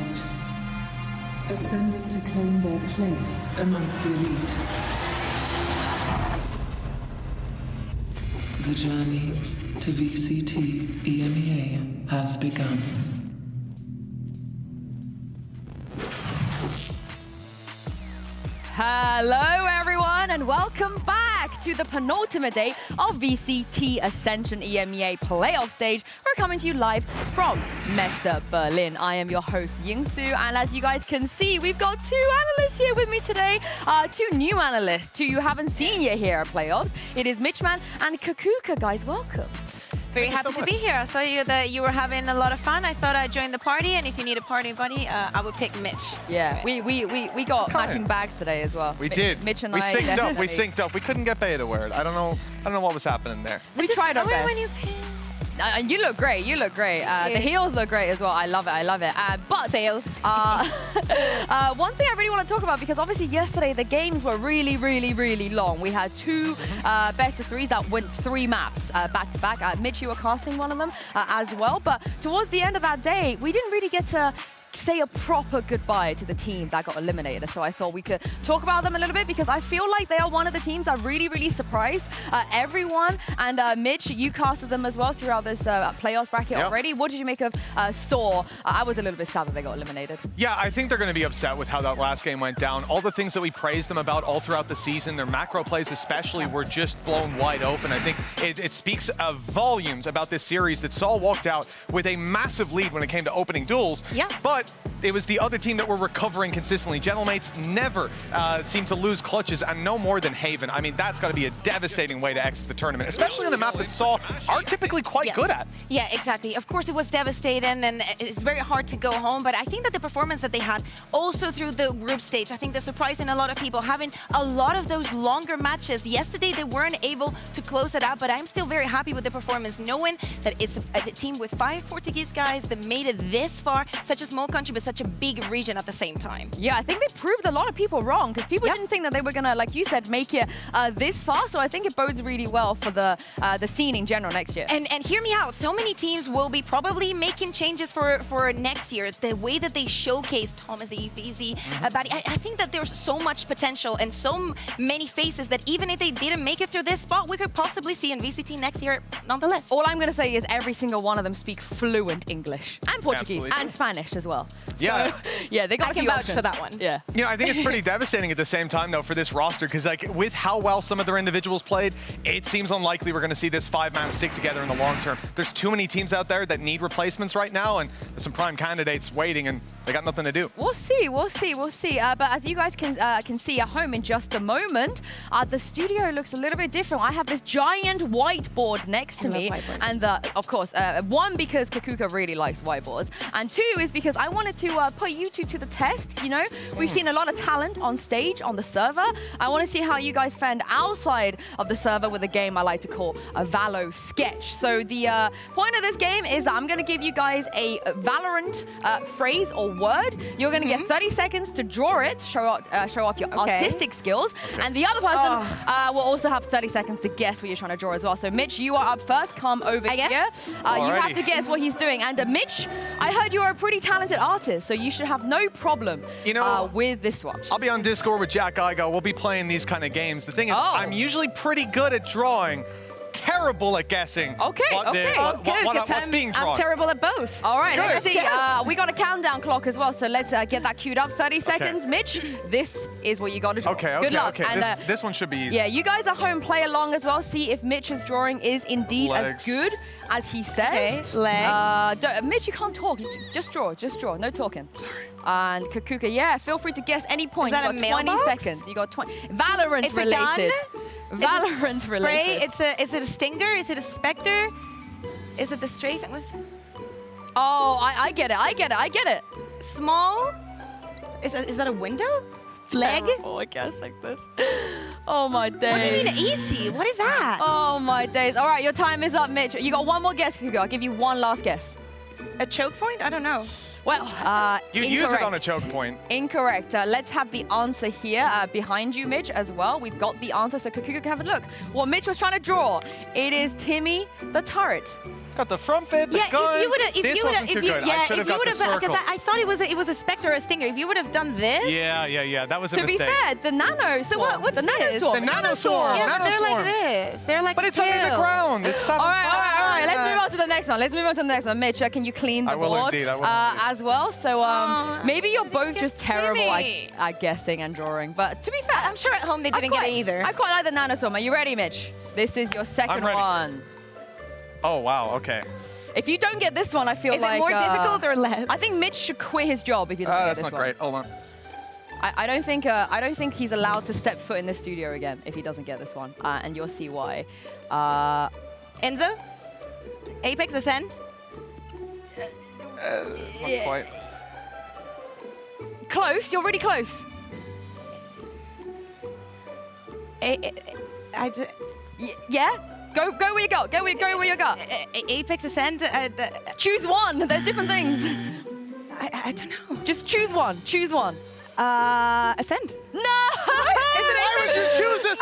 target. Ascending to claim their place amongst the elite. The journey to VCT EMEA has begun. Hello everyone and welcome back to the penultimate day of VCT Ascension EMEA playoff stage. We're coming to you live from Messe Berlin. I am your host Yingsu, and as you guys can see, we've got two analysts here with me today. Two new analysts who you haven't seen yet here at playoffs. It is Mitchman and Kakuka. Guys, welcome. Very happy to be here. I saw that you were having a lot of fun. I thought I'd join the party, and if you need a party buddy, I would pick Mitch. Yeah, we got matching bags today as well. We did. Mitch and we I synced definitely. up. We synced up. We couldn't get Beta to wear it. I don't know what was happening there. We tried our best. When you You look great. You look great. The heels look great as well. I love it. I love it. But sales. One thing I really want to talk about, because obviously yesterday the games were really long. We had two best of threes that went 3 maps back to back. Mitch, you were casting one of them as well. But towards the end of that day, we didn't really get to say a proper goodbye to the team that got eliminated. So I thought we could talk about them a little bit, because I feel like they are one of the teams that really surprised everyone. And Mitch, you casted them as well throughout this playoff bracket already. What did you make of SAUL? I was a little bit sad that they got eliminated. Yeah, I think they're going to be upset with how that last game went down. All the things that we praised them about all throughout the season, their macro plays especially, were just blown wide open. I think it speaks of volumes about this series that SAUL walked out with a massive lead when it came to opening duels. Yeah. But it was the other team that were recovering consistently. Gentlemates never seem to lose clutches, and no more than Haven. I mean, that's got to be a devastating way to exit the tournament, especially on the map that SAUL are typically quite good at. Yeah, exactly. Of course, it was devastating, and it's very hard to go home. But I think that the performance that they had also through the group stage, I think they're surprising a lot of people, having a lot of those longer matches. Yesterday, they weren't able to close it out, but I'm still very happy with the performance, knowing that it's a team with 5 Portuguese guys that made it this far, such a small country, but such a big region at the same time. Yeah, I think they proved a lot of people wrong, because people didn't think that they were going to, like you said, make it this far. So I think it bodes really well for the scene in general next year. And hear me out, so many teams will be probably making changes for next year. The way that they showcase Thomas E, Fizzy, Buddy, I think that there's so much potential and so many faces that even if they didn't make it through this spot, we could possibly see in VCT next year nonetheless. All I'm going to say is every single one of them speak fluent English and Portuguese and Spanish as well. Yeah. So, yeah, they got I a can few vouch options for that one. Yeah. You know, I think it's pretty devastating at the same time, though, for this roster, because like with how well some of their individuals played, it seems unlikely we're going to see this 5-man stick together in the long term. There's too many teams out there that need replacements right now, and there's some prime candidates waiting, and they got nothing to do. We'll see. But as you guys can see at home in just a moment, the studio looks a little bit different. I have this giant whiteboard next to me, and of course, one, because Kakuka really likes whiteboards, and 2 is because I wanted to put you two to the test. You know, we've seen a lot of talent on stage on the server. I want to see how you guys fend outside of the server with a game I like to call a Valo sketch. So the point of this game is that I'm going to give you guys a Valorant phrase or word. You're going to get 30 seconds to draw it, show off your artistic skills, and the other person will also have 30 seconds to guess what you're trying to draw as well. So Mitch, you are up first. Come over here. You have to guess what he's doing. And Mitch, I heard you are a pretty talented artist, so you should have no problem with this one. I'll be on Discord with Jack Igo. We'll be playing these kind of games. The thing is, I'm usually pretty good at drawing. Terrible at guessing what's being drawn. I'm terrible at both. All right, let's see. We got a countdown clock as well, so let's get that queued up. 30 seconds. Mitch, this is what you got to draw. Good luck. And, this one should be easy. Yeah, you guys at home play along as well. See if Mitch's drawing is indeed as good as he says. Mitch, you can't talk. Just draw. No talking. And Kakuka, feel free to guess any point. Is that you got 20 seconds. You got 20. Valorant it's related. A gun? Valorant related. Is it a stinger? Is it a specter? Is it the strafe? What's it? Oh, I get it. Small? Is that a window? Leg? Oh, I guess like this. Oh my days. What do you mean easy? What is that? Oh my days. All right, your time is up, Mitch. You got one more guess, Kakuka. I'll give you one last guess. A choke point? I don't know. Well, you use it on a choke point. Incorrect. Let's have the answer here behind you, Mitch, as well. We've got the answer, so Kakuka can have a look. What Mitch was trying to draw, it is Timmy the turret. Got the front bit, the gun. This wasn't too good. I should have got the circle. Because I thought it was a Spectre or a Stinger. If you would have done this. Yeah. That was a mistake. To be fair, the Nano Swarm. So what's the Nano this? Swarm? The Nano Swarm. Yeah, Nano but they're Swarm. like this. They're like But it's under the ground. It's sat All on right. top. Let's move on to the next one. Let's move on to the next one. Mitch, can you clean the I will board indeed, I will indeed. as well? So maybe you're both just terrible me. at guessing and drawing. But to be fair, I'm sure at home they didn't get it either. I quite like the Nano Swarm. Are you ready, Mitch? This is your second I'm ready. one. Oh, wow. Okay. If you don't get this one, I feel Is like... it more difficult or less? I think Mitch should quit his job if he doesn't get That's this not one. great. Hold on. I don't think he's allowed to step foot in the studio again if he doesn't get this one, and you'll see why. Enzo? Apex Ascent? Not quite. Close. You're really close. Yeah. Go where you got. Go where you got. Apex Ascent? Choose one. They're different things. I don't know. Just choose one. Choose one. Ascent? No. Why would you choose this?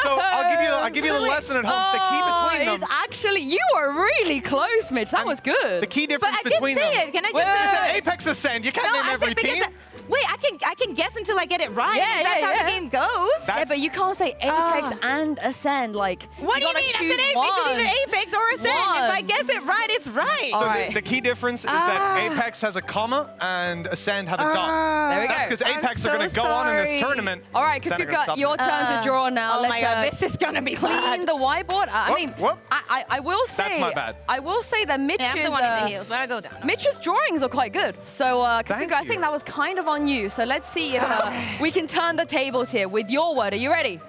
So I'll give you the lesson at home. The key between them. It's actually, you were really close, Mitch. That was good. The key difference But I did between say them. it. Can I Wait, just Is say that it? Apex Ascent? You can't No, name I every said because team. wait, I can guess until I get it right. Yeah, That's how yeah. the game goes. Yeah, but you can't say Apex and Ascend. Like, What do you gotta mean? I choose said Apex. one. It's either Apex or Ascent. If I guess it right, it's right. So All right. the key difference is that Apex has a comma and Ascend have a dot. There we go. That's because I'm Apex so are going to go on in this sorry. tournament. All right, Ascend are gonna Kakuka, stop your them. turn to draw now. Oh Let's my god, this is gonna be clean bad. the whiteboard. I Whoop, mean, whoop. I will say... That's my bad. I will say that Mitch's... Yeah, I'm the one in the heels, but I go down. Mitch's drawings are quite good. So, Thank Kakuka, I you. think that was kind of on you. So let's see if we can turn the tables here with your word. Are you ready?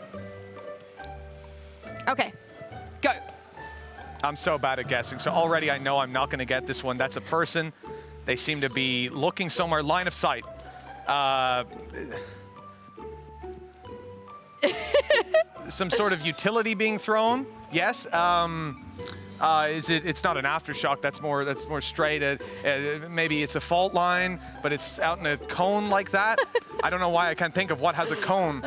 Okay. Go. I'm so bad at guessing. So already I know I'm not going to get this one. That's a person. They seem to be looking somewhere. Line of sight. Some sort of utility being thrown. Yes. It's not an aftershock. That's more straight. Maybe it's a fault line, but it's out in a cone like that. I don't know why I can't think of what has a cone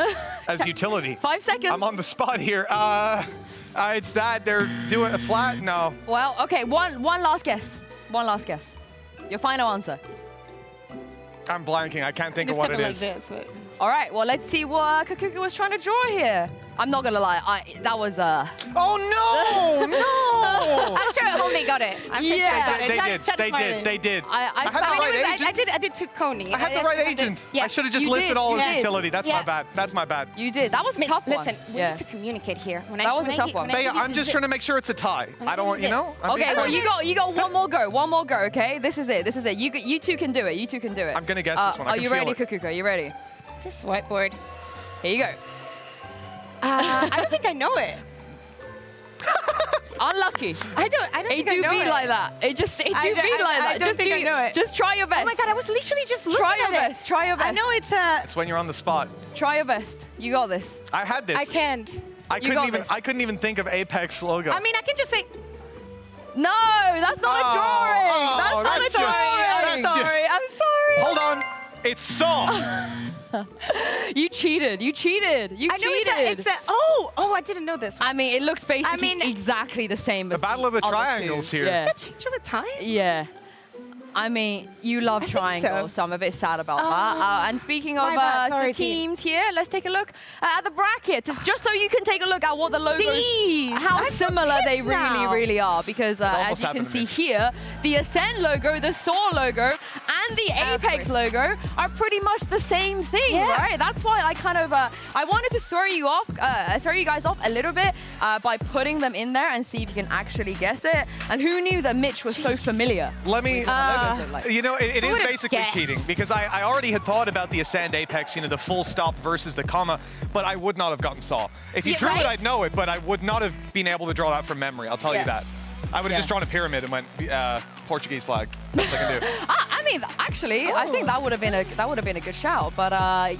as utility. 5 seconds. I'm on the spot here. It's that they're doing a flat. No. Well, okay, one last guess. One last guess. Your final answer. I'm blanking. I can't think of Just what kinda it like is. this, but... All right, well, let's see what Kakuka was trying to draw here. I'm not gonna lie, that was Oh no! No! I'm sure at home they got it. I'm sure Yeah. they got it. They did. I had the found- right agent. I did too coney. I had the right agent. Yeah. I should have just You listed did, all you as did. utility. That's Yeah. my bad. That's my bad. You did. That was a Mitch, tough one. listen, we Yeah. need to communicate here. That was a tough one. Bea, I'm just trying to make sure it's a tie. I don't want, you know? I'm being Okay, well, friendly. you got one more go. One more go, okay? This is it. This is it. You two can do it. You two can do it. I'm gonna guess this one. I Are can you feel ready, it. Kakuka? Are you ready? This whiteboard. Here you go. I don't think I know it. Unlucky. I don't It think I do know be it. like that. It do be I like that. don't Just think I know it. Just try your best. Oh my god, I was literally just looking Try at your it. best. Try your best. I know it's It's when you're on the spot. Try your best. You got this. I had this. I can't. I You got this. couldn't even think of Apex logo. I mean, I can just say... No, that's not a drawing. oh, That's not that's a drawing. just- I'm sorry. Hold on. It's SAUL. You cheated. You cheated. You I know cheated. it's a... Oh, I didn't know this one. I mean, it looks basically exactly the same as The Battle of the other Triangles two. here. Yeah. A change of a time? Yeah. I mean, you love I think so. triangles, so I'm a bit sad about that. And speaking of my bad. Sorry, the teams here, let's take a look at the bracket, just so you can take a look at what the logos, Jeez, how I'm so similar they pissed now. really are. Because as almost you can happened to see me. here, the Ascent logo, the SAUL logo, and the Apex logo are pretty much the same thing, right? That's why I kind of I wanted to throw you guys off a little bit by putting them in there and see if you can actually guess it. And who knew that Mitch was so familiar? Let me, you know, it is would've basically guessed? cheating because I already had thought about the Ascend Apex, you know, the full stop versus the comma, but I would not have gotten SAUL. If you Yeah, drew it, right? I'd know it, but I would not have been able to draw that from memory. I'll tell you that. I would have just drawn a pyramid and went Portuguese flag. That's what I can do. I I mean, actually, I think that would have been a good shout. But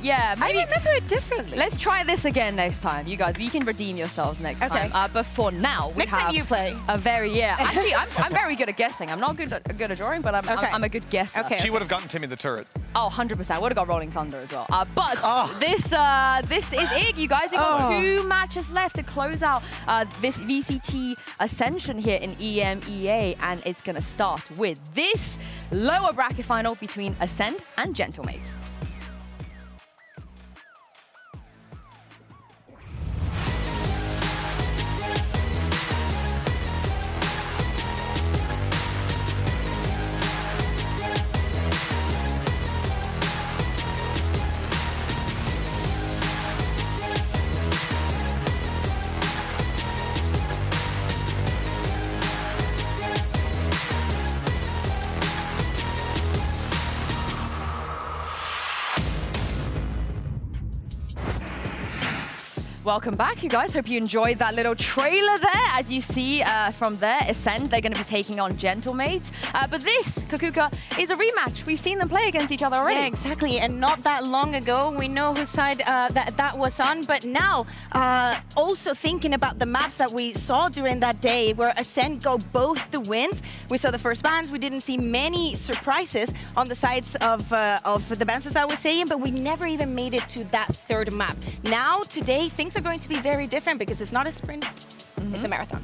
yeah, maybe I remember it differently. let's try this again next time, you guys. You can redeem yourselves next time. But for now, we Next have time you play. a very Actually, I'm very good at guessing. I'm not good at drawing, but I'm a good guesser. Okay. She would have gotten Timmy the turret. Oh, 100%. Would have got Rolling Thunder as well. But this is it, you guys. We've got 2 matches left to close out this VCT Ascension here in EMEA, and it's going to start with this lower bracket final between Ascent and Gentlemates. Welcome back, you guys. Hope you enjoyed that little trailer there. As you see from there, Ascent, they're going to be taking on Gentlemates. But this, Kakuka, is a rematch. We've seen them play against each other already. Yeah, exactly. And not that long ago, we know whose side that was on. But now, also thinking about the maps that we saw during that day, where Ascent go both the wins. We saw the first bans. We didn't see many surprises on the sides of the bans, as I was saying, but we never even made it to that third map. Now, today, things are going to be very different because it's not a sprint, it's a marathon.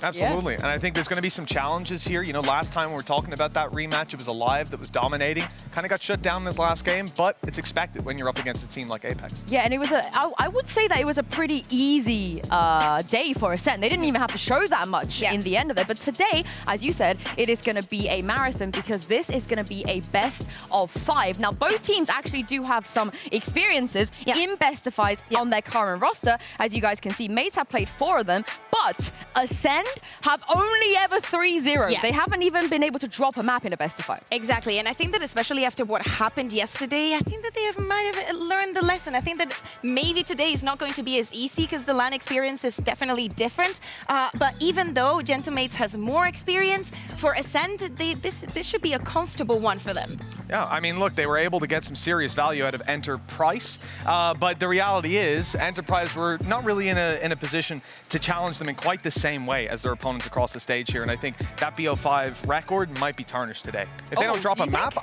Absolutely. And I think there's going to be some challenges here. You know, last time we were talking about that rematch, it was Alive that was dominating. Kind of got shut down in this last game, but it's expected when you're up against a team like Apex. Yeah, and it was I would say that it was a pretty easy day for Ascent. They didn't even have to show that much in the end of it. But today, as you said, it is going to be a marathon because this is going to be a best of 5. Now, both teams actually do have some experiences in best of 5s on their current roster. As you guys can see, Mates have played 4 of them, but Ascent have only ever 3-0. They haven't even been able to drop a map in a best of 5. Exactly, and I think that especially after what happened yesterday, I think that they might have learned the lesson. I think that maybe today is not going to be as easy because the LAN experience is definitely different. But even though Gentlemates has more experience, for Ascent, this should be a comfortable one for them. Yeah, I mean, look, they were able to get some serious value out of Enterprise, but the reality is Enterprise were not really in a position to challenge them in quite the same way as their opponents across the stage here, and I think that BO5 record might be tarnished today. If they don't drop a map,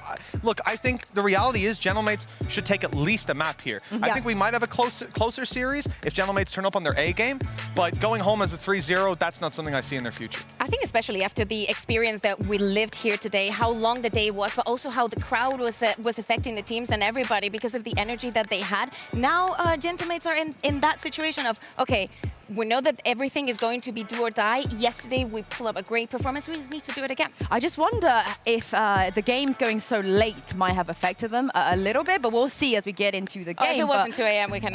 look, I think the reality is Gentlemates should take at least a map here. I think we might have a closer series if Gentlemates turn up on their A game, but going home as a 3-0, that's not something I see in their future. I think especially after the experience that we lived here today, how long the day was, but also how the crowd was affecting the teams and everybody because of the energy that they had. Now Gentlemates are in that situation of, okay, we know that everything is going to be do or die. Yesterday, we pulled up a great performance. We just need to do it again. I just wonder if the games going so late might have affected them a little bit, but we'll see as we get into the game. If it wasn't 2 a.m., we can...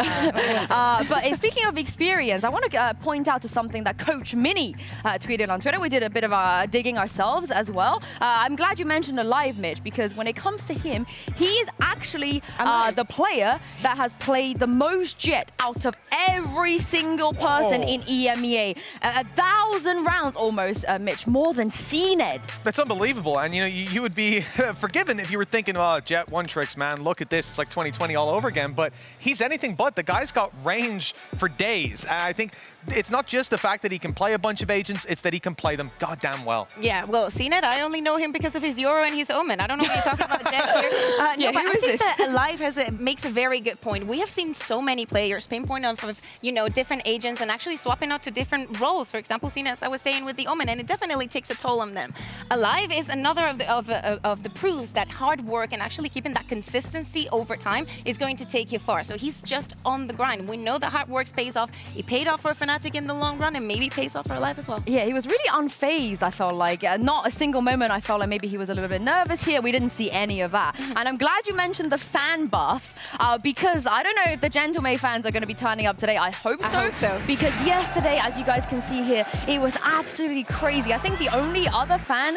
but speaking of experience, I want to point out to something that Coach Mini tweeted on Twitter. We did a bit of digging ourselves as well. I'm glad you mentioned Alive, Mitch, because when it comes to him, he is actually the player that has played the most Jet out of every single person in EMEA. 1,000 rounds almost, Mitch, more than CNED. That's unbelievable. And, you know, you would be forgiven if you were thinking, oh, Jet one tricks, man, look at this. It's like 2020 all over again. But he's anything but. The guy's got range for days. And I think it's not just the fact that he can play a bunch of agents, it's that he can play them goddamn well. Yeah, well, CNED, I only know him because of his Euro and his Omen. I don't know what you're talking about Jet here. No, but I think that Alive makes a very good point. We have seen so many players pinpoint off of, you know, different agents and actually swapping out to different roles. For example, CNED, as I was saying, with the Omen, and it definitely takes a toll on them. Alive is another of the proofs that hard work and actually keeping that consistency over time is going to take you far. So he's just on the grind. We know that hard work pays off. It paid off for Fnatic in the long run and maybe pays off for Alive as well. Yeah, he was really unfazed, I felt like. Not a single moment I felt like maybe he was a little bit nervous here. We didn't see any of that. And I'm glad you mentioned the fan buff because I don't know if the Gentlemate fans are going to be turning up today. I hope so. Because because yesterday, as you guys can see here, it was absolutely crazy. I think the only other fan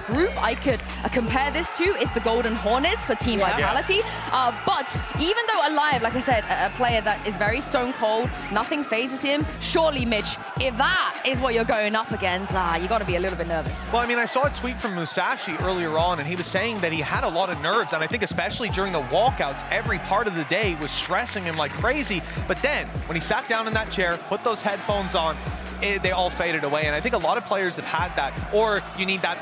group I could compare this to is the Golden Hornets for Team Vitality. But even though Alive, like I said, a player that is very stone cold, nothing phases him, surely, Mitch, if that is what you're going up against, you got to be a little bit nervous. Well, I mean, I saw a tweet from Musashi earlier on, and he was saying that he had a lot of nerves, and I think especially during the walkouts, every part of the day was stressing him like crazy. But then, when he sat down in that chair, put those headphones on, they all faded away. And I think a lot of players have had that, or you need that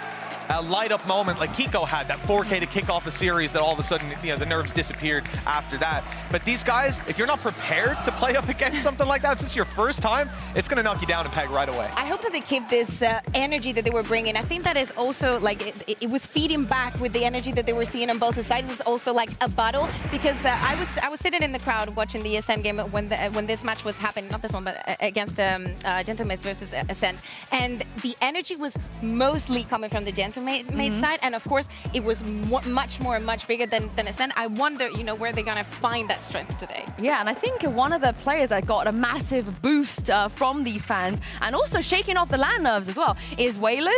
light up moment like Kiko had, that 4K to kick off a series that all of a sudden, you know, the nerves disappeared after that. But these guys, if you're not prepared to play up against something like that, if it's your first time, it's going to knock you down a peg right away. I hope that they keep this energy that they were bringing. I think that is also like, it was feeding back with the energy that they were seeing on both the sides. It's also like a battle, because I was sitting in the crowd watching the Ascent game when this match was happening, not this one, but against Gentlemen versus Ascent. And the energy was mostly coming from the Gentlemen side, and of course it was much bigger than Ascent. I wonder, you know, where they're gonna find that strength today. Yeah, and I think one of the players that got a massive boost from these fans, and also shaking off the land nerves as well, is Whalers.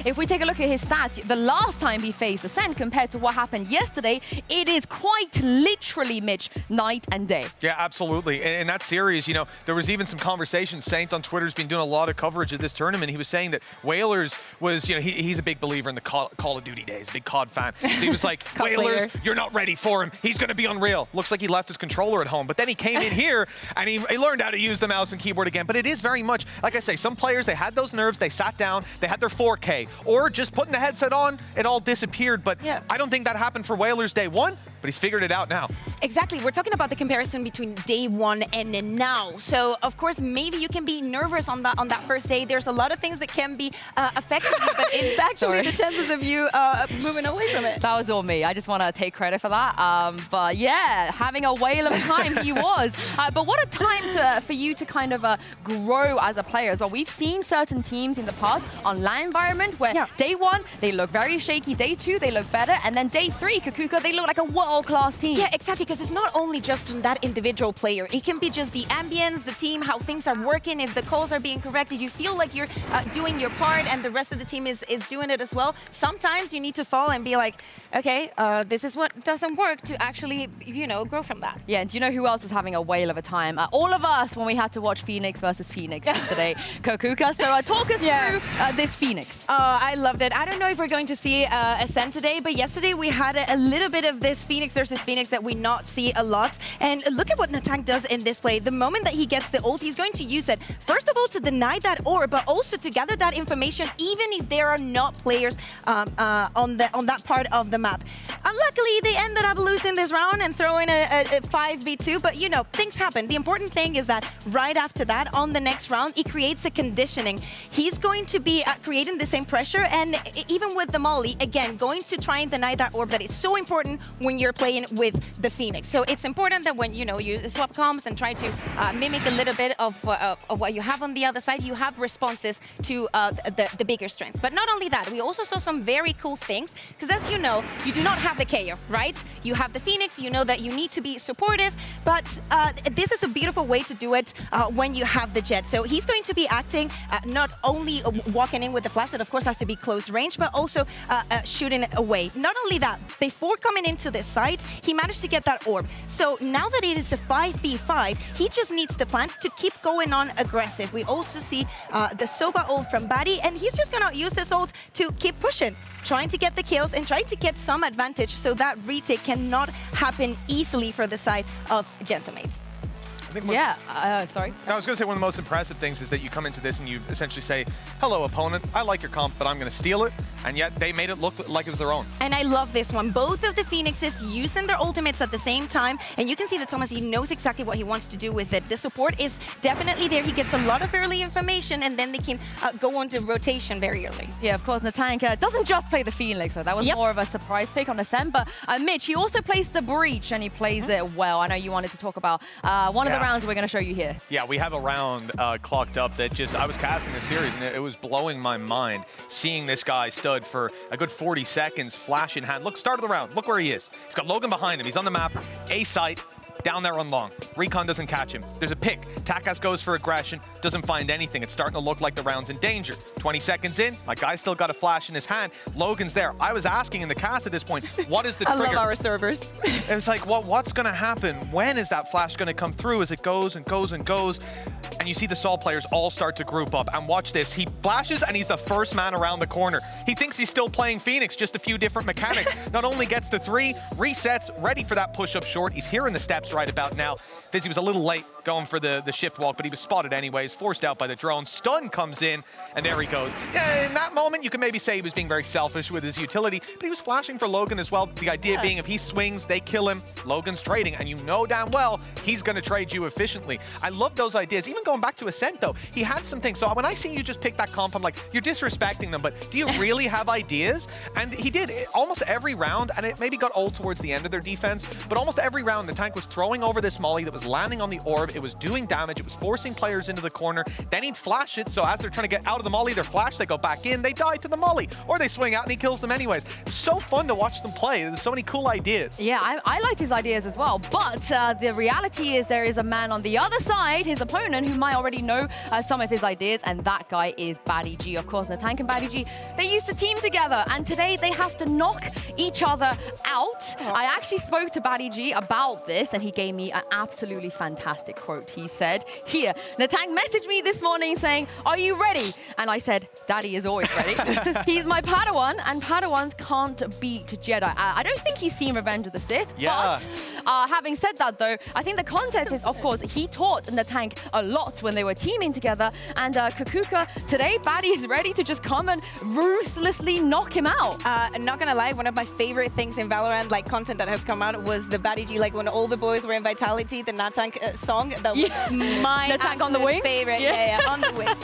If we take a look at his stats, the last time he faced Ascent compared to what happened yesterday, it is quite literally, Mitch, night and day. Yeah, absolutely. In that series, you know, there was even some conversation. Saint on Twitter's been doing a lot of coverage of this tournament. He was saying that Whalers was, you know, he's a big believer in the Call of Duty days, big COD fan. So he was like, Whalers, you're not ready for him. He's going to be unreal. Looks like he left his controller at home. But then he came in here and he learned how to use the mouse and keyboard again. But it is very much, like I say, some players, they had those nerves, they sat down, they had their 4K, or just putting the headset on, it all disappeared. But I don't think that happened for Whalers day one, but he's figured it out now. Exactly. We're talking about the comparison between day one and now. So, of course, maybe you can be nervous on that first day. There's a lot of things that can be affecting you, but it's actually the chances of you moving away from it. That was all me. I just want to take credit for that. But yeah, having a whale of a time he was. But what a time for you to kind of grow as a player as well. We've seen certain teams in the past on LAN environment where day one, they look very shaky. Day two, they look better. And then day three, Kakuka, they look like a world-class team. Yeah, exactly, because it's not only just on that individual player. It can be just the ambience, the team, how things are working, if the calls are being corrected. You feel like you're doing your part and the rest of the team is doing it as well. Sometimes you need to fall and be like, okay, this is what doesn't work, to actually, you know, grow from that. Yeah, and do you know who else is having a whale of a time? All of us when we had to watch Phoenix versus Phoenix today. Kakuka, so talk us through this Phoenix. I loved it. I don't know if we're going to see Ascent today, but yesterday we had a little bit of this Phoenix versus Phoenix that we not see a lot. And look at what Natank does in this play. The moment that he gets the ult, he's going to use it, first of all, to deny that orb, but also to gather that information, even if there are not players on that part of the map. Unluckily, they ended up losing this round and throwing a 5v2, but you know, things happen. The important thing is that right after that, on the next round, it creates a conditioning. He's going to be creating the same pressure, and even with the Molly, again, going to try and deny that orb that is so important when you're playing with the Phoenix. So it's important that when, you know, you swap comms and try to mimic a little bit of what you have on the other side, you have responses to the bigger strengths. But not only that, we also saw some very cool things, because as you know, you do not have the KO, right? You have the Phoenix, you know that you need to be supportive, but this is a beautiful way to do it when you have the Jet. So he's going to be acting, not only walking in with the flash, that of course has to be close range, but also shooting away. Not only that, before coming into this site, he managed to get that orb. So now that it is a 5v5, he just needs the plant to keep going on aggressive. We also see the Soba ult from Batty, and he's just gonna use this ult to keep pushing, trying to get the kills and trying to get some advantage so that retake cannot happen easily for the side of Gentlemates. Sorry. I was going to say one of the most impressive things is that you come into this and you essentially say, hello, opponent, I like your comp, but I'm going to steal it. And yet they made it look like it was their own. And I love this one. Both of the Phoenixes using their ultimates at the same time. And you can see that Thomas, he knows exactly what he wants to do with it. The support is definitely there. He gets a lot of early information, and then they can go on to rotation very early. Yeah, of course, Natank doesn't just play the Phoenix, so that was more of a surprise pick on Ascent. But Mitch, he also plays the Breach, and he plays it well. I know you wanted to talk about one of the rounds we're going to show you here. Yeah, we have a round clocked up that just, I was casting this series, and it was blowing my mind seeing this guy stood for a good 40 seconds, flash in hand. Look, start of the round. Look where he is. He's got Logan behind him. He's on the map. A site. down there on long. Recon doesn't catch him. There's a pick. Takas goes for aggression, doesn't find anything. It's starting to look like the round's in danger. 20 seconds in, my guy's still got a flash in his hand. Logan's there. I was asking in the cast at this point, what is the trigger? I love our servers. It was like, what's going to happen? When is that flash going to come through as it goes and goes and goes? And you see the SAUL players all start to group up. And watch this. He flashes and he's the first man around the corner. He thinks he's still playing Phoenix, just a few different mechanics. Not only gets the 3, resets, ready for that push-up short. He's hearing the steps right about now. Fizzy was a little late going for the shift walk, but he was spotted anyways, forced out by the drone. Stun comes in, and there he goes. Yeah, in that moment, you can maybe say he was being very selfish with his utility, but he was flashing for Logan as well. The idea being if he swings, they kill him. Logan's trading, and you know damn well he's going to trade you efficiently. I love those ideas. Even going back to Ascent, though, he had some things. So when I see you just pick that comp, I'm like, you're disrespecting them, but do you really have ideas? And he did almost every round, and it maybe got old towards the end of their defense, but almost every round, the tank was throwing over this molly that was landing on the orb. It was doing damage. It was forcing players into the corner. Then he'd flash it, so as they're trying to get out of the molly, they're flash, they go back in, they die to the molly, or they swing out and he kills them anyways. It's so fun to watch them play. There's so many cool ideas. Yeah, I liked his ideas as well, but the reality is there is a man on the other side, his opponent, who might already know some of his ideas, and that guy is Batty G. Of course, Natank and Batty G, they used to team together, and today they have to knock each other out. I actually spoke to Batty G about this, and he gave me an absolutely fantastic quote. He said, here, Natank messaged me this morning saying, are you ready? And I said, Daddy is always ready. He's my Padawan, and Padawans can't beat Jedi. I don't think he's seen Revenge of the Sith, but having said that though, I think the context is, of course, he taught Natank a lot when they were teaming together, and Kakuka, today, Batty is ready to just come and ruthlessly knock him out. I'm not gonna lie, one of my favorite things in Valorant, like content that has come out, was the Batty G, like when all the boys were in Vitality, the Natank song. That was my Natank on the wing? favorite. Yeah, on the wing.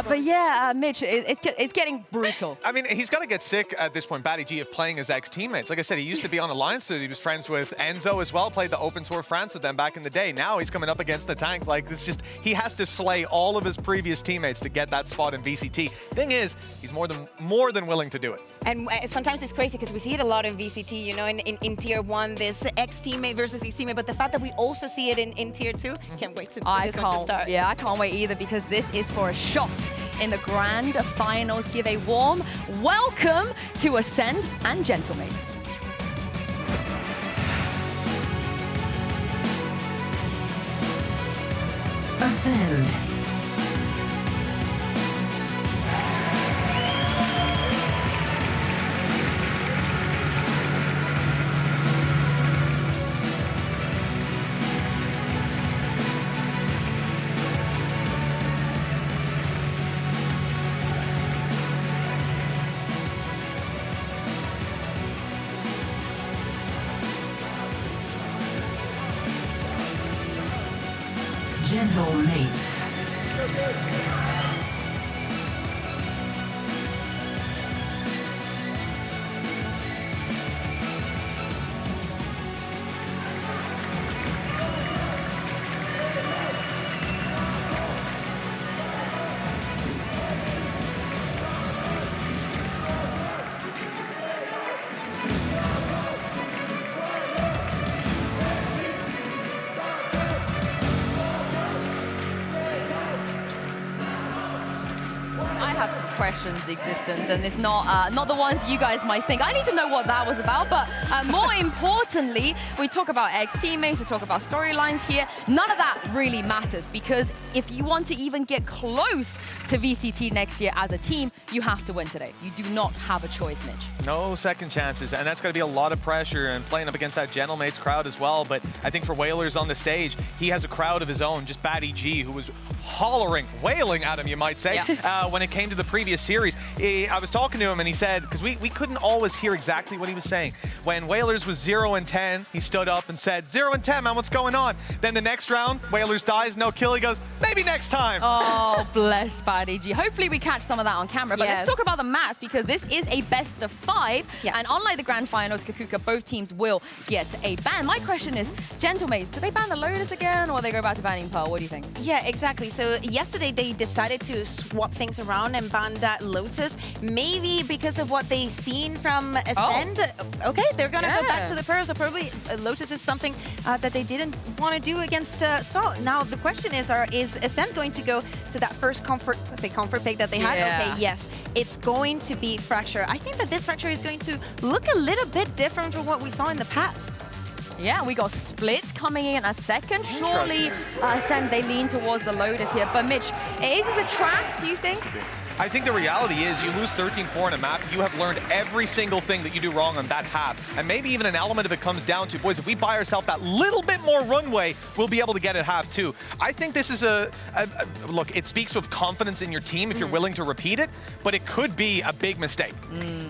But yeah, Mitch, it's getting brutal. I mean, he's got to get sick at this point, Batty G, of playing his ex-teammates. Like I said, he used to be on Alliance, so he was friends with Enzo as well, played the Open Tour France with them back in the day. Now he's coming up against the tank. Like, it's just, he has to slay all of his previous teammates to get that spot in VCT. Thing is, he's more than willing to do it. And sometimes it's crazy because we see it a lot in VCT, you know, in Tier 1, this ex-teammate versus ex-teammate, but the fact that we also see it in Tier 2, can't wait to this one to start. Yeah, I can't wait either, because this is for a shot in the Grand Finals. Give a warm welcome to Ascent and Gentlemates. Ascend. Gentle mates. Questions existence, and it's not the ones you guys might think. I need to know what that was about, but more importantly, we talk about ex-teammates, we talk about storylines here. None of that really matters, because if you want to even get close to VCT next year as a team, you have to win today. You do not have a choice, Mitch. No second chances, and that's going to be a lot of pressure, and playing up against that Gentlemates crowd as well. But I think for Whalers on the stage, he has a crowd of his own, just Batty G, who was hollering, wailing at him, you might say, when it came to the previous series. I was talking to him, and he said, because we couldn't always hear exactly what he was saying. When Whalers was 0-10, he stood up and said, 0-10, man, what's going on? Then the next round, Whalers dies, no kill. He goes, maybe next time. Oh, bless Buddy G. Hopefully we catch some of that on camera. But let's talk about the maps, because this is a best of 5. And unlike the grand finals, Kakuka, both teams will get a ban. My question is, Gentlemates, do they ban the Lotus again, or they go back to banning Pearl? What do you think? Yeah, exactly. So yesterday they decided to swap things around and ban that Lotus. Maybe because of what they've seen from Ascent. Okay, they're going to go back to the Pearl. So probably Lotus is something that they didn't want to do against SAUL. Now the question is Ascent going to go to that first comfort pick that they had? Okay, yes. It's going to be Fracture. I think that this Fracture is going to look a little bit different from what we saw in the past. Yeah, we got Split coming in a second. Surely Ascent, they lean towards the Lotus here. But Mitch, is this a trap, do you think? I think the reality is you lose 13-4 in a map, you have learned every single thing that you do wrong on that half. And maybe even an element of it comes down to, boys, if we buy ourselves that little bit more runway, we'll be able to get it half too. I think this is look, it speaks with confidence in your team if you're willing to repeat it, but it could be a big mistake.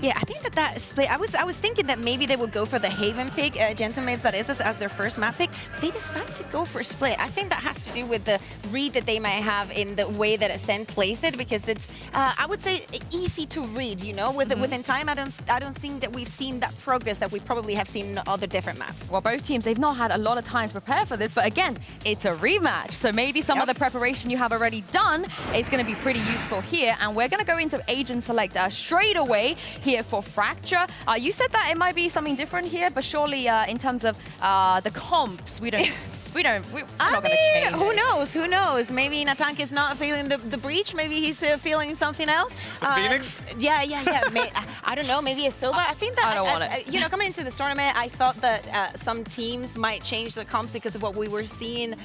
Yeah, I think that Split, I was thinking that maybe they would go for the Haven pick, Gentlemates, that is as their first map pick. They decided to go for Split. I think that has to do with the read that they might have in the way that Ascent plays it, because it's I would say easy to read, you know, within time. I don't think that we've seen that progress that we probably have seen in other different maps. Well, both teams, they've not had a lot of time to prepare for this, but again, it's a rematch. So maybe some of the preparation you have already done is going to be pretty useful here. And we're going to go into Agent Select straight away here for Fracture. You said that it might be something different here, but surely in terms of the comps, we're not going to change. Who knows? Who knows? Maybe Natank is not feeling the breach. Maybe he's feeling something else. The Phoenix? Yeah. I don't know. Maybe a Silva. I think that, I don't want it. You know, coming into this tournament, I thought that some teams might change the comps because of what we were seeing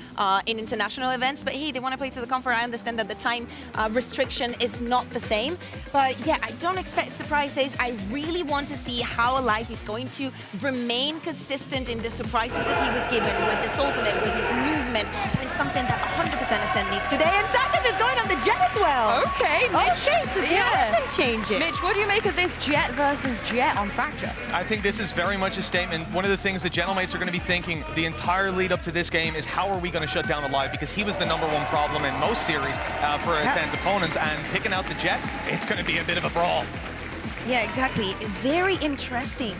in international events. But hey, they want to play to the comp. I understand that the time restriction is not the same. But yeah, I don't expect surprises. I really want to see how Alive is going to remain consistent in the surprises that he was given with this ultimate, with his movement. That is something that 100% Ascent needs today. And Dakas is going on the Jet as well. Okay, Mitch. Okay, so there are some changes. Mitch, what do you make of this Jet versus Jet on Fracture? I think this is very much a statement. One of the things that Gentlemates are going to be thinking the entire lead up to this game is how are we going to shut down Alive, because he was the #1 problem in most series for Ascent's opponents, and picking out the Jet, it's going to be a bit of a brawl. Yeah, exactly. Very interesting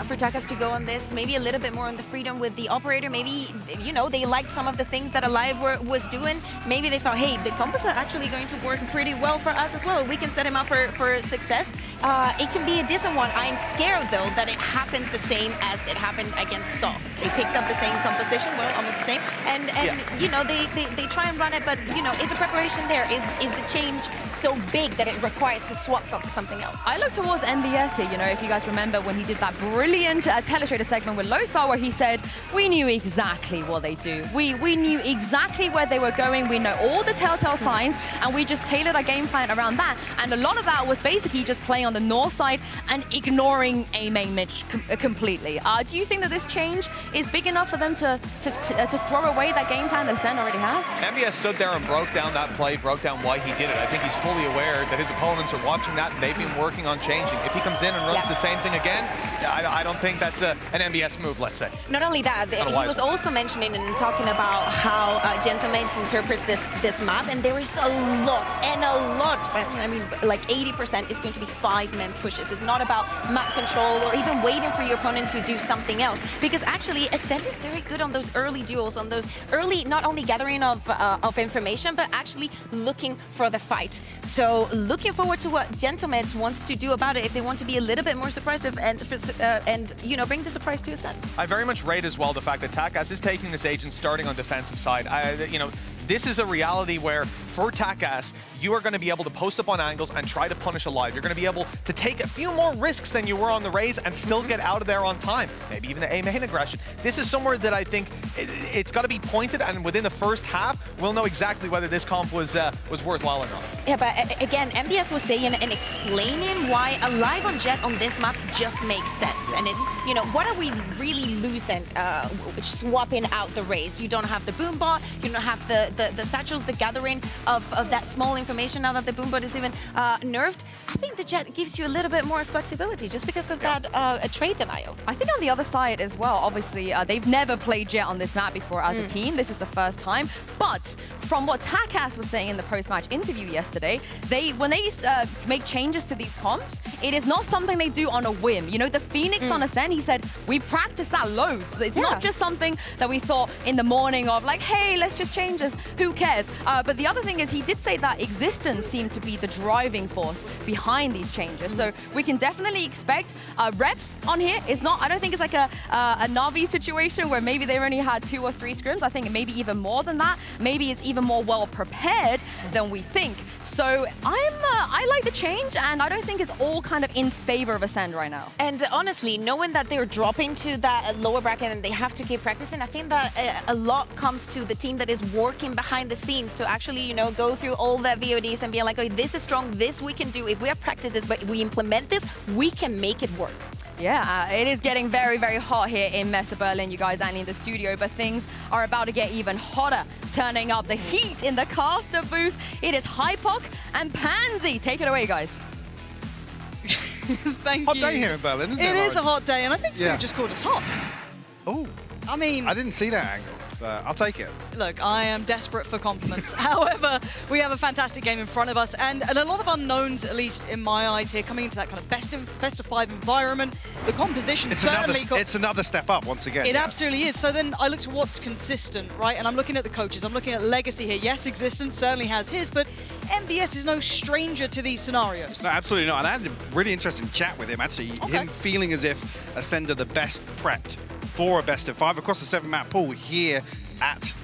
for Takas to go on this. Maybe a little bit more on the freedom with the operator. Maybe, you know, they liked some of the things that Alive was doing. Maybe they thought, hey, the combos are actually going to work pretty well for us as well. We can set him up for success. It can be a decent one. I'm scared, though, that it happens the same as it happened against SAUL. They picked up the same composition, well, almost the same. And you know, they try and run it, but, you know, is the preparation there? Is the change so big that it requires to swap something else? I look towards MBS here, you know, if you guys remember when he did that brilliant teletrader segment with Lotus, where he said, we knew exactly what they do. We knew exactly where they were going. We know all the telltale signs, and we just tailored our game plan around that. And a lot of that was basically just playing on the north side and ignoring A main Mitch completely. Do you think that this change is big enough for them to throw away that game plan that Ascent already has? MBS stood there and broke down that play, broke down why he did it. I think he's fully aware that his opponents are watching that, and they've been working on changing. If he comes in and runs the same thing again, I don't think that's an MBS move, let's say. Not only that, he was also mentioning and talking about how Gentlemates interprets this map, and there is a lot, I mean, like 80% is going to be 5-man pushes. It's not about map control or even waiting for your opponent to do something else, because actually Ascent is very good on those early duels, on those early, not only gathering of information, but actually looking for the fight. So looking forward to what Gentlemates wants to do about it if they want to be a little bit more surprising and you know, bring the surprise to Ascent. I very much rate as well the fact that Takas is taking this agent starting on defensive side. You know, this is a reality where for Takas, you are going to be able to post up on angles and try to punish Alive. You're going to be able to take a few more risks than you were on the Raze and still get out of there on time. Maybe even the A main aggression. This is somewhere that I think it's got to be pointed, and within the first half, we'll know exactly whether this comp was worthwhile or not. Yeah, but again, MBS was saying and explaining why Alive on Jet on this map just makes sense. And it's, you know, what are we really losing swapping out the Raze? You don't have the boom bot, you don't have the satchels, the gathering. of that small information now that the Boombot is even nerfed. I think the Jet gives you a little bit more flexibility just because of that trade denial. I think on the other side as well, obviously, they've never played Jet on this map before as a team. This is the first time. But from what Takas was saying in the post-match interview yesterday, when they make changes to these comps, it is not something they do on a whim. You know, the Phoenix on Ascent, he said, we practiced that loads. It's not just something that we thought in the morning of like, hey, let's just change this. Who cares? But the other thing is he did say that existence seemed to be the driving force behind these changes. So we can definitely expect reps on here. It's not, I don't think it's like a Na'Vi situation where maybe they only had 2 or 3 scrims. I think maybe even more than that. Maybe it's even more well prepared than we think. So I like the change, and I don't think it's all kind of in favor of Ascend right now. And honestly, knowing that they're dropping to that lower bracket and they have to keep practicing, I think that a lot comes to the team that is working behind the scenes to actually, you know, go through all the VODs and be like, okay, this is strong, this we can do. If we have practiced this, but we implement this, we can make it work. Yeah, it is getting very, very hot here in Messe Berlin, you guys, and in the studio, but things are about to get even hotter. Turning up the heat in the caster booth, it is Hypoc and Pansy. Take it away, guys. Thank hot you. Hot day here in Berlin, isn't it? It is a hot day, and I think Sue just called us hot. Oh, I mean, I didn't see that angle, but I'll take it. Look, I am desperate for compliments. However, we have a fantastic game in front of us, and a lot of unknowns, at least in my eyes here, coming into that kind of best of 5 environment. The composition certainly... It's another step up once again. It absolutely is. So then I look to what's consistent, right? And I'm looking at the coaches. I'm looking at Legacy here. Yes, Existence certainly has his, but MBS is no stranger to these scenarios. No, absolutely not. And I had a really interesting chat with him, actually. Him feeling as if Ascend are the best prepped for a best of 5 across the 7-map pool here at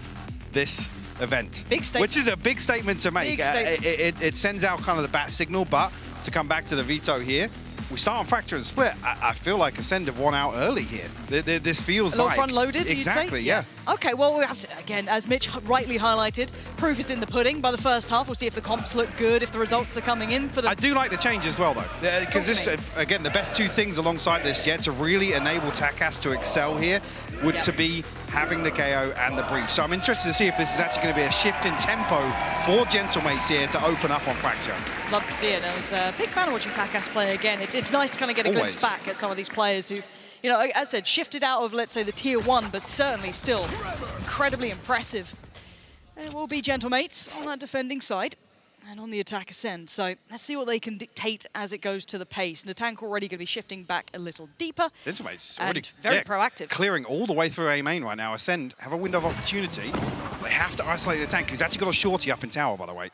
this event. Big statement. Which is a big statement to make. It sends out kind of the bat signal, but to come back to the veto here, we start on Fracture and Split. I feel like Ascend have won out early here. This feels like... A little front-loaded, exactly, yeah. Okay, well, we have to, again, as Mitch rightly highlighted, proof is in the pudding by the first half. We'll see if the comps look good, if the results are coming in for the... I do like the change as well, though, because this, again, the best 2 things alongside this, to really enable Takas to excel here would to be having the KO and the breach. So I'm interested to see if this is actually going to be a shift in tempo for Gentlemates here to open up on Fracture. Love to see it. I was a big fan of watching Takas play again. It's nice to kind of get a glimpse back at some of these players who've, you know, as I said, shifted out of, let's say, the tier 1, but certainly still incredibly impressive. And it will be Gentlemates on that defending side and on the attack Ascend. So let's see what they can dictate as it goes to the pace. Natank already going to be shifting back a little deeper. Gentlemates and already very proactive. Clearing all the way through A main right now. Ascend have a window of opportunity. They have to isolate the tank, who's actually got a shorty up in tower, by the way.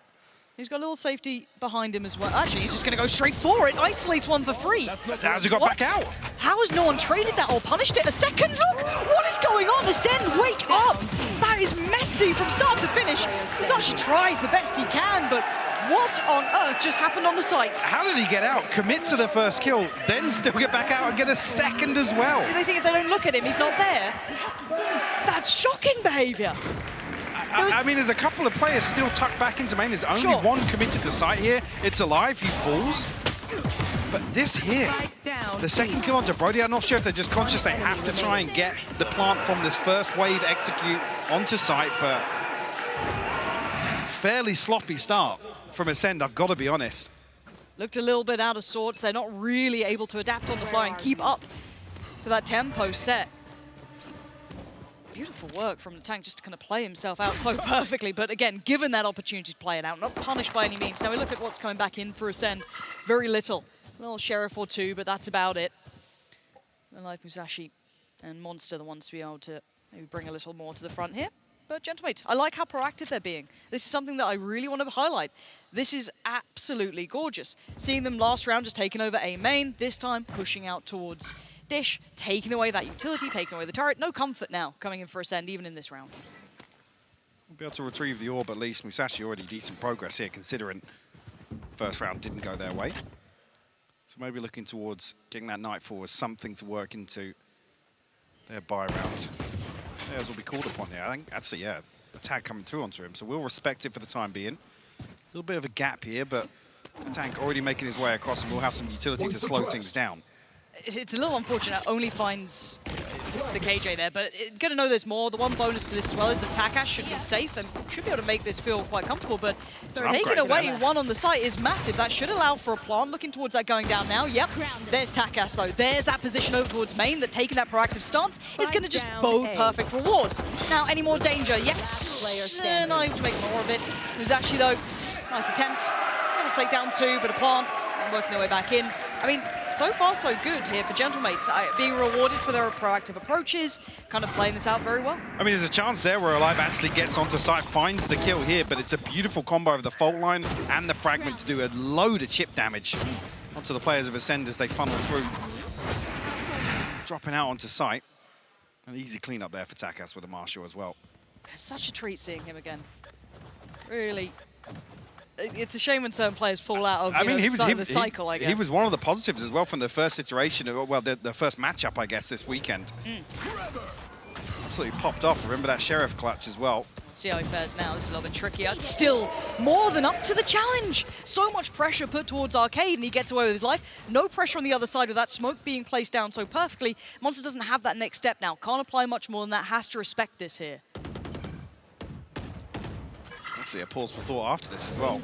He's got a little safety behind him as well. Actually, he's just going to go straight for it. Isolates one for free. How's he got back out? How has no one traded that or punished it? A second look? What is going on? Ascend, wake up! That is messy from start to finish. Musashi tries the best he can, but what on earth just happened on the site? How did he get out, commit to the first kill, then still get back out and get a second as well? Do they think if they don't look at him, he's not there? That's shocking behavior. I mean, there's a couple of players still tucked back into main. There's only one committed to site here. It's alive, he falls. But this here, the second kill onto Brody, I'm not sure if they're just conscious they have to try and get the plant from this first wave execute onto site, but fairly sloppy start from Ascend, I've got to be honest. Looked a little bit out of sorts. They're not really able to adapt on the fly and keep up to that tempo set. Beautiful work from the tank just to kind of play himself out so perfectly, but again, given that opportunity to play it out, not punished by any means. Now we look at what's coming back in for Ascend. Very little. A little Sheriff or 2, but that's about it. And like Musashi and Monster, the ones to be able to maybe bring a little more to the front here. But Gentlemates, I like how proactive they're being. This is something that I really want to highlight. This is absolutely gorgeous. Seeing them last round just taking over A main, this time pushing out towards Dish, taking away that utility, taking away the turret. No comfort now coming in for Ascend, even in this round. We'll be able to retrieve the orb at least. Musashi already decent progress here, considering first round didn't go their way. So maybe looking towards getting that Nightfall as something to work into their buy round. Theirs will be called upon here. I think actually, yeah, the tag coming through onto him, so we'll respect it for the time being. A little bit of a gap here, but the tank already making his way across, and we'll have some utility to slow things down. It's a little unfortunate. Only finds the KJ there, but gonna know there's more. The one bonus to this as well is that Takash should be safe and should be able to make this feel quite comfortable, but taking away one on the site is massive. That should allow for a plant. Looking towards that going down now. Yep, there's Takash though. There's that position over towards main, that taking that proactive stance is gonna just bode perfect rewards. Now, any more danger? Yes, and I have to make more of it. It was actually though, nice attempt. I'll take down 2, but a plant, and working their way back in. I mean, so far so good here for Gentlemates. Being rewarded for their proactive approaches, kind of playing this out very well. I mean, there's a chance there where Alive actually gets onto site, finds the kill here, but it's a beautiful combo of the fault line and the fragment to do a load of chip damage onto the players of Ascend as they funnel through. Dropping out onto site. An easy cleanup there for Takas with a Marshall as well. It's such a treat seeing him again. Really. It's a shame when certain players fall out of the cycle, I guess. He was one of the positives as well from the first iteration, well, the first matchup, I guess, this weekend. Absolutely popped off. Remember that Sheriff clutch as well. See how he fares now. This is a little bit trickier. It's still more than up to the challenge. So much pressure put towards Arcade, and he gets away with his life. No pressure on the other side with that smoke being placed down so perfectly. Monster doesn't have that next step now. Can't apply much more than that. Has to respect this here. See a pause for thought after this as well.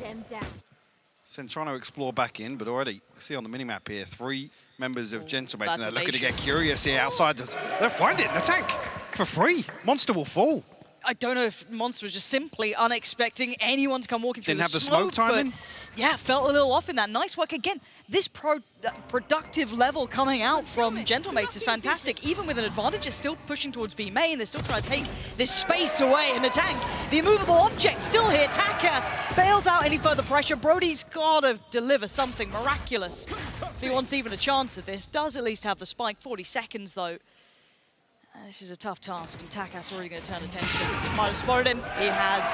Ascent trying to explore back in, but already you can see on the minimap here, 3 members of Gentlemates, and they're looking to get curious here outside. They'll find it, Natank, for free. Monster will fall. I don't know if Monster was just simply unexpecting anyone to come walking through Didn't have the smoke timing? Yeah, felt a little off in that. Nice work again. This productive level coming out from Gentlemates is fantastic. Even with an advantage, it's still pushing towards B main. They're still trying to take this space away. And the tank, the immovable object, still here. Takas bails out any further pressure. Brody's got to deliver something miraculous if he wants even a chance at this. Does at least have the spike. 40 seconds, though. This is a tough task, and Takas already going to turn attention. Might have spotted him. He has.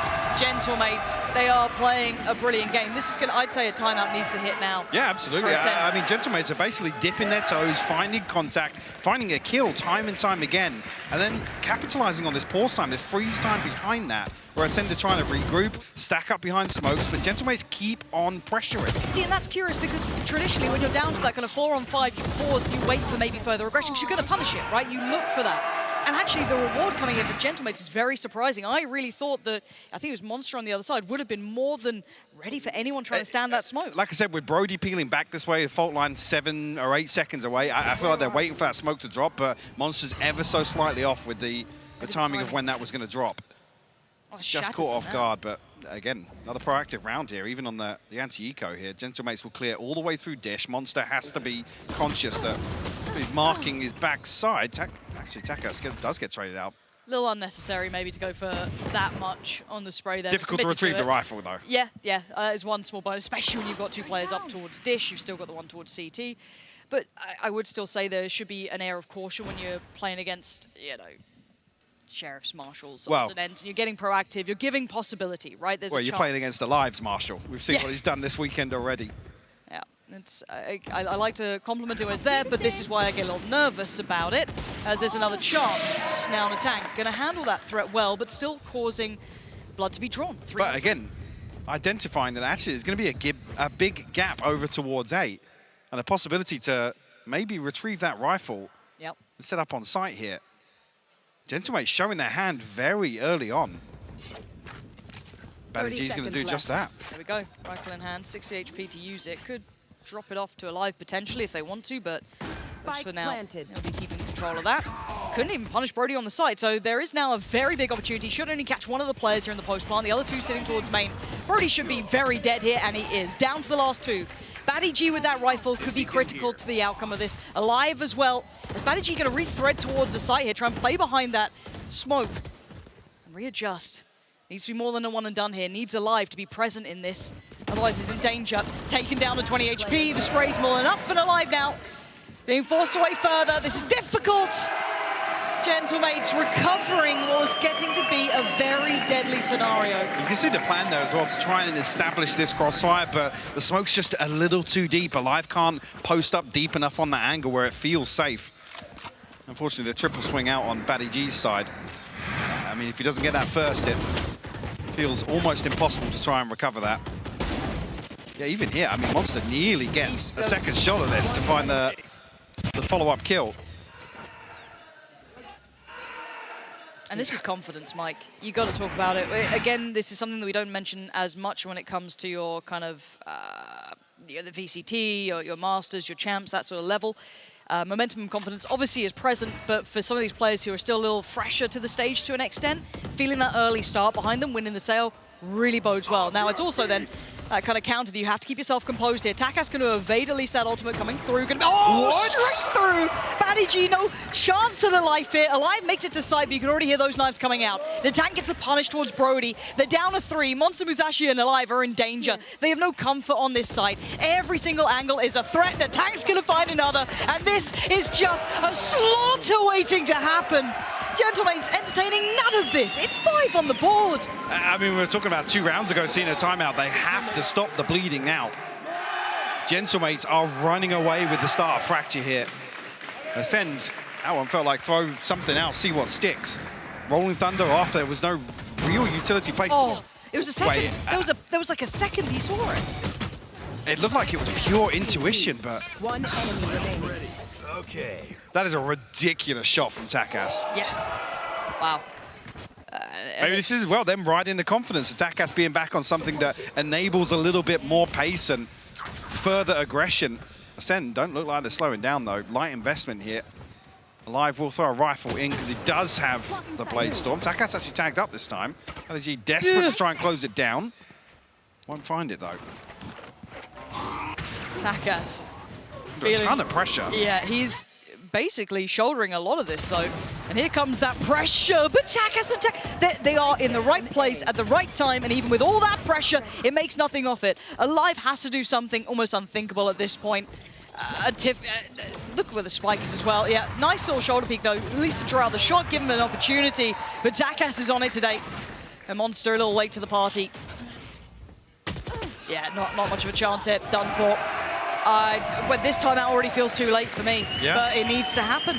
Gentlemates, they are playing a brilliant game. This is going to, I'd say, a timeout needs to hit now. Yeah, absolutely. I mean, Gentlemates are basically dipping their toes, finding contact, finding a kill time and time again, and then capitalizing on this pause time, this freeze time behind that, where Ascend are trying to regroup, stack up behind smokes, but Gentlemates keep on pressuring. See, and that's curious because traditionally when you're down to that kind of 4-on-5, you pause, you wait for maybe further aggression because you're going to punish it, right? You look for that. And actually, the reward coming in for Gentlemates is very surprising. I really thought that, I think it was Monster on the other side, would have been more than ready for anyone trying to stand that smoke. Like I said, with Brody peeling back this way, the fault line 7 or 8 seconds away, I feel like they're waiting for that smoke to drop, but Monster's ever so slightly off with the timing of when that was going to drop. Oh, just caught off guard, but again, another proactive round here, even on the anti-eco here. Gentlemates will clear all the way through Dish. Monster has to be conscious that he's marking his backside. Actually, Takas does get traded out. A little unnecessary maybe to go for that much on the spray there. Difficult to retrieve the rifle though. Yeah, is one small bonus, especially when you've got 2 players up towards Dish. You've still got the one towards CT. But I would still say there should be an air of caution when you're playing against, you know, sheriffs, marshals, odds and ends, and you're getting proactive, you're giving possibility, right? There's a chance. You're playing against the Lives Marshal. We've seen what he's done this weekend already. Yeah, I like to compliment him as there, but this is why I get a little nervous about it, as there's another chance. Now Natank going to handle that threat well, but still causing blood to be drawn. But again, identifying that actually there's going to be a big gap over towards A, and a possibility to maybe retrieve that rifle and set up on site here. Gentlemates showing their hand very early on. Badgie's going to do just that. There we go. Rifle in hand, 60 HP to use it. Could drop it off to Alive potentially if they want to, but for now, they'll be keeping control of that. Couldn't even punish Brody on the side, so there is now a very big opportunity. Should only catch one of the players here in the post plant, the other 2 sitting towards main. Brody should be very dead here, and he is. Down to the last 2. Badgie with that rifle could be critical to the outcome of this. Alive as well. Is Badgie going to re-thread towards the site here, try and play behind that smoke and readjust? Needs to be more than a one and done here. Needs Alive to be present in this. Otherwise he's in danger. Taken down to 20 HP. The spray's more than enough, and Alive now being forced away further. This is difficult. Gentlemates recovering what was getting to be a very deadly scenario. You can see the plan there as well to try and establish this crossfire, but the smoke's just a little too deep. Alive can't post up deep enough on that angle where it feels safe. Unfortunately, the triple swing out on Badgie's side. I mean, if he doesn't get that first, it feels almost impossible to try and recover that. Yeah, even here, I mean, Monster nearly gets a second shot at this to find the follow-up kill. And this is confidence, Mike. You got to talk about it. Again, this is something that we don't mention as much when it comes to your kind of the VCT, your Masters, your Champs, that sort of level. Momentum and confidence obviously is present, but for some of these players who are still a little fresher to the stage to an extent, feeling that early start behind them, winning the SAUL, really bodes well. Now, it's also then that kind of counter that you have to keep yourself composed here. Takas going to evade at least that ultimate coming through. Straight through! Baddy, no chance of the life here. Alive makes it to side, but you can already hear those knives coming out. Natank gets the punish towards Brody. They're down to 3. Monster Musashi and Alive are in danger. They have no comfort on this side. Every single angle is a threat. Natank's going to find another, and this is just a slaughter waiting to happen. Gentlemates entertaining none of this. It's 5 on the board. I mean, we were talking about 2 rounds ago, seeing a timeout. They have to stop the bleeding now. Gentlemates are running away with the start of Fracture here. Ascent, that one felt like throw something out, see what sticks. Rolling Thunder off, there was no real utility place. Oh, it was a second. There was like a second he saw it. It looked like it was pure intuition, but... One enemy remaining. Okay. That is a ridiculous shot from Takas. Yeah. Wow. Maybe this is, well, them riding the confidence of Takas being back on something that enables a little bit more pace and further aggression. Ascent don't look like they're slowing down, though. Light investment here. Alive will throw a rifle in because he does have the Blade Storm. Takas actually tagged up this time. LG desperate to try and close it down. Won't find it, though. Takas. Under a ton of pressure. Yeah, he's basically shouldering a lot of this, though. And here comes that pressure, but Takas, they are in the right place at the right time, and even with all that pressure, it makes nothing of it. Alive has to do something almost unthinkable at this point. Look where the spike is as well. Yeah, nice little shoulder peek, though, at least to draw out the shot, give him an opportunity. But Takas is on it today. A Monster a little late to the party. Yeah, not much of a chance here, done for. But this time out already feels too late for me, but it needs to happen.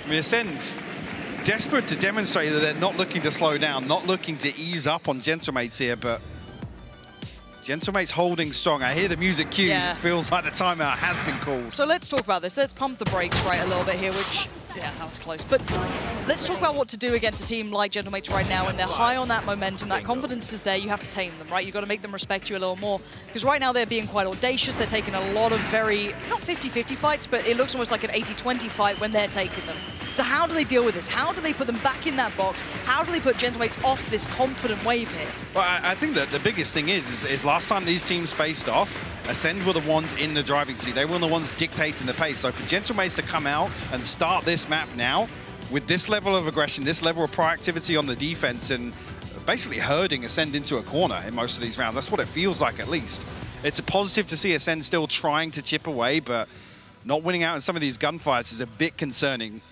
I mean, Ascent, desperate to demonstrate that they're not looking to slow down, not looking to ease up on Gentlemates here, but Gentlemates holding strong. I hear the music cue. Yeah. Feels like the timeout has been called. So let's talk about this. Let's pump the brakes right a little bit here, which, yeah, that was close. But let's talk about what to do against a team like Gentlemates right now, and they're high on that momentum. That confidence is there. You have to tame them, right? You've got to make them respect you a little more. Because right now they're being quite audacious. They're taking a lot of very, not 50-50 fights, but it looks almost like an 80-20 fight when they're taking them. So how do they deal with this? How do they put them back in that box? How do they put Gentlemates off this confident wave here? Well, I think that the biggest thing is last time these teams faced off, Ascend were the ones in the driving seat. They were the ones dictating the pace. So for Gentlemates to come out and start this map now with this level of aggression, this level of proactivity on the defense, and basically herding Ascend into a corner in most of these rounds. That's what it feels like, at least. It's a positive to see Ascend still trying to chip away, but not winning out in some of these gunfights is a bit concerning.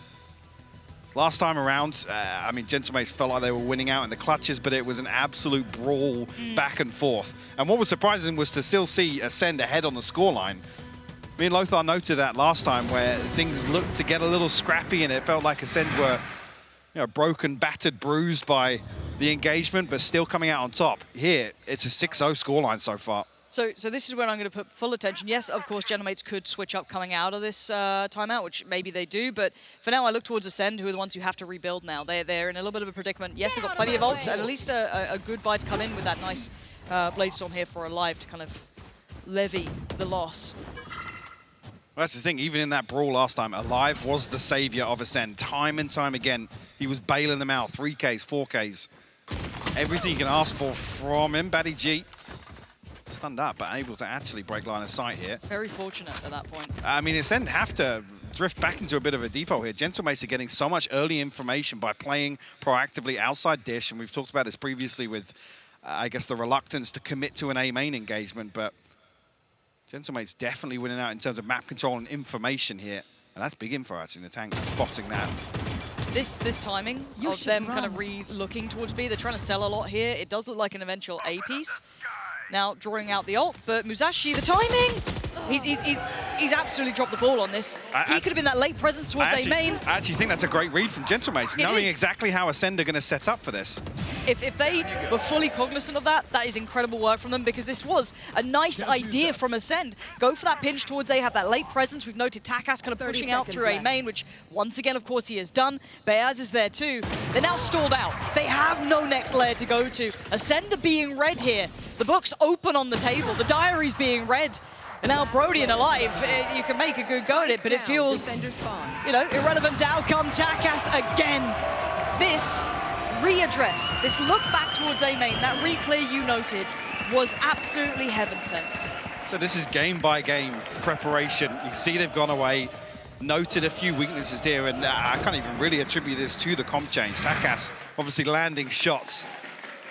Last time around, I mean, Gentlemates felt like they were winning out in the clutches, but it was an absolute brawl back and forth. And what was surprising was to still see Ascend ahead on the scoreline. Me and Lothar noted that last time, where things looked to get a little scrappy, and it felt like Ascend were, you know, broken, battered, bruised by the engagement, but still coming out on top. Here, it's a 6-0 scoreline so far. So this is where I'm going to put full attention. Yes, of course, Gentlemates could switch up coming out of this timeout, which maybe they do. But for now, I look towards Ascend, who are the ones who have to rebuild now. They're in a little bit of a predicament. Yes, they've got plenty of ults, and at least a good buy to come in with that nice Blade Storm here for Alive to kind of levy the loss. Well, that's the thing. Even in that brawl last time, Alive was the savior of Ascend. Time and time again, he was bailing them out. 3Ks, 4Ks. Everything you can ask for from him. Baddy G. Stunned up, but able to actually break line of sight here. Very fortunate at that point. I mean, Ascend have to drift back into a bit of a default here. Gentlemates are getting so much early information by playing proactively outside dish, and we've talked about this previously with, I guess, the reluctance to commit to an A main engagement, but Gentlemates definitely winning out in terms of map control and information here, and that's big info actually. Natank spotting that. This timing of them kind of re-looking towards B, they're trying to sell a lot here. It does look like an eventual A piece. Now drawing out the ult, but Musashi, the timing! he's absolutely dropped the ball on this. He could have been that late presence towards A main. I actually think that's a great read from Gentlemates, knowing is. exactly how Ascend are going to set up for this. If they were fully cognizant of that, that is incredible work from them, because this was a nice idea from Ascend. Go for that pinch towards A, have that late presence. We've noted Takas kind of pushing out through A main, which once again, of course, he has done. Beaz is there too. They're now stalled out. They have no next layer to go to. Ascend are being read here. The book's open on the table. The diary's being read. And now Brody and Alive, you can make a good go at it, but it feels, you know, irrelevant outcome. Takas again. This readdress, this look back towards A main, that re-clear you noted, was absolutely heaven sent. So this is game-by-game preparation. You see they've gone away, noted a few weaknesses here, and I can't even really attribute this to the comp change. Takas obviously landing shots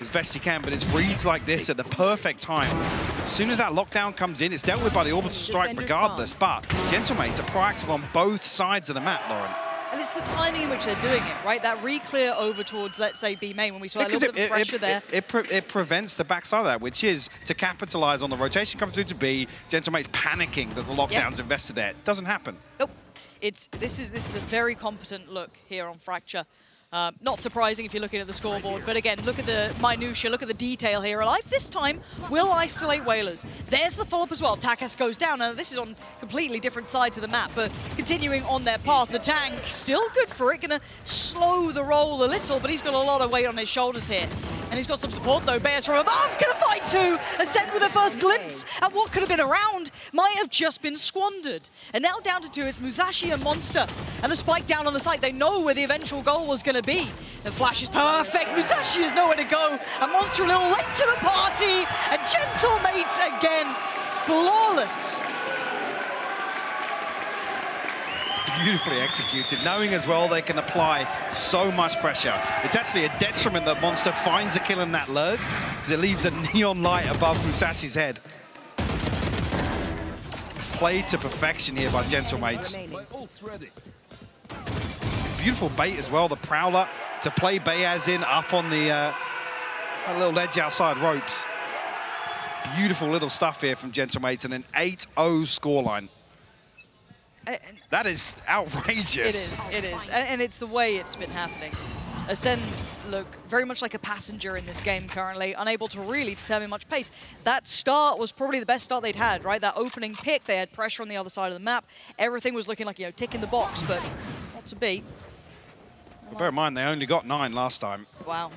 as best he can, but it's reads like this at the perfect time. As soon as that lockdown comes in, it's dealt with by the orbital strike regardless, but Gentlemates are proactive on both sides of the map, Lauren. And it's the timing in which they're doing it, right? That re-clear over towards, let's say, B main, when we saw a little bit of pressure there. It prevents the backside of that, which is to capitalize on the rotation comes through to B, Gentlemates panicking that the lockdown's invested there. It doesn't happen. Nope. This is a very competent look here on Fracture. Not surprising if you're looking at the scoreboard, but again, look at the minutiae, look at the detail here. Alive this time will isolate Whalers. There's the follow-up as well. Takas goes down. Now, this is on completely different sides of the map, but continuing on their path. Natank still good for it, gonna slow the roll a little, but he's got a lot of weight on his shoulders here. And he's got some support though. Bears from above, gonna fight too. Ascent with their first glimpse at what could have been a round, might have just been squandered. And now down to two, it's Musashi and Monster. And the spike down on the site, they know where the eventual goal was gonna be. The flash is perfect, Musashi has nowhere to go. And Monster a little late to the party. And Gentlemates again, flawless. Beautifully executed, knowing as well they can apply so much pressure. It's actually a detriment that Monster finds a kill in that lurk, because it leaves a neon light above Musashi's head. Played to perfection here by Gentlemates. Beautiful bait as well, the Prowler to play Beaz in up on the a little ledge outside ropes. Beautiful little stuff here from Gentlemates, and an 8-0 scoreline. That is outrageous. It is. And it's the way it's been happening. Ascend look very much like a passenger in this game currently, unable to really determine much pace. That start was probably the best start they'd had, right? That opening pick, they had pressure on the other side of the map. Everything was looking like, you know, tick in the box, but not to be. Well, bear in mind, they only got 9 last time. Wow.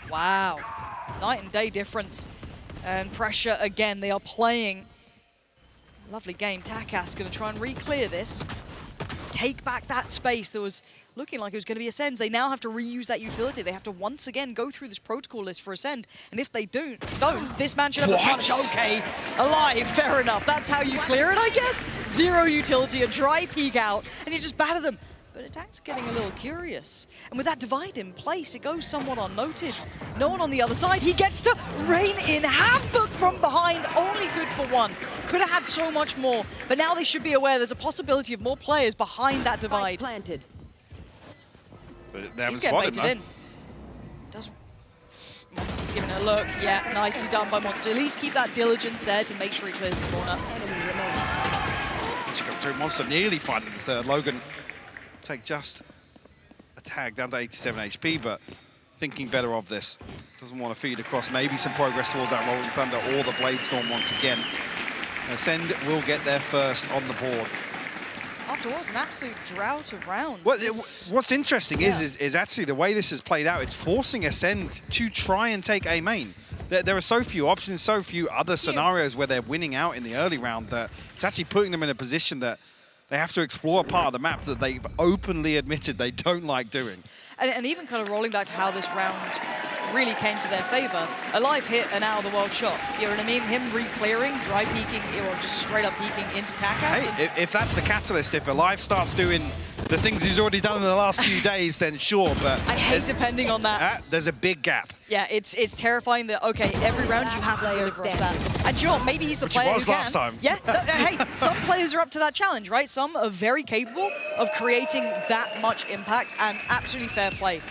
Wow. Night and day difference. And pressure again, they are playing. Lovely game. Takas going to try and re-clear this. Take back that space that was looking like it was going to be Ascend's. They now have to reuse that utility. They have to once again go through this protocol list for Ascend. And if they don't, this man should have a punish. Okay, Alive, fair enough. That's how you clear it, I guess. 0 utility, a dry peek out, and you just batter them. But Attack's getting a little curious. And with that divide in place, it goes somewhat unnoted. No one on the other side. He gets to rein in havoc from behind. Only good for 1. Could have had so much more. But now they should be aware there's a possibility of more players behind that divide. Planted. But they haven't He's getting spotted, baited in. Does Monster's giving it a look. Yeah, nicely done by Monster. At least keep that diligence there to make sure he clears the corner. Come through. Monster nearly finding the third. Logan take just a tag down to 87 HP, but thinking better of this. Doesn't want to feed across. Maybe some progress towards that Rolling Thunder or the Blade Storm once again. Ascend will get there first on the board. After what was an absolute drought of rounds. What's interesting is actually the way this has played out, it's forcing Ascend to try and take A main. There are so few options, so few other scenarios where they're winning out in the early round that it's actually putting them in a position that they have to explore a part of the map that they've openly admitted they don't like doing. And even kind of rolling back to how this round really came to their favor. Alive hit an out of the world shot. You know what I mean? Him re-clearing, dry peeking, or just straight up peeking into Takas. Hey, if that's the catalyst, if Alive starts doing the things he's already done in the last few days, then sure, but I hate depending on that. There's a big gap. Yeah, it's terrifying that, okay, every round you have to deliver us that. And you know what, maybe he's the player who can. last time. Yeah, hey, some players are up to that challenge, right? Some are very capable of creating that much impact, and absolutely fair play.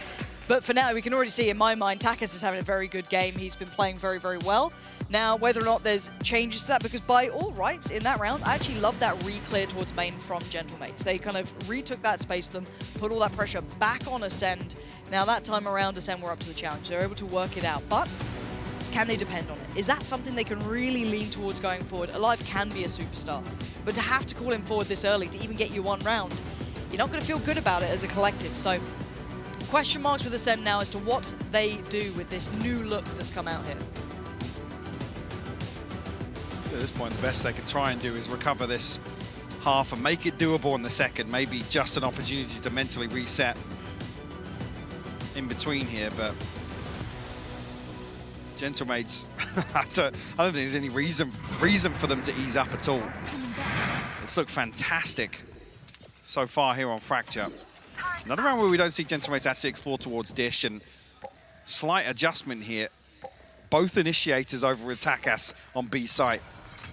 But for now, we can already see, in my mind, Takas is having a very good game. He's been playing very, very well. Now, whether or not there's changes to that, because by all rights, in that round, I actually love that re-clear towards main from Gentlemates. They kind of retook that space to them, put all that pressure back on Ascent. Now, that time around, Ascent were up to the challenge. They're able to work it out, but can they depend on it? Is that something they can really lean towards going forward? Alive can be a superstar, but to have to call him forward this early to even get you one round, you're not going to feel good about it as a collective. So, question marks with Ascent now as to what they do with this new look that's come out here. At this point, the best they can try and do is recover this half and make it doable in the second. Maybe just an opportunity to mentally reset in between here, but Gentlemates, I don't think there's any reason for them to ease up at all. It's looked fantastic so far here on Fracture. Another round where we don't see Gentlemates actually explore towards Dish, and slight adjustment here. Both initiators over with Takas on B site.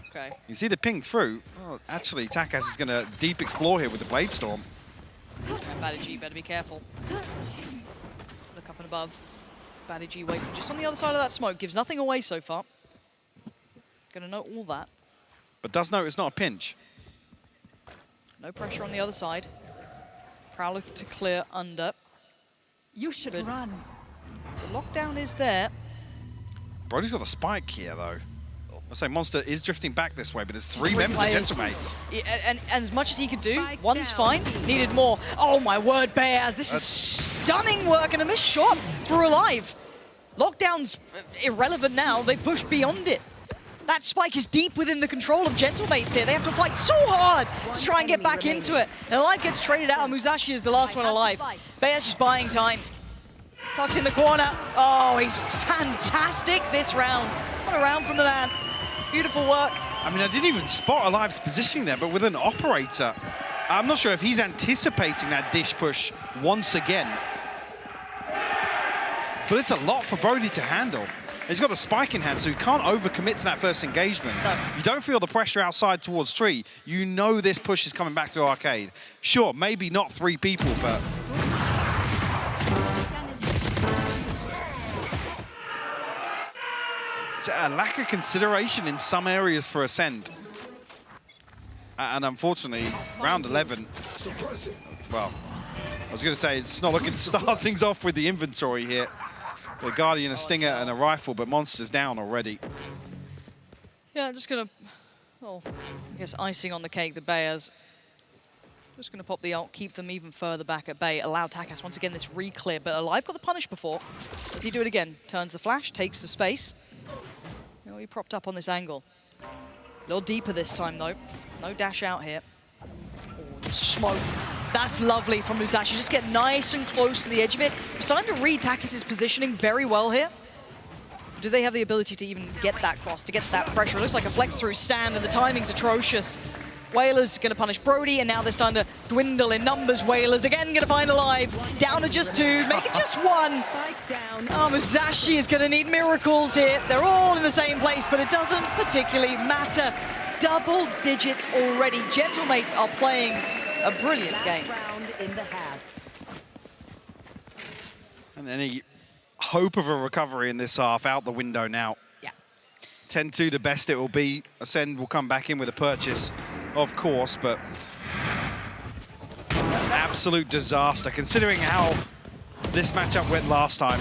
Okay. You see the ping through. Oh, actually, Takas is going to deep explore here with the Blade Storm. Baddy better be careful. Look up and above. Baddy waiting just on the other side of that smoke. Gives nothing away so far. Gonna note all that. But does note it's not a pinch. No pressure on the other side. Prowler to clear under. You should run. The lockdown is there. Brody's got the spike here, though. I say Monster is drifting back this way, but there's three members players. of Gentlemates. Yeah, and as much as he could do, one's fine. Needed more. Oh my word, Bears! This is stunning work and a missed shot for Alive. Lockdown's irrelevant now. They push beyond it. That spike is deep within the control of Gentlemates here. They have to fight so hard to try and get back into it. And Alive gets traded out, and Musashi is the last one alive. Bears just buying time. Tucked in the corner. Oh, he's fantastic this round. What a round from the man. Beautiful work. I mean, I didn't even spot Alive's positioning there, but with an operator, I'm not sure if he's anticipating that Dish push once again. But it's a lot for Brody to handle. He's got a spike in hand, so he can't overcommit to that first engagement. No. You don't feel the pressure outside towards Tree. You know this push is coming back to Arcade. Sure, maybe not 3 people, but... It's a lack of consideration in some areas for Ascend. And unfortunately, round 11, well, I was going to say it's not looking to start things off with the inventory here. A Guardian, a Stinger, and a Rifle, but Monster's down already. Yeah, just gonna, well, I guess icing on the cake, the Bears. Just gonna pop the ult, keep them even further back at bay, allow Takas once again this re-clear, but Alive got the punish before. Does he do it again? Turns the flash, takes the space. You know, he propped up on this angle. A little deeper this time though. No dash out here. Oh, smoke. That's lovely from Musashi. Just get nice and close to the edge of it. We're starting to read Takas' positioning very well here. Do they have the ability to even get that cross, to get that pressure? It looks like a flex through stand, and the timing's atrocious. Whalers going to punish Brody, and now they're starting to dwindle in numbers. Whalers again going to find Alive. Down to just 2, make it just 1. Oh, Musashi is going to need miracles here. They're all in the same place, but it doesn't particularly matter. Double digits already. Gentlemates are playing a brilliant game. And any hope of a recovery in this half out the window now. Yeah. 10-2 the best it will be. Ascend will come back in with a purchase, of course, but absolute disaster considering how this matchup went last time.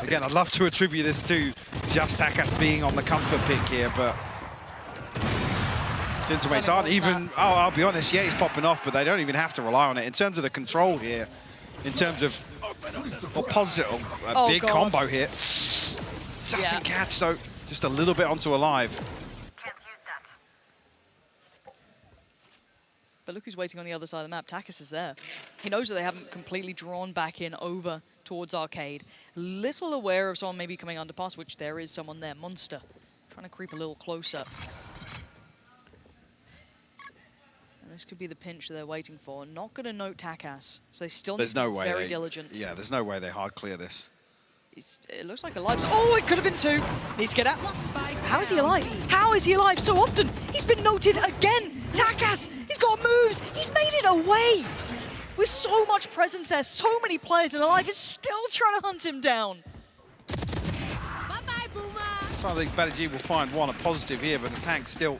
Again, I'd love to attribute this to just Takas being on the comfort pick here, but Gentlemates aren't even, oh, I'll be honest, yeah, he's popping off, but they don't even have to rely on it. In terms of the control here, in terms of big combo here. Doesn't catch, though. Just a little bit onto Alive. But look who's waiting on the other side of the map. Takas is there. He knows that they haven't completely drawn back in over towards Arcade. Little aware of someone maybe coming underpass, which there is someone there. Monster trying to creep a little closer. And this could be the pinch that they're waiting for. Not going to note Takas, so they still need to be very diligent. Yeah, there's no way they hard clear this. It looks like Alive. Oh, it could have been 2. Needs to get out. How is he alive? How is he alive so often? He's been noted again. Takas, he's got moves. He's made it away. with so much presence there, so many players, and Alive is still trying to hunt him down. Some of these Badiji will find one a positive here, but the tank's still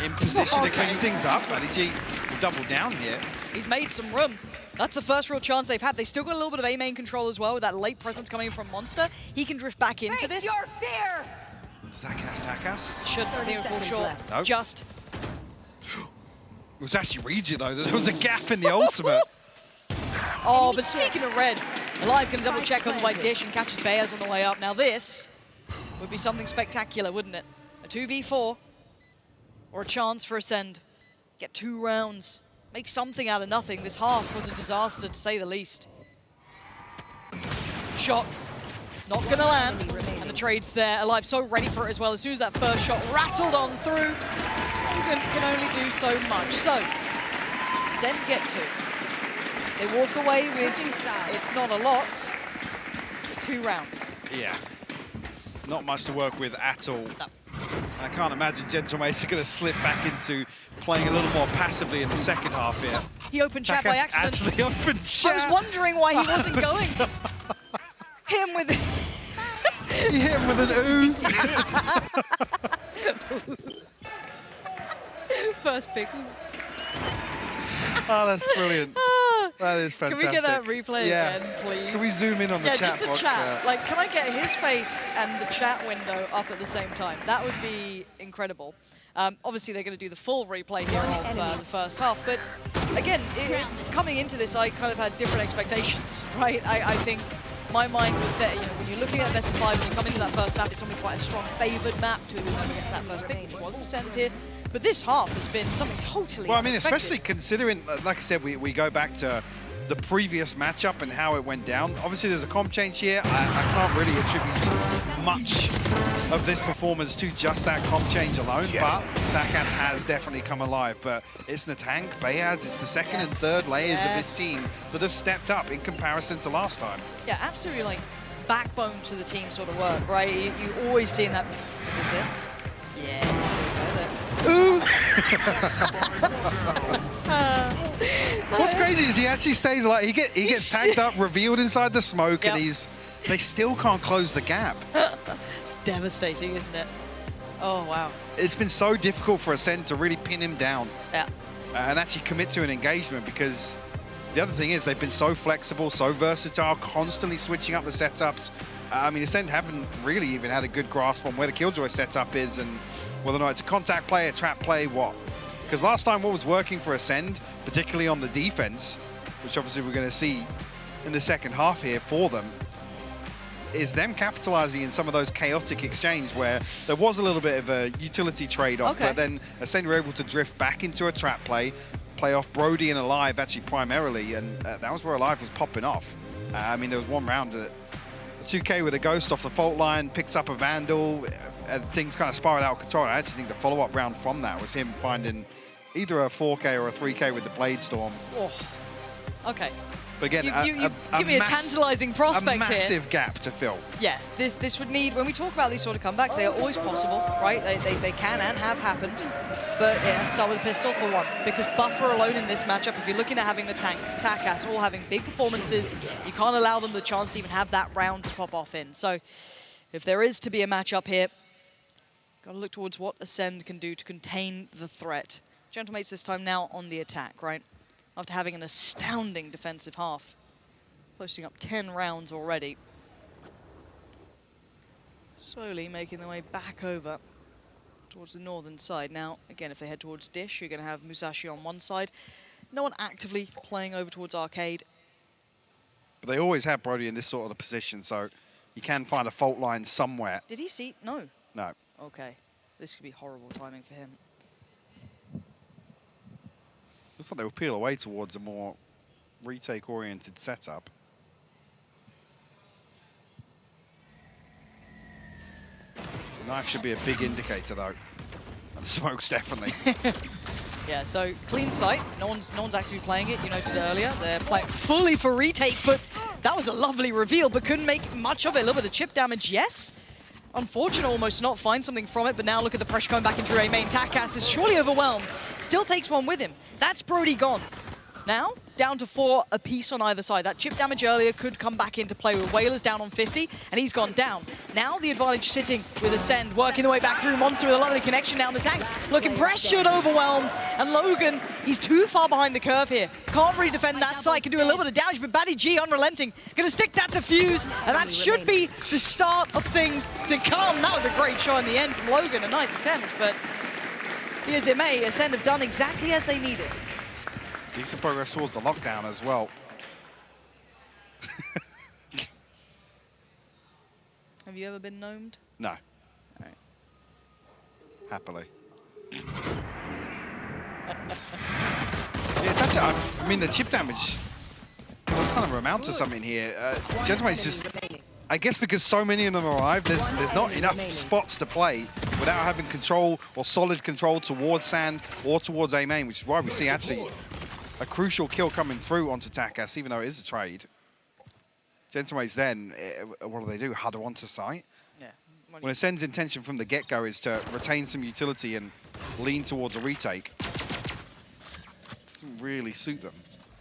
in position to clean things up. Badiji will double down here. He's made some room. That's the first real chance they've had. They still got a little bit of A main control as well with that late presence coming from Monster. He can drift back into this. Your fear. Does that catch Takas? Should think it would fall short. Nope. Just. It was actually Reggie though. There was a gap in the ultimate. Oh, but speaking of red, Alive can double check on the white dish and catches Bears on the way up. Now this would be something spectacular, wouldn't it? A 2v4 or a chance for Ascend. Get 2 rounds. Make something out of nothing. This half was a disaster, to say the least. Shot. Not gonna land. And the trade's there. Alive so ready for it as well. As soon as that first shot rattled on through, you can only do so much. So, Ascend get 2. They walk away with, it's not a lot, but 2 rounds. Yeah. Not much to work with at all. No. I can't imagine Gentlemates are going to slip back into playing a little more passively in the second half here. He opened chat by Takas accident. actually opened chat. I was wondering why he wasn't going. Him with... He hit him with an ooh. First pick. Oh, that's brilliant. That is fantastic. Can we get that replay again, please? Can we zoom in on the chat just the box? chat. Like, can I get his face and the chat window up at the same time? That would be incredible. Obviously, they're going to do the full replay here of the first half. But again, coming into this, I kind of had different expectations, right? I think my mind was set, you know, when you're looking at best of 5, when you come into that first map, it's normally quite a strong favoured map to come against that first pick, which was Ascent here. But this half has been something totally Well, I mean, unexpected. especially considering, like I said, we go back to the previous matchup and how it went down. Obviously, there's a comp change here. I can't really attribute much of this performance to just that comp change alone, but Takas has definitely come alive. But it's Natank, Bayaz, it's the second and third layers of this team that have stepped up in comparison to last time. Yeah, absolutely, like, backbone to the team sort of work, right? You always see in that... Is this it? Yeah. Ooh! What's crazy is he actually stays alive. He gets tagged up, revealed inside the smoke, and they still can't close the gap. It's devastating, isn't it? Oh, wow. It's been so difficult for Ascent to really pin him down. Yeah. And actually commit to an engagement, because the other thing is they've been so flexible, so versatile, constantly switching up the setups. I mean, Ascent haven't really even had a good grasp on where the Killjoy setup is and whether or not it's a contact play, a trap play, what. Because last time what was working for Ascend, particularly on the defense, which obviously we're going to see in the second half here for them, is them capitalizing in some of those chaotic exchanges where there was a little bit of a utility trade-off, but then Ascend were able to drift back into a trap play off Brody and Alive actually primarily, and that was where Alive was popping off. I mean, there was one round that 2K with a Ghost off the fault line, picks up a Vandal, things kind of spiraled out of control. I actually think the follow-up round from that was him finding either a 4K or a 3K with the Blade Storm. Oh. Okay. But again, you give me a tantalizing prospect here. A massive gap to fill. Yeah, this would need, when we talk about these sort of comebacks, they are always possible, right? They can and have happened, but it has to start with a pistol for one, because Buffer alone in this matchup, if you're looking at having the Takas all having big performances, you can't allow them the chance to even have that round to pop off in. So if there is to be a matchup here, got to look towards what Ascend can do to contain the threat. Gentlemates this time now on the attack, right? After having an astounding defensive half. Posting up 10 rounds already. Slowly making their way back over towards the northern side. Now, again, if they head towards Dish, you're going to have Musashi on one side. No one actively playing over towards Arcade. But they always have Brody in this sort of position, so you can find a fault line somewhere. Did he see? No. No. Okay. This could be horrible timing for him. Looks like they will peel away towards a more retake-oriented setup. The knife should be a big indicator, though. And the smoke's definitely. Yeah, so clean sight. No one's actively playing it. You noted earlier. They're playing fully for retake, but that was a lovely reveal, but couldn't make much of it. A little bit of chip damage, yes. Unfortunate almost to not find something from it, but now look at the pressure coming back in through A main. Takas is surely overwhelmed. Still takes one with him. That's Brody gone. Now, down to 4 apiece on either side. That chip damage earlier could come back into play with Whalers down on 50, and he's gone down. Now the advantage sitting with Ascent, working the way back through. Monster with a lovely connection down the tank. Looking pressured, overwhelmed, and Logan, he's too far behind the curve here. Can't really defend that side, can do a little bit of damage, but Batty G, unrelenting, gonna stick that to Fuse, and that should be the start of things to come. That was a great shot in the end from Logan, a nice attempt, but here's EMEA. Ascent have done exactly as they needed. Decent progress towards the lockdown as well. Have you ever been gnomed? No. All right. Happily. Yeah, it's actually, I mean, the chip damage does kind of amount to something here. Gentleman's just, I guess because so many of them are alive, there's not enough spots to play without having control or solid control towards Sand or towards A main, which is why we see actually a crucial kill coming through onto Takas, even though it is a trade. Gentleman's then, what do? Huddle onto site. Yeah. When Ascend's intention from the get-go is to retain some utility and lean towards a retake, doesn't really suit them.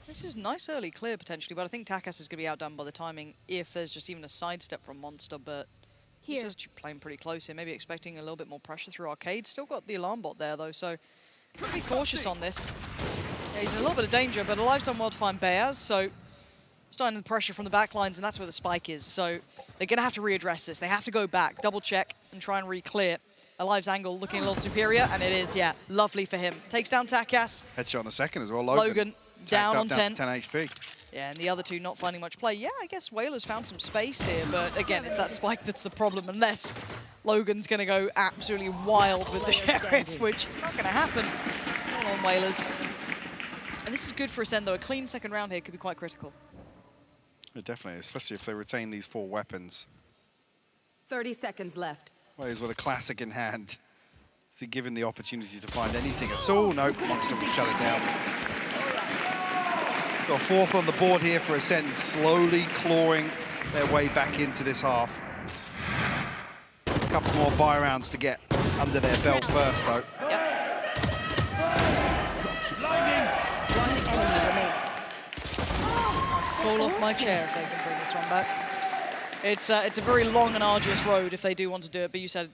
This is nice early clear potentially, but I think Takas is going to be outdone by the timing if there's just even a sidestep from Monster, but he's just playing pretty close here, maybe expecting a little bit more pressure through Arcade. Still got the alarm bot there though, so gotta be cautious on this. Yeah, he's in a little bit of danger, but Alive's done well to find Beaz, so starting the pressure from the back lines, and that's where the spike is. So they're going to have to readdress this. They have to go back, double check, and try and re-clear. Alive's angle looking a little superior, and it is, yeah, lovely for him. Takes down Takas. Headshot on the second as well, Logan down on 10. Down to 10 HP. Yeah, and the other two not finding much play. Yeah, I guess Whalers found some space here, but again, it's that spike that's the problem, unless Logan's going to go absolutely wild with the Sheriff, which is not going to happen. It's all on Whalers. And this is good for Ascent, though. A clean second round here could be quite critical. Yeah, definitely, especially if they retain these 4 weapons. 30 seconds left. Whalers with a classic in hand. Is he given the opportunity to find anything at all? No, Monster will shut it down. Got a 4th on the board here for Ascent, slowly clawing their way back into this half. A couple more buy rounds to get under their belt first, though. Yep. One enemy remaining. Fall off my chair if they can bring this one back. It's a very long and arduous road if they do want to do it, but you said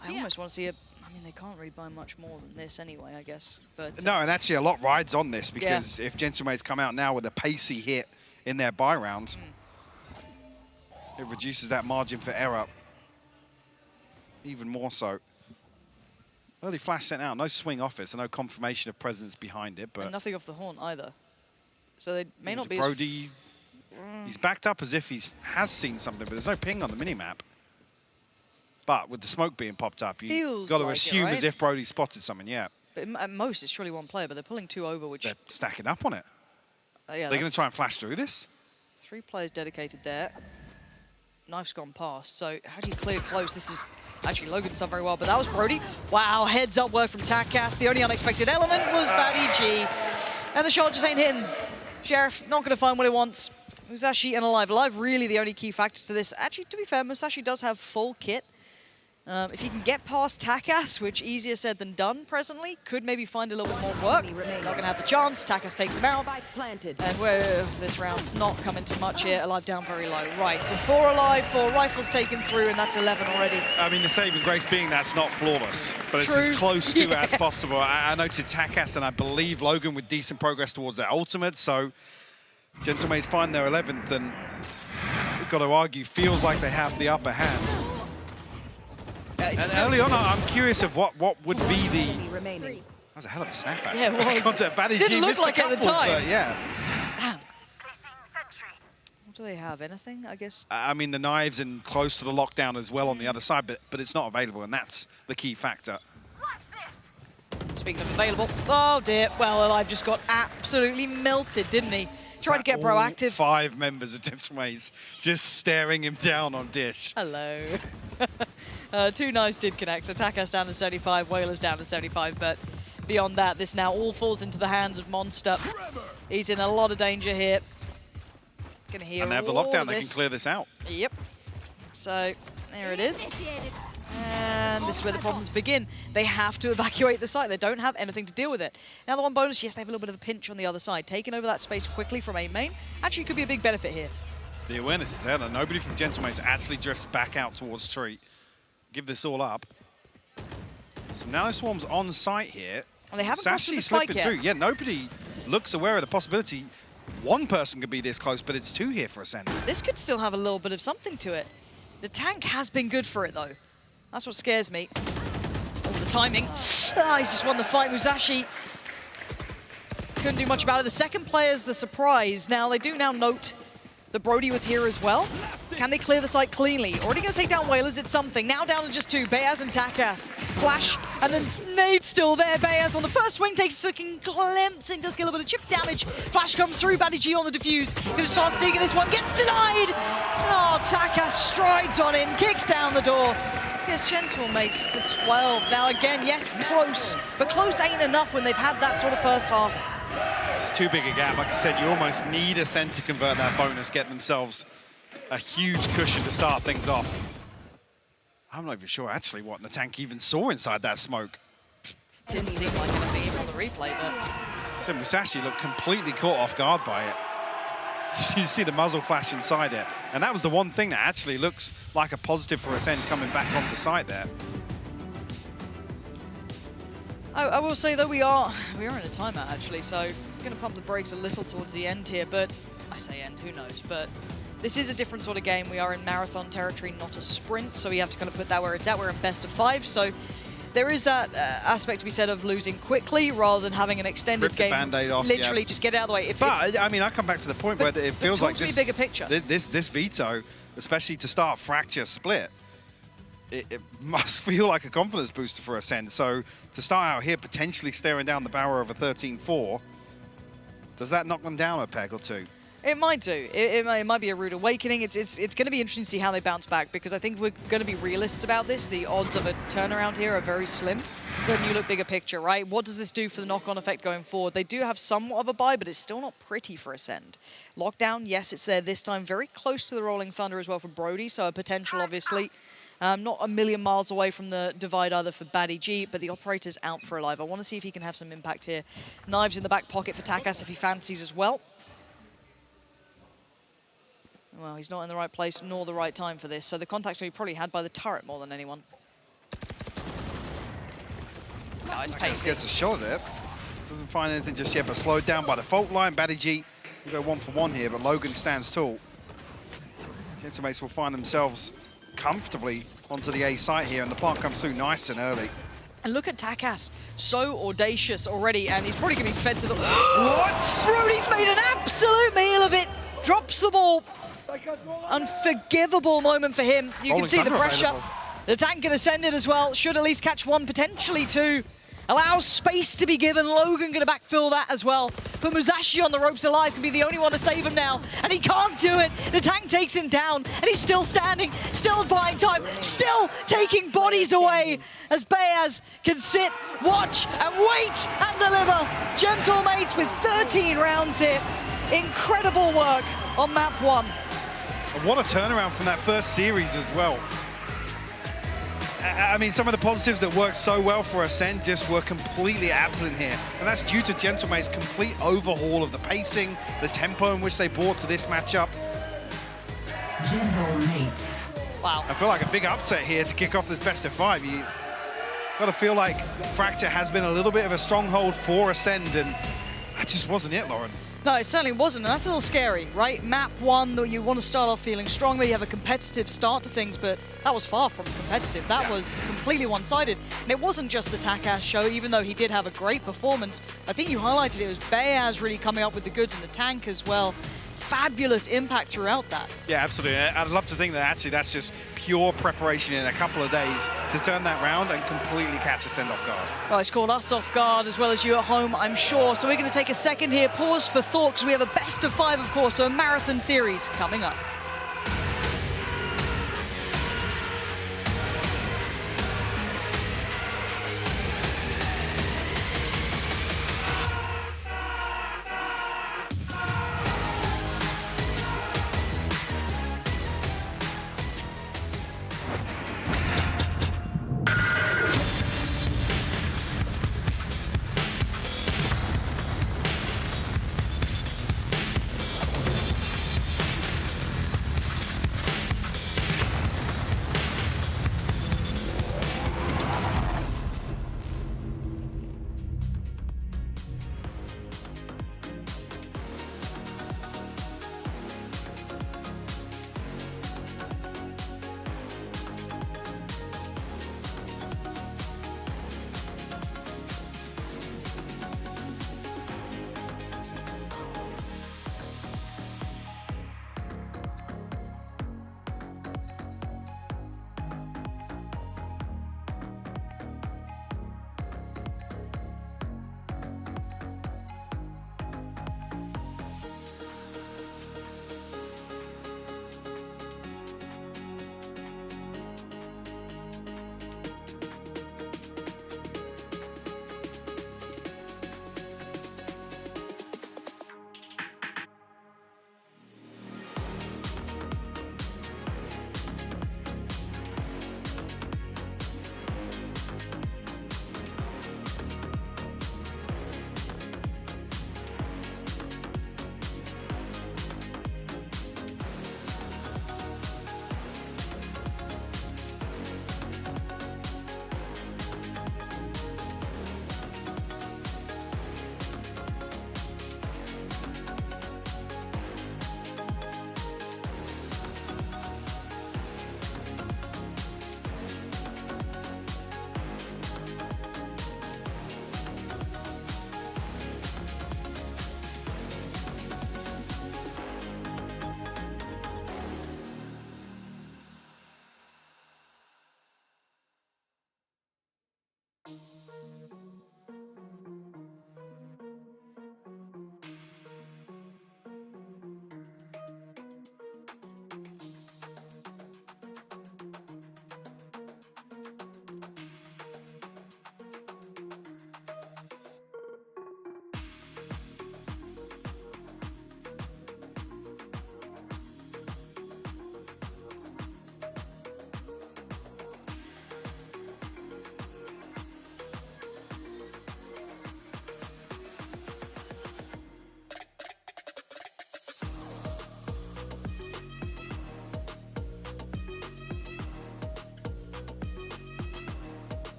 I almost want to see it. I mean, they can't really buy much more than this anyway, I guess. But no, and actually a lot rides on this because if Gentlemaids come out now with a pacey hit in their buy round, it reduces that margin for error even more so. Early flash sent out, no swing off it, so no confirmation of presence behind it. But and nothing off the horn either. So they may not be. Brody, he's backed up as if he has seen something, but there's no ping on the minimap. But with the smoke being popped up, you've got to assume as if Brody spotted something, yeah. But at most, it's surely one player, but they're pulling 2 over, which... They're stacking up on it. Yeah, they're going to try and flash through this? 3 players dedicated there. Knife's gone past, so how do you clear close? This is... Actually, Logan's done very well, but that was Brody. Wow, heads up work from Takas. The only unexpected element was Batty G. And the shot just ain't hitting. Sheriff not going to find what he wants. Musashi and Alive. Alive really the only key factor to this. Actually, to be fair, Musashi does have full kit. If you can get past Takas, which easier said than done presently, could maybe find a little bit more work. Not going to have the chance. Takas takes him out. And where this round's not coming too much here. Alive down very low. Right, so 4 alive, 4 rifles taken through, and that's 11 already. I mean, the saving grace being that's not flawless, but it's as close to as possible. I noted Takas and I believe Logan with decent progress towards their ultimate, so Gentlemaids find their 11th, and we've got to argue, feels like they have the upper hand. And early on, I'm curious of what would be the... That was a hell of a snap, actually. Yeah, it was. Didn't look like it at the time. But yeah. What do they have? Anything, I guess? I mean, the knives and close to the lockdown as well on the other side, but it's not available, and that's the key factor. Speaking of available, oh dear. Well, Alive just got absolutely melted, didn't he? Tried to get proactive. 5 members of Gentlemaids just staring him down on Dish. Hello. 2 knives did connect, so Takas down to 75, Whalers down to 75, but beyond that, this now all falls into the hands of Monster. He's in a lot of danger here. Gonna hear and they have the lockdown, they can clear this out. Yep. So, there it is. And and this is where the problems begin. They have to evacuate the site. They don't have anything to deal with it. Now the one bonus, yes, they have a little bit of a pinch on the other side. Taking over that space quickly from A main actually could be a big benefit here. The awareness is there that nobody from Gentlemates actually drifts back out towards Treat. Give this all up. Some Nano Swarms on site here. And they haven't crossed the spike yet. Through. Yeah, nobody looks aware of the possibility one person could be this close, but it's two here for Ascent. This could still have a little bit of something to it. The tank has been good for it, though. That's what scares me. Oh, the timing. He's just won the fight. Musashi couldn't do much about it. The second player's the surprise. Now, they do now note that Brody was here as well. Can they clear the site cleanly? Already going to take down Whalers, it's something. Now down to just two, Beaz and Takas. Flash, and then Nade's still there. Beaz on the first swing takes a second glimpse and does get a little bit of chip damage. Flash comes through, Batty G on the defuse. Gonna start digging this one, gets denied! Oh, Takas strides on in, kicks down the door. Gets Gentlemates to 12. Now again, yes, close, but close ain't enough when they've had that sort of first half. It's too big a gap. Like I said, you almost need Ascent to convert that bonus, get themselves a huge cushion to start things off. I'm not even sure actually what Natank even saw inside that smoke. Didn't seem like anything even on the replay, but... So Musashi looked completely caught off guard by it. You see the muzzle flash inside it. And that was the one thing that actually looks like a positive for Ascent coming back onto site there. I will say though we are in a timeout actually, so I'm going to pump the brakes a little towards the end here, but I say end, who knows, but this is a different sort of game. We are in marathon territory, not a sprint, so we have to kind of put that where it's at. We're in best of 5, so there is that aspect to be said of losing quickly rather than having an extended Rip game. the Band-Aid off, literally, yeah. just get it out of the way. But I mean, I come back to the point where it feels like this bigger picture. This Veto, especially to start Fracture Split, it must feel like a confidence booster for Ascent. So to start out here, potentially staring down the barrel of a 13-4, does that knock them down a peg or two? It might do. It might be a rude awakening. It's going to be interesting to see how they bounce back, because I think we're going to be realists about this. The odds of a turnaround here are very slim. So then you look bigger picture, right? What does this do for the knock-on effect going forward? They do have somewhat of a buy, but it's still not pretty for Ascent. Lockdown, yes, it's there this time. Very close to the Rolling Thunder as well for Brody, so a potential, obviously. Not a million miles away from the divide either for Batty G, but the operator's out for alive. I want to see if he can have some impact here. Knives in the back pocket for Takas if he fancies as well. Well, he's not in the right place nor the right time for this, so the contact's going to be probably had by the turret more than anyone. Nice pacing. Gets a shot at it. Doesn't find anything just yet, but slowed down by the fault line. Batty G will go 1-for-1 here, but Logan stands tall. Gentlemates will find themselves comfortably onto the A site here, and the plant comes through nice and early. And look at Takas, so audacious already, and he's probably going to be fed to the... What? Brody's made an absolute meal of it. Drops the ball. Unforgivable moment for him. You can see the pressure. The tank going to send it as well. Should at least catch one, potentially two. Allows space to be given. Logan going to backfill that as well. But Musashi on the ropes alive can be the only one to save him now. And he can't do it. The tank takes him down. And he's still standing, still buying time, still taking bodies away. As Beaz can sit, watch, and wait and deliver. Gentlemates with 13 rounds here. Incredible work on map 1. And what a turnaround from that first series as well. I mean, some of the positives that worked so well for Ascent just were completely absent here. And that's due to Gentlemate's complete overhaul of the pacing, the tempo in which they brought to this matchup. Gentlemates. Wow. I feel like a big upset here to kick off this best of 5. You got to feel like Fracture has been a little bit of a stronghold for Ascent, and that just wasn't it, Lauren. No, it certainly wasn't, and that's a little scary, right? Map 1, that you want to start off feeling stronger, you have a competitive start to things, but that was far from competitive. That was completely one-sided. And it wasn't just the Takas show, even though he did have a great performance. I think you highlighted it was Beaz really coming up with the goods, and the tank as well. Fabulous impact throughout that. Yeah, absolutely. I'd love to think that actually that's just pure preparation in a couple of days to turn that round and completely catch Ascent off guard. Well, it's caught us off guard as well as you at home, I'm sure. So we're going to take a second here, pause for thought, because we have a best of 5, of course, so a marathon series coming up.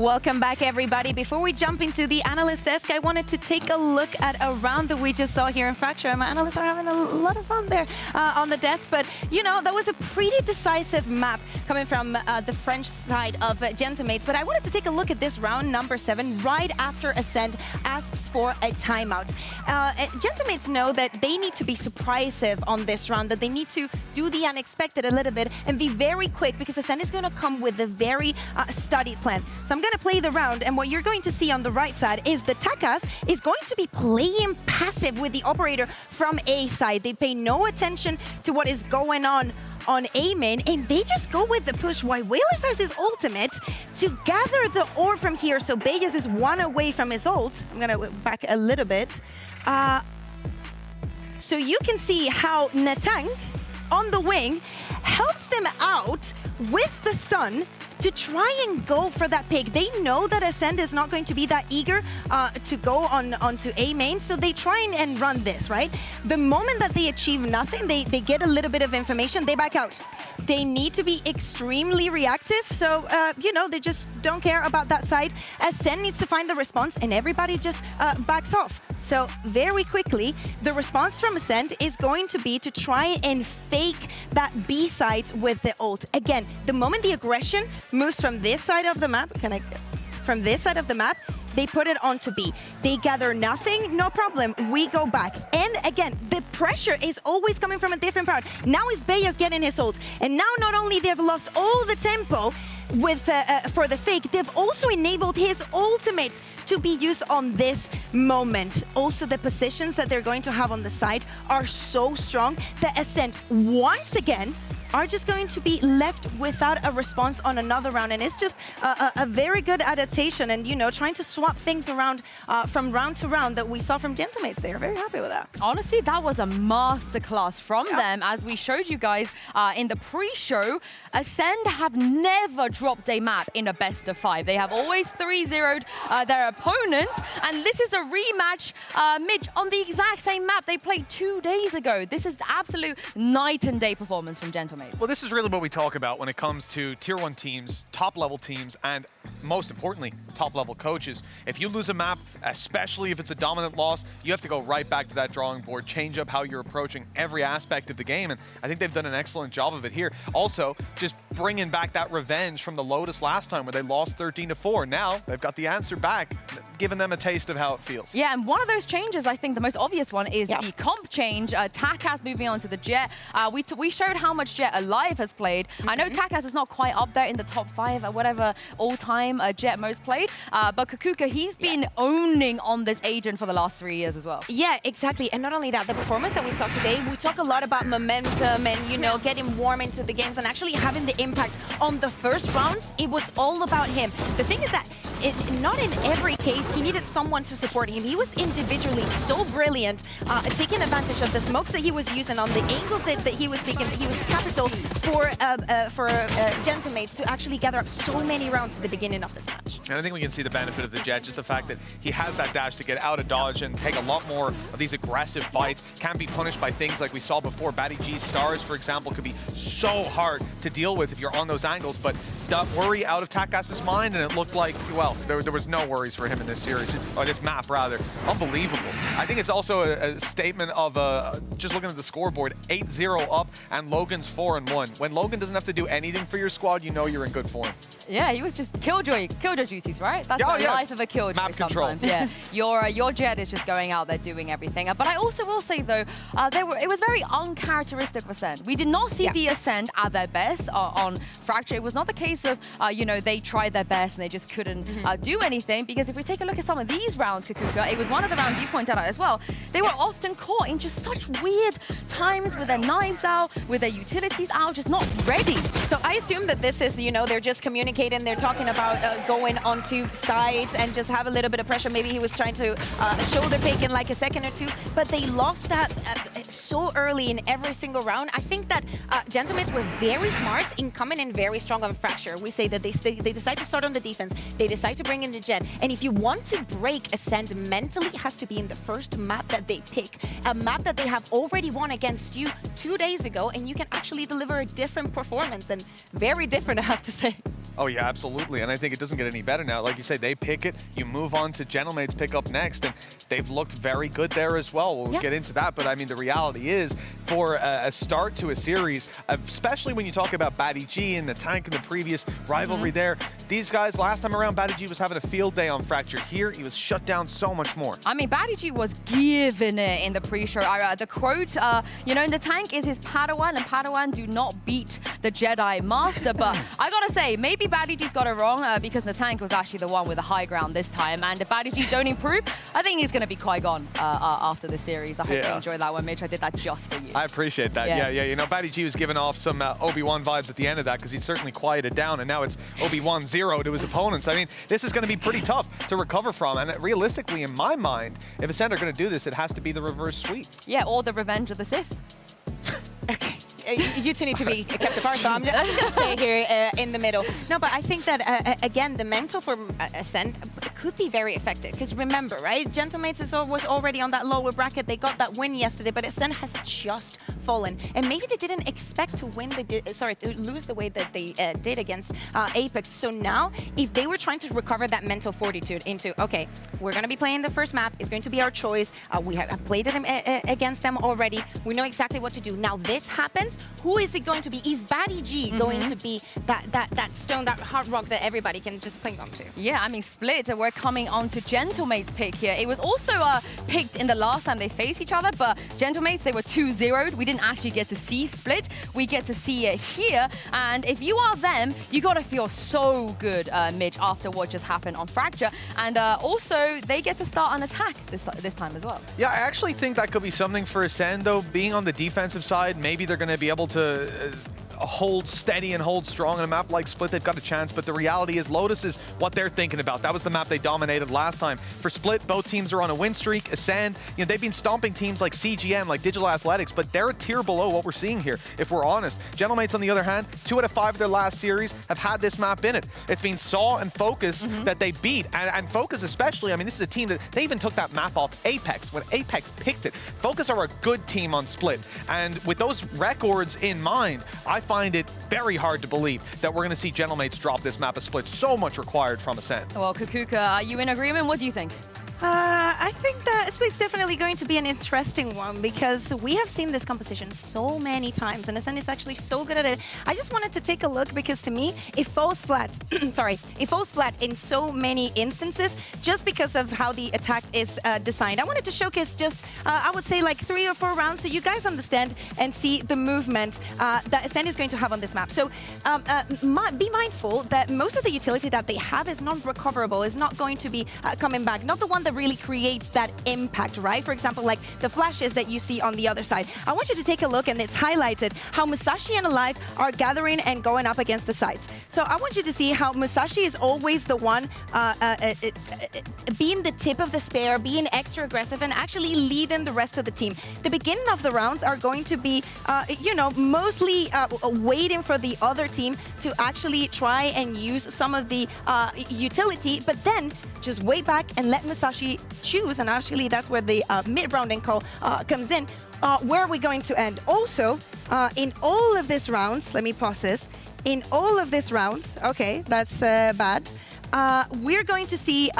Welcome back, everybody. Before we jump into the analyst desk, I wanted to take a look at a round that we just saw here in Fracture. My analysts are having a lot of fun there on the desk, but you know, that was a pretty decisive map coming from the French side of Gentamates. But I wanted to take a look at this round number 7 right after Ascent asks for a timeout. Gentamates know that they need to be surprising on this round, that they need to do the unexpected a little bit and be very quick, because Ascent is going to come with a very studied plan. So I'm going to play the round, and what you're going to see on the right side is the Takas is going to be playing passive with the operator from A side. They pay no attention to what is going on A main, and they just go with the push. While Whalers has his ultimate to gather the ore from here, so Bejas is 1 away from his ult. I'm going to back a little bit. So you can see how Natank on the wing helps them out with the stun to try and go for that pick. They know that Ascent is not going to be that eager to go onto A main, so they try and run this, right? The moment that they achieve nothing, they get a little bit of information, they back out. They need to be extremely reactive, so, you know, they just don't care about that side. Ascent needs to find the response, and everybody just backs off. So very quickly, the response from Ascent is going to be to try and fake that B side with the ult. Again, the moment the aggression moves from this side of the map, they put it onto B. They gather nothing, no problem. We go back. And again, the pressure is always coming from a different part. Now is Bejas getting his ult. And now not only they've lost all the tempo with for the fake, they've also enabled his ultimate to be used on this moment. Also, the positions that they're going to have on the side are so strong that Ascent, once again, are just going to be left without a response on another round. And it's just a very good adaptation, and, you know, trying to swap things around from round to round that we saw from Gentamates. They're very happy with that. Honestly, that was a masterclass from them. As we showed you guys in the pre-show, Ascend have never dropped a map in a best of 5. They have always 3-0'd their opponents, and this is a rematch, Mitch, on the exact same map they played 2 days ago. This is absolute night and day performance from Gentamates. Well, this is really what we talk about when it comes to Tier 1 teams, top-level teams, and most importantly, top-level coaches. If you lose a map, especially if it's a dominant loss, you have to go right back to that drawing board, change up how you're approaching every aspect of the game, and I think they've done an excellent job of it here. Also, just bringing back that revenge from the Lotus last time where they lost 13-4. Now, they've got the answer back, giving them a taste of how it feels. Yeah, and one of those changes, I think the most obvious one, is the comp change. Takas moving on to the Jet. We showed how much Jet Alive has played. I know Takas is not quite up there in the top 5 or whatever all-time Jet most played, but Kukuka, he's been owning on this agent for the last 3 years as well. Yeah, exactly. And not only that, the performance that we saw today, we talk a lot about momentum and, you know, getting warm into the games and actually having the impact on the first rounds. It was all about him. The thing is that not in every case he needed someone to support him. He was individually so brilliant, taking advantage of the smokes that he was using on the angles that he was taking. He was capital for Gentamates to actually gather up so many rounds at the beginning of this match. And I think we can see the benefit of the Jet, just the fact that he has that dash to get out of dodge and take a lot more of these aggressive fights. Can't be punished by things like we saw before. Batty G's stars, for example, could be so hard to deal with if you're on those angles, but that worry out of Takas's mind, and it looked like, well, there was no worries for him in this series, or this map rather. Unbelievable. I think it's also a statement of just looking at the scoreboard, 8-0 up, and Logan's 4-1. When Logan doesn't have to do anything for your squad, you know you're in good form. Yeah, he was just killjoy duties, right? That's the life of a killjoy map sometimes. Yeah, your Jet is just going out there doing everything. But I also will say though, it was very uncharacteristic of Ascent. We did not see the Ascent at their best on Fracture. It was not the case of you know, they tried their best and they just couldn't do anything. Because if we take a look at some of these rounds, Kukuka, it was one of the rounds you pointed out as well. They were often caught in just such weird times with their knives out, with their utilities out, just not ready. So I assume that this is, you know, they're just communicating. They're talking about going onto sides and just have a little bit of pressure. Maybe he was trying to shoulder pick in like a second or two, but they lost that so early in every single round. I think that Gentamates were very smart in coming in very strong on Fracture. We say that they decide to start on the defense. They decide to bring in the Jet. And if you want to break Ascent mentally, it has to be in the first map that they pick. A map that they have already won against you 2 days ago, and you can actually deliver a different performance, and very different, I have to say. Oh yeah, absolutely, and I think it doesn't get any better now. Like you say, they pick it, you move on to Gentlemate's pick up next, and they've looked very good there as well. We'll get into that, but I mean, the reality is, for a start to a series, especially when you talk about Batty G and Natank in the previous rivalry there, these guys, last time around, Batty G was having a field day on Fracture. Here, he was shut down so much more. I mean, Batty G was giving it in the pre-show. The quote, you know, Natank is his Padawan, and Padawan do not beat the Jedi Master, but I gotta say, maybe Batty G's got it wrong because Natank was actually the one with the high ground this time, and if Batty G don't improve, I think he's gonna be Qui-Gon after the series. I hope you enjoyed that one, Mitch. I did that just for you. I appreciate that. Yeah. You know, Batty G was giving off some Obi-Wan vibes at the end of that because he certainly quieted down, and now it's Obi-Wan 0 to his opponents. I mean, this is going to be pretty tough to recover from, and realistically, in my mind, if Ascent are going to do this, it has to be the reverse sweep. Yeah, or the Revenge of the Sith. Okay. You two need to be kept apart, so I'm just going to stay here in the middle. No, but I think that, again, the mental for Ascent could be very effective. Because remember, right, Gentlemates was already on that lower bracket. They got that win yesterday, but Ascent has just fallen. And maybe they didn't expect to win, to lose the way that they did against Apex. So now, if they were trying to recover that mental fortitude into, okay, we're going to be playing the first map. It's going to be our choice. We have played it against them already. We know exactly what to do. Now this happens. Who is it going to be? Is Batty G going to be that stone, that hard rock that everybody can just cling on to? Yeah, I mean, Split, we're coming on to Gentlemate's pick here. It was also picked in the last time they faced each other, but Gentlemates, they were 2-0'd. We didn't actually get to see Split. We get to see it here. And if you are them, you got to feel so good, Mitch, after what just happened on Fracture. And also, they get to start an attack this time as well. Yeah, I actually think that could be something for Ascend, though. Being on the defensive side, maybe they're going to be able to hold steady and hold strong on a map like Split. They've got a chance, but the reality is Lotus is what they're thinking about. That was the map they dominated last time. For Split, both teams are on a win streak. Ascend, you know, they've been stomping teams like CGN, like Digital Athletics, but they're a tier below what we're seeing here, if we're honest. Gentlemates, on the other hand, 2 out of 5 of their last series have had this map in it. It's been SAUL and Focus that they beat, and Focus especially. I mean, this is a team that they even took that map off Apex when Apex picked it. Focus are a good team on Split, and with those records in mind, I find it very hard to believe that we're going to see Gentlemates drop this map of Split. So much required from Ascent. Well, Kukuka, are you in agreement? What do you think? I think that Split's definitely going to be an interesting one because we have seen this composition so many times and Ascent is actually so good at it. I just wanted to take a look because to me, it falls flat. Sorry, it falls flat in so many instances just because of how the attack is designed. I wanted to showcase just, I would say like 3 or 4 rounds so you guys understand and see the movement that Ascent is going to have on this map. So be mindful that most of the utility that they have is not recoverable, is not going to be coming back, not the one that really creates that impact, right? For example, like the flashes that you see on the other side. I want you to take a look, and it's highlighted how Musashi and Alive are gathering and going up against the sides. So I want you to see how Musashi is always the one being the tip of the spear, being extra aggressive, and actually leading the rest of the team. The beginning of the rounds are going to be, you know, mostly waiting for the other team to actually try and use some of the utility, but then just wait back and let Musashi choose, and actually that's where the mid-rounding call comes in. Where are we going to end? Also, in all of these rounds, let me pause this. In all of these rounds, okay, that's bad. We're going to see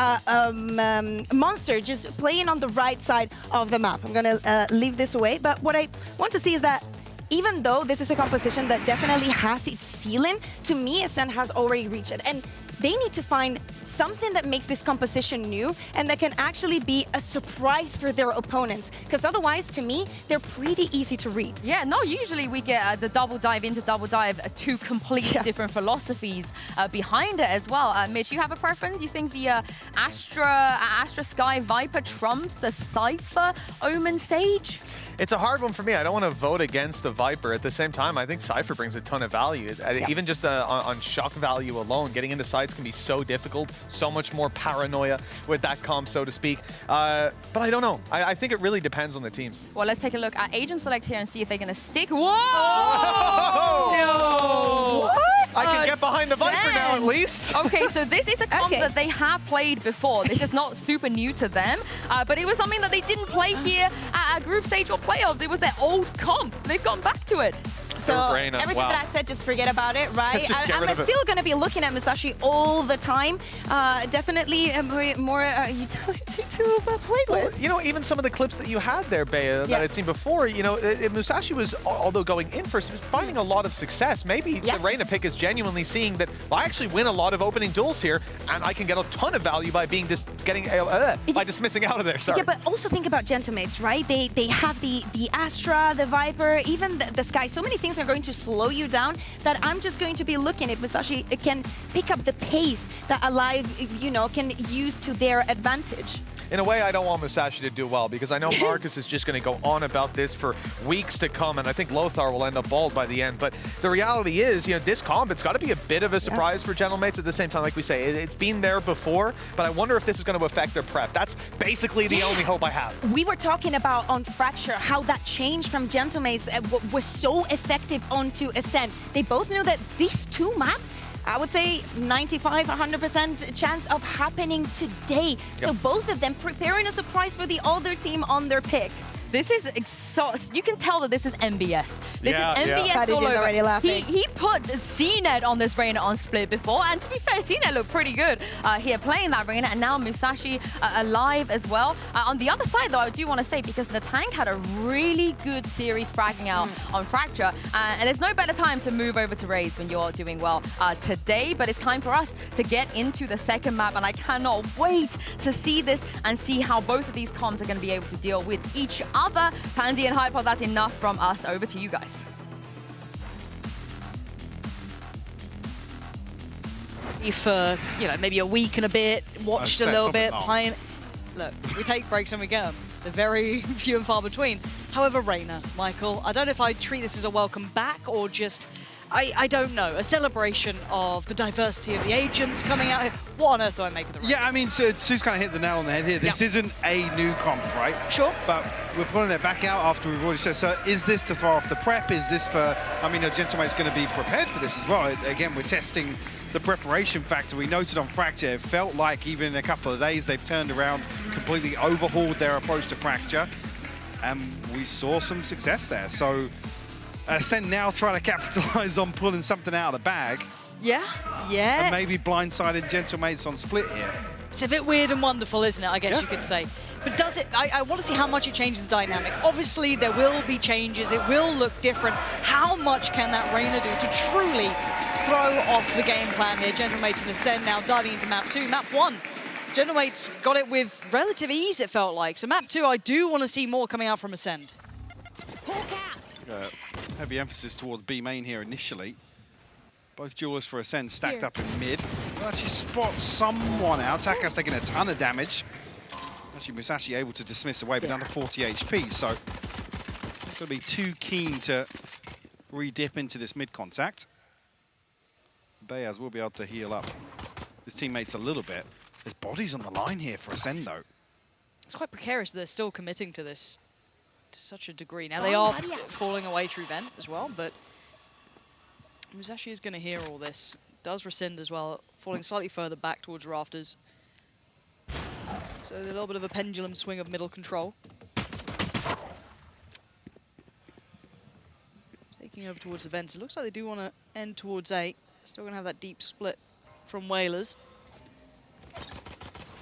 Monster just playing on the right side of the map. I'm gonna leave this away, but what I want to see is that even though this is a composition that definitely has its ceiling, to me, Ascent has already reached it. And they need to find something that makes this composition new and that can actually be a surprise for their opponents. Because otherwise, to me, they're pretty easy to read. Yeah, no, usually we get the double dive into double dive, 2 completely different philosophies behind it as well. Mitch, you have a preference? You think the Astra Sky Viper trumps the Cypher Omen Sage? It's a hard one for me. I don't want to vote against the Viper. At the same time, I think Cypher brings a ton of value. Even just on shock value alone, getting into sites can be so difficult, so much more paranoia with that comp, so to speak. But I don't know. I think it really depends on the teams. Well, let's take a look at Agent Select here and see if they're going to stick. Whoa! No! What? I can get behind the Viper now, at least. Okay, so this is a comp that they have played before. This is not super new to them, but it was something that they didn't play here at group stage or playoffs. It was their old comp. They've gone back to it. So Reina, everything wow. that I said, just forget about it, right? Just get rid I'm of it. still going to be looking at Musashi all the time. Definitely more utility to play with. You know, even some of the clips that you had there, Bea, that I'd seen before, you know, Musashi was, although going in first, he was finding a lot of success. Maybe the Reina pick is genuinely seeing that I actually win a lot of opening duels here, and I can get a ton of value by being by dismissing out of there. Sorry. Yeah, but also think about Gentlemates, right? They have the Astra, the Viper, even the Sky. So many things are going to slow you down that I'm just going to be looking if Musashi can pick up the pace that Alive, you know, can use to their advantage. In a way, I don't want Musashi to do well because I know Marcus is just going to go on about this for weeks to come, and I think Lothar will end up bald by the end. But the reality is, you know, this comp, it's got to be a bit of a surprise for Gentlemates. At the same time, like we say, it's been there before, but I wonder if this is going to affect their prep. That's basically the only hope I have. We were talking about on Fracture how that change from Gentlemates was so effective onto Ascent. They both knew that these two maps, I would say 95, 100% chance of happening today. So both of them preparing a surprise for the other team on their pick. This is so, you can tell that this is MBS. This is MBS Kadej all is over. already laughing. He put CNET on this Reina on split before, and to be fair, CNET looked pretty good here playing that Reina, and now Musashi alive as well. On the other side, though, I do want to say, because Natank had a really good series fragging out on Fracture, and there's no better time to move over to Raze when you're doing well today, but it's time for us to get into the second map, and I cannot wait to see this and see how both of these comps are going to be able to deal with each other. Pansy and Hyper, that's enough from us. Over to you guys. For, you know, maybe a week and a bit, watched a little bit, playing. Look, we take breaks when we get them. They're very few and far between. However, Reina, Michael, I don't know if I treat this as a welcome back or just, I don't know, a celebration of the diversity of the agents coming out here. What on earth do I make of the Reina? Yeah, I mean, Sue's kind of hit the nail on the head here. This isn't a new comp, right? Sure. But we're pulling it back out after we've already said, so is this to throw off the prep? Is this for, I mean, Gentlemate's going to be prepared for this as well. Again, we're testing the preparation factor. We noted on Fracture, it felt like even in a couple of days, they've turned around, completely overhauled their approach to Fracture, and we saw some success there. So Ascent now trying to capitalize on pulling something out of the bag. Yeah. And maybe blindsided Gentlemates on split here. It's a bit weird and wonderful, isn't it? I guess you could say. But does it, I want to see how much it changes the dynamic. Obviously, there will be changes. It will look different. How much can that Reina do to truly throw off the game plan here? Gentlemates and Ascent now diving into map 2. Map 1, Gentlemates got it with relative ease, it felt like. So map 2, I do want to see more coming out from Ascent. Heavy emphasis towards B main here initially. Both duelists for Ascent stacked up in mid. Well, actually spot someone out. Taka's taking a ton of damage. Actually, Musashi able to dismiss away, but down to 40 HP, so not going to be too keen to re-dip into this mid contact. Bayaz will be able to heal up his teammates a little bit. There's bodies on the line here for Ascent, though. It's quite precarious that they're still committing to this to such a degree. Now, they are falling away through Vent as well, but Musashi is going to hear all this. Does rescind as well, falling slightly further back towards Rafters. So a little bit of a pendulum swing of middle control. Taking over towards the Vents. It looks like they do want to end towards A. Still going to have that deep split from Whalers.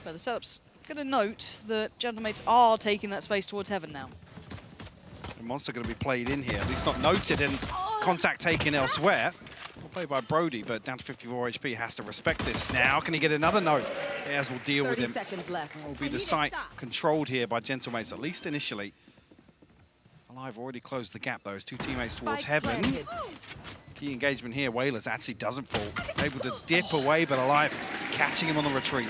But the setup's going to note that Gentlemates are taking that space towards Heaven now. The Monster going to be played in here, at least not noted, and contact taken elsewhere. Well played by Brody, but down to 54 HP, has to respect this now. Can he get another note? Bayaz will deal with him. 30 seconds left. Will be the site controlled here by Gentlemates, at least initially. Alive already closed the gap, though. His two teammates towards Heaven. Key engagement here. Whalers actually doesn't fall. Able to dip away, but Alive catching him on the retreat.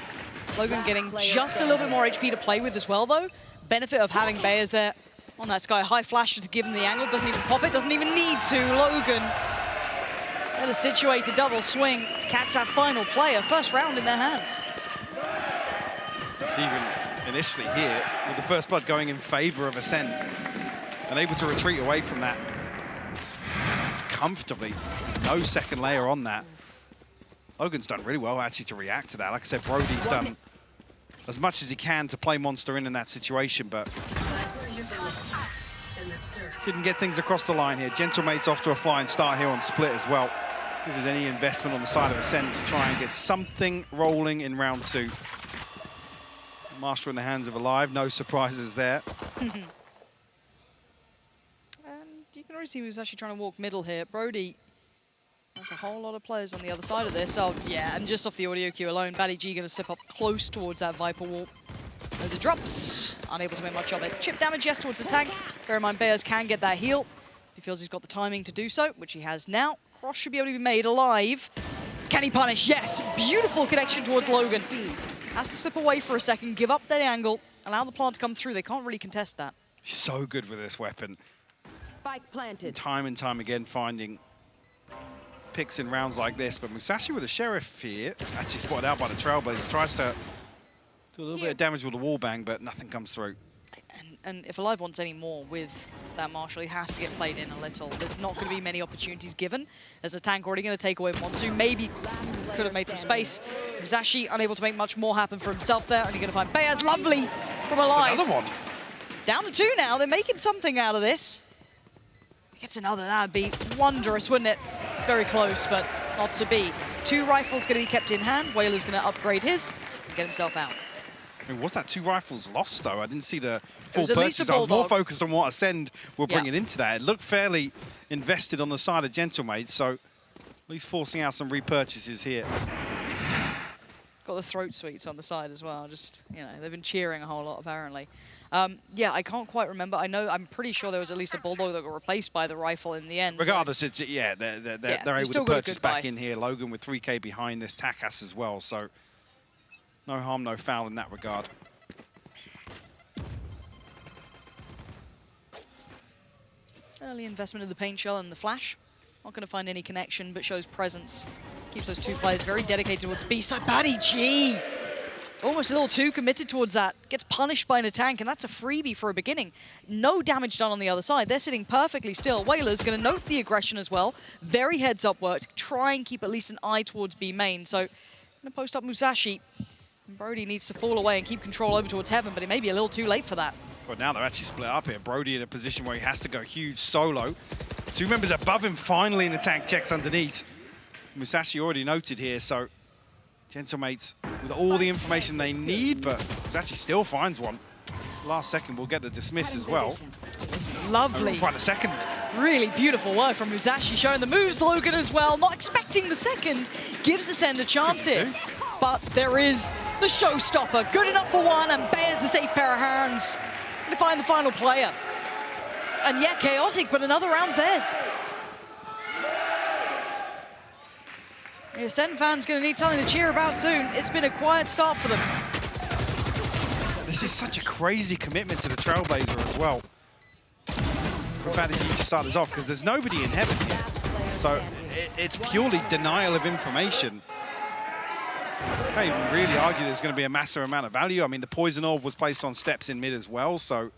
Logan getting just a little bit more HP to play with as well, though. Benefit of having Bayaz there on that Sky High flash to give him the angle. Doesn't even pop it, doesn't even need to. Logan at a situated double swing to catch that final player. First round in their hands. It's even initially here with the first blood going in favor of Ascent. And able to retreat away from that comfortably. No second layer on that. Logan's done really well actually to react to that. Like I said, Brody's done as much as he can to play Monster in that situation, but Didn't get things across the line here. Gentlemates off to a flying start here on split as well. If there's any investment on the side of Ascent to try and get something rolling in round 2. Master in the hands of Alive, no surprises there. And you can already see who's actually trying to walk middle here. Brody, there's a whole lot of players on the other side of this. Oh, yeah, and just off the audio cue alone, G going to step up close towards that Viper wall. As it drops, unable to make much of it. Chip damage, yes, towards the tank. Bear in mind, Bears can get that heal. He feels he's got the timing to do so, which he has now. Cross should be able to be made alive. Can he punish? Yes, beautiful connection towards Logan. Has to slip away for a second, give up that angle, allow the plant to come through. They can't really contest that. He's so good with this weapon. Spike planted. Time and time again finding picks in rounds like this, but Musashi with a Sheriff here, actually spotted out by the Trailblazer, tries to do a little bit of damage with the wall bang, but nothing comes through. And if Alive wants any more with that Marshall, he has to get played in a little. There's not going to be many opportunities given. There's a tank already going to take away Monsu. Maybe could have made some space. Musashi unable to make much more happen for himself there. Only going to find Bears. Lovely from Alive. Another one. Down to 2 now. They're making something out of this. Gets another. That would be wondrous, wouldn't it? Very close, but not to be. 2 rifles going to be kept in hand. Whaler's going to upgrade his and get himself out. I mean, was that 2 rifles lost, though? I didn't see the full was at least purchase. a I was more Bulldog. focused on what Ascend were bringing into that. It looked fairly invested on the side of Gentlemates, so at least forcing out some repurchases here. Got the throat sweets on the side as well. Just, you know, they've been cheering a whole lot, apparently. Yeah, I can't quite remember. I'm pretty sure there was at least a Bulldog that got replaced by the rifle in the end. Regardless, it's, yeah, they're able to purchase back in here. Logan with 3K behind this, Takas as well, so no harm, no foul in that regard. Early investment of the paint shell and the flash. Not going to find any connection, but shows presence. Keeps those 2 players very dedicated towards B. So G, almost a little too committed towards that. Gets punished by Natank, and that's a freebie for a beginning. No damage done on the other side. They're sitting perfectly still. Whaler's going to note the aggression as well. Very heads-up work to try and keep at least an eye towards B main. So going to post up Musashi. And Brody needs to fall away and keep control over towards Heaven, but it may be a little too late for that. But now they're actually split up here. Brody in a position where he has to go huge solo. 2 members above him finally in the tank checks underneath. Musashi already noted here, so Gentlemates with all the information they need, but Musashi still finds one. Last second we'll get the dismiss as well. It's lovely. Find a second. Really beautiful work from Musashi, showing the moves. Logan as well, not expecting the second. Gives Ascend a chance here. But there is the showstopper. Good enough for one, and bears the safe pair of hands to find the final player. And yeah, chaotic, but another round's theirs. The Ascent fans going to need something to cheer about soon. It's been a quiet start for them. This is such a crazy commitment to the Trailblazer as well. For Valo to start this off, because there's nobody in Heaven here. So it's purely denial of information. I can't even really argue there's going to be a massive amount of value. I mean, the Poison Orb was placed on steps in mid as well, so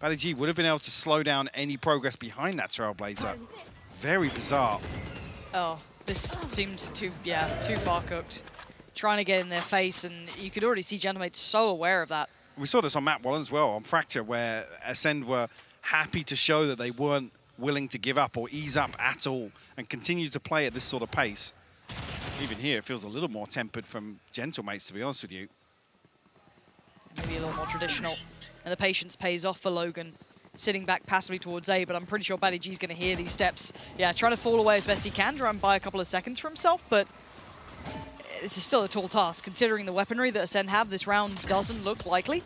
Valo would have been able to slow down any progress behind that Trailblazer. Very bizarre. Oh, this seems too far cooked. Trying to get in their face, and you could already see Gentlemates so aware of that. We saw this on map 1 as well, on Fracture, where Ascend were happy to show that they weren't willing to give up or ease up at all and continue to play at this sort of pace. Even here, it feels a little more tempered from Gentlemates, to be honest with you. Maybe a little more traditional. And the patience pays off for Logan, sitting back passively towards A, but I'm pretty sure Batty G's going to hear these steps. Yeah, trying to fall away as best he can, try and buy a couple of seconds for himself, but this is still a tall task. Considering the weaponry that Ascend have, this round doesn't look likely.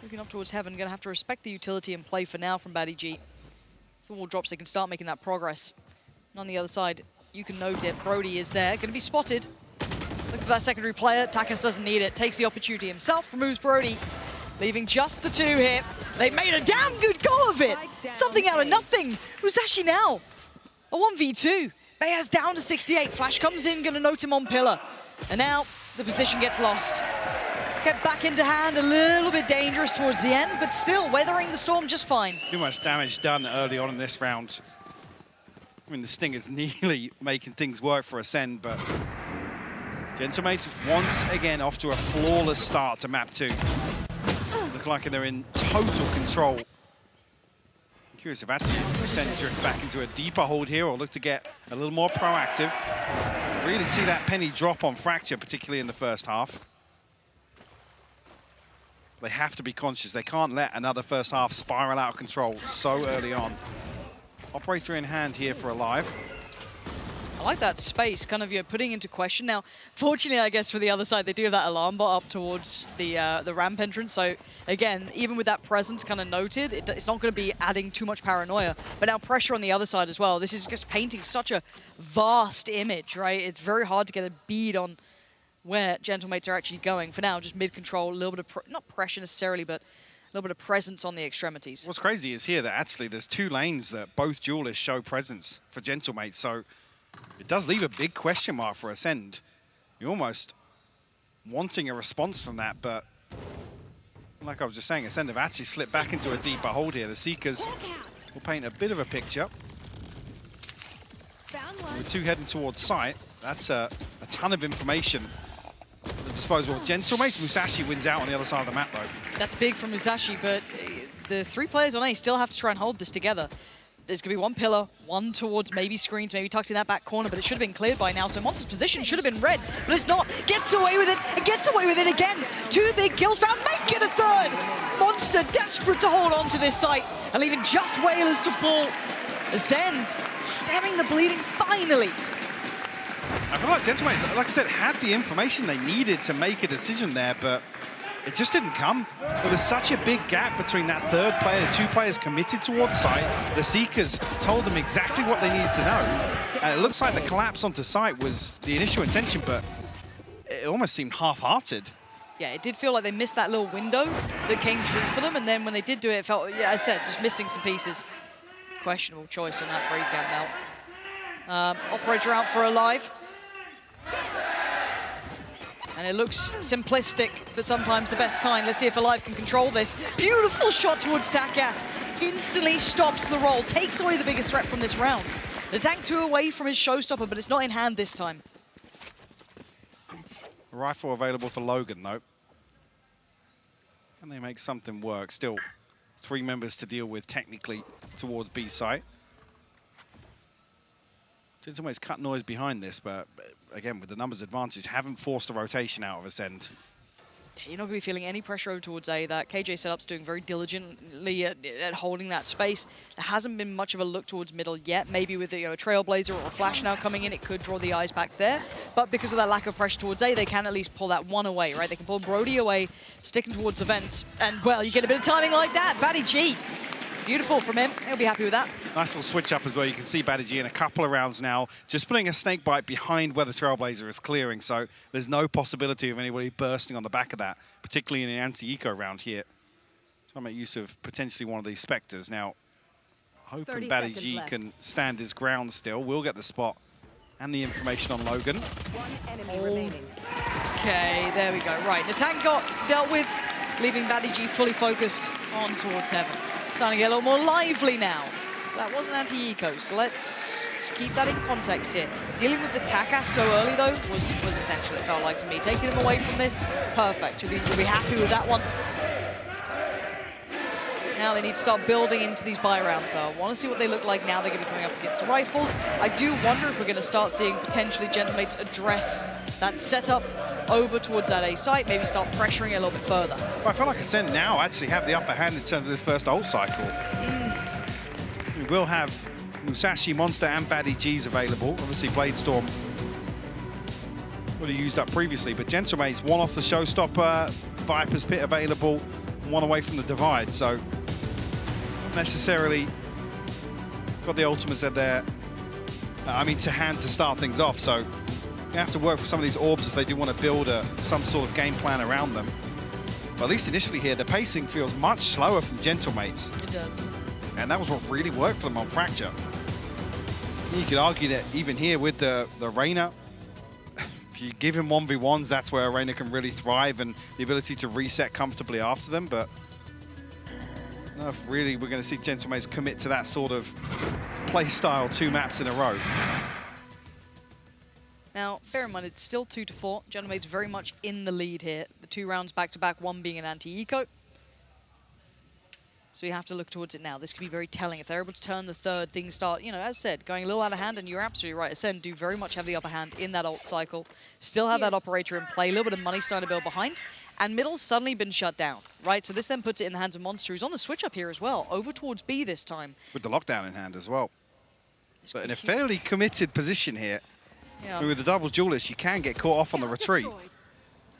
Looking up towards Heaven, going to have to respect the utility and play for now from Batty G. As the wall drops, they can start making that progress. And on the other side, you can note it. Brody is there, going to be spotted. Look for that secondary player. Takas doesn't need it. Takes the opportunity himself, removes Brody, leaving just the 2 here. They made a damn good go of it. Something out of nothing. Musashi now. A 1v2. Bears down to 68. Flash comes in, going to note him on pillar. And now the position gets lost. Get back into hand, a little bit dangerous towards the end, but still weathering the storm just fine. Too much damage done early on in this round. I mean, the Sting is nearly making things work for Ascend, but Gentlemates once again off to a flawless start to map 2. The look like they're in total control. I'm curious if actually Ascent drift back into a deeper hold here or look to get a little more proactive. Really see that penny drop on Fracture, particularly in the first half. They have to be conscious. They can't let another first half spiral out of control so early on. Operator in hand here for Alive. I like that space, kind of, you're putting into question. Now, fortunately, I guess, for the other side, they do have that alarm bot up towards the ramp entrance. So, again, even with that presence kind of noted, it's not going to be adding too much paranoia. But now pressure on the other side as well. This is just painting such a vast image, right? It's very hard to get a bead on where Gentlemates are actually going. For now, just mid-control, a little bit of, not pressure necessarily, but a little bit of presence on the extremities. What's crazy is here that actually there's 2 lanes that both duelists show presence for Gentlemates. So it does leave a big question mark for Ascend. You're almost wanting a response from that, but like I was just saying, Ascend have actually slipped back into a deeper hold here. The Seekers will paint a bit of a picture. With 2 heading towards site, that's a ton of information at the disposal of Gentlemates. Musashi wins out on the other side of the map, though. That's big from Musashi, but the 3 players on A still have to try and hold this together. There's going to be 1 pillar, 1 towards maybe screens, maybe tucked in that back corner, but it should have been cleared by now. So Monster's position should have been red, but it's not. Gets away with it, and gets away with it again. 2 big kills found, make it a 3rd. Monster desperate to hold on to this site and leaving just Whalers to fall. Ascend stemming the bleeding finally. I feel like Gentlemates, like I said, had the information they needed to make a decision there, but it just didn't come. There was such a big gap between that 3rd player, the 2 players committed towards site. The Seekers told them exactly what they needed to know. And it looks like the collapse onto site was the initial intention, but it almost seemed half-hearted. Yeah, it did feel like they missed that little window that came through for them, and then when they did do it, it felt, yeah, as I said, just missing some pieces. Questionable choice on that free cam melt. Operator out for Alive. And it looks simplistic, but sometimes the best kind. Let's see if Alive can control this. Beautiful shot towards Takas. Instantly stops the roll, takes away the biggest threat from this round. Natank 2 away from his showstopper, but it's not in hand this time. Rifle available for Logan, though. Can they make something work? Still 3 members to deal with technically towards B site. Gentlemates cut noise behind this, but again, with the numbers advantage, haven't forced a rotation out of Ascend. You're not going to be feeling any pressure over towards A. That KJ setup's doing very diligently at holding that space. There hasn't been much of a look towards middle yet. Maybe with a Trailblazer or a Flash now coming in, it could draw the eyes back there. But because of that lack of pressure towards A, they can at least pull that 1 away, right? They can pull Brody away, sticking towards events. And, well, you get a bit of timing like that. Batty G. Beautiful from him. He'll be happy with that. Nice little switch up as well. You can see Badiji in a couple of rounds now, just putting a snakebite behind where the Trailblazer is clearing. So there's no possibility of anybody bursting on the back of that, particularly in an anti-eco round here. Trying to make use of potentially one of these Spectres. Now, hoping Badiji can stand his ground still. We'll get the spot and the information on Logan. 1 enemy remaining. Okay, there we go. Right, Natank got dealt with, leaving Badiji fully focused on towards Heaven. Starting to get a little more lively now. That wasn't anti-eco, so let's just keep that in context here. Dealing with the Takas so early, though, was essential, it felt like to me. Taking him away from this, perfect. You'll be happy with that one. Now they need to start building into these buy rounds. So I want to see what they look like now they're going to be coming up against rifles. I do wonder if we're going to start seeing potentially Gentlemates address that setup over towards that A site, maybe start pressuring it a little bit further. Well, I feel like Ascent now actually have the upper hand in terms of this first ult cycle. We will have Musashi, Monster, and Baddy G's available. Obviously, Bladestorm would have used up previously, but Gentlemates 1 off the showstopper, Viper's Pit available, 1 away from the divide. So, not necessarily got the ultimates at their, to hand to start things off. So, you have to work for some of these orbs if they do want to build some sort of game plan around them. But at least initially here, the pacing feels much slower from Gentlemates. It does. And that was what really worked for them on Fracture. You could argue that even here with the Reyna, if you give him 1v1s, that's where Reyna can really thrive and the ability to reset comfortably after them. But I don't know if really we're going to see Gentlemates commit to that sort of play style 2 maps in a row. Now, bear in mind, it's still 2-4. Gentlemates very much in the lead here. The 2 rounds back-to-back, 1 being an anti-eco. So we have to look towards it now. This could be very telling. If they're able to turn the third, things start, you know, as said, going a little out of hand, and you're absolutely right. Ascent do very much have the upper hand in that ult cycle. Still have that operator in play, a little bit of money starting to build behind. And middle's suddenly been shut down, right? So this then puts it in the hands of Monster, who's on the switch up here as well, over towards B this time. With the lockdown in hand as well. But in a fairly committed position here. Yeah. I mean, with the double duelist, you can get caught off on the retreat.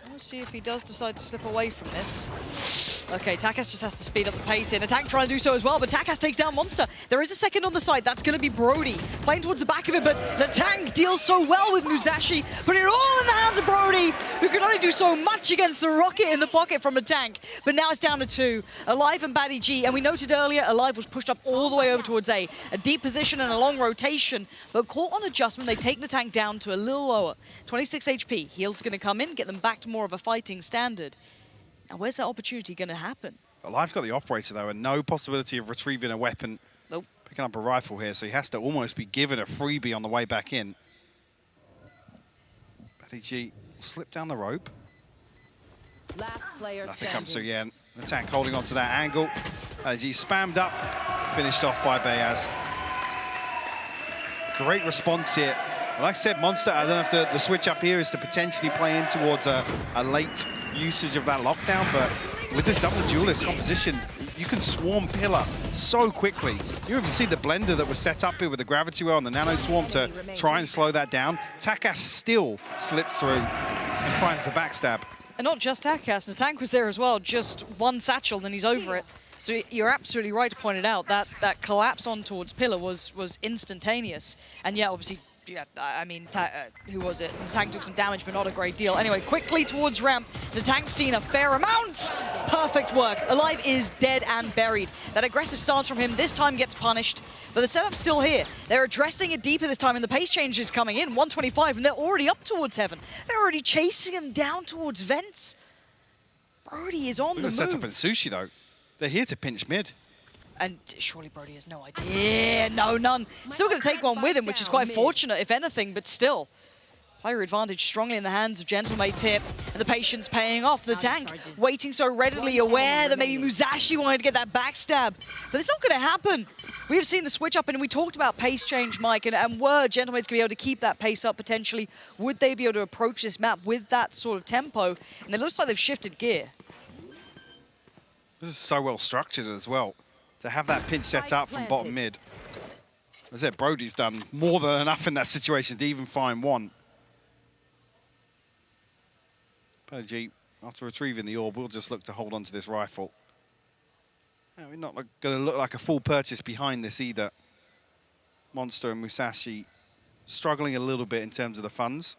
We'll see if he does decide to slip away from this. Okay, Takas just has to speed up the pace here. Natank trying to do so as well, but Takas takes down Monster. There is a second on the side. That's going to be Brody playing towards the back of it, but Natank deals so well with Musashi, putting it all in the hands of Brody, who can only do so much against the rocket in the pocket from Natank. But now it's down to 2. Alive and Batty G, and we noted earlier, Alive was pushed up all the way over towards A. A deep position and a long rotation, but caught on adjustment, they take Natank down to a little lower. 26 HP. Heal's going to come in, get them back to more of a fighting standard. Now, where's that opportunity going to happen? Alive's got the operator, though, and no possibility of retrieving a weapon. Nope. Picking up a rifle here, so he has to almost be given a freebie on the way back in. Batty G will slip down the rope. Last player Nothing standing. comes through, yeah. Natank holding on to that angle. Batty G spammed up, finished off by Bayaz. Great response here. Like I said, Monster, I don't know if the switch up here is to potentially play in towards a late usage of that lockdown, but with this double duelist composition, you can swarm Pillar so quickly. You even see the blender that was set up here with the gravity well and the nano swarm to try and slow that down. Takas still slips through and finds the backstab. And not just Takas, Natank was there as well, just one satchel, then he's over it. So you're absolutely right to point it out, that collapse on towards Pillar was instantaneous. And yeah, obviously, yeah, I mean, who was it? The tank took some damage, but not a great deal. Anyway, quickly towards ramp. The tank's seen a fair amount. Perfect work. Alive is dead and buried. That aggressive stance from him this time gets punished, but the setup's still here. They're addressing it deeper this time, and the pace change is coming in. 125, and they're already up towards Heaven. They're already chasing him down towards Vents. Brody is on the move. Set up in Sushi, though. They're here to pinch mid. And surely Brody has no idea. No, none. Still going to take one with him, which is quite fortunate, if anything, but still. Player advantage strongly in the hands of Gentlemates here. And the patience paying off. The tank waiting so readily, aware that maybe Musashi wanted to get that backstab. But it's not going to happen. We have seen the switch up, and we talked about pace change, Mike, and were Gentlemates going to be able to keep that pace up potentially? Would they be able to approach this map with that sort of tempo? And it looks like they've shifted gear. This is so well structured as well. To have that pinch set up from bottom mid. As I said, Brody's done more than enough in that situation to even find one. Batty G, after retrieving the orb, we'll just look to hold on to this rifle. We're not going to look like a full purchase behind this either. Monster and Musashi struggling a little bit in terms of the funds.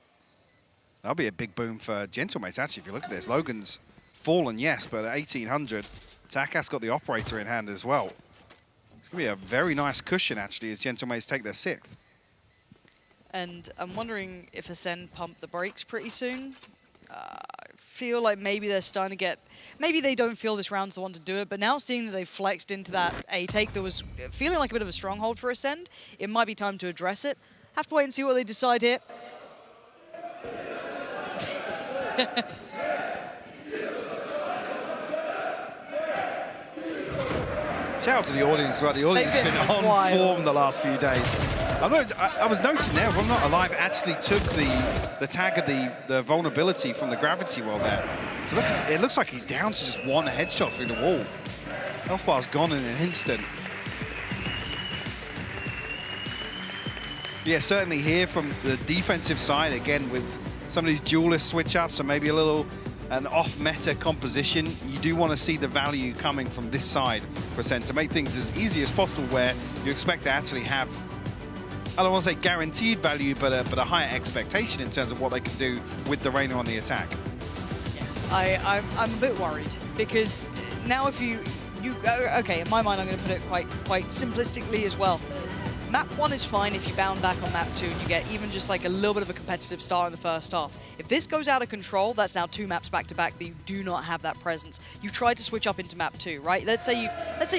That'll be a big boom for Gentlemates, actually, if you look at this. Logan's fallen, yes, but at 1,800, Takas got the operator in hand as well. It's going to be a very nice cushion, actually, as Gentlemates take their 6th. And I'm wondering if Ascent pump the brakes pretty soon. I feel like maybe they're starting to get... Maybe they don't feel this round's the one to do it, but now seeing that they've flexed into that A-take that was feeling like a bit of a stronghold for Ascent, it might be time to address it. Have to wait and see what they decide here. Shout out to the audience as well. The audience has been on form the last few days. I was noting there, if I'm not alive, actually took the tag of the vulnerability from the gravity well there. So look, it looks like he's down to just one headshot through the wall. Health bar's gone in an instant. Yeah, certainly here from the defensive side, again, with some of these duelist switch-ups and maybe a little an off-meta composition, you do want to see the value coming from this side for Ascent to make things as easy as possible, where you expect to actually have, I don't want to say guaranteed value, but a higher expectation in terms of what they can do with the Reyna on the attack. I'm a bit worried, because now if you okay, in my mind I'm going to put it quite simplistically as well. Map 1 is fine if you bound back on map 2 and you get even just like a little bit of a competitive start in the first half. If this goes out of control, that's now 2 maps back to back that you do not have that presence. You've tried to switch up into map 2, right? Let's say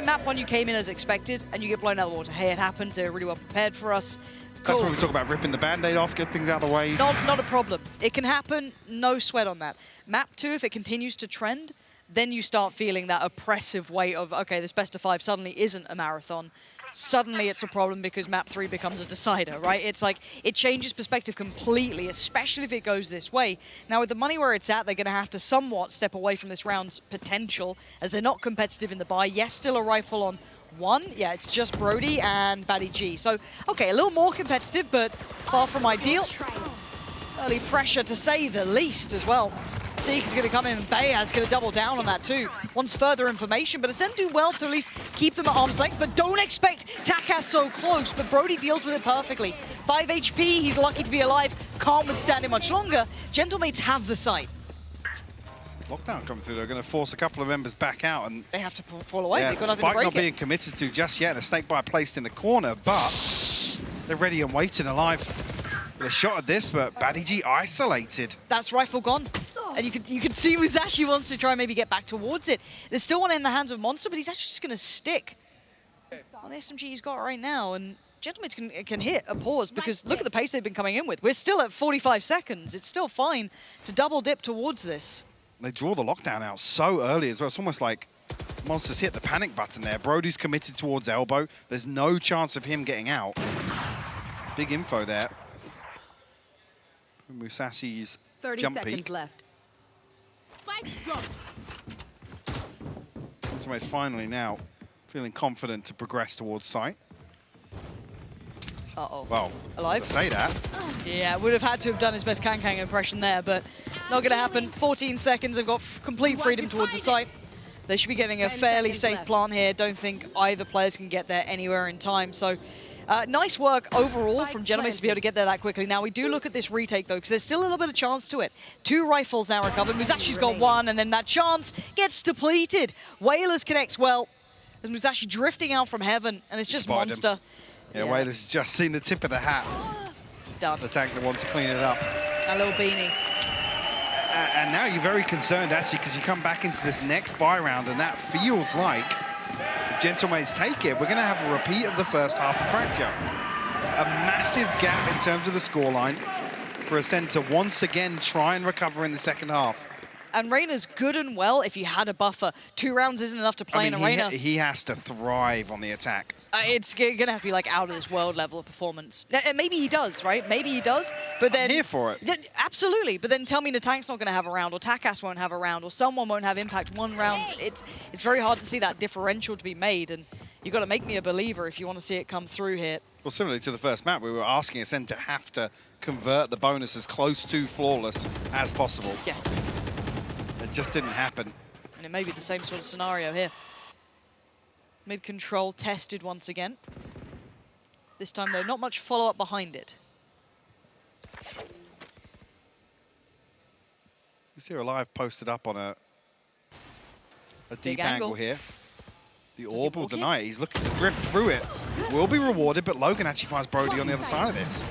map 1 you came in as expected and you get blown out of the water. Hey, it happens. They're really well prepared for us. Cool. That's when we talk about ripping the band-aid off, get things out of the way. Not a problem. It can happen. No sweat on that. Map 2, if it continues to trend, then you start feeling that oppressive weight of, okay, this best of 5 suddenly isn't a marathon. Suddenly it's a problem because map 3 becomes a decider, right? It's like, it changes perspective completely, especially if it goes this way. Now with the money where it's at, they're gonna have to somewhat step away from this round's potential as they're not competitive in the buy. Yes, still a rifle on 1. Yeah, it's just Brody and Batty G. So, okay, a little more competitive, but far from ideal. Early pressure to say the least as well. Seek's going to come in, and Bayaz going to double down on that too. Wants further information, but Ascent do well to at least keep them at arm's length, but don't expect Takas so close, but Brody deals with it perfectly. 5 HP, he's lucky to be alive, can't withstand it much longer. Gentlemates have the site. Lockdown coming through, they're going to force a couple of members back out, and they have to fall away. Yeah, They've got nothing to Spike break not it. being committed to just yet, and a snake bite placed in the corner, but they're ready and waiting alive. With a shot at this, but Batty G isolated. That's rifle gone. And you can see Musashi wants to try and maybe get back towards it. There's still one in the hands of Monster, but he's actually just going to stick on the SMG he's got right now. And Gentlemates can hit a pause because look at the pace they've been coming in with. We're still at 45 seconds. It's still fine to double dip towards this. They draw the lockdown out so early as well. It's almost like Monster's hit the panic button there. Brody's committed towards elbow. There's no chance of him getting out. Big info there. Musashi's 30 jump seconds peek. left. Gentlemates finally now feeling confident to progress towards site. Uh-oh. Well, Alive? to say that. Yeah, would have had to have done his best Kang impression there, but not going to happen. 14 seconds, they've got complete freedom towards the site. They should be getting a fairly safe plant here. Don't think either players can get there anywhere in time. So nice work overall from Gentlemates to be able to get there that quickly. Now we do look at this retake though, because there's still a little bit of chance to it. 2 rifles now recovered. Musashi's got 1, and then that chance gets depleted. Whalers connects well. As Musashi drifting out from heaven, and it's just Spotted Monster. him. Yeah, Whalers just seen the tip of the hat. Done. The tank that wants to clean it up. A little beanie. And now you're very concerned, actually, because you come back into this next buy round, and that feels like, if Gentlemates take it, we're going to have a repeat of the first half of Fracture. A massive gap in terms of the scoreline for Ascent to once again try and recover in the second half. And Reyna's good and well if you had a buffer. 2 rounds isn't enough to play in a Reyna. He has to thrive on the attack. It's going to have to be like out of this world level of performance. And maybe he does, right? Maybe he does, but then... I'm here for it. Absolutely, but then tell me Natank's not going to have a round, or Takas won't have a round, or someone won't have impact 1 round. It's very hard to see that differential to be made, and you've got to make me a believer if you want to see it come through here. Well, similarly to the first map, we were asking Ascent to have to convert the bonus as close to flawless as possible. Yes. It just didn't happen. And it may be the same sort of scenario here. Mid-control tested once again. This time, though, not much follow-up behind it. You see Alive posted up on a deep angle here. The orb will deny it. He's looking to drift through it. Will be rewarded, but Logan actually finds Brody on the other side of this.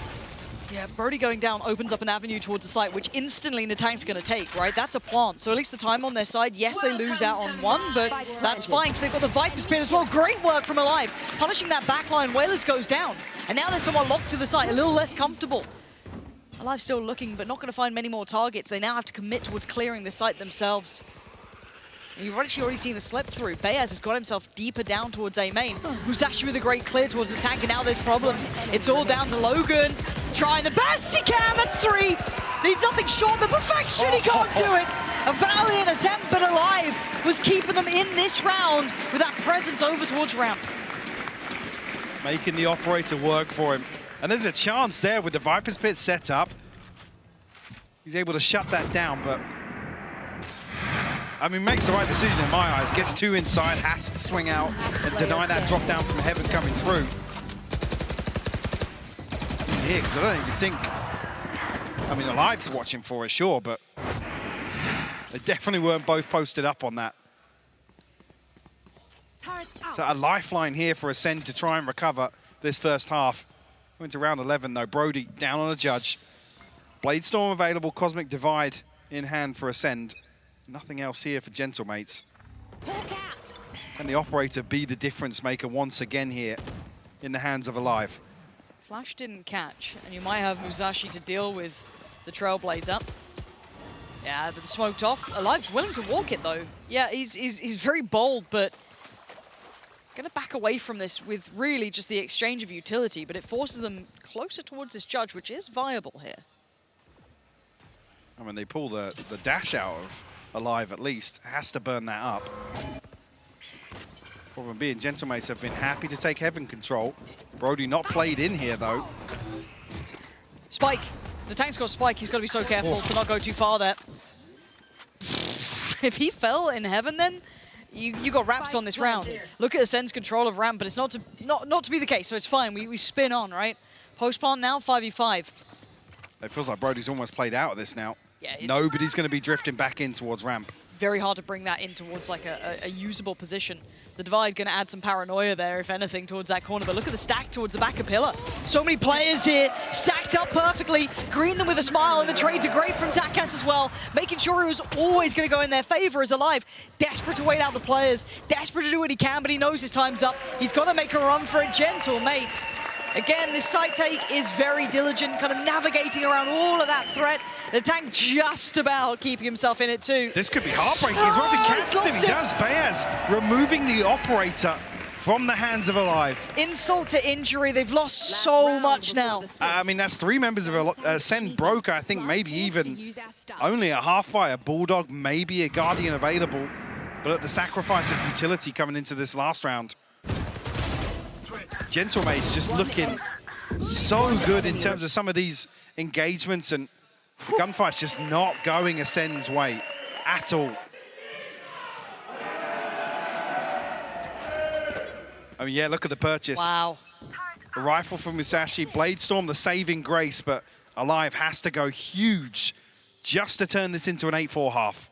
Yeah, Brody going down opens up an avenue towards the site, which instantly Natank's going to take, right? That's a plant. So at least the time on their side, yes, they lose out on 1, but that's fine because they've got the Viper's Pin as well. Great work from Alive. Punishing that backline, Whalers goes down. And now they're somewhat locked to the site, a little less comfortable. Alive still looking, but not going to find many more targets. They now have to commit towards clearing the site themselves. And you've actually already seen the slip through. Bayaz has got himself deeper down towards A main. Musashi with a great clear towards the tank, and now there's problems. It's all down to Logan. Trying the best he can, that's 3. Needs nothing short of perfection, he can't do it. A valiant attempt, but Alive was keeping them in this round with that presence over towards ramp. Making the operator work for him. And there's a chance there with the Viper's Pit set up. He's able to shut that down, but I mean, makes the right decision in my eyes. Gets 2 inside, has to swing out and deny that drop down from heaven coming through. Here, because I don't even think, I mean, Alive's watching for it, sure, but they definitely weren't both posted up on that. So a lifeline here for Ascent to try and recover this first half. Going to round 11 though, Brody down on a judge. Bladestorm available, Cosmic Divide in hand for Ascent. Nothing else here for Gentlemates. Can the operator be the difference maker once again here in the hands of Alive? Flash didn't catch, and you might have Musashi to deal with the Trailblazer. Yeah, but smoked off. Alive's willing to walk it, though. Yeah, he's very bold, but going to back away from this with really just the exchange of utility, but it forces them closer towards this judge, which is viable here. I mean, they pull the dash out of Alive at least. Has to burn that up. Problem being, Gentlemates have been happy to take Heaven control. Brody not played in here, though. Spike. The tank's got Spike. He's got to be so careful to not go too far there. If he fell in Heaven, then you got Raps on this round. Look at Ascent's control of ramp, but it's not to be the case, so it's fine. We spin on, right? Post plant now, 5v5. It feels like Brody's almost played out of this now. Yeah, Nobody's going to be drifting back in towards ramp. Very hard to bring that in towards like a usable position. The Divide going to add some paranoia there, if anything, towards that corner. But look at the stack towards the back of Pillar. So many players here, stacked up perfectly. Green them with a smile, and the trades are great from Takas as well. Making sure he was always going to go in their favor as Alive. Desperate to wait out the players. Desperate to do what he can, but he knows his time's up. He's got to make a run for it. Gentle, mates. Again, this side take is very diligent, kind of navigating around all of that threat. Natank just about keeping himself in it too. This could be heartbreaking as well if he catches him. He does. Baez removing the operator from the hands of Alive. Insult to injury. They've lost so much now. I mean, that's 3 members of Ascent broke. I think maybe even only a half fire. Bulldog, maybe a Guardian available. But at the sacrifice of utility coming into this last round. Gentlemate's just looking so good in terms of some of these engagements, and the gunfight's just not going Ascend's way at all. I mean, yeah, look at the purchase. Wow. The rifle from Musashi, Bladestorm, the saving grace, but Alive has to go huge just to turn this into an 8-4 half.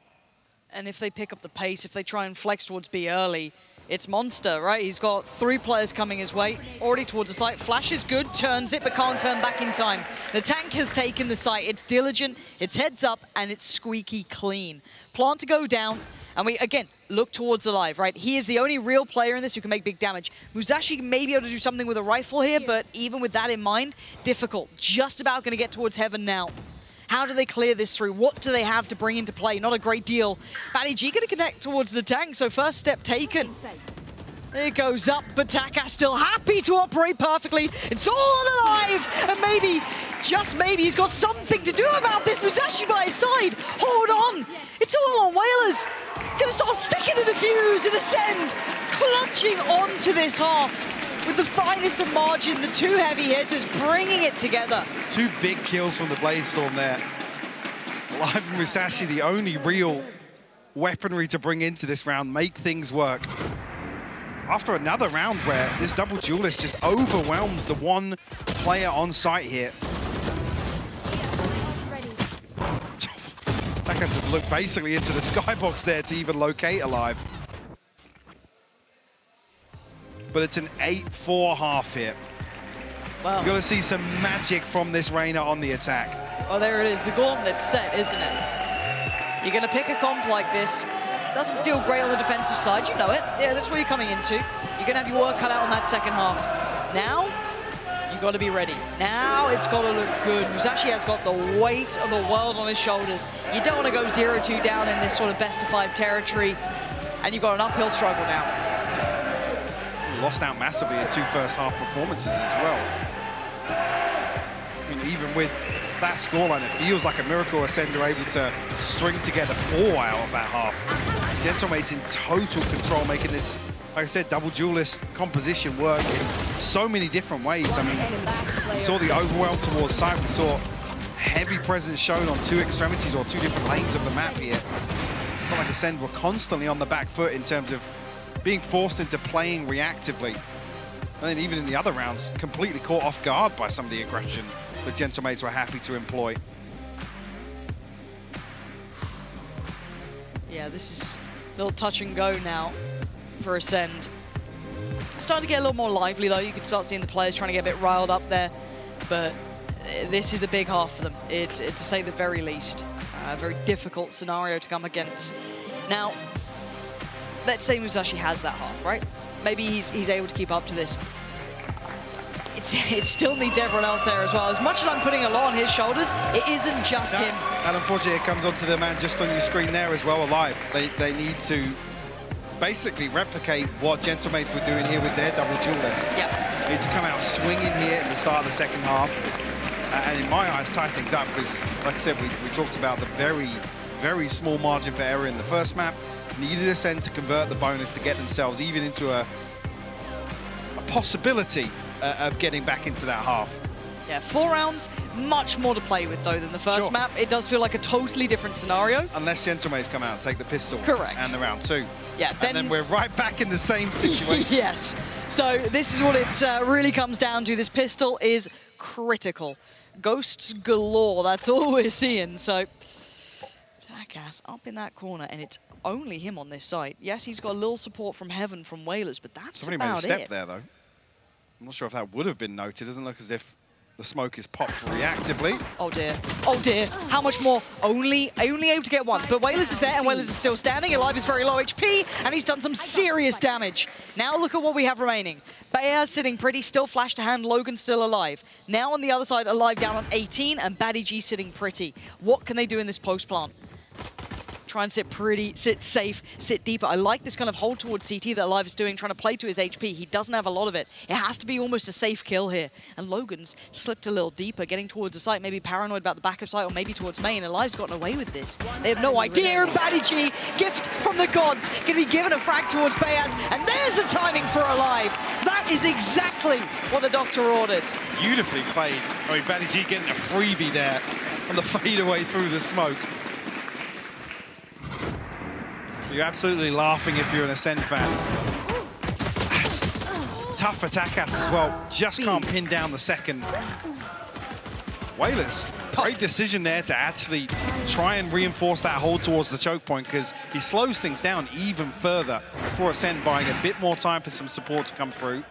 And if they pick up the pace, if they try and flex towards B early, it's Monster, right? He's got 3 players coming his way, already towards the site. Flash is good, turns it, but can't turn back in time. The tank has taken the site. It's diligent, it's heads up, and it's squeaky clean. Plant to go down, and we, again, look towards Alive, right? He is the only real player in this who can make big damage. Musashi may be able to do something with a rifle here, but even with that in mind, difficult. Just about going to get towards Heaven now. How do they clear this through? What do they have to bring into play? Not a great deal. Batty G going to connect towards the tank, so first step taken. It goes up, but Takas still happy to operate perfectly. It's all on Alive, and maybe, just maybe, he's got something to do about this. Musashi by his side. Hold on. It's all on Whalers. Gonna start sticking the defuse and Ascend, clutching onto this half. With the finest of margin, the 2 heavy hitters bringing it together. 2 big kills from the Bladestorm there. Alive and Musashi, the only real weaponry to bring into this round, make things work. After another round where this double duelist just overwhelms the 1 player on site here. Takas have looked basically into the skybox there to even locate Alive. But it's an 8-4 half here. Wow. You've got to see some magic from this Reyna on the attack. Well, there it is. The gauntlet's set, isn't it? You're going to pick a comp like this. Doesn't feel great on the defensive side. You know it. Yeah, that's what you're coming into. You're going to have your work cut out on that second half. Now, you've got to be ready. Now, it's got to look good. Musashi has got the weight of the world on his shoulders. You don't want to go 0-2 down in this sort of best-of-5 territory. And you've got an uphill struggle now. Lost out massively in 2 first-half performances as well. I mean, even with that scoreline, it feels like a miracle Ascend are able to string together 4 out of that half. Gentlemate's in total control, making this, like I said, double duelist composition work in so many different ways. I mean, we saw the overwhelm towards site. We saw heavy presence shown on 2 extremities or 2 different lanes of the map here. Felt like Ascend were constantly on the back foot in terms of being forced into playing reactively. And then even in the other rounds, completely caught off guard by some of the aggression that Gentlemates were happy to employ. Yeah, this is a little touch and go now for Ascend. Starting to get a little more lively though. You can start seeing the players trying to get a bit riled up there. But this is a big half for them, it's to say the very least. A very difficult scenario to come against. Now, let's say Musashi has that half, right? Maybe he's able to keep up to this. it still needs everyone else there as well. As much as I'm putting a lot on his shoulders, it isn't just him. And unfortunately, it comes onto the man just on your screen there as well, alive. They need to basically replicate what Gentlemates were doing here with their double duelist. Yeah. They need to come out swinging here at the start of the second half. And in my eyes, tie things up because, like I said, we talked about the very, very small margin for error in the first map. Needed Ascent to convert the bonus to get themselves even into a possibility of getting back into that half. Yeah, 4 rounds, much more to play with, though, than the first map. It does feel like a totally different scenario. Unless Gentlemates come out and take the pistol. Correct. And the round 2. Yeah, and then we're right back in the same situation. Yes. So this is what it really comes down to. This pistol is critical. Ghosts galore, that's all we're seeing. So Takass up in that corner, and it's only him on this site. Yes, he's got a little support from Heaven, from Whalers, but that's Somebody about made a step it. there, though. I'm not sure if that would have been noted. It doesn't look as if the smoke is popped reactively. Oh dear. Oh dear. How much more? Only able to get one. But Whalers is there, and Whalers is still standing. Alive is very low HP, and he's done some serious damage. Now look at what we have remaining. Bayer sitting pretty, still flash to hand. Logan still alive. Now on the other side, Alive down on 18, and Baddy G sitting pretty. What can they do in this post plant? Try and sit pretty, sit safe, sit deeper. I like this kind of hold towards CT that Alive is doing, trying to play to his HP. He doesn't have a lot of it. It has to be almost a safe kill here. And Logan's slipped a little deeper, getting towards the site, maybe paranoid about the back of site, or maybe towards main. Alive's gotten away with this. They have no idea. And Baddy G, gift from the gods, going to be given a frag towards Bayaz. And there's the timing for Alive. That is exactly what the doctor ordered. Beautifully played. I mean, Baddy G getting a freebie there on the fadeaway through the smoke. You're absolutely laughing if you're an Ascent fan. That's tough attack as well. Just can't pin down the second. Whalers, great decision there to actually try and reinforce that hold towards the choke point because he slows things down even further before Ascent buying a bit more time for some support to come through.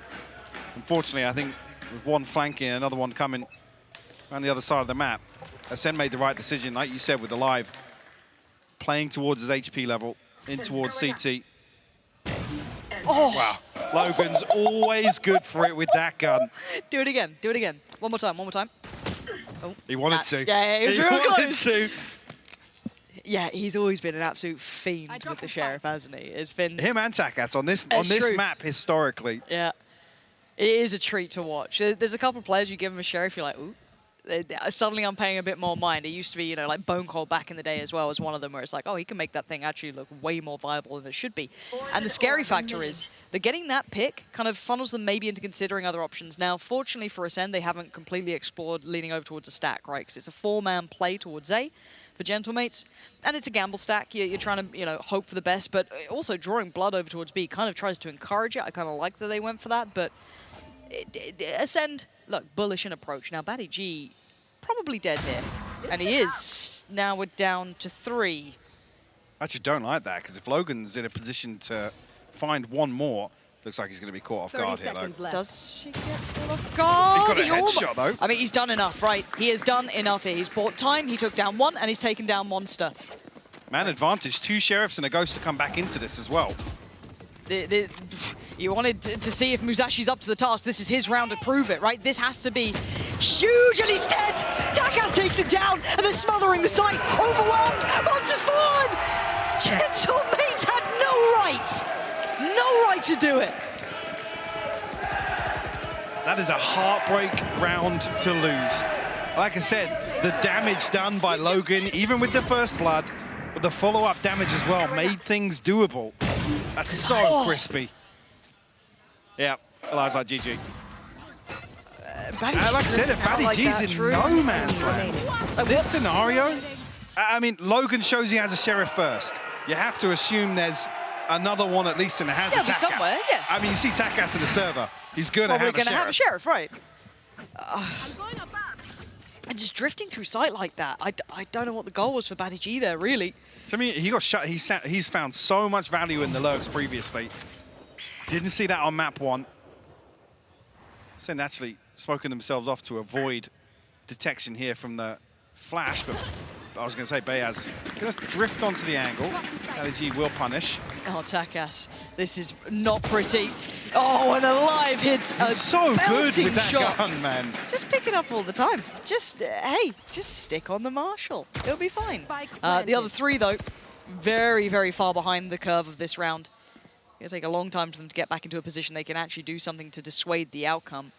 Unfortunately, I think with one flanking and another one coming around the other side of the map, Ascent made the right decision, like you said, with Alive playing towards his HP level. In towards CT. Oh, wow. Logan's always good for it with that gun. Do it again. Do it again. One more time. One more time. Oh, he wanted to. Yeah, he was real close. To. Yeah, he's always been an absolute fiend with the Sheriff, hasn't he? It's been him and Takass on this map historically. Yeah, it is a treat to watch. There's a couple of players you give them a Sheriff, you're like, ooh. Suddenly I'm paying a bit more mind. It used to be, you know, like Bone Cold back in the day as well as one of them where it's like, oh, he can make that thing actually look way more viable than it should be. And the scary factor is that getting that pick kind of funnels them maybe into considering other options. Now, fortunately for Ascent, they haven't completely explored leaning over towards a stack, right? Because it's a 4-man play towards A for Gentlemates. And it's a gamble stack. You're trying to, you know, hope for the best, but also drawing blood over towards B kind of tries to encourage it. I kind of like that they went for that, but Ascend, look, bullish in approach. Now, Baddy G probably dead here, and he is. Now we're down to 3. I actually don't like that, because if Logan's in a position to find one more, looks like he's going to be caught off guard here, though. Does he get caught off guard? He got a headshot, though. I mean, he's done enough, right? He has done enough here. He's bought time, he took down 1, and he's taken down Monster. Man advantage, 2 Sheriffs and a Ghost to come back into this as well. You wanted to see if Musashi's up to the task. This is his round to prove it, right? This has to be huge, and he's dead! Takass takes him down, and they're smothering the site. Overwhelmed! Monster's fallen! Gentlemates had no right to do it. That is a heartbreak round to lose. Like I said, the damage done by Logan, even with the first blood, but the follow-up damage as well, made things doable. That's so crispy. Yeah, Alive's like GG. Like I said, if Baddy G's in no man's land, this scenario, I mean, Logan shows he has a Sheriff first. You have to assume there's another one at least in the hands of Takass. Somewhere, yeah. I mean, you see Takass in the server. He's going to have a Sheriff. We're going to have a Sheriff, right. And just drifting through sight like that, I don't know what the goal was for Baddy G there, really. So, I mean, he got shut. He's found so much value in the lurks previously. Didn't see that on map 1. So naturally smoking themselves off to avoid detection here from the flash, but I was going to say Bayaz going to drift onto the angle. LG will punish. Oh, Takas, this is not pretty. Oh, and Alive hits a so good with that shot. gun, man. Just pick it up all the time. Just, hey, just stick on the Marshall. It'll be fine. The other three, though, very, very far behind the curve of this round. It'll take a long time for them to get back into a position they can actually do something to dissuade the outcome.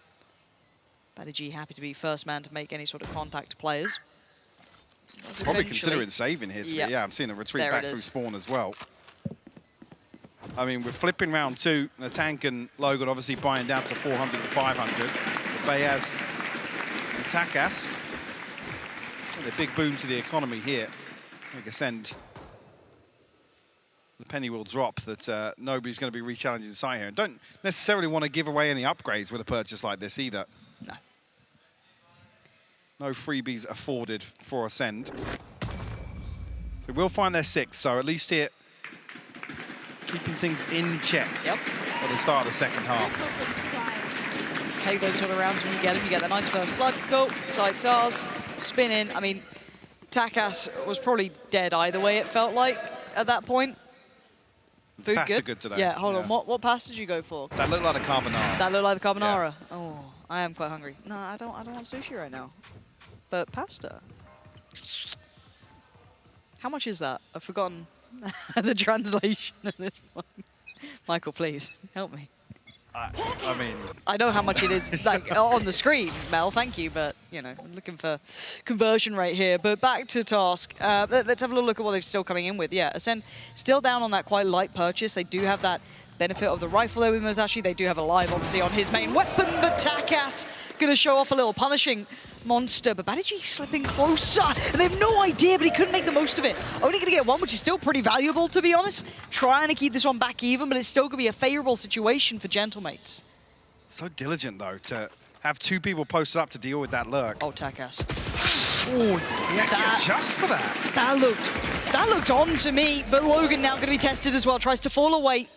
Badaji happy to be first man to make any sort of contact to players. Probably considering saving here. Yeah, I'm seeing a retreat There back through spawn as well. I mean, we're flipping round 2. Natank and Logan obviously buying down to 400 and 500. Bayaz and Takas. A big boom to the economy here. I think Ascend, the penny will drop that nobody's going to be re-challenging Sai here. And don't necessarily want to give away any upgrades with a purchase like this either. No. No freebies afforded for Ascend. So we'll find their 6th, so at least here, keeping things in check at the start of the second half. Take those sort of rounds when you get them. You get the nice first blood. Cool. Sights ours. Spin in. I mean, Takas was probably dead either way, it felt like, at that point. Food pasta good today. Yeah, hold on. What pasta did you go for? That looked like the carbonara. That looked like the carbonara? Yeah. Oh, I am quite hungry. No, I don't want sushi right now. But pasta. How much is that? I've forgotten the translation of this one. Michael, please, help me. I mean... I know how much it is like on the screen, Mel, thank you, but, you know, I'm looking for conversion rate here. But back to task. Let's have a little look at what they're still coming in with. Yeah, Ascend still down on that quite light purchase. They do have that benefit of the rifle there with Mozashi. They do have Alive, obviously, on his main weapon, but Takas going to show off a little punishing monster. But Badaji slipping closer, and they have no idea, but he couldn't make the most of it. Only going to get one, which is still pretty valuable, to be honest. Trying to keep this one back even, but it's still going to be a favorable situation for Gentlemates. So diligent, though, to have 2 people posted up to deal with that lurk. Oh, Takas. Oh, he actually adjusts for that. That looked on to me, but Logan now going to be tested as well. Tries to fall away.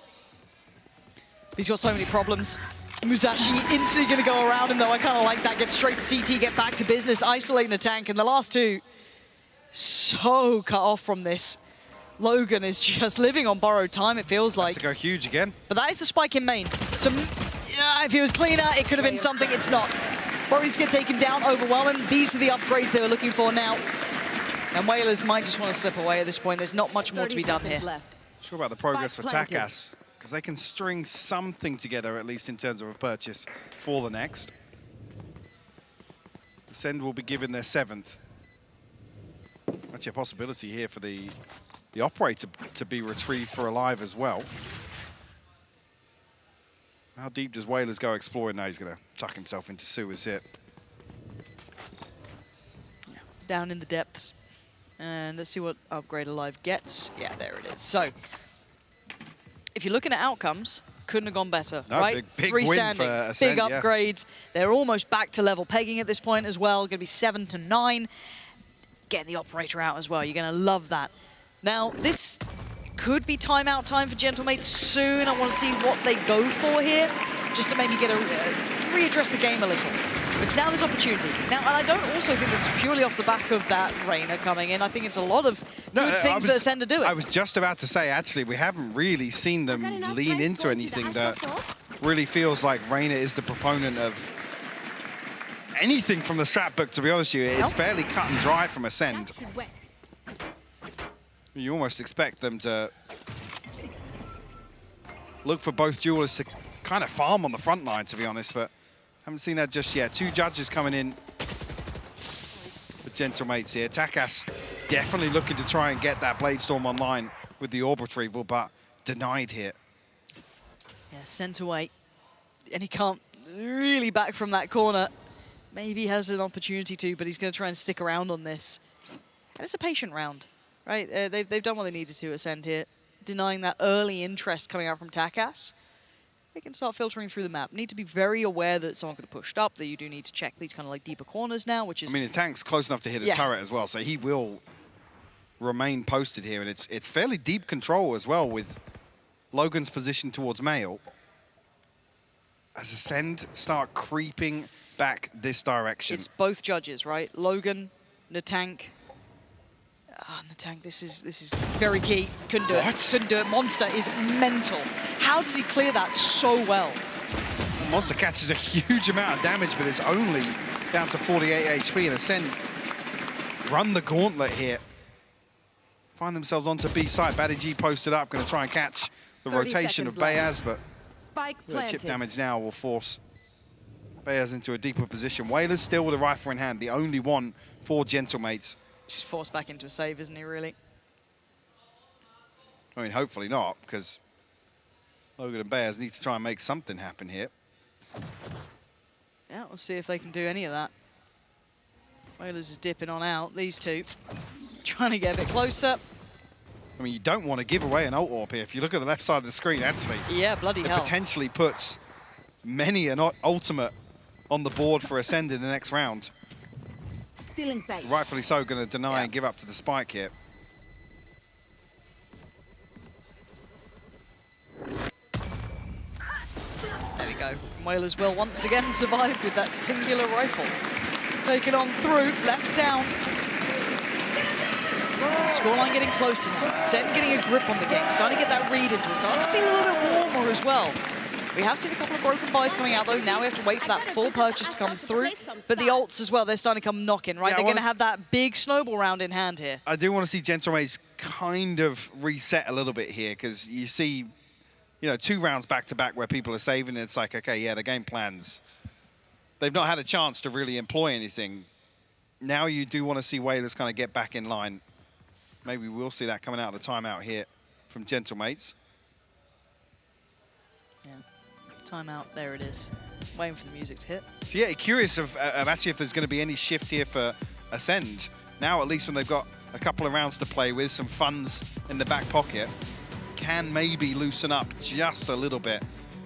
He's got so many problems. Musashi instantly going to go around him, though. I kind of like that. Get straight to CT, get back to business, isolating the tank. And the last 2, so cut off from this. Logan is just living on borrowed time, it feels like. Has to go huge again. But that is the spike in main. So if he was cleaner, it could have been something. It's not. Borrow's get taken down, overwhelming. These are the upgrades they were looking for now. And Whalers might just want to slip away at this point. There's not much more to be done here. Left. Sure about the progress for Takas, because they can string something together, at least in terms of a purchase for the next. Ascend will be given their 7th. Actually, a possibility here for the operator to be retrieved for Alive as well. How deep does Whalers go exploring now? He's going to tuck himself into sewers here. Yeah, down in the depths. And let's see what upgrade Alive gets. Yeah, there it is. So, if you're looking at outcomes, couldn't have gone better, no, right? Big 3 win standing, for Ascent, big upgrades. They're almost back to level pegging at this point as well. Going to be 7 to 9. Getting the operator out as well. You're going to love that. Now, this could be timeout time for Gentlemates soon. I want to see what they go for here, just to maybe get a readdress the game a little. Because now there's opportunity. Now, and I don't also think this is purely off the back of that Reina coming in. I think it's a lot of good things that Ascend are doing. I was just about to say, actually, we haven't really seen them lean into anything that really feels like Reina is the proponent of anything from the strat book, to be honest with you. It's fairly cut and dry from Ascend. You almost expect them to look for both duelists to kind of farm on the front line, to be honest, but haven't seen that just yet. 2 judges coming in with Gentlemates here. Takas definitely looking to try and get that Blade Storm online with the orb retrieval, but denied here. Yeah, sent away. And he can't really back from that corner. Maybe he has an opportunity to, but he's going to try and stick around on this. And it's a patient round, right? They've done what they needed to Ascend here. Denying that early interest coming out from Takas. They can start filtering through the map. Need to be very aware that someone could have pushed up, that you do need to check these kind of like deeper corners now, which is... I mean, the tank's close enough to hit his turret as well, so he will remain posted here, and it's fairly deep control as well with Logan's position towards Mail. As Ascend start creeping back this direction. It's both judges, right? Logan, Natank, Natank, this is very key. Couldn't do it. Couldn't do it. Monster is mental. How does he clear that so well? Monster catches a huge amount of damage, but it's only down to 48 HP, and Ascent run the gauntlet here. Find themselves onto B side. Badiji posted up, going to try and catch the rotation of Bayaz, but the chip damage now will force Bayaz into a deeper position. Whaler's still with a rifle in hand, the only one for Gentlemates. Just forced back into a save, isn't he, really? I mean, hopefully not, because Logan and Bayaz need to try and make something happen here. Yeah, we'll see if they can do any of that. Whalers is dipping on out. These two trying to get a bit closer. I mean, you don't want to give away an ult AWP here. If you look at the left side of the screen, actually, yeah, bloody it hell. potentially puts many an ultimate on the board for Ascend in the next round. Stealing sight. Rightfully so, going to deny and give up to the spike here. There we go. Whalers will once again survive with that singular rifle. Take it on through, left down. Scoreline getting closer now. Ascent getting a grip on the game, starting to get that read into it, starting to feel a little bit warmer as well. We have seen a couple of broken buys coming out though. Now we have to wait for that full purchase to come through. But the ults as well, they're starting to come knocking, right? Yeah, they're going to have that big snowball round in hand here. I do want to see Gentlemates kind of reset a little bit here, because you see, you know, 2 rounds back to back where people are saving. It's like, okay, yeah, the game plans. They've not had a chance to really employ anything. Now you do want to see Whalers kind of get back in line. Maybe we'll see that coming out of the timeout here from Gentlemates. Yeah, timeout, there it is. Waiting for the music to hit. So yeah, curious of actually if there's going to be any shift here for Ascend. Now, at least when they've got a couple of rounds to play with, some funds in the back pocket, can maybe loosen up just a little bit.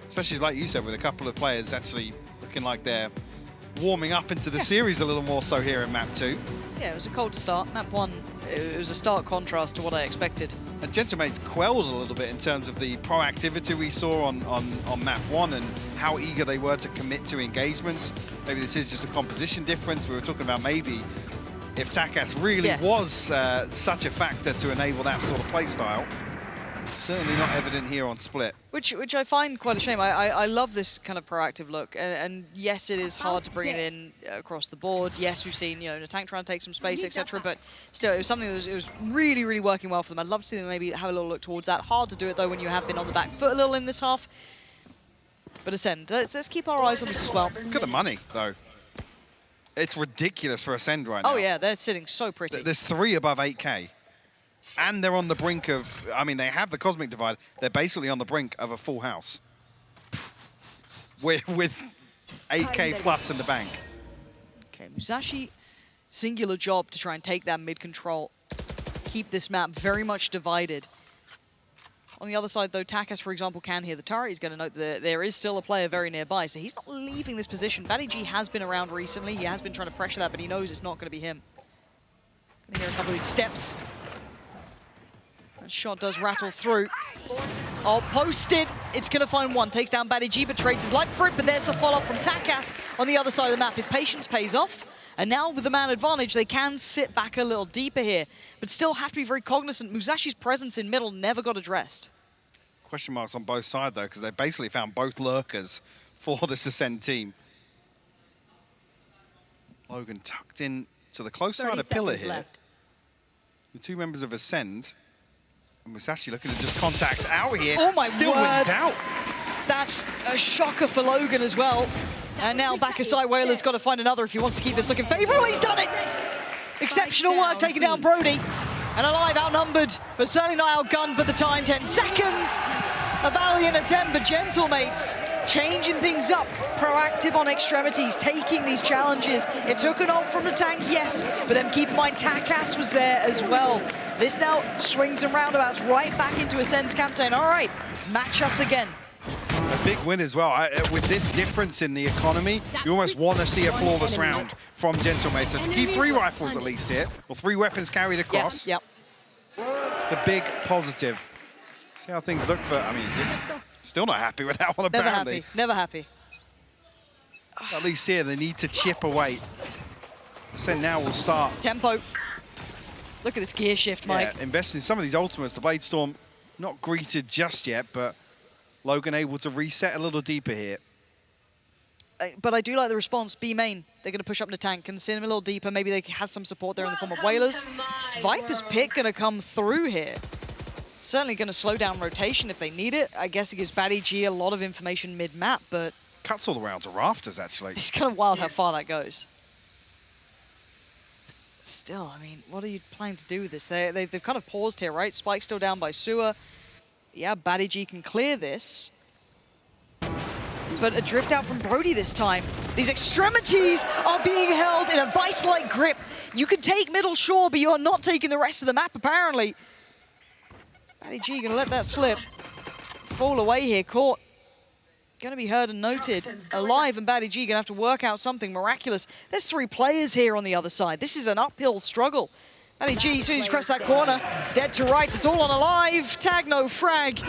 Especially, like you said, with a couple of players actually looking like they're warming up into the series a little more so here in map 2. Yeah, it was a cold start. Map 1, it was a stark contrast to what I expected. And Gentlemates quelled a little bit in terms of the proactivity we saw on map 1 and how eager they were to commit to engagements. Maybe this is just a composition difference. We were talking about maybe if Takas really was such a factor to enable that sort of play style. Certainly not evident here on Split. Which I find quite a shame. I love this kind of proactive look. And yes, it is hard to bring it in across the board. Yes, we've seen, you know, Natank trying to take some space, etc. But still, it was something that was really, really working well for them. I'd love to see them maybe have a little look towards that. Hard to do it, though, when you have been on the back foot a little in this half. But Ascend, let's keep our eyes on this as well. Look at the money, though. It's ridiculous for Ascend right now. Oh, yeah, they're sitting so pretty. There's 3 above 8K. And they're on the brink of, I mean, they have the Cosmic Divide. They're basically on the brink of a full house. with 8K plus in the bank. Okay, Musashi, singular job to try and take that mid-control. Keep this map very much divided. On the other side, though, Takas, for example, can hear the turret. He's going to note that there is still a player very nearby, so he's not leaving this position. Badiji has been around recently. He has been trying to pressure that, but he knows it's not going to be him. Going to hear a couple of these steps. That shot does rattle through. Oh, posted. It's going to find one. Takes down Badiji, but trades his life for it. But there's the follow-up from Takas on the other side of the map. His patience pays off. And now with the man advantage, they can sit back a little deeper here, but still have to be very cognizant. Musashi's presence in middle never got addressed. Question marks on both sides, though, because they basically found both lurkers for this Ascend team. Logan tucked in to the close side of pillar here. The 2 members of Ascend. And Musashi looking to just contact out here. Oh my Still word. wins out. That's a shocker for Logan as well. And now back aside, Whaler's got to find another if he wants to keep this looking favourable. He's done it! Exceptional work taking down Brody. And alive, outnumbered, but certainly not outgunned, but the time, 10 seconds. A valiant attempt, but Gentlemates changing things up. Proactive on extremities, taking these challenges. It took an ult from the tank, yes, but then keep in mind, Takas was there as well. This now swings and roundabouts right back into Ascend's camp, saying, all right, match us again. A big win as well. With this difference in the economy, you almost want to see a flawless round from Gentlemates. So to keep 3 rifles at least here, or 3 weapons carried across, Yep. It's a big positive. See how things look for, I mean, still not happy with that one, apparently. Never happy. At least here, they need to chip away. So now we'll start. Tempo. Look Look at this gear shift, Mike. Yeah, investing in some of these ultimates. The Blade Storm not greeted just yet, but Logan able to reset a little deeper here. But I do like the response. B main, they're going to push up Natank and send him a little deeper. Maybe they has some support there in the form of Whalers. Viper's pick going to come through here. Certainly going to slow down rotation if they need it. I guess it gives Batty G a lot of information mid-map, but... Cuts all the way onto rafters, actually. It's kind of wild how far that goes. Still, I mean, what are you planning to do with this? They've kind of paused here, right? Spike's still down by Sewer. Yeah, Batty G can clear this. But a drift out from Brody this time. These extremities are being held in a vice-like grip. You can take middle shore, but you are not taking the rest of the map, apparently. Batty G gonna let that slip. Fall away here, caught. Gonna be heard and noted. Alive, and Batty G gonna have to work out something miraculous. There's 3 players here on the other side. This is an uphill struggle. Batty G, as soon as you cross that corner, dead to rights, it's all on alive. Tag, no frag.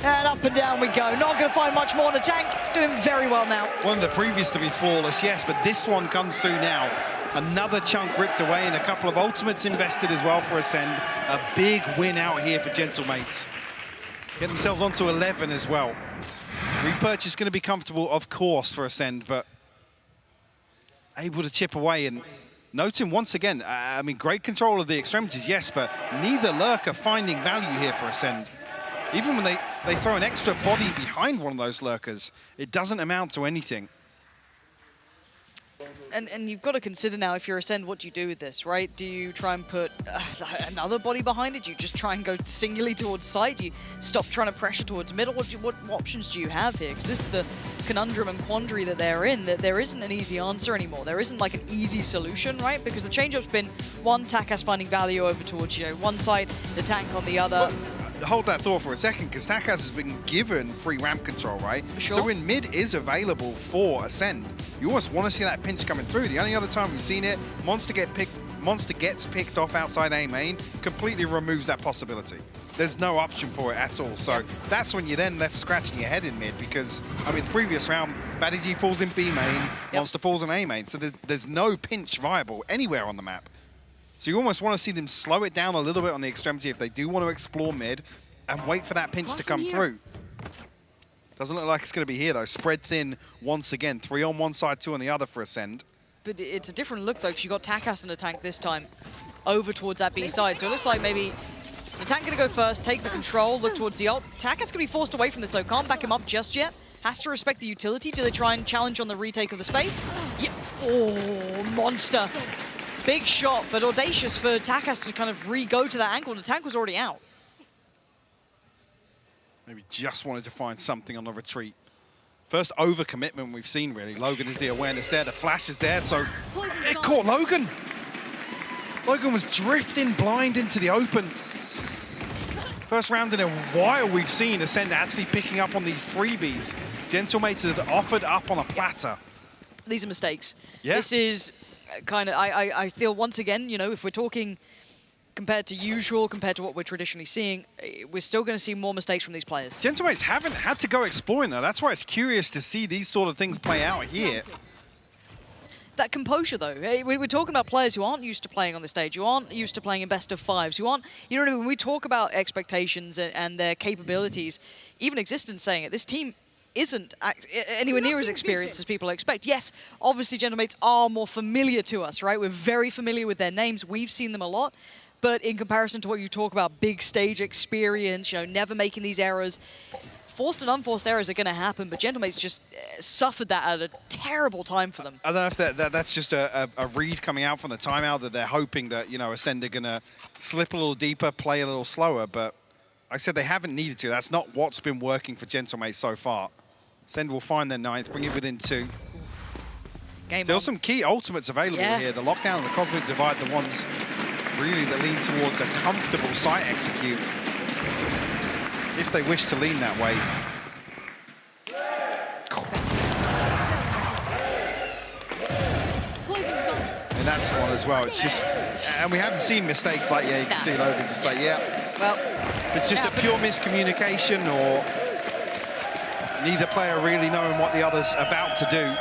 And up and down we go. Not going to find much more on the tank. Doing very well now. One of the previous to be flawless, yes, but this one comes through now. Another chunk ripped away and a couple of ultimates invested as well for Ascend. A big win out here for Gentlemates. Get themselves onto 11 as well. Repurchase going to be comfortable, of course, for Ascend, but able to chip away. And noting once again, I mean, great control of the extremities, yes, but neither lurker finding value here for Ascend. Even when they throw an extra body behind one of those lurkers, it doesn't amount to anything. And you've got to consider now, if you're Ascend, what do you do with this, right? Do you try and put another body behind it? Do you just try and go singularly towards side? Do you stop trying to pressure towards middle? What options do you have here? Because this is the conundrum and quandary that they're in, that there isn't an easy answer anymore. There isn't like an easy solution, right? Because the change-up's been one Takas finding value over towards, one side, the tank on the other. Well, hold that thought for a second, because Takas has been given free ramp control, right? Sure. So when mid is available for Ascend, you almost want to see that pinch coming through. The only other time we've seen it, Monster gets picked off outside A main, completely removes that possibility. There's no option for it at all. So that's when you're then left scratching your head in mid, because, I mean, the previous round, Batty G falls in B main, Monster falls in A main. So there's no pinch viable anywhere on the map. So you almost want to see them slow it down a little bit on the extremity if they do want to explore mid and wait for that pinch to come through. Doesn't look like it's going to be here, though. Spread thin once again. 3 on one side, 2 on the other for Ascend. But it's a different look, though, because you got Takas in the tank this time over towards that B side. So it looks like maybe the tank going to go first, take the control, look towards the ult. Takas going to be forced away from this, though. Can't back him up just yet. Has to respect the utility. Do they try and challenge on the retake of the space? Yeah. Oh, Monster. Big shot, but audacious for Takas to kind of re-go to that angle. The tank was already out. Maybe just wanted to find something on the retreat. First overcommitment we've seen, really. Logan is the awareness there. The flash is there, so it caught Logan. Logan was drifting blind into the open. First round in a while we've seen Ascend actually picking up on these freebies. Gentlemates had offered up on a platter. These are mistakes. Yeah. This is kind of, I feel once again, if we're talking compared to usual, compared to what we're traditionally seeing, we're still going to see more mistakes from these players. Gentlemates haven't had to go exploring, though. That's why it's curious to see these sort of things play out here. That composure, though. We're talking about players who aren't used to playing on the stage, who aren't used to playing in best of fives, who aren't, when we talk about expectations and their capabilities, even Existence saying it, this team isn't anywhere near as experienced as people expect. Yes, obviously Gentlemates are more familiar to us, right? We're very familiar with their names. We've seen them a lot. But in comparison to what you talk about, big stage experience, never making these errors, forced and unforced errors are going to happen, but Gentlemates just suffered that at a terrible time for them. I don't know if that's just a read coming out from the timeout, that they're hoping that, Ascend are going to slip a little deeper, play a little slower, but like I said, they haven't needed to. That's not what's been working for Gentlemates so far. Ascend will find their 9th, bring it within 2. Still some key ultimates available here. The lockdown and the cosmic divide, the ones really that lean towards a comfortable site execute, if they wish to lean that way. And that's one as well. It's just, and we haven't seen mistakes like, you can see Logan just like, well, it's just a pure miscommunication, or neither player really knowing what the other's about to do.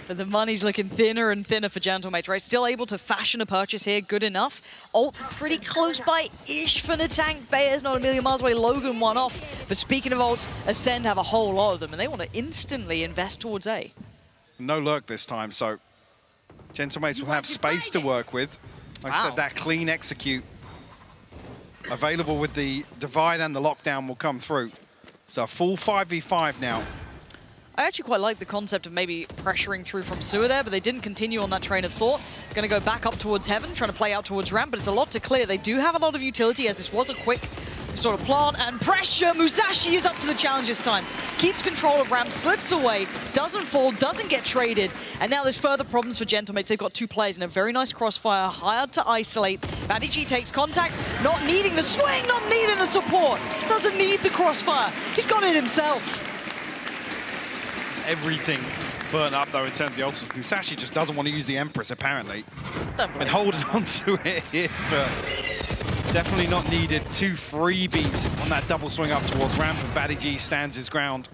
But the money's looking thinner and thinner for Gentlemates, right? Still able to fashion a purchase here, good enough. Ult pretty close by-ish for Natank. Bayer's not a million miles away, Logan one off. But speaking of ults, Ascend have a whole lot of them, and they want to instantly invest towards A. No lurk this time, so Gentlemates will have space to work with. Like I said, that clean execute available with the divide and the lockdown will come through. So a full 5v5 now. I actually quite like the concept of maybe pressuring through from sewer there, but they didn't continue on that train of thought. Going to go back up towards heaven, trying to play out towards ramp, but it's a lot to clear. They do have a lot of utility, as this was a quick sort of plant and pressure. Musashi is up to the challenge this time. Keeps control of ramp, slips away, doesn't fall, doesn't get traded. And now there's further problems for Gentlemates. They've got 2 players in a very nice crossfire, hard to isolate. Baddy takes contact, not needing the swing, not needing the support. Doesn't need the crossfire. He's got it himself. Everything burnt up though in terms of the ultimate. Musashi just doesn't want to use the Empress apparently. And holding on to it here, but definitely not needed. 2 freebies on that double swing up towards ramp, and Baddy stands his ground.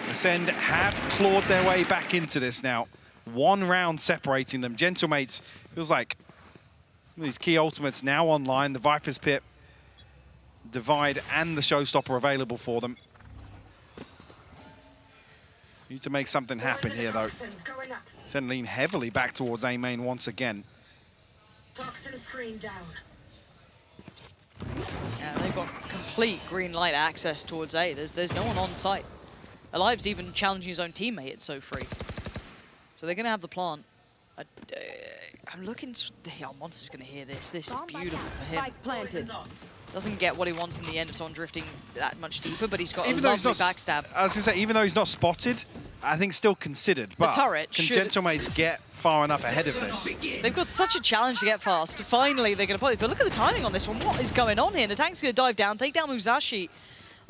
Ascend have clawed their way back into this now. 1 round separating them. Gentlemates feels like these key ultimates now online. The Viper's Pit, divide and the showstopper available for them. Need to make something happen here though. Ascend lean heavily back towards A main once again. Toxin screen down. Yeah, they've got complete green light access towards A. There's no one on site. Alive's even challenging his own teammate, it's so free. So they're gonna have the plant. I'm looking, oh, Monster's gonna hear this. This is beautiful for him. Planted. Doesn't get what he wants in the end of someone drifting that much deeper, but he's got a lovely backstab. I was going to say, even though he's not spotted, I think still considered. But the turret can Gentlemates get far enough ahead of this? They've got such a challenge to get past. Finally, they're going to play. But look at the timing on this one. What is going on here? Natank's going to dive down, take down Musashi.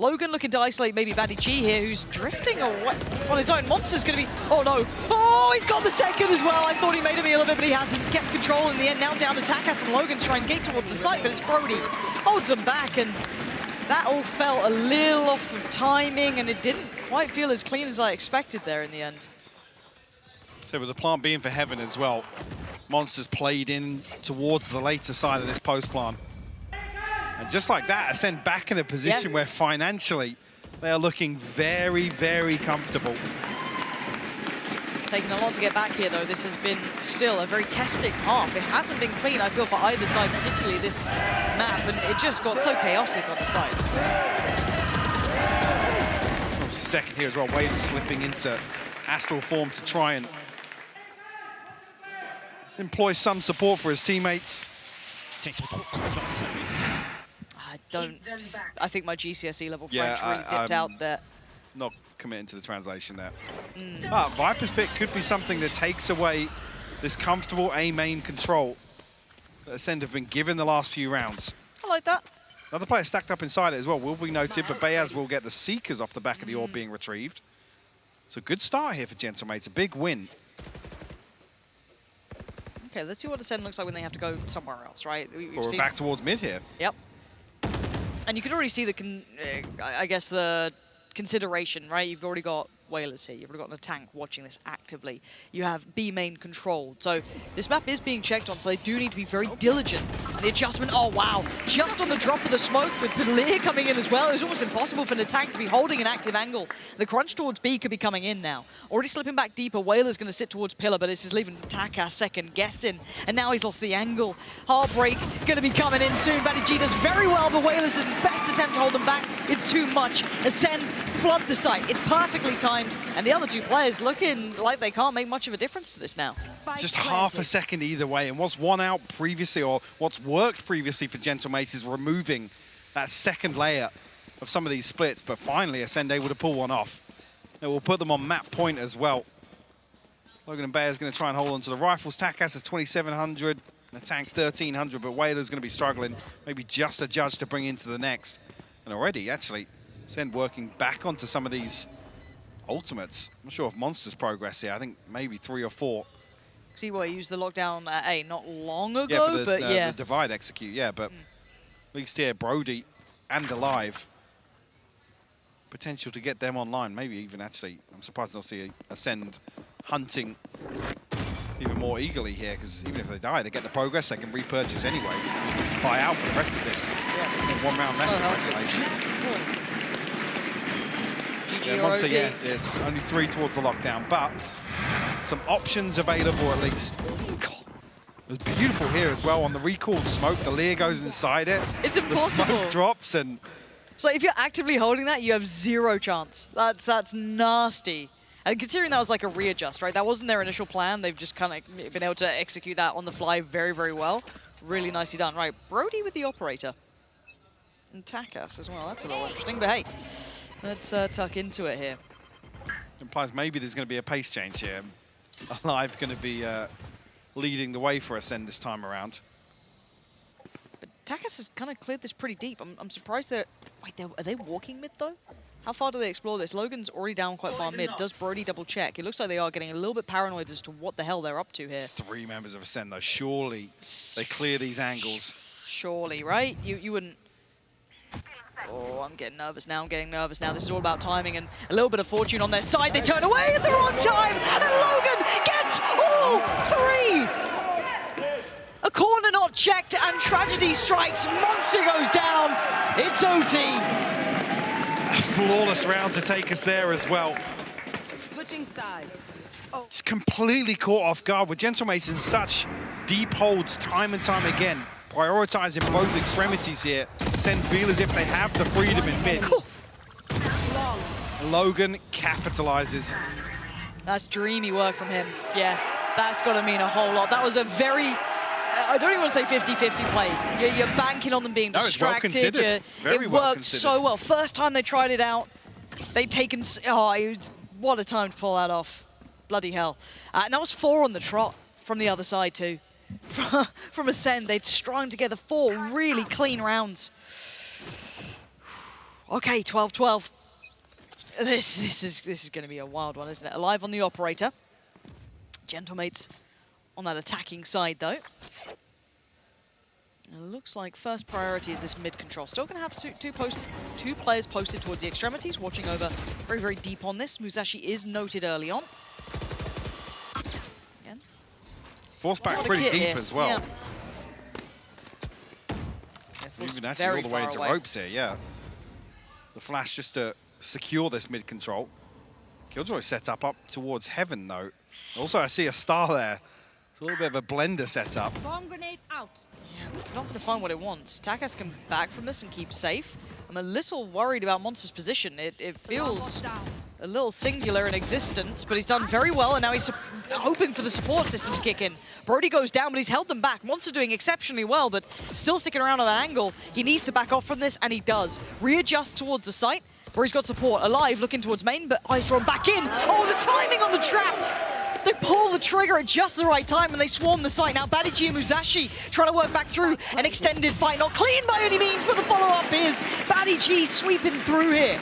Logan looking to isolate maybe Baddy here, who's drifting away on his own. Monster's going to be... Oh, no. Oh, he's got the second as well. I thought he made it a little bit, but he hasn't. Kept control in the end. Now down to Takas, and Logan's trying to gate towards the site, but it's Brody. Holds him back, and that all felt a little off of timing, and it didn't quite feel as clean as I expected there in the end. So with the plant being for heaven as well, Monster's played in towards the later side of this post plant. And just like that, Ascend back in a position where financially they are looking very, very comfortable. It's taken a lot to get back here, though. This has been still a very testing half. It hasn't been clean, I feel, for either side, particularly this map, and it just got so chaotic on the side. Second here as well, Wade slipping into Astral form to try and employ some support for his teammates. I think my GCSE level French really dipped out there. Not committing to the translation there. But Viper's Pit could be something that takes away this comfortable A main control that Ascend have been given the last few rounds. I like that. Another player stacked up inside it as well will be noted, but Bayaz will get the Seekers off the back of the orb being retrieved. So good start here for Gentlemates, a big win. Okay, let's see what Ascend looks like when they have to go somewhere else, right? We're back towards mid here. Yep. And you can already see the, I guess, the consideration, right? You've already got Whalers here. You've already got Natank watching this actively. You have B main controlled. So this map is being checked on, so they do need to be very diligent. And the adjustment, oh wow, just on the drop of the smoke with the Lear coming in as well. It was almost impossible for Natank to be holding an active angle. The crunch towards B could be coming in now. Already slipping back deeper. Whaler's going to sit towards Pillar, but this is leaving Takas second guessing. And now he's lost the angle. Heartbreak going to be coming in soon. Baddy does very well, but Whalers does his best attempt to hold them back. It's too much. Ascend, flood the site. It's perfectly timed. And the other two players looking like they can't make much of a difference to this now. Just half a second either way. And what's won out previously, or what's worked previously for Gentlemates, is removing that second layer of some of these splits. But finally, Ascend able to pull one off. It will put them on map point as well. Logan and Bayer is going to try and hold on to the rifles. Takas is 2,700, Natank 1,300, but Whaler's going to be struggling. Maybe just a judge to bring into the next. And already, actually, Ascend working back onto some of these ultimates. I'm not sure if Monster's progress here. I think maybe 3 or 4. See why he used the lockdown at A not long ago, Yeah, for but yeah. the divide execute, yeah, but at least here, Brody and Alive potential to get them online. Maybe even actually, I'm surprised they'll see Ascend hunting even more eagerly here, because even if they die, they get the progress, they can repurchase anyway, buy out for the rest of this. Yeah, this is 1 round left in regulation. GG Monster, OT. yeah, it's only 3 towards the lockdown, but some options available at least. God, it was beautiful here as well on the recalled smoke. The Lear goes inside it. It's impossible. The smoke drops and... So if you're actively holding that, you have 0 chance. That's nasty. And considering that was like a readjust, right? That wasn't their initial plan. They've just kind of been able to execute that on the fly very, very well. Really nicely done. Right, Brody with the operator. And Takas as well. That's a little interesting. But hey, let's tuck into it here. Implies maybe there's going to be a pace change here. Alive going to be leading the way for Ascend this time around. But Takas has kind of cleared this pretty deep. I'm surprised they're... Wait, are they walking mid though? How far do they explore this? Logan's already down quite far mid. Does Brody double check? It looks like they are getting a little bit paranoid as to what the hell they're up to here. It's 3 members of Ascend though. Surely they clear these angles. Surely, right? You wouldn't... Oh, I'm getting nervous now. I'm getting nervous now. This is all about timing and a little bit of fortune on their side. They turn away at the wrong time, and Logan gets all 3! A corner not checked, and tragedy strikes. Monster goes down. It's OT. A flawless round to take us there as well. Switching sides. Just completely caught off guard with Gentlemates in such deep holds time and time again. Prioritizing both extremities here. Ascend feel as if they have the freedom in mid. Logan capitalizes. That's dreamy work from him. Yeah, that's got to mean a whole lot. That was a very... I don't even want to say 50-50 play. You're banking on them being distracted. Well considered. Very it well worked considered. so well. First time they tried it out, they'd taken... Oh, what a time to pull that off. Bloody hell. And that was 4 on the trot from the other side too. From Ascend, they'd strung together 4 really clean rounds. Okay, 12-12. This is going to be a wild one, isn't it? Alive on the operator. Gentlemates on that attacking side, though. And it looks like first priority is this mid control. Still going to have 2 players posted towards the extremities, watching over very, very deep on this. Musashi is noted early on. Again. Force back pretty deep here. as well. Yeah, Moving actually all the way into away. ropes here, yeah. The flash just to secure this mid control. Killjoy set up towards heaven, though. Also, I see a star there. It's a little bit of a blender setup. Bomb grenade out. Yeah, but it's not going to find what it wants. Takas can back from this and keep safe. I'm a little worried about Monster's position. It feels a little singular in existence, but he's done very well, and now he's hoping for the support system to kick in. Brody goes down, but he's held them back. Monster doing exceptionally well, but still sticking around on that angle. He needs to back off from this, and he does. Readjust towards the site, where he's got support. Alive, looking towards main, but eyes drawn back in. Oh, the timing on the trap! They pull the trigger at just the right time and they swarm the site. Now Badiji and Musashi trying to work back through an extended fight. Not clean by any means, but the follow-up is Badiji sweeping through here.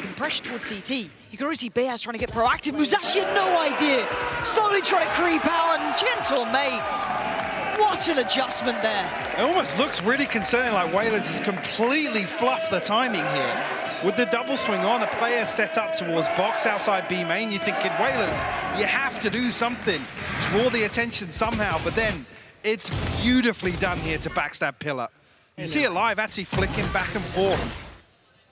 The pressure towards CT. You can already see Beaz trying to get proactive. Musashi had no idea. Slowly trying to creep out, and Gentlemates. What an adjustment there. It almost looks really concerning, like Whalers has completely fluffed the timing here. With the double swing on, a player set up towards box outside B main, you're thinking, Whalers, you have to do something, draw the attention somehow, but then it's beautifully done here to backstab Pillar. You see it live, actually flicking back and forth,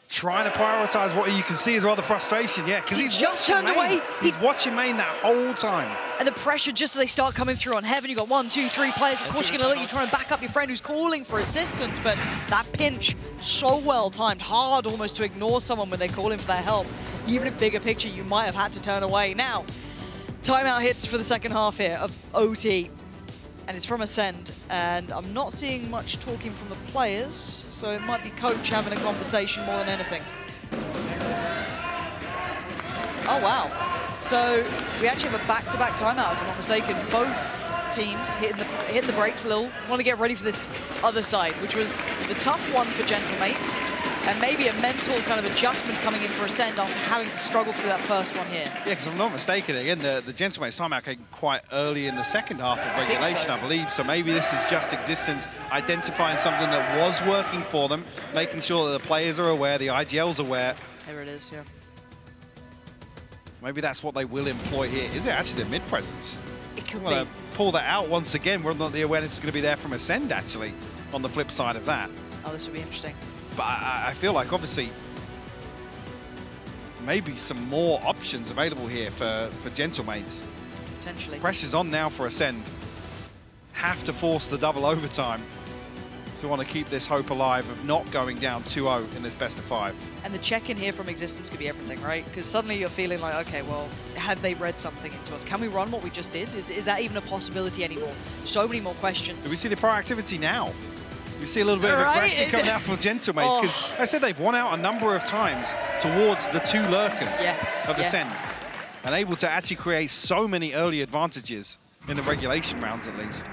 trying to prioritize what you can see as well, the frustration, yeah, because he's just turned away. He's watching main that whole time. And the pressure just as they start coming through on Heaven, you've got 1, 2, 3 players. Of course, you're going to let you try and back up your friend who's calling for assistance, but that pinch, so well timed, hard almost to ignore someone when they call in for their help. Even in bigger picture, you might have had to turn away. Now, timeout hits for the second half here of OT, and it's from Ascend, and I'm not seeing much talking from the players, so it might be coach having a conversation more than anything. Oh, wow. So we actually have a back-to-back timeout, if I'm not mistaken. Both teams hitting the brakes a little, want to get ready for this other side, which was the tough one for Gentlemates, and maybe a mental kind of adjustment coming in for Ascend after having to struggle through that first one here. Yeah, because if I'm not mistaken, again, the Gentlemates timeout came quite early in the second half of regulation, I believe. So maybe this is just existence identifying something that was working for them, making sure that the players are aware, the IGL's aware, There it is, yeah. Maybe that's what they will employ here. Is it actually the mid presence? It could Well, be. pull that out once again. Whether or not the awareness is going to be there from Ascend, actually, on the flip side of that. Oh, this will be interesting. But I feel like, obviously, maybe some more options available here for Gentlemates. Potentially. Pressure's on now for Ascend. Have to force the double overtime if they want to keep this hope alive of not going down 2-0 in this best of 5. And the check-in here from Existence could be everything, right? Because suddenly you're feeling like, okay, well, have they read something into us? Can we run what we just did? Is that even a possibility anymore? So many more questions. Do we see the proactivity now? We see a little bit of Right. aggression coming out from Gentlemates, because I said they've won out a number of times towards the 2 lurkers of Ascent, and able to actually create so many early advantages in the regulation rounds, at least.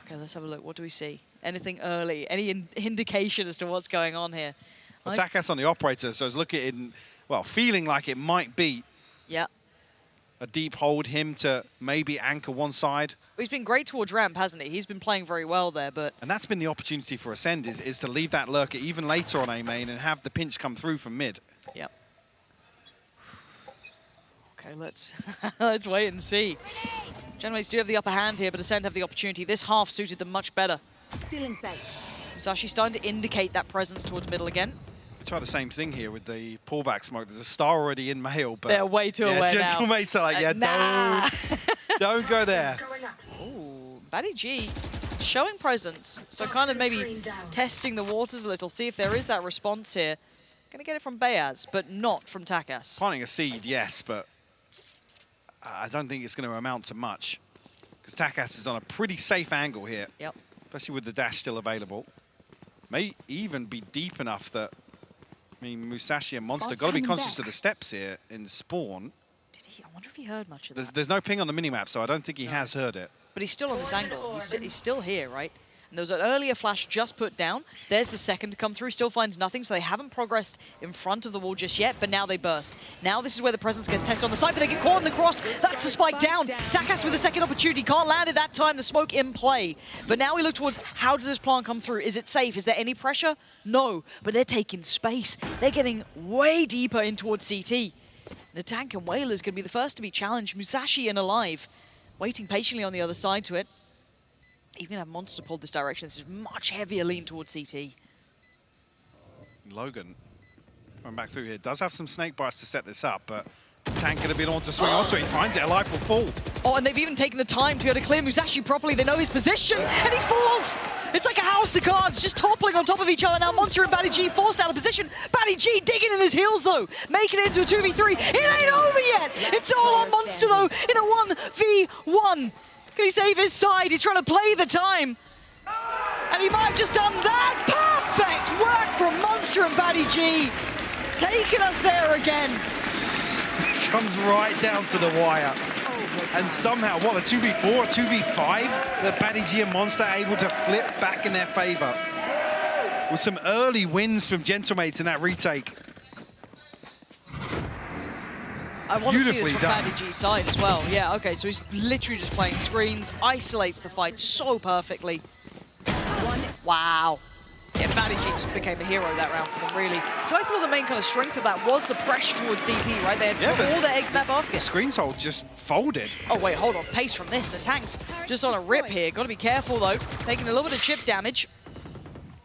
Okay, let's have a look. What do we see? Anything early? Any indication as to what's going on here? Well, Takas on the operator, so it's looking, well, feeling like it might be a deep hold, him to maybe anchor one side. He's been great towards ramp, hasn't he? He's been playing very well there, but... And that's been the opportunity for Ascend, is to leave that lurker even later on A main and have the pinch come through from mid. Yep. Okay, let's let's wait and see. Gentlemates do have the upper hand here, but Ascend have the opportunity. This half suited them much better. Still in sight. Musashi starting to indicate that presence towards middle again. We try the same thing here with the pullback smoke. There's a star already in male, but they're way too aware now. Gentlemates are like, yeah, Nah. don't go there. Ooh, Batty G showing presence. So kind of maybe testing the waters a little, see if there is that response here. Gonna get it from Bayaz, but not from Takas. Planting a seed, yes, but I don't think it's going to amount to much, because Takas is on a pretty safe angle here. Yep. Especially with the dash still available. May even be deep enough that, I mean, Musashi and Monster got to be conscious of the steps here in spawn. Did he? I wonder if he heard much of that. There's no ping on the minimap, so I don't think he has heard it. But he's still on this angle. He's still here, right? And there was an earlier flash just put down. There's the second to come through, still finds nothing, so they haven't progressed in front of the wall just yet, but now they burst. Now this is where the presence gets tested on the side, but they get caught in the cross. That's the spike down. Takas with a second opportunity, can't land it that time, the smoke in play. But now we look towards, how does this plant come through? Is it safe? Is there any pressure? No, but they're taking space. They're getting way deeper in towards CT. Natank and Whaler's going to be the first to be challenged. Musashi and Alive, waiting patiently on the other side to it. Even have Monster pulled this direction. This is much heavier lean towards CT. Logan, coming back through here, does have some snake bites to set this up, but Tank going to be the one to swing onto it. He finds it, Alive will fall. Oh, and they've even taken the time to be able to clear Musashi properly. They know his position, and he falls! It's like a house of cards, just toppling on top of each other. Now Monster and Batty G forced out of position. Batty G digging in his heels, though, making it into a 2v3. It ain't over yet! It's all on Monster, though, in a 1v1. Can he save his side? He's trying to play the time. And he might have just done that. Perfect work from Monster and Batty G. Taking us there again. Comes right down to the wire. And somehow, what, a 2v4, a 2v5? That Batty G and Monster are able to flip back in their favor. With some early wins from Gentlemates in that retake. I want to see this Beautifully from done. Batty G's side as well. Yeah, okay, so he's literally just playing screens, isolates the fight so perfectly. Wow. Yeah, Batty G just became the hero that round for them, really. So I thought the main kind of strength of that was the pressure towards CT, right? They had put all their eggs in that The basket. screen hold just folded. Oh, wait, hold on. Pace from this. The tank's just on a rip here. Got to be careful, though. Taking a little bit of chip damage.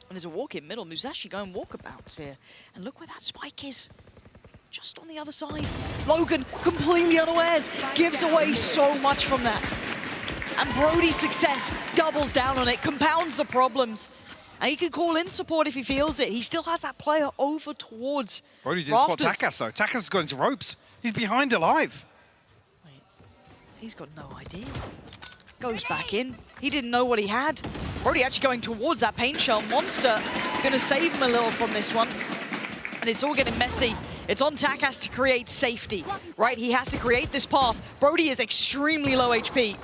And there's a walk in middle. Musashi going walkabouts here. And look where that spike is. Just on the other side. Logan, completely unawares, gives away so much from that. And Brody's success doubles down on it, compounds the problems. And he can call in support if he feels it. He still has that player over towards Brody didn't spot Rafters. Takas, though. Takas has gone into ropes. He's behind Alive. Wait, he's got no idea. Goes back in. He didn't know what he had. Brody actually going towards that paint shell. Monster gonna save him a little from this one. And it's all getting messy. It's on Takas to create safety, right? He has to create this path. Brody is extremely low HP.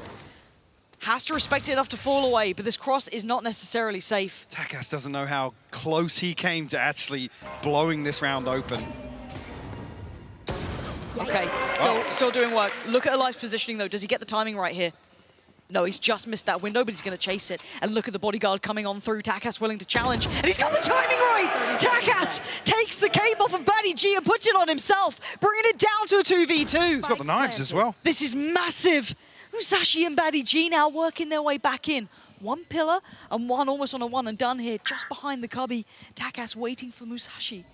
Has to respect it enough to fall away, but this cross is not necessarily safe. Takas doesn't know how close he came to actually blowing this round open. Okay, still doing work. Look at Alive's positioning, though. Does he get the timing right here? No, he's just missed that window, but he's going to chase it. And look at the bodyguard coming on through. Takas willing to challenge. And he's got the timing right! Takas takes the cape off of Batty G and puts it on himself, bringing it down to a 2v2. He's got the knives as well. This is massive. Musashi and Batty G now working their way back in. One pillar and one almost on a one and done here, just behind the cubby. Takas waiting for Musashi.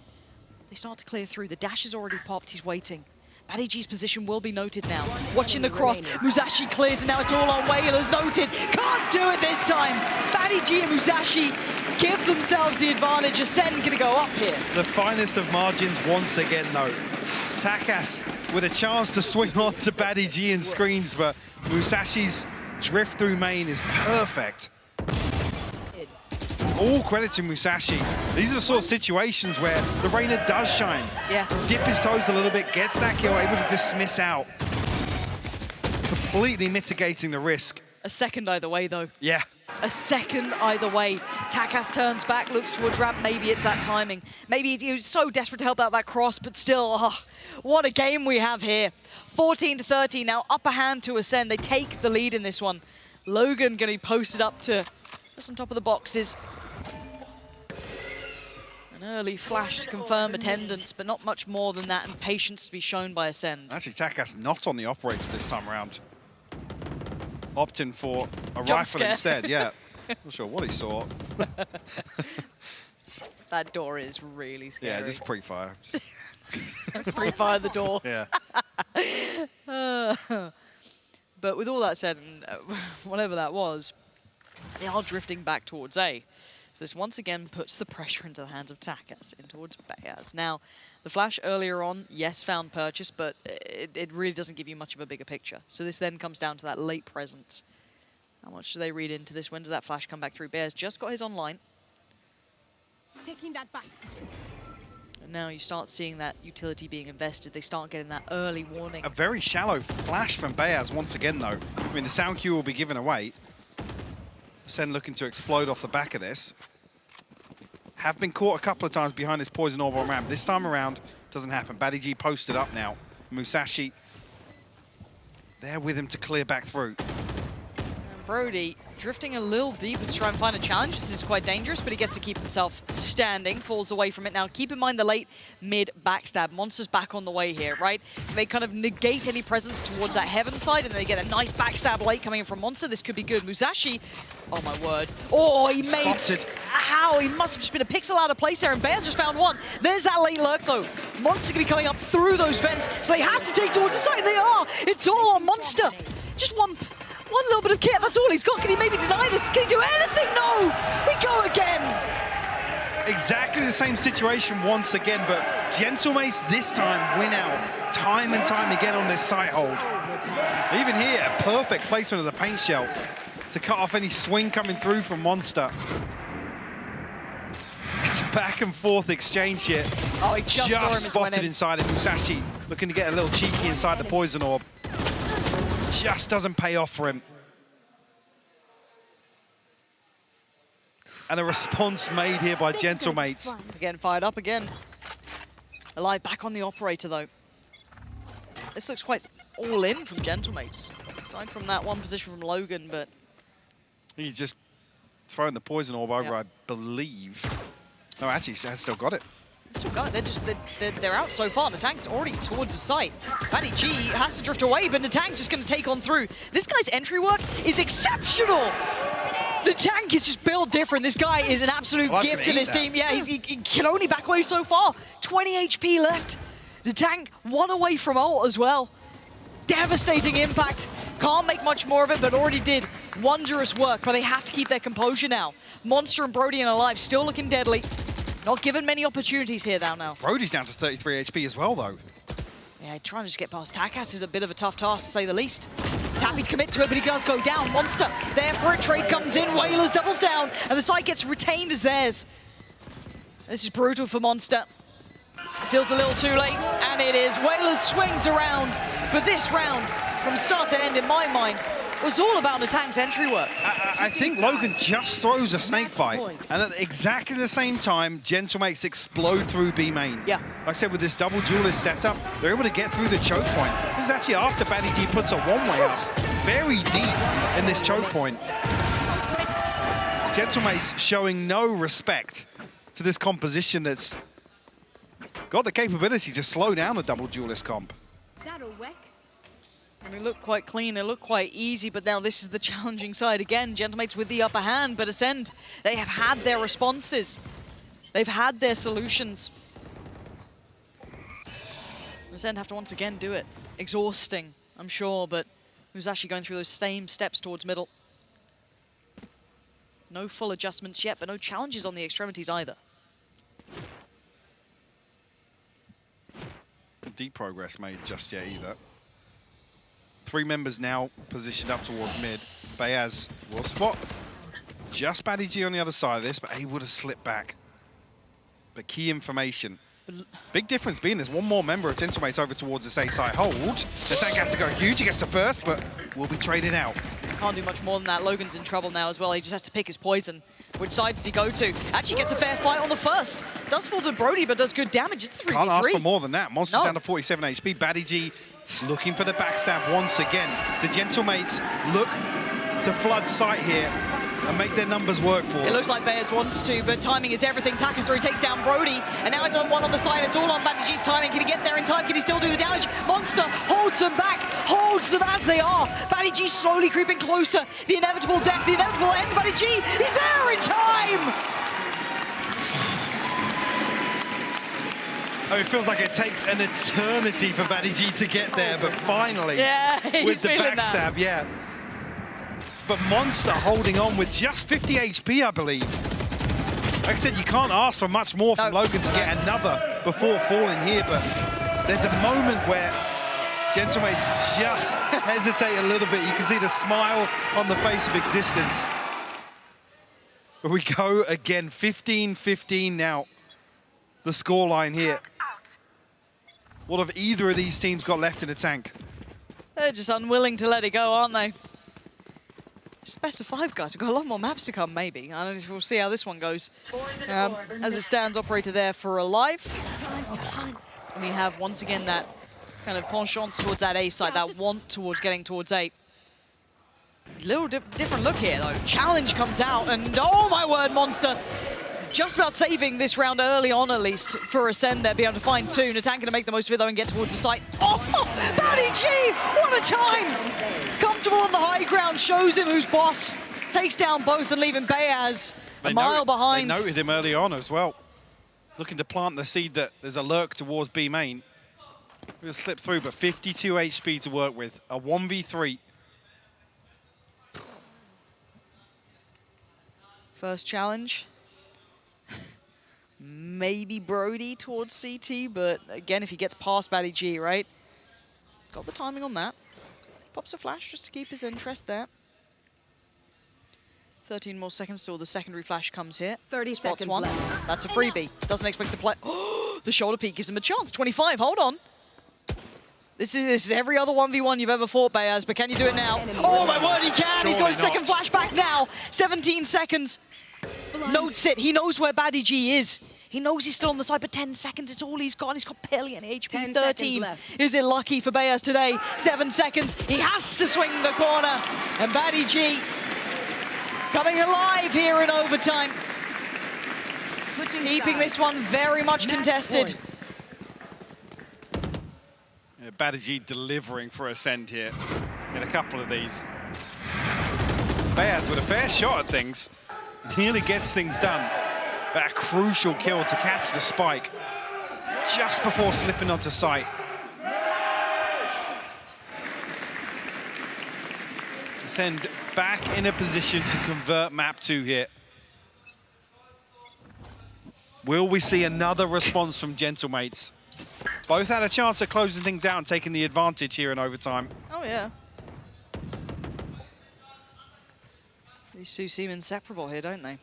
They start to clear through. The dash is already popped. He's waiting. Batty G's position will be noted now. Watching the cross. Musashi clears and now it's all on Whalers. Noted. Can't do it this time. Batty G and Musashi give themselves the advantage. Ascent going to go up here. The finest of margins once again, though. Takas with a chance to swing on to Batty G and screens, but Musashi's drift through main is perfect. All credit to Musashi. These are the sort of situations where the Reina does shine. Yeah. Dip his toes a little bit, gets that kill, able to dismiss out. Completely mitigating the risk. A second either way, though. Yeah. A second either way. Takas turns back, looks towards ramp. Maybe it's that timing. Maybe he was so desperate to help out that cross, but still, oh, what a game we have here. 14-13 now, upper hand to Ascend. They take the lead in this one. Logan going to be posted up to just on top of the boxes. An early flash to confirm attendance, but not much more than that, and patience to be shown by Ascend. Actually, Takas not on the operator this time around. Opting for a Jump rifle scare. instead, yeah. Not sure what he saw. That door is really scary. Yeah, just pre-fire. Just, Pre-fire the door. yeah. But with all that said, and whatever that was, they are drifting back towards A. So this once again puts the pressure into the hands of Takas, in towards Bayaz. Now, the flash earlier on, yes, found purchase, but it really doesn't give you much of a bigger picture. So this then comes down to that late presence. How much do they read into this? When does that flash come back through? Bears just got his online. Taking that back. And now you start seeing that utility being invested. They start getting that early warning. A very shallow flash from Bayaz once again, though. I mean, the sound cue will be given away. Sen looking to explode off the back of this. Have been caught a couple of times behind this poison orb on ramp. This time around, doesn't happen. Batty G posted up now. Musashi there with him to clear back through. And Brody drifting a little deeper to try and find a challenge. This is quite dangerous, but he gets to keep himself standing, falls away from it. Now, keep in mind the late mid backstab. Monster's back on the way here, right? They kind of negate any presence towards that heaven side, and they get a nice backstab late coming in from Monster. This could be good. Musashi, oh my word. Oh, he made... Spotted. How? He must have just been a pixel out of place there, and Bears just found one. There's that late lurk, though. Monster can be coming up through those vents, so they have to take towards the side, and they are. It's all on Monster. Just one little bit of kit, that's all he's got. Can he maybe deny this? Can he do anything? No! We go again! Exactly the same situation once again, but Gentlemates this time win out time and time again on this site hold. Even here, a perfect placement of the paint shell to cut off any swing coming through from Monster. It's a back and forth exchange here. Oh, he just saw him as spotted winning. inside it. Musashi looking to get a little cheeky inside the poison orb. Just doesn't pay off for him. And a response made here by Gentlemates. Again, fired up again. Alive back on the operator, though. This looks quite all in from Gentlemates. Aside from that one position from Logan, but... He's just throwing the poison orb over, Yep. I believe. No, actually, he's still got it. Still got it. They're out so far. Natank's already towards the site. Batty G has to drift away, but Natank just going to take on through. This guy's entry work is exceptional. Natank is just built different. This guy is an absolute gift to this team. Yeah, he can only back away so far. 20 HP left. Natank one away from ult as well. Devastating impact. Can't make much more of it, but already did wondrous work. But they have to keep their composure now. Monster and Brody and Alive still looking deadly. Not given many opportunities here now. Brody's down to 33 HP as well, though. Yeah, trying to just get past Takas is a bit of a tough task, to say the least. He's happy to commit to it, but he does go down. Monster there for a trade comes in. Whalers doubles down, and the site gets retained as theirs. This is brutal for Monster. Feels a little too late, and it is. Whalers swings around, but this round, from start to end, in my mind, was all about Natank's entry work. I think Logan just throws a snake bite, and at exactly the same time, Gentlemates explode through B main. Yeah. Like I said, with this double duelist setup, they're able to get through the choke point. This is actually after Baddy G puts a one-way up, very deep in this choke point. Gentlemates showing no respect to this composition that's got the capability to slow down a double duelist comp. That'll work. And it looked quite clean, it looked quite easy, but now this is the challenging side again. Gentlemates with the upper hand, but Ascent, they have had their responses. They've had their solutions. Ascent have to once again do it. Exhausting, I'm sure, but who's actually going through those same steps towards middle. No full adjustments yet, but no challenges on the extremities either. Deep progress made just yet either. 3 members now positioned up towards mid. Bayaz will spot just Baddy G on the other side of this, but able to slip back. But key information. Big difference being there's one more member of Gentlemates over towards this A side hold. Natank has to go huge, he gets to first, but will be traded out. Can't do much more than that. Logan's in trouble now as well. He just has to pick his poison. Which side does he go to? Actually gets a fair fight on the first. Does fall to Brody, but does good damage. It's 3v3. Can't ask for more than that. Monster's No. down to 47 HP. Baddy G looking for the backstab once again. The Gentlemates look to flood sight here and make their numbers work for It them. looks like Bears wants to, but timing is everything. Takasuri takes down Brody, and now it's on one on the side. It's all on Baddy G's timing. Can he get there in time? Can he still do the damage? Monster holds them back, holds them as they are. Baddy G slowly creeping closer. The inevitable death, the inevitable end. Baddy G is there in time! Oh, it feels like it takes an eternity for Baddy G to get there, but finally, Yeah, he's with the feeling backstab, that. yeah. But Monster holding on with just 50 HP, I believe. Like I said, you can't ask for much more from No. Logan to get another before falling here, but there's a moment where Gentlemates just hesitate a little bit. You can see the smile on the face of existence. But we go again, 15-15 now. The scoreline here. What have either of these teams got left in the tank? They're just unwilling to let it go, aren't they? It's best of 5, guys. We've got a lot more maps to come, maybe. We'll see how this one goes. As it stands, operator there for Alive. And we have, once again, that kind of penchant towards that A side, that want towards getting towards A. Little different look here, though. Challenge comes out, and oh my word, Monster! Just about saving this round early on, at least, for Ascend there, be able to find 2. Natank gonna make the most of it, though, and get towards the site. Oh, Baddy G! What a time! Comfortable on the high ground, shows him who's boss. Takes down both and leaving Bayaz a mile behind. They noted him early on as well. Looking to plant the seed that there's a lurk towards B main. We'll slip through, but 52 HP to work with. A 1v3. First challenge. Maybe Brody towards CT, but again, if he gets past Baddy G, right? Got the timing on that. Pops a flash just to keep his interest there. 13 more seconds till the secondary flash comes here. 30 Spots seconds one. left. That's a freebie. Doesn't expect to play. Oh, the shoulder peek gives him a chance. 25, hold on. This is every other 1v1 you've ever fought, Bayaz, but can you do it now? Oh my word, he can! He's got his second flash back now. 17 seconds. Notes it. He knows where Baddy G is. He knows he's still on the side, but 10 seconds, it's all he's got. He's got barely any HP. 10 13. seconds left. Is it lucky for Bayaz today? 7 seconds. He has to swing the corner. And Baddy G coming alive here in overtime. Keeping this one very much contested. Yeah, Baddy G delivering for Ascend here in a couple of these. Bayaz with a fair shot at things. Nearly gets things done. But a crucial kill to catch the spike just before slipping onto sight. Ascend back in a position to convert map 2 here. Will we see another response from Gentlemates? Both had a chance of closing things out and taking the advantage here in overtime. Oh, yeah. These two seem inseparable here, don't they?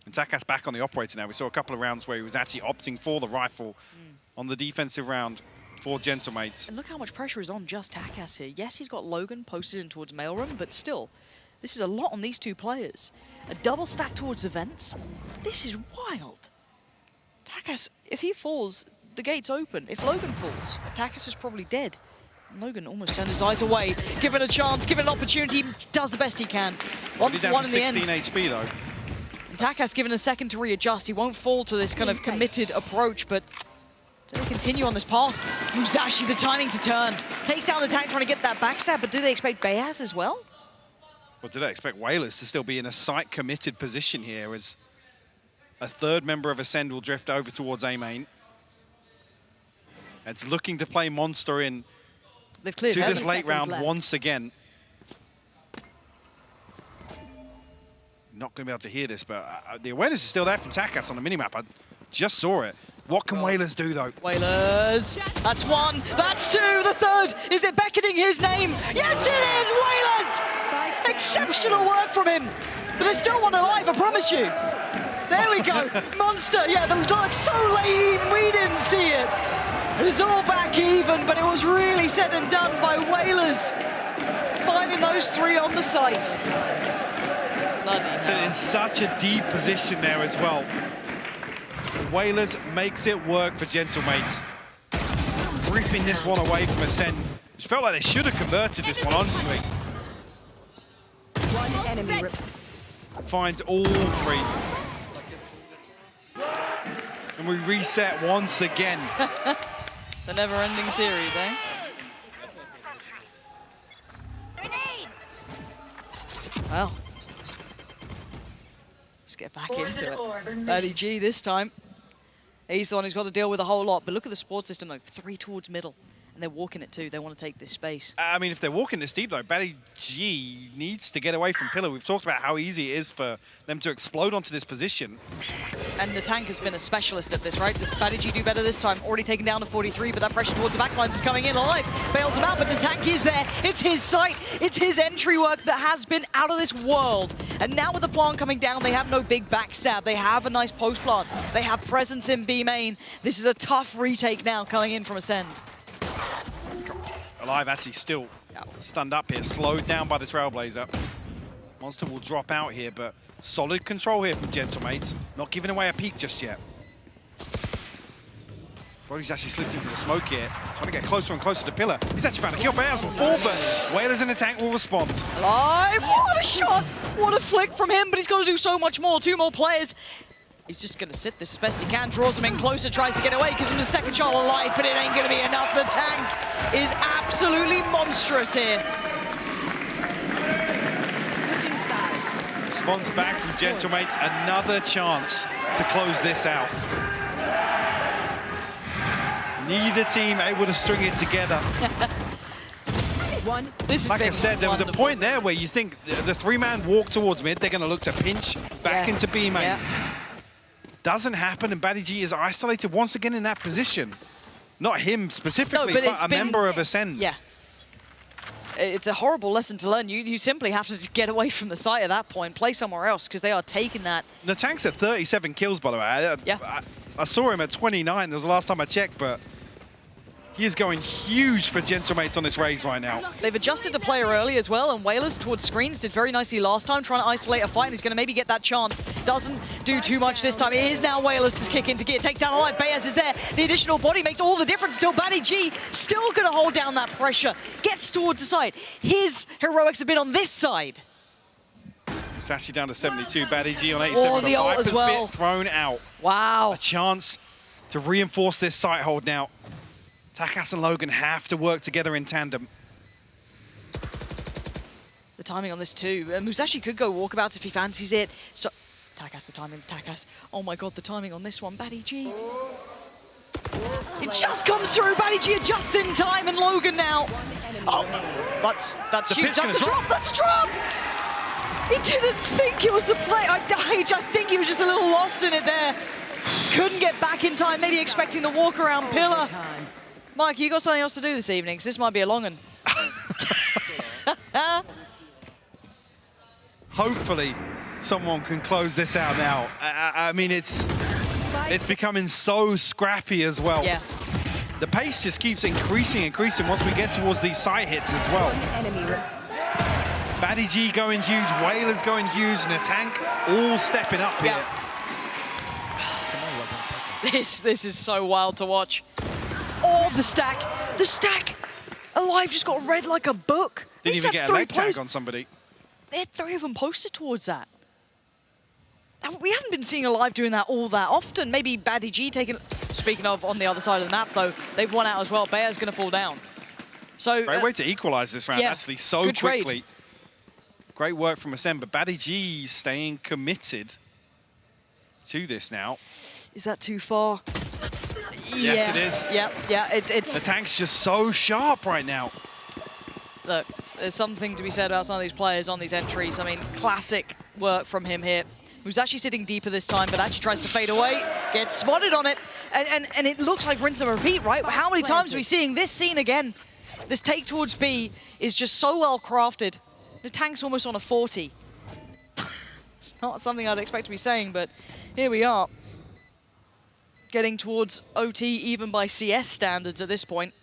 And Takas back on the operator now. We saw a couple of rounds where he was actually opting for the rifle on the defensive round. for Gentlemates. And look how much pressure is on just Takas here. Yes, he's got Logan posted in towards Mailroom, but still, this is a lot on these two players. A double stack towards events. This is wild. Takas, if he falls, the gate's open. If Logan falls, Takas is probably dead. And Logan almost turned his eyes away. Given a chance, given an opportunity, does the best he can. 1 for 1 in the end. 16 HP though. And Takas given a second to readjust. He won't fall to this kind of committed approach, but do they continue on this path? Musashi, the timing to turn. Takes down the tank, trying to get that backstab, but do they expect Bayaz as well? Well, do they expect Whalers to still be in a site-committed position here as a third member of Ascend will drift over towards A main? It's looking to play Monster in They've cleared to this 30 late round left. once again. Not going to be able to hear this, but the awareness is still there from Takas on the minimap. I just saw it. What can Whalers do, though? Whalers, that's one, that's two, the third. Is it beckoning his name? Yes, it is, Whalers! Exceptional work from him. But there's still one alive, I promise you. There we go, Monster. Yeah, the look so late, we didn't see it. It's all back even, but it was really said and done by Whalers. Finding those three on the site. Bloody hell. In such a deep position there as well. Whalers makes it work for Gentlemates. Ripping this one away from Ascent. It felt like they should have converted this one, honestly. One enemy. Finds all three. And we reset once again. The never-ending series, eh? Well, let's get back into it. Buddy G this time. He's the one who's got to deal with a whole lot. But look at the support system, though. 3 towards middle. And they're walking it, too. They want to take this space. I mean, if they're walking this deep, though, Batty G needs to get away from Pillar. We've talked about how easy it is for them to explode onto this position. And Natank has been a specialist at this, right? Does Batty G do better this time? Already taken down to 43, but that pressure towards the backlines is coming in alive. Bails him out, but Natank is there. It's his site. It's his entry work that has been out of this world. And now with the plant coming down, they have no big backstab. They have a nice post plant. They have presence in B main. This is a tough retake now coming in from Ascend. Alive actually still stunned up here, slowed down by the Trailblazer. Monster will drop out here, but solid control here from Gentlemates. Not giving away a peek just yet. Brody's actually slipped into the smoke here, trying to get closer and closer to Pillar. He's actually found a kill. Bayaz will fall, but Whalers in the tank will respond. Alive! What a shot! What a flick from him, but he's got to do so much more. 2 more players. He's just going to sit this as best he can, draws him in closer, tries to get away, gives him the second shot alive, but it ain't going to be enough. The tank is absolutely monstrous here. Response back from Gentlemates, another chance to close this out. Neither team able to string it together. Like I said, there was a point there where you think the 3-man walk towards mid, they're going to look to pinch back into B main. Doesn't happen, and Batty G is isolated once again in that position. Not him specifically, no, but a member of Ascend. Yeah. It's a horrible lesson to learn. You simply have to just get away from the site at that point, play somewhere else, because they are taking that. Natank's at 37 kills, by the way. I saw him at 29. That was the last time I checked, but he is going huge for Gentlemates on this raise right now. They've adjusted to player early as well, and Whalers towards screens did very nicely last time, trying to isolate a fight, and he's going to maybe get that chance. Doesn't do too much this time. It is now Whalers to kick into gear, takes down alive. Bayaz is there. The additional body makes all the difference. Still, Batty G still going to hold down that pressure. Gets towards the side. His heroics have been on this side. Musashi down to 72. Batty G on 87. Oh, the ult as well. Bit thrown out. Wow. A chance to reinforce this site hold now. Takas and Logan have to work together in tandem. The timing on this too. Musashi could go walkabouts if he fancies it. So, Takas, the timing, Takas. Oh my God, the timing on this one. Batty G. It just comes through. Batty G adjusts in time, and Logan now. Oh, that's huge. That's the drop. That's drop. He didn't think it was the play. I think he was just a little lost in it there. Couldn't get back in time. Maybe expecting the walk around Pillar. Mike, you got something else to do this evening, because this might be a long one. Hopefully, someone can close this out now. I mean, it's becoming so scrappy as well. Yeah. the pace just keeps increasing once we get towards these side hits as well. Baddy G going huge, Whaler's going huge, Natank all stepping up here. This is so wild to watch. Oh, the stack! The stack! Alive just got read like a book. Didn't even get a leg tag on somebody. They had 3 of them posted towards that. We haven't been seeing Alive doing that all that often. Maybe Baddy G taking... Speaking of, on the other side of the map, though, they've won out as well. Bayer's going to fall down. So Great way to equalize this round, actually, so good quickly. Trade. Great work from Ascent, but Baddy G staying committed to this now. Is that too far? Yes, it is. Yeah, it's... The tank's just so sharp right now. Look, there's something to be said about some of these players on these entries. I mean, classic work from him here. Who's actually sitting deeper this time, but actually tries to fade away, gets spotted on it, and it looks like rinse and repeat, right? How many times are we seeing this scene again? This take towards B is just so well crafted. The tank's almost on a 40. It's not something I'd expect to be saying, but here we are. Getting towards OT even by CS standards at this point.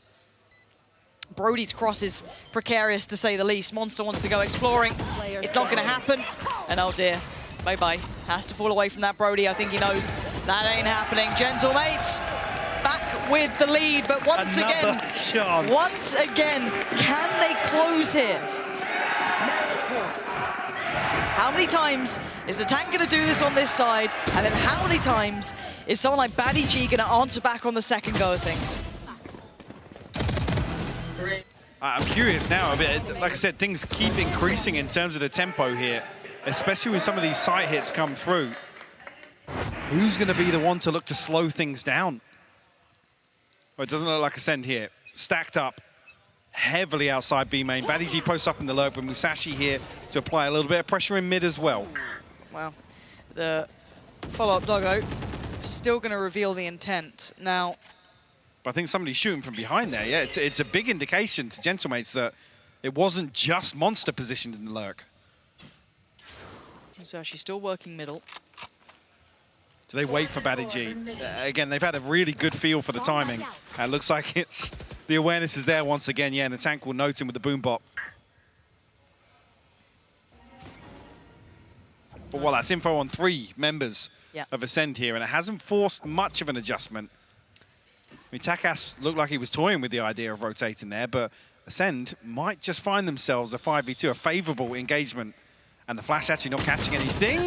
Brody's cross is precarious to say the least. Monster wants to go exploring. It's not going to happen. And oh dear, bye-bye. Has to fall away from that Brody. I think he knows that ain't happening. Gentle mates back with the lead, but once again, can they close here? How many times is the tank going to do this on this side? And then how many times is someone like Baddy G going to answer back on the second go of things? I'm curious now. Like I said, things keep increasing in terms of the tempo here, especially when some of these side hits come through. Who's going to be the one to look to slow things down? Well, it doesn't look like Ascent here. Stacked up heavily outside B main. Baddy G posts up in the lurk, but Musashi here to apply a little bit of pressure in mid as well. Wow. The follow-up doggo still going to reveal the intent. Now, I think somebody's shooting from behind there. Yeah, it's a big indication to Gentlemates that it wasn't just Monster positioned in the lurk. So she's still working middle. Do they wait for Baddy G? Again, they've had a really good feel for the timing. And it looks like the awareness is there once again. Yeah, and the tank will note him with the boom bot. But well, that's info on 3 members of Ascent here, and it hasn't forced much of an adjustment. I mean, Takas looked like he was toying with the idea of rotating there, but Ascent might just find themselves a 5v2, a favorable engagement. And the flash actually not catching anything.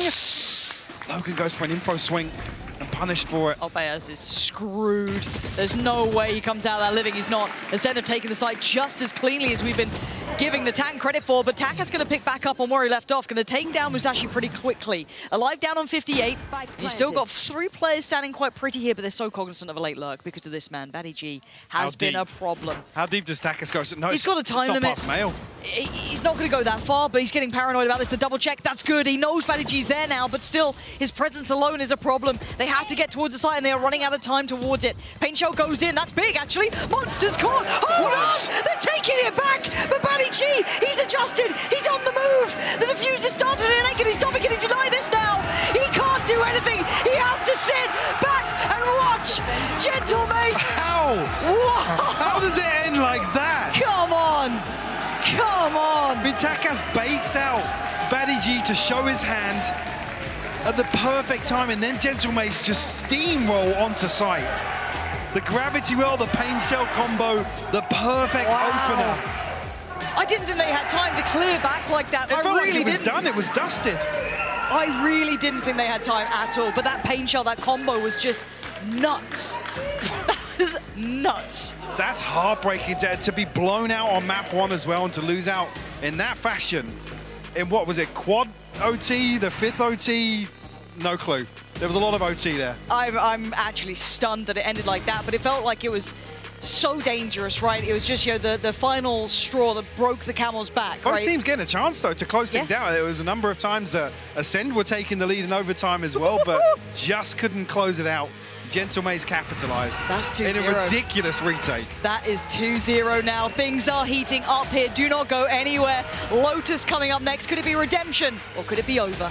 Logan goes for an info swing and punished for it. Albayaz is screwed. There's no way he comes out of that living. He's not. Ascent have taken the site just as cleanly as we've been giving the tank credit for, but Taka's going to pick back up on where he left off. Going to take down Musashi pretty quickly. Alive down on 58. He's still got 3 players standing quite pretty here, but they're so cognizant of a late lurk because of this man. Baddy G has been a problem. How deep does Takas go? No, he's got a time limit. Past Mail. He's not going to go that far, but he's getting paranoid about this. The double check, that's good. He knows Baddy G's there now, but still, his presence alone is a problem. They have to get towards the site, and they are running out of time towards it. Paint Shell goes in. That's big, actually. Monster's caught. Oh, no! They're taking it back, but Baddy G, he's adjusted. He's on the move. The diffuser started, and ain't gonna stop it. Can he deny this now? He can't do anything. He has to sit back and watch. Gentle mates. How? Whoa. How does it end like that? Come on. Come on. Takas baits out Baddy G to show his hand at the perfect time, and then Gentlemates just steamroll onto site. The gravity well, the pain shell combo, the perfect opener. I didn't think they had time to clear back like that. It felt like it was done, it was dusted. I really didn't think they had time at all, but that pain shell, that combo was just nuts. That was nuts. That's heartbreaking to be blown out on map 1 as well, and to lose out in that fashion. In what was it, quad OT, the 5th OT? No clue. There was a lot of OT there. I'm actually stunned that it ended like that, but it felt like it was so dangerous, right? It was just, you know, the final straw that broke the camel's back, Both teams getting a chance, though, to close things out. There was a number of times that Ascend were taking the lead in overtime as well, but just couldn't close it out. Gentlemates capitalized. That's 2-0. In a ridiculous retake. That is 2-0 now. Things are heating up here. Do not go anywhere. Lotus coming up next. Could it be redemption or could it be over?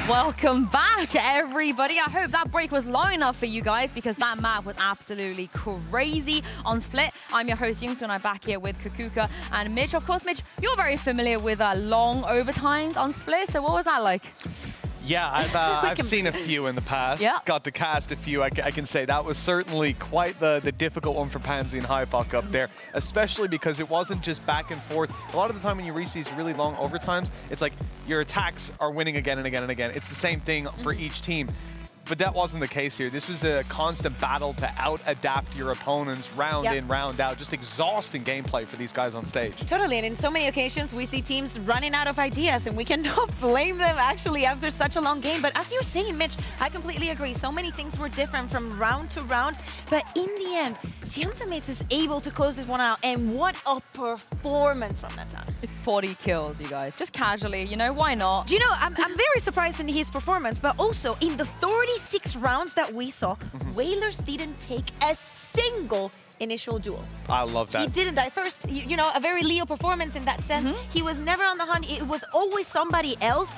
Welcome back, everybody. I hope that break was long enough for you guys because that map was absolutely crazy on Split. I'm your host, Youngsun. I'm back here with Kukuka and Mitch. Of course, Mitch, you're very familiar with long overtimes on Split, so what was that like? Yeah, I've seen a few in the past. Yeah. Got to cast a few. I can say that was certainly quite the difficult one for Pansy and Hypok up there, especially because it wasn't just back and forth. A lot of the time when you reach these really long overtimes, it's like your attacks are winning again and again and again. It's the same thing for each team. But that wasn't the case here. This was a constant battle to out-adapt your opponents round in, round out. Just exhausting gameplay for these guys on stage. Totally, and in so many occasions we see teams running out of ideas, and we cannot blame them actually after such a long game. But as you're saying, Mitch, I completely agree. So many things were different from round to round, but in the end, Ultimates is able to close this one out, and what a performance from Natank. 40 kills, you guys. Just casually, you know, why not? Do you know, I'm very surprised in his performance, but also in the 36 rounds that we saw, Whalers didn't take a single initial duel. I love that. He didn't die first. You know, a very Leo performance in that sense. He was never on the hunt. It was always somebody else,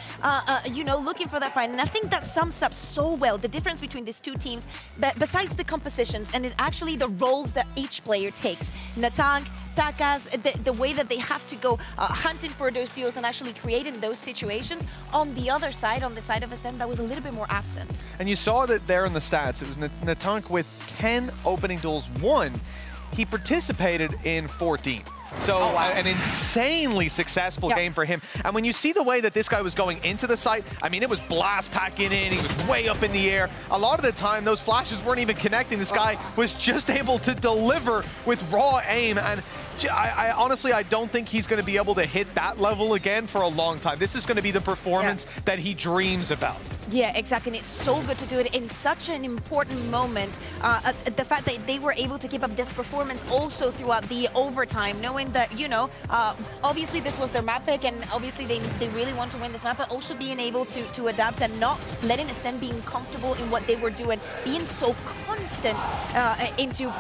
you know, looking for that fight. And I think that sums up so well the difference between these two teams, but besides the compositions, and it actually the roles that each player takes. Natank, Takas, the way that they have to go hunting for those duels and actually creating those situations. On the other side, on the side of Ascent, that was a little bit more absent. And you saw that there in the stats. It was Natank with 10 opening duels won. He participated in 14. So an insanely successful game for him. And when you see the way that this guy was going into the site, I mean, it was blast packing in. He was way up in the air. A lot of the time, those flashes weren't even connecting. This guy was just able to deliver with raw aim. And I honestly, I don't think he's going to be able to hit that level again for a long time. This is going to be the performance that he dreams about. Yeah, exactly. And it's so good to do it in such an important moment. The fact that they were able to keep up this performance also throughout the overtime, knowing that, you know, obviously this was their map pick, and obviously they really want to win this map, but also being able to adapt and not letting Ascent being comfortable in what they were doing, being so constant into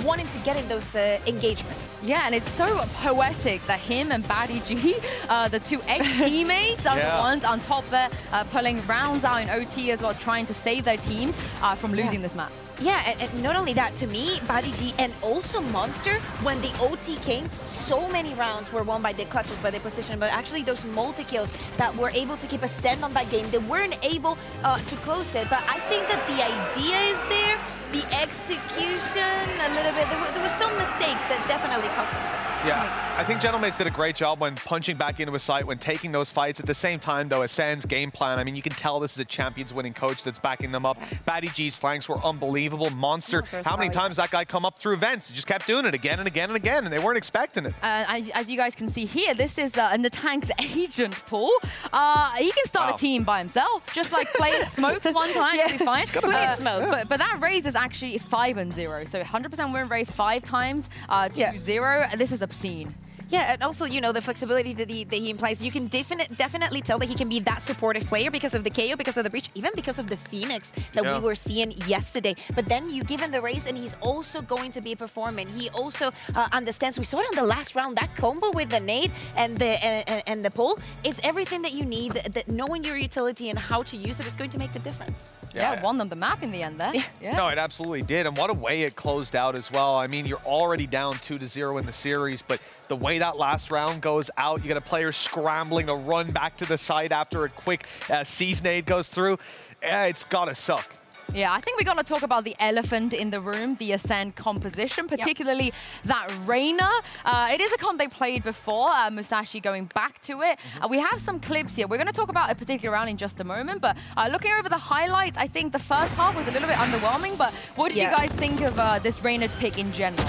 wanting to get in those engagements. Yeah, and it's so poetic that him and Batty G, the two ex-teammates, are the ones on top there, pulling rounds out in OT as well, trying to save their teams from losing this map. Yeah, and not only that, to me, Batty G and also Monster, when the OT came, so many rounds were won by the clutches, by the position, but actually those multi-kills that were able to keep Ascent on that game, they weren't able to close it. But I think that the idea is there, the execution, a little bit, there were some mistakes that definitely cost them some. Yeah, I think Gentlemates did a great job when punching back into a site, when taking those fights. At the same time, though, Ascend's game plan, I mean, you can tell this is a Champions-winning coach that's backing them up. Batty G's flanks were unbelievable. Monster, how many times that guy come up through vents? He just kept doing it again and again and again, and they weren't expecting it. As you guys can see here, this is Natank's agent pool. He can start a team by himself, just like play smokes one time, it'll be fine. But that raise is actually 5-0, so 100% win rate 5 times to 0. This is obscene. Yeah, and also, you know, the flexibility that he implies. You can definitely tell that he can be that supportive player because of the KO, because of the breach, even because of the Phoenix that we were seeing yesterday. But then you give him the race, and he's also going to be performing. He also understands. We saw it on the last round. That combo with the nade and the pull is everything that you need. That knowing your utility and how to use it is going to make the difference. Yeah, won them the map in the end there. Yeah. No, it absolutely did. And what a way it closed out as well. I mean, you're already down 2-0 in the series, but the way that last round goes out, you got a player scrambling to run back to the site after a quick Seize nade goes through. It's gotta suck. Yeah, I think we got to talk about the elephant in the room, the Ascent composition, particularly that Reyna. It is a comp they played before, Musashi going back to it. We have some clips here. We're going to talk about a particular round in just a moment, but looking over the highlights, I think the first half was a little bit underwhelming, but what did you guys think of this Reyna pick in general?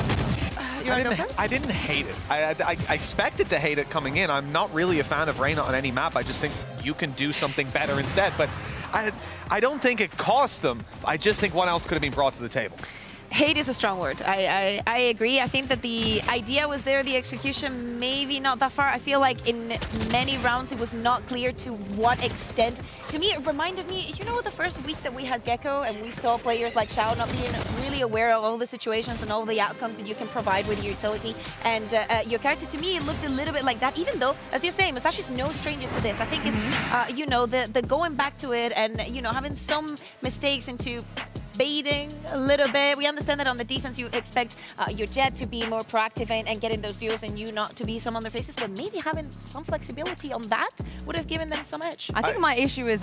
I didn't hate it. I expected to hate it coming in. I'm not really a fan of Reyna on any map. I just think you can do something better instead. But I don't think it cost them. I just think what else could have been brought to the table. Hate is a strong word. I agree. I think that the idea was there, the execution maybe not that far. I feel like in many rounds it was not clear to what extent. To me, it reminded me, you know, the first week that we had Gecko and we saw players like Xiao not being really aware of all the situations and all the outcomes that you can provide with your utility. And your character, to me, it looked a little bit like that, even though, as you're saying, Musashi's no stranger to this. I think it's, you know, the going back to it and, you know, having some mistakes into baiting a little bit. We understand that on the defense you expect your Jet to be more proactive and getting those duels and you not to be some on their faces, but maybe having some flexibility on that would have given them some edge. I think my issue is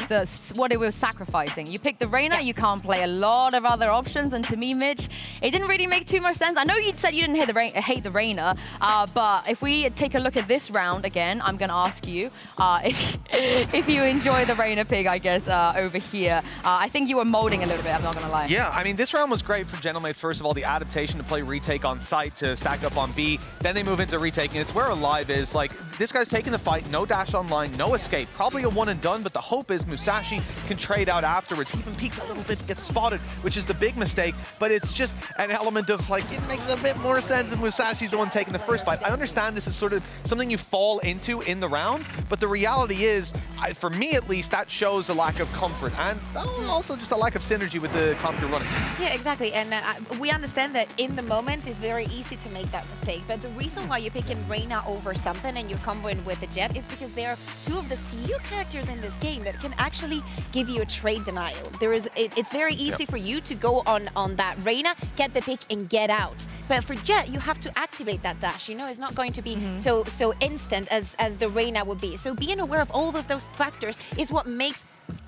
what it was sacrificing. You pick the Reyna, you can't play a lot of other options, and to me, Mitch, it didn't really make too much sense. I know you said you didn't hate the Reyna, but if we take a look at this round again, I'm going to ask you if you enjoy the Reyna pick, I guess, over here. I think you were molding a little bit, I'm not going to lie. Yeah, I mean, this round was great for Gentlemates. First of all, the adaptation to play retake on site to stack up on B. Then they move into retaking. It's where Alive is. Like, this guy's taking the fight, no dash online, no escape. Probably a one and done, but the hope is Musashi can trade out afterwards. He even peeks a little bit, gets spotted, which is the big mistake, but it's just an element of, like, it makes a bit more sense if Musashi's the one taking the first fight. I understand this is sort of something you fall into in the round, but the reality is, for me at least, that shows a lack of comfort and also just a lack of synergy with the comp you're running. Yeah, exactly. And we understand that in the moment it's very easy to make that mistake. But the reason why you're picking Reyna over something and you're comboing with the Jet is because they are two of the few characters in this game that can actually give you a trade denial. It's very easy for you to go on that Reyna, get the pick and get out. But for Jet, you have to activate that dash. You know, it's not going to be so instant as the Reyna would be. So being aware of all of those factors is what makes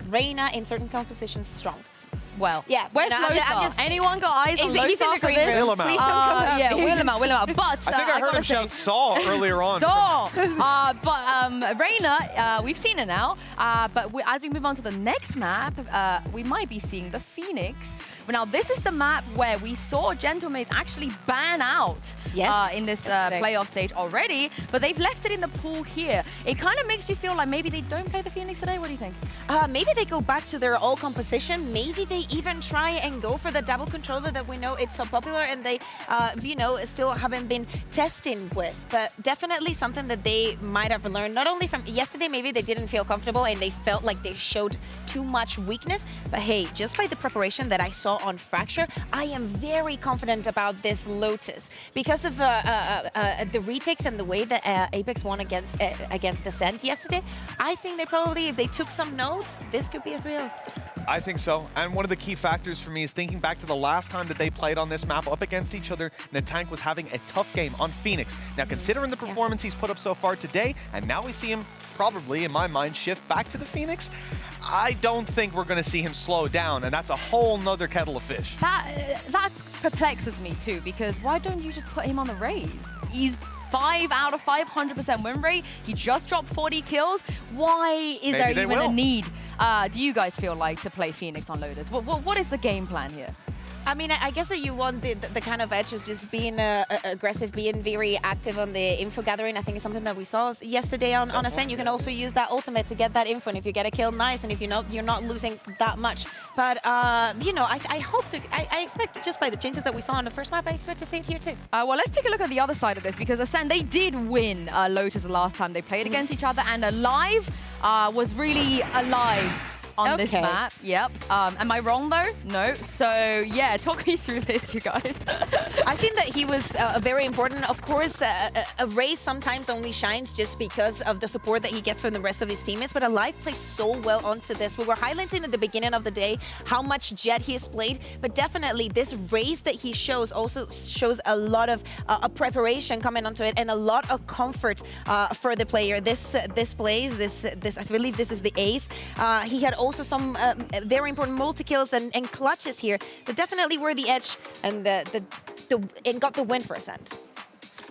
Reyna in certain compositions strong. Well, yeah. Where's Lotus? Anyone got eyes on Lotus? He's in the green room. Wheel him out. Please don't come out. Yeah, wheel him out. But I think I heard him shout Saul earlier on. Saul! Reyna, we've seen it now. But as we move on to the next map, we might be seeing the Phoenix. But now this is the map where we saw Gentlemates actually ban out in this playoff stage already, but they've left it in the pool here. It kind of makes you feel like maybe they don't play the Phoenix today. What do you think? Maybe they go back to their old composition. Maybe they even try and go for the double controller that we know it's so popular and they, you know, still haven't been testing with. But definitely something that they might have learned, not only from yesterday, maybe they didn't feel comfortable and they felt like they showed too much weakness. But hey, just by the preparation that I saw on Fracture, I am very confident about this Lotus because of the retakes and the way that Apex won against Ascent yesterday. I think they probably, if they took some notes, this could be a 3-0. I think so. And one of the key factors for me is thinking back to the last time that they played on this map up against each other, Natank was having a tough game on Phoenix. Now, considering the performance he's put up so far today, and now we see him probably, in my mind, shift back to the Phoenix, I don't think we're going to see him slow down, and that's a whole nother kettle of fish. That perplexes me too, because why don't you just put him on the Raze? He's 5 out of 500% win rate. He just dropped 40 kills. Why is there even a need, do you guys feel like, to play Phoenix on Lotus? What is the game plan here? I mean, I guess that you want the kind of edge is just being aggressive, being very active on the info gathering. I think it's something that we saw yesterday on Ascent. You can also use that ultimate to get that info, and if you get a kill, nice, and if you're not losing that much. But, you know, I hope to, I expect just by the changes that we saw on the first map, I expect to see it here too. Well, let's take a look at the other side of this, because Ascent, they did win Lotus the last time they played against each other, and Alive was really alive on this map. Yep. Am I wrong though? No. So yeah, talk me through this, you guys. I think that he was very important. Of course, a Raze sometimes only shines just because of the support that he gets from the rest of his teammates, but Alive plays so well onto this. We were highlighting at the beginning of the day how much Jet he has played, but definitely this Raze that he shows also shows a lot of preparation coming onto it and a lot of comfort for the player. This plays, I believe this is the ace. He had also some very important multi-kills and clutches here that definitely were the edge and got the win for Ascent.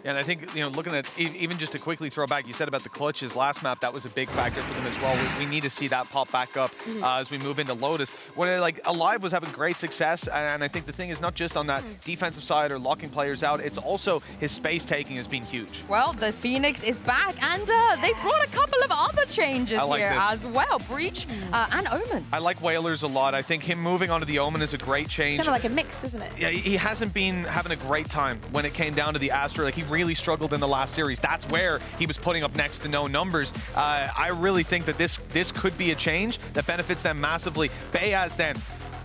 Yeah, and I think, you know, looking at even just to quickly throw back, you said about the clutches last map, that was a big factor for them as well. We need to see that pop back up as we move into Lotus. When like Alive was having great success, and I think the thing is not just on that defensive side or locking players out, it's also his space taking has been huge. Well, the Phoenix is back, and they brought a couple of other changes here as well. Breach and Omen. I like Whalers a lot. I think him moving onto the Omen is a great change. Kind of like a mix, isn't it? Yeah, he hasn't been having a great time when it came down to the Astra. Like, he really struggled in the last series. That's where he was putting up next to no numbers. I really think that this could be a change that benefits them massively. Bayaz then,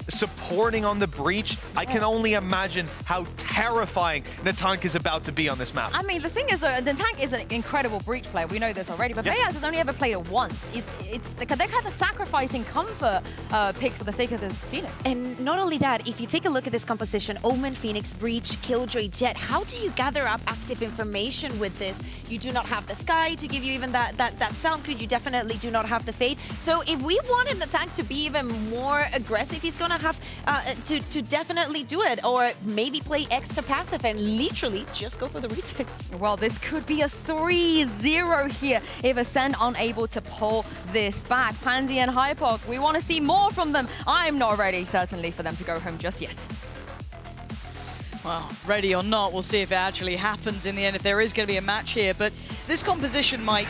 supporting on the breach. I can only imagine how terrifying Natank is about to be on this map. I mean, the thing is, Natank is an incredible breach player. We know this already, but Yes. Bayaz has only ever played it once. They're kind of sacrificing comfort picks for the sake of this Phoenix. And not only that, if you take a look at this composition, Omen, Phoenix, Breach, Killjoy, Jet, how do you gather up active information with this? You do not have the Sky to give you even that sound code. You definitely do not have the Fade. So if we wanted Natank to be even more aggressive, he's gonna have to definitely do it, or maybe play extra passive and literally just go for the retakes. Well, this could be a 3-0 here if Ascent unable to pull this back. Pansy and Hypok, we want to see more from them. I'm not ready, certainly, for them to go home just yet. Well, ready or not, we'll see if it actually happens in the end, if there is going to be a match here. But this composition, Mike,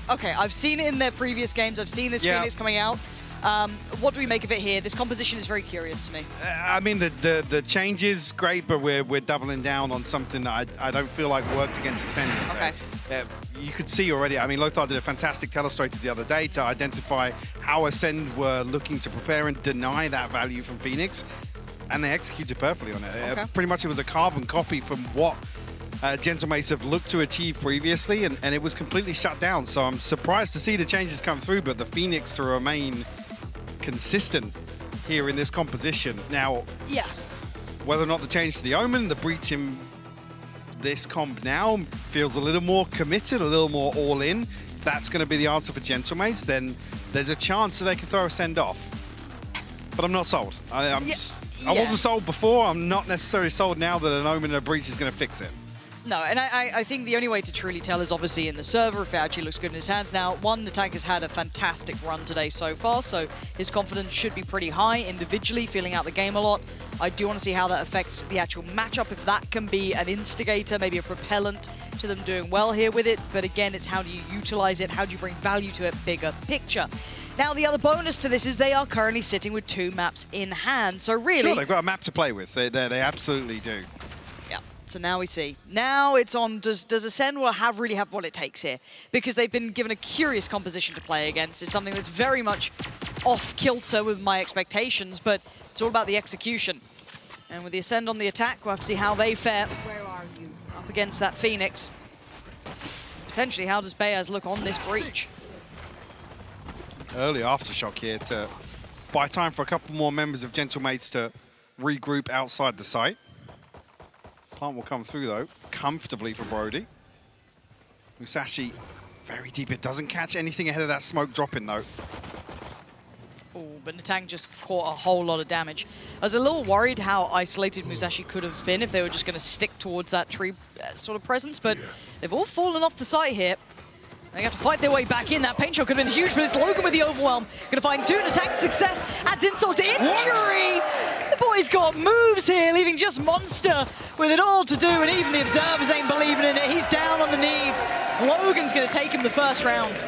okay, I've seen it in their previous games. I've seen this Phoenix coming out. What do we make of it here? This composition is very curious to me. I mean, the change is great, but we're doubling down on something that I don't feel like worked against Ascent. Okay. You could see already, I mean, Lothar did a fantastic telestrator the other day to identify how Ascend were looking to prepare and deny that value from Phoenix, and they executed perfectly on it. Okay. Pretty much it was a carbon copy from what Gentlemates have looked to achieve previously, and it was completely shut down. So I'm surprised to see the changes come through, but the Phoenix to remain consistent here in this composition. Now, whether or not the change to the Omen, the breach in this comp now feels a little more committed, a little more all in. If that's going to be the answer for Gentlemates, then there's a chance that they can throw a send off. But I'm not sold. I wasn't sold before. I'm not necessarily sold now that an Omen and a breach is going to fix it. No, and I think the only way to truly tell is obviously in the server, if it actually looks good in his hands. Now, Natank has had a fantastic run today so far, so his confidence should be pretty high individually, feeling out the game a lot. I do want to see how that affects the actual matchup, if that can be an instigator, maybe a propellant to them doing well here with it. But again, it's how do you utilize it? How do you bring value to it? Bigger picture. Now, the other bonus to this is they are currently sitting with 2 maps in hand. So really... Sure, they've got a map to play with. They absolutely do. Yeah, so now we see. Now it's on, does Ascend really have what it takes here? Because they've been given a curious composition to play against. It's something that's very much off-kilter with my expectations, but it's all about the execution. And with the Ascend on the attack, we'll have to see how they fare. Where are you? Up against that Phoenix. Potentially, how does Bayaz look on this breach? Early aftershock here to buy time for a couple more members of Gentlemates to regroup outside the site. Plant will come through, though, comfortably for Brody. Musashi very deep. It doesn't catch anything ahead of that smoke dropping, though. Oh, but Natank just caught a whole lot of damage. I was a little worried how isolated Musashi could have been if they were just going to stick towards that tree sort of presence, but they've all fallen off the site here. They have to fight their way back in. That paint shot could have been huge, but it's Logan with the overwhelm. Going to find 2. Natank success adds insult to injury. The boy's got moves here, leaving just Monster with it all to do, and even the observers ain't believing in it. He's down on the knees. Logan's going to take him the first round.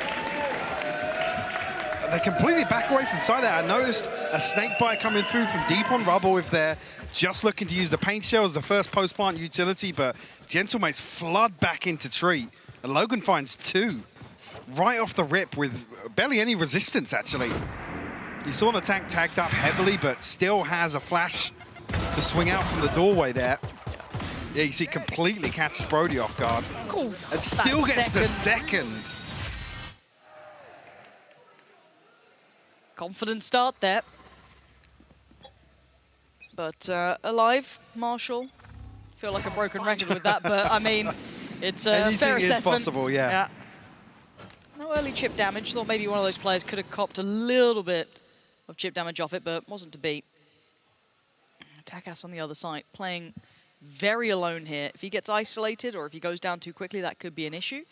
They completely back away from side there. I noticed a snake bite coming through from deep on rubble if they're just looking to use the paint shell as the first post-plant utility, but Gentlemates flood back into tree, and Logan finds 2. Right off the rip with barely any resistance, actually. He saw Natank tagged up heavily, but still has a flash to swing out from the doorway there. Yeah, you see completely catches Brody off guard. Cool. And still gets the second. Confident start there. But alive, Marshall. Feel like a broken record with that, but I mean, it's a fair assessment. Anything is possible, yeah. No early chip damage. Thought maybe one of those players could have copped a little bit of chip damage off it, but wasn't to be. Takas on the other side, playing very alone here. If he gets isolated or if he goes down too quickly, that could be an issue.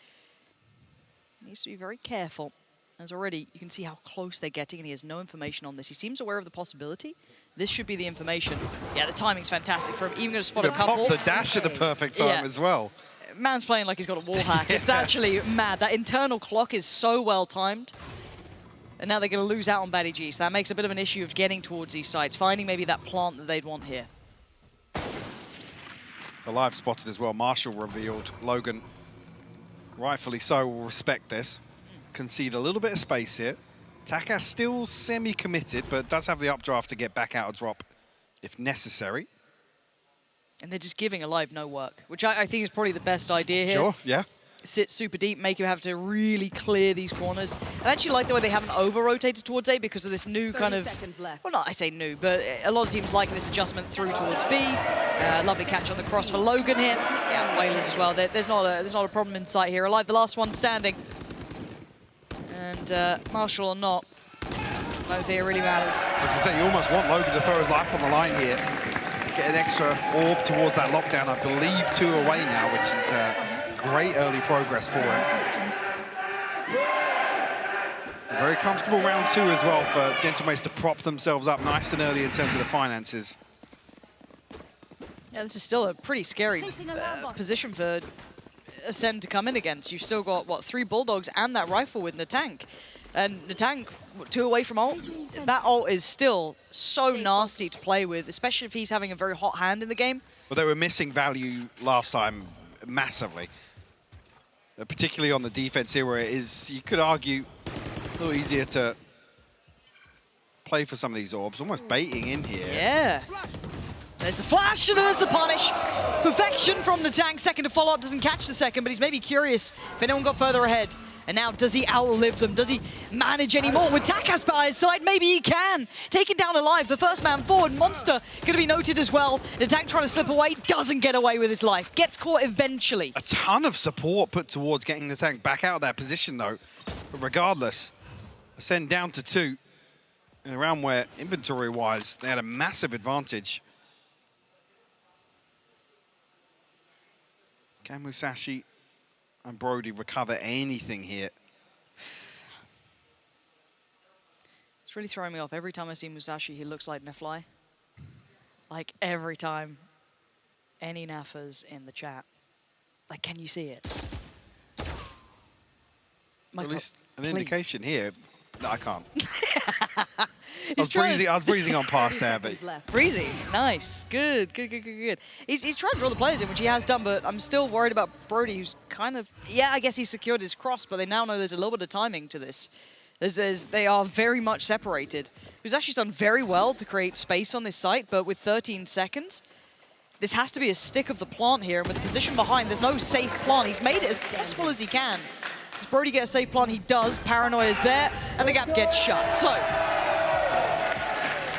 Needs to be very careful. As already, you can see how close they're getting, and he has no information on this. He seems aware of the possibility. This should be the information. Yeah, the timing's fantastic for him. Even going to spot a couple. Pop the dash at the perfect time as well. Man's playing like he's got a wall hack. It's actually mad. That internal clock is so well timed. And now they're going to lose out on Batty G. So that makes a bit of an issue of getting towards these sites, finding maybe that plant that they'd want here. Alive spotted as well. Marshall revealed. Logan, rightfully so, will respect this. Concede a little bit of space here. Taka still semi-committed, but does have the updraft to get back out of drop if necessary. And they're just giving Alive no work, which I think is probably the best idea here. Sure, yeah. Sit super deep, make you have to really clear these corners. I actually like the way they haven't over-rotated towards A because of this new kind of... Well, not I say new, but a lot of teams like this adjustment through towards B. Lovely catch on the cross for Logan here. Yeah, Whalers as well. There's not a problem in sight here. Alive, the last one standing. And Marshall or not, no fear really matters. As I say, you almost want Logan to throw his life on the line here. Get an extra orb towards that lockdown. I believe 2 away now, which is great early progress for him. A very comfortable round 2 as well for Gentlemates to prop themselves up nice and early in terms of the finances. Yeah, this is still a pretty scary position for Ascent to come in against. You've still got, what, 3 Bulldogs and that rifle with Natank. And Natank, 2 away from ult. That ult is still so nasty to play with, especially if he's having a very hot hand in the game. Well, they were missing value last time massively. Particularly on the defense here, where it is, you could argue, a little easier to play for some of these orbs. Almost baiting in here. Yeah. There's the flash and there's the punish. Perfection from Natank. Second to follow up, doesn't catch the second, but he's maybe curious if anyone got further ahead. And now, does he outlive them? Does he manage any more? With Takas by his side, maybe he can. Taken down alive, the first man forward. Monster going to be noted as well. Natank trying to slip away, doesn't get away with his life. Gets caught eventually. A ton of support put towards getting Natank back out of that position, though. But regardless, Ascend down to 2. In a round where, inventory-wise, they had a massive advantage. Can Musashi and Brody recover anything here? It's really throwing me off. Every time I see Musashi, he looks like Nefly. Like, every time. Any Nafas in the chat. Like, can you see it? At least an indication here. No, I can't. I was breezing on past there, but... Breezy, nice, good. He's trying to draw the players in, which he has done, but I'm still worried about Brody, who's kind of... Yeah, I guess he secured his cross, but they now know there's a little bit of timing to this. They are very much separated. He's actually done very well to create space on this site, but with 13 seconds, this has to be a stick of the plant here, and with the position behind, there's no safe plant. He's made it as possible as he can. Does Brody get a safe plant? He does. Paranoia is there, and the gap gets shut. So...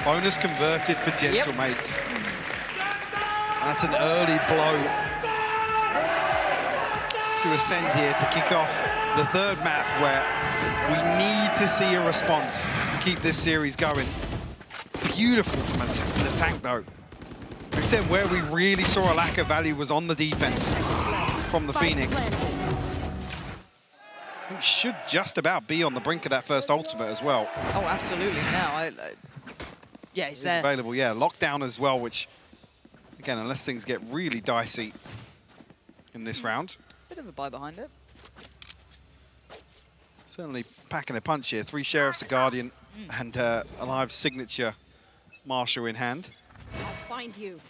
bonus converted for Gentlemates. Yep. That's an early blow to Ascend here to kick off the 3rd map where we need to see a response to keep this series going. Beautiful from the tank, though. Like I said, where we really saw a lack of value was on the defense from the Phoenix. It should just about be on the brink of that first ultimate as well. Oh, absolutely. Now, yeah, he's there. Available, yeah. Lockdown as well, which, again, unless things get really dicey in this round. Bit of a buy behind it. Certainly packing a punch here. 3 Sheriffs, a Guardian, and Alive's signature Marshal in hand. I'll find you.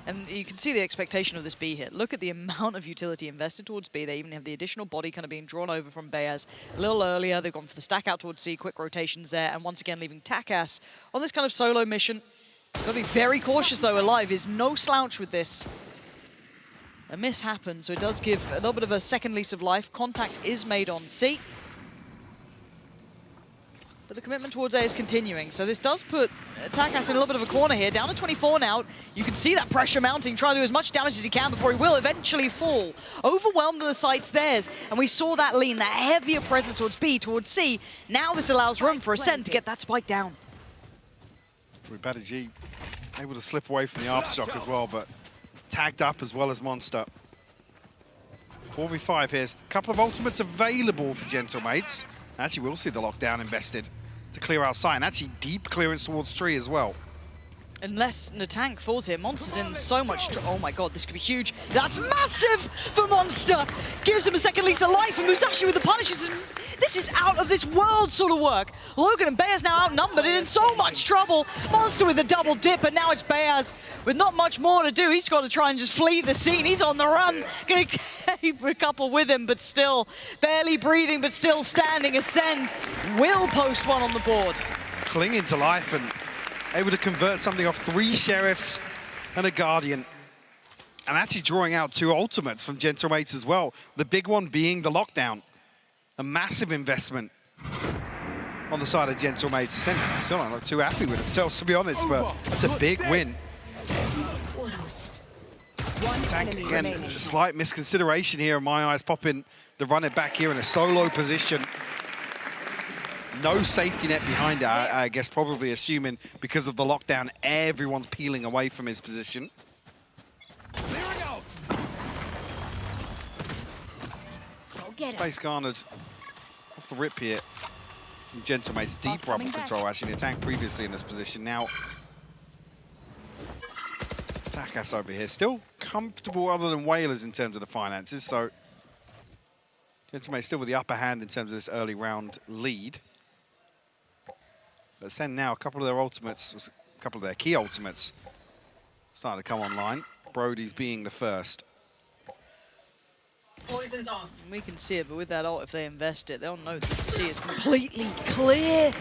And you can see the expectation of this B hit. Look at the amount of utility invested towards B. They even have the additional body kind of being drawn over from Bayaz. A little earlier, they've gone for the stack out towards C, quick rotations there, and once again leaving Takas on this kind of solo mission. He's got to be very cautious, though. Alive is no slouch with this. A miss happens, so it does give a little bit of a second lease of life. Contact is made on C. But the commitment towards A is continuing, so this does put Takas in a little bit of a corner here. Down to 24 now. You can see that pressure mounting, trying to do as much damage as he can before he will eventually fall. Overwhelmed on the site's theirs, and we saw that lean, that heavier presence towards B, towards C. Now this allows room for Ascent to get that spike down. G able to slip away from the aftershock as well, but tagged up as well as Monster. 4v5 here. A couple of ultimates available for Gentlemates. Actually, we'll see the lockdown invested to clear out sight, and actually deep clearance towards tree as well. Unless Natank falls here, Monster's in so much trouble. Oh my god, this could be huge. That's massive for Monster! Gives him a second lease of life, and Musashi with the punishes. This is out of this world sort of work. Logan and Bears now outnumbered and in so much trouble. Monster with a double dip, and now it's Bears with not much more to do. He's got to try and just flee the scene. He's on the run. Gonna keep a couple with him, but still barely breathing, but still standing. Ascend will post one on the board. Clinging to life and able to convert something off 3 Sheriffs and a Guardian. And actually drawing out 2 ultimates from Gentlemates as well. The big one being the lockdown. A massive investment on the side of Gentlemates. Still not too happy with themselves, to be honest, but that's a big win. Tank, again, a slight misconsideration here in my eyes, popping the runner back here in a solo position. No safety net behind it, I guess, probably assuming because of the lockdown, everyone's peeling away from his position. Space garnered off the rip here from Gentlemates. Deep rubble control, actually. Natank previously in this position. Now, Takas over here. Still comfortable other than Whalers in terms of the finances, so Gentlemates still with the upper hand in terms of this early round lead. But Ascent now, a couple of their ultimates, a couple of their key ultimates starting to come online. Brody's being the first. Poison's off. We can see it, but with that ult, if they invest it, they'll know that the sea is completely clear.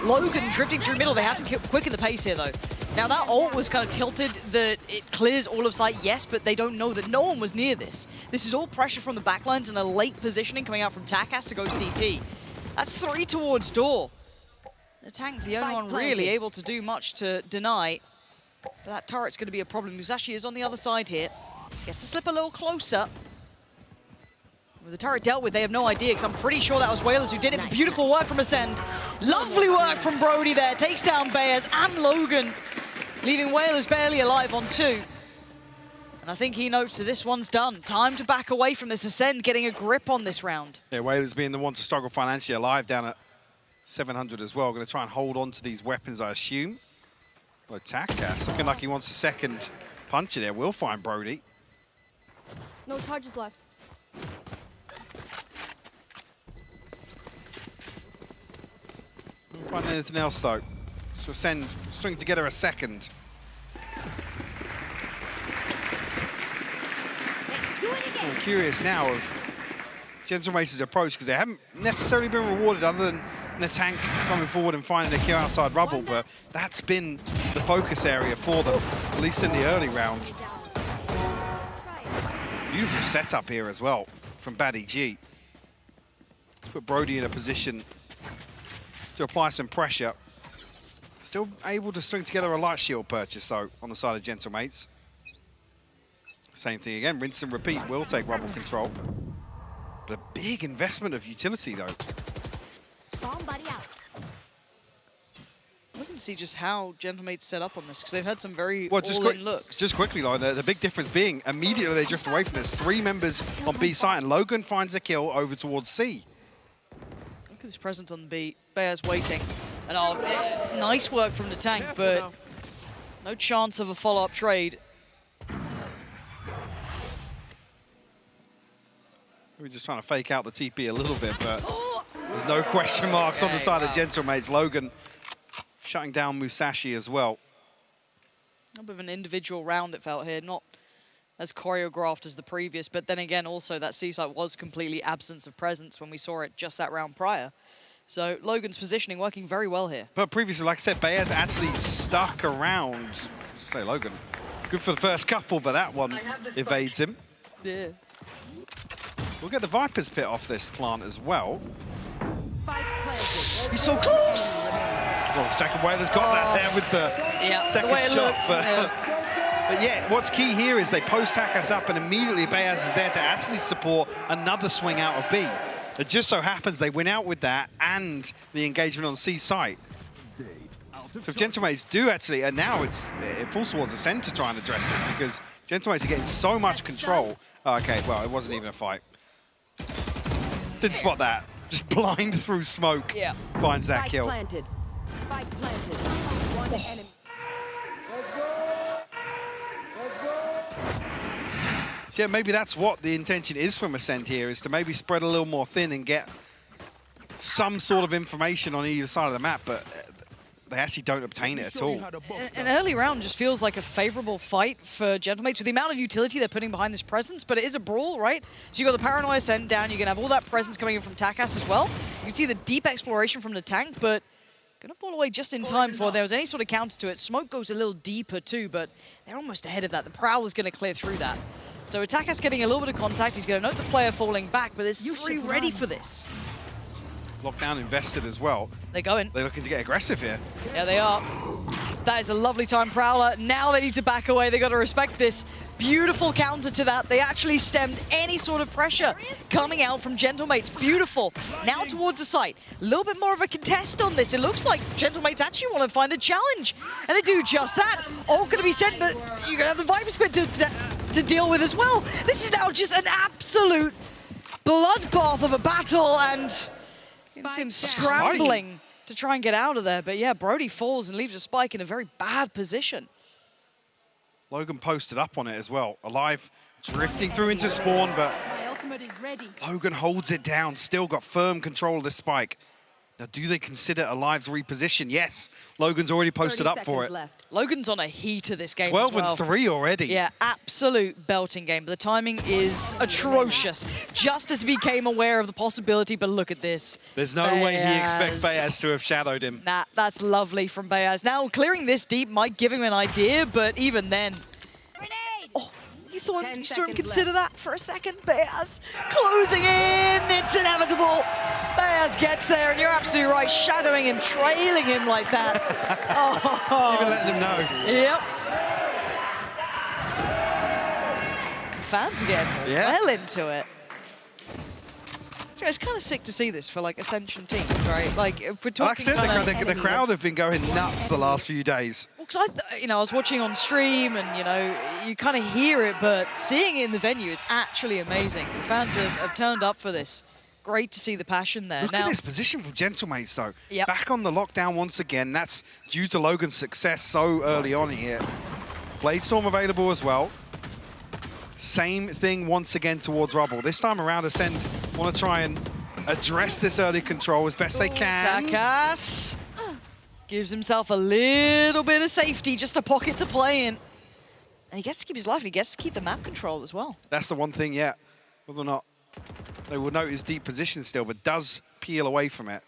Logan drifting through middle. They have to quicken the pace here, though. Now, that ult was kind of tilted that it clears all of sight, yes, but they don't know that no one was near this. This is all pressure from the backlines and a late positioning coming out from Takas to go CT. That's 3 towards door. Natank, the only one really able to do much to deny. But that turret's going to be a problem. Musashi is on the other side here. Gets to slip a little closer. With the turret dealt with, they have no idea, because I'm pretty sure that was Whalers who did it. Beautiful work from Ascend. Lovely work from Brody there. Takes down Bears and Logan, leaving Whalers barely alive on 2. And I think he notes that this one's done. Time to back away from this. Ascend getting a grip on this round. Yeah, Whalers being the one to struggle financially, alive down at 700 as well. Going to try and hold on to these weapons, I assume. Well, Takas looking like he wants a second puncher there. We'll find Brody. No charges left. Don't find anything else though. So Ascend string together a second. I'm curious now of Gentlemates' approach, because they haven't necessarily been rewarded other than Natank coming forward and finding a kill outside rubble, but that's been the focus area for them, at least in the early round. Beautiful setup here as well from Baddy G. Let's put Brody in a position to apply some pressure. Still able to string together a light shield purchase though on the side of Gentlemates. Same thing again, rinse and repeat, will take rubble control. But a big investment of utility though. I can see just how Gentlemates set up on this, because they've had some very all-in looks. Just quickly though, the big difference being immediately they drift away from this. 3 members on B site, and Logan finds a kill over towards C. Look at this presence on B. Bears waiting. And nice work from the tank, but no chance of a follow-up trade. We're just trying to fake out the TP a little bit, but there's no question marks on the side of Gentlemates. Logan shutting down Musashi as well. A bit of an individual round it felt here, not as choreographed as the previous, but then again also that C-site was completely absence of presence when we saw it just that round prior. So Logan's positioning working very well here. But previously, like I said, Bears actually stuck around. Say Logan, good for the first couple, but that one evades him. Yeah. We'll get the Viper's Pit off this plant as well. He's so close! Well, second Whalers got that there with the second shot. But yeah, what's key here is they post Takas up and immediately Bears is there to actually support another swing out of B. It just so happens they win out with that and the engagement on C site. So if Gentlemates do actually, and now it falls towards Ascent to try and address this, because Gentlemates are getting so much control. Okay, well, it wasn't even a fight. Didn't spot that. Just blind through smoke. Yeah. Finds that kill. Spike planted. One enemy. So yeah, maybe that's what the intention is from Ascent here, is to maybe spread a little more thin and get some sort of information on either side of the map, but they actually don't obtain it at all. An early round just feels like a favorable fight for Gentlemates with the amount of utility they're putting behind this presence, but it is a brawl, right? So you got the Paranoia Ascent down, you're gonna have all that presence coming in from Takas as well. You can see the deep exploration from Natank, but gonna fall away just in time before there was any sort of counter to it. Smoke goes a little deeper too, but they're almost ahead of that. The Prowler's gonna clear through that. So Takas getting a little bit of contact, he's gonna note the player falling back, but there's three ready for this. Lockdown invested as well. They're going. They're looking to get aggressive here. Yeah, they are. That is a lovely time, Prowler. Now they need to back away. They got to respect this. Beautiful counter to that. They actually stemmed any sort of pressure coming out from Gentlemates. Beautiful. Now towards the site. A little bit more of a contest on this. It looks like Gentlemates actually want to find a challenge. And they do just that. All going to be sent, but you're going to have the Viper Spit to deal with as well. This is now just an absolute bloodbath of a battle, and you can see him scrambling to try and get out of there. But yeah, Brody falls and leaves a spike in a very bad position. Logan posted up on it as well. Alive, drifting through into spawn, but My ultimate is ready. Logan holds it down, still got firm control of the spike. Now, do they consider Alive's reposition? Yes, Logan's already posted up for it. Left. Logan's on a heater this game 12 as well. and 3 already. Yeah, absolute belting game. But the timing is atrocious. Just as he became aware of the possibility, but look at this. There's no way he expects Bayaz to have shadowed him. Nah, that's lovely from Bayaz. Now, clearing this deep might give him an idea, but even then... Oh, you thought you saw him consider that for a second? Bayaz closing in. It's inevitable. Bayaz gets there, and you're absolutely right. Shadowing him, trailing him like that. Oh. Even letting them know. Yep. Fans again, well into it. It's kind of sick to see this for like Ascension teams, right? Like if we're talking the crowd have been going nuts the last few days. Because I was watching on stream, and you kind of hear it, but seeing it in the venue is actually amazing. The fans have turned up for this. Great to see the passion there. Look now, at this position from Gentlemates, though. Yep. Back on the lockdown once again. That's due to Logan's success so early on here. Bladestorm available as well. Same thing once again towards Rubble. This time around, Ascend want to try and address this early control as best they can. Takas gives himself a little bit of safety, just a pocket to play in. And he gets to keep his life, and he gets to keep the map control as well. That's the one thing, yeah. Whether or not they will note his deep position still, but does peel away from it.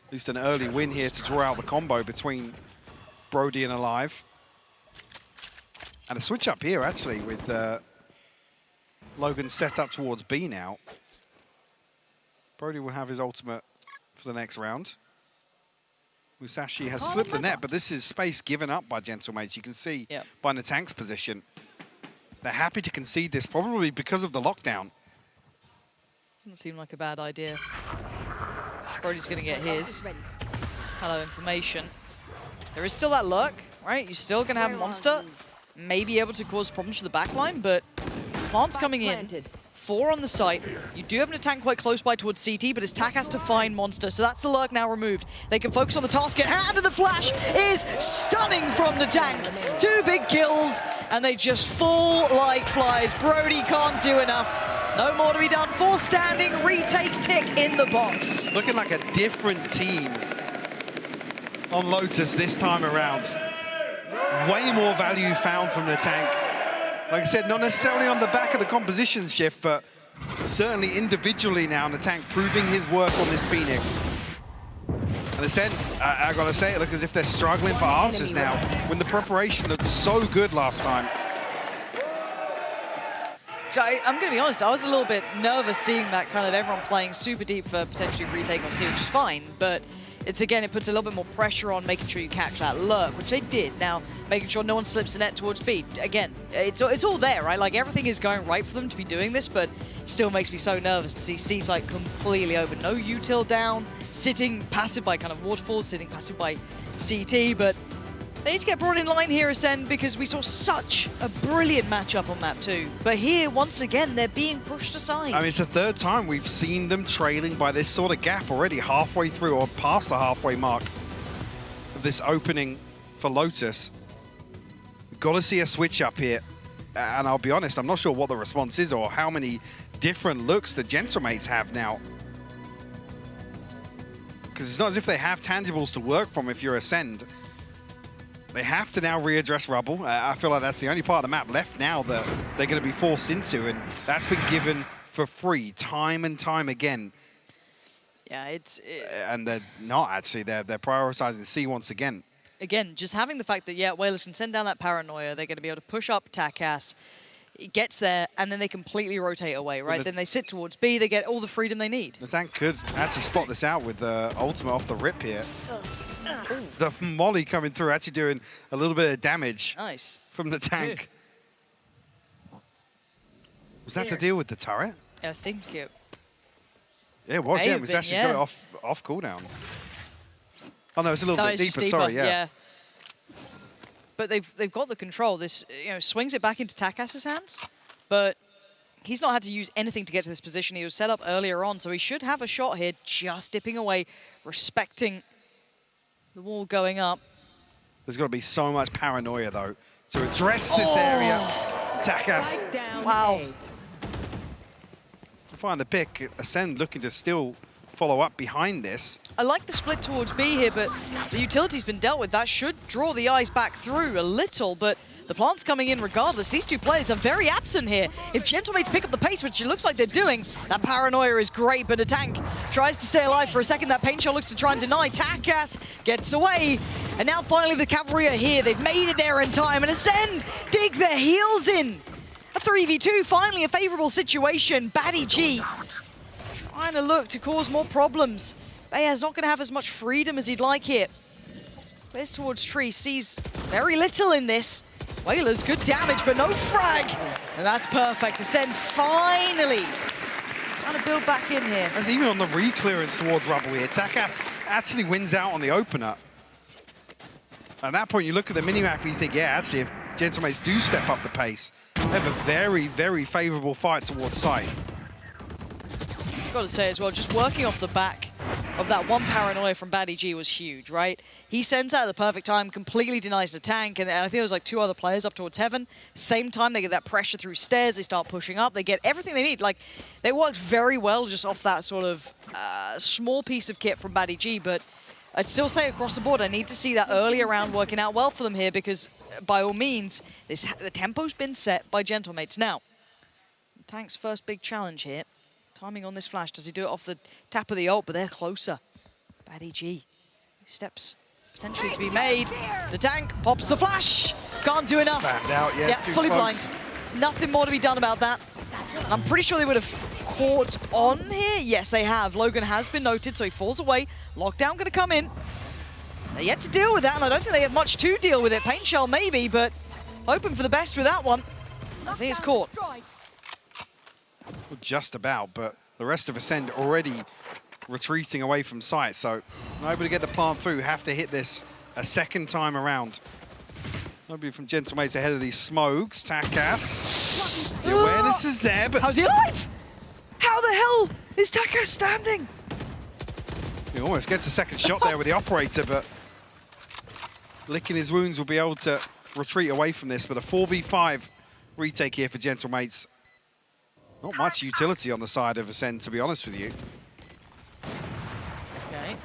At least an early win here to draw out the combo between Brody and Alive. And a switch up here, actually, with Logan set up towards B now. Brody will have his ultimate for the next round. Musashi has slipped the net, but this is space given up by Gentlemates. You can see by Natank's position. They're happy to concede this, probably because of the lockdown. Doesn't seem like a bad idea. Brody's going to get his. Hello, information. There is still that luck, right? You're still going to have Monster. May be able to cause problems for the backline, but Plant's coming in. 4 on the site. You do have an Natank quite close by towards CT, but his Tack has to find Monster, so that's the lurk now removed. They can focus on the task at hand, and the flash is stunning from Natank. 2 big kills, and they just fall like flies. Brody can't do enough. No more to be done. 4 standing, retake tick in the box. Looking like a different team on Lotus this time around. Way more value found from Natank. Like I said, not necessarily on the back of the composition shift, but certainly individually now, Natank proving his worth on this Phoenix. And Ascent, I gotta say, it looks as if they're struggling for answers now, when the preparation looked so good last time. So I'm going to be honest, I was a little bit nervous seeing that kind of everyone playing super deep for potentially retake on C, which is fine, but it's again, it puts a little bit more pressure on making sure you catch that lurk, which they did. Now, making sure no one slips the net towards B. Again, it's all there, right? Like, everything is going right for them to be doing this, but it still makes me so nervous to see C-Site completely open. No util down, sitting passive by kind of Waterfall, sitting passive by CT, but they need to get brought in line here, Ascend, because we saw such a brilliant matchup on map 2. But here, once again, they're being pushed aside. I mean, it's the 3rd time we've seen them trailing by this sort of gap already, halfway through or past the halfway mark of this opening for Lotus. We've got to see a switch up here. And I'll be honest, I'm not sure what the response is or how many different looks the Gentlemates have now. Because it's not as if they have tangibles to work from if you're Ascend. They have to now readdress Rubble. I feel like that's the only part of the map left now that they're going to be forced into, and that's been given for free time and time again. Yeah, and they're not actually. They're prioritizing C once again. Again, just having the fact that, yeah, Whalers can send down that paranoia, they're going to be able to push up Takas. It gets there, and then they completely rotate away, right? Then they sit towards B, they get all the freedom they need. Natank could actually spot this out with the ultimate off the rip here. The molly coming through, actually doing a little bit of damage. Nice. From the tank. Was that to deal with the turret? I think it... Yeah, it was, yeah. It was actually got it off cooldown. Oh, no, it's a little bit deeper, sorry, yeah. But they've got the control. This, swings it back into Takas's hands, but he's not had to use anything to get to this position. He was set up earlier on, so he should have a shot here, just dipping away, respecting the wall going up. There's got to be so much paranoia, though, to address this area. Takas. Wow. Find the pick. Ascend looking to still follow up behind this. I like the split towards B here, but the utility's been dealt with. That should draw the eyes back through a little, but the plant's coming in regardless. These two players are very absent here. If Gentlemates pick up the pace, which it looks like they're doing, that paranoia is great, but Natank tries to stay alive for a second. That paint shot looks to try and deny. Takas gets away, and now finally the cavalry are here. They've made it there in time, and Ascend dig their heels in. A 3v2, finally a favorable situation. Batty G trying to look to cause more problems. Bayer's not going to have as much freedom as he'd like here. Plays towards tree, sees very little in this. Whalers, good damage, but no frag. And that's perfect. Ascend finally trying to build back in here. As even on the re-clearance towards Rubble here, Takas actually wins out on the opener. At that point, you look at the minimap and you think, yeah, actually, if Gentlemates do step up the pace, they have a very, very favorable fight towards site. Got to say as well, just working off the back of that one paranoia from Batty G was huge, right? He sends out at the perfect time, completely denies the tank, and I think there was like 2 other players up towards heaven. Same time, they get that pressure through stairs, they start pushing up, they get everything they need. Like, they worked very well just off that sort of small piece of kit from Batty G, but I'd still say across the board, I need to see that earlier round working out well for them here, because by all means, the tempo's been set by Gentlemates. Now, Tank's first big challenge here. Timing on this flash, does he do it off the tap of the ult? But they're closer. Batty G. Steps potentially to be made. The tank pops the flash. Can't do enough. Spammed out, yeah, fully close. blind. Nothing more to be done about that. I'm pretty sure they would have caught on here. Yes, they have. Logan has been noted, so he falls away. Lockdown going to come in. They're yet to deal with that, and I don't think they have much to deal with it. Paint shell maybe, but hoping for the best with that one. I think it's caught. Well, just about, but the rest of Ascend already retreating away from site, so not able to get the plant through. Have to hit this a second time around. Nobody from Gentlemates ahead of these smokes. Takas. The awareness is there, but... How's he alive? How the hell is Takas standing? He almost gets a second shot there with the operator, but licking his wounds will be able to retreat away from this, but a 4v5 retake here for Gentlemates. Not much utility on the side of Ascend, to be honest with you. Okay.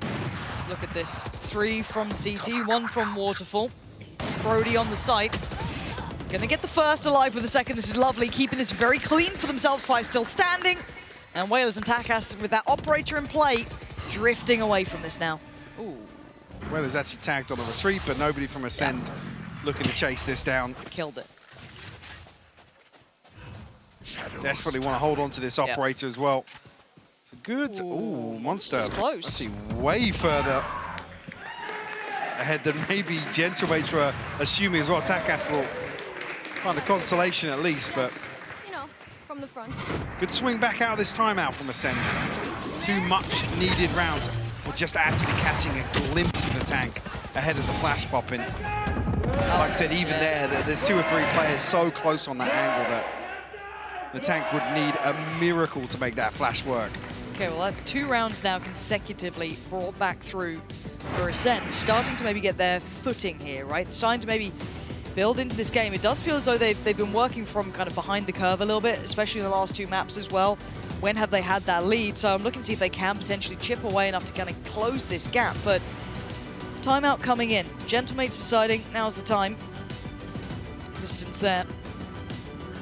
Let's look at this. 3 from CT, 1 from Waterfall. Brody on the site. Gonna get the first alive with the second. This is lovely, keeping this very clean for themselves. 5 still standing. And Whalers and Takas with that operator in play, drifting away from this now. Ooh. Whalers actually tagged on the retreat, but nobody from Ascend looking to chase this down. Killed it. Desperately want to hold on to this operator as well. It's a good, Monster. Close. Actually way further ahead than maybe Gentlemates were assuming as well. Takas will find a consolation at least, but... You know, from the front. Good swing back out of this timeout from Ascend. 2 much needed rounds. We're just actually catching a glimpse of the tank ahead of the flash popping. Like I said, even there's 2 or 3 players so close on that angle that the tank would need a miracle to make that flash work. Okay, well that's 2 rounds now consecutively brought back through for Ascent, starting to maybe get their footing here, right? Starting to maybe build into this game. It does feel as though they've been working from kind of behind the curve a little bit, especially in the last 2 maps as well. When have they had that lead? So I'm looking to see if they can potentially chip away enough to kind of close this gap. But timeout coming in. Gentlemates deciding now's the time. Existence there.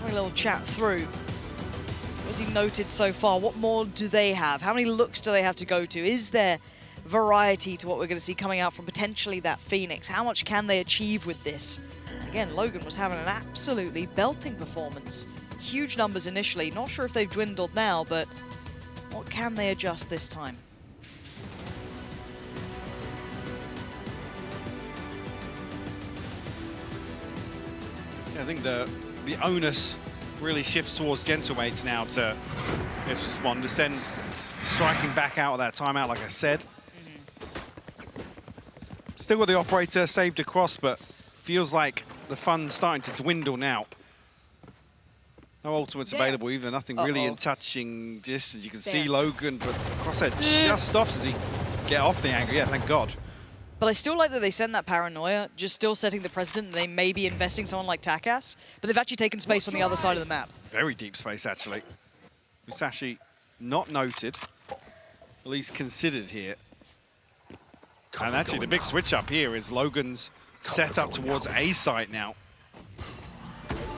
Having a little chat through. What has he noted so far? What more do they have? How many looks do they have to go to? Is there variety to what we're going to see coming out from potentially that Phoenix? How much can they achieve with this? Again, Logan was having an absolutely belting performance. Huge numbers initially. Not sure if they've dwindled now, but what can they adjust this time? Yeah, I think the onus really shifts towards Gentlemates now to respond. Ascent striking back out of that timeout, like I said. Still got the operator saved across, but feels like the fun's starting to dwindle now. No ultimates available either, nothing really in touching distance. You can see Logan, but the crosshair just stops. Does he get off the angle? Yeah, thank God. But I still like that they send that paranoia, just still setting the precedent that they may be investing someone like Takas, but they've actually taken space on the other side of the map. Very deep space, actually. Musashi not noted, at least considered here. And actually, the big switch up here is Logan's set up towards A site now.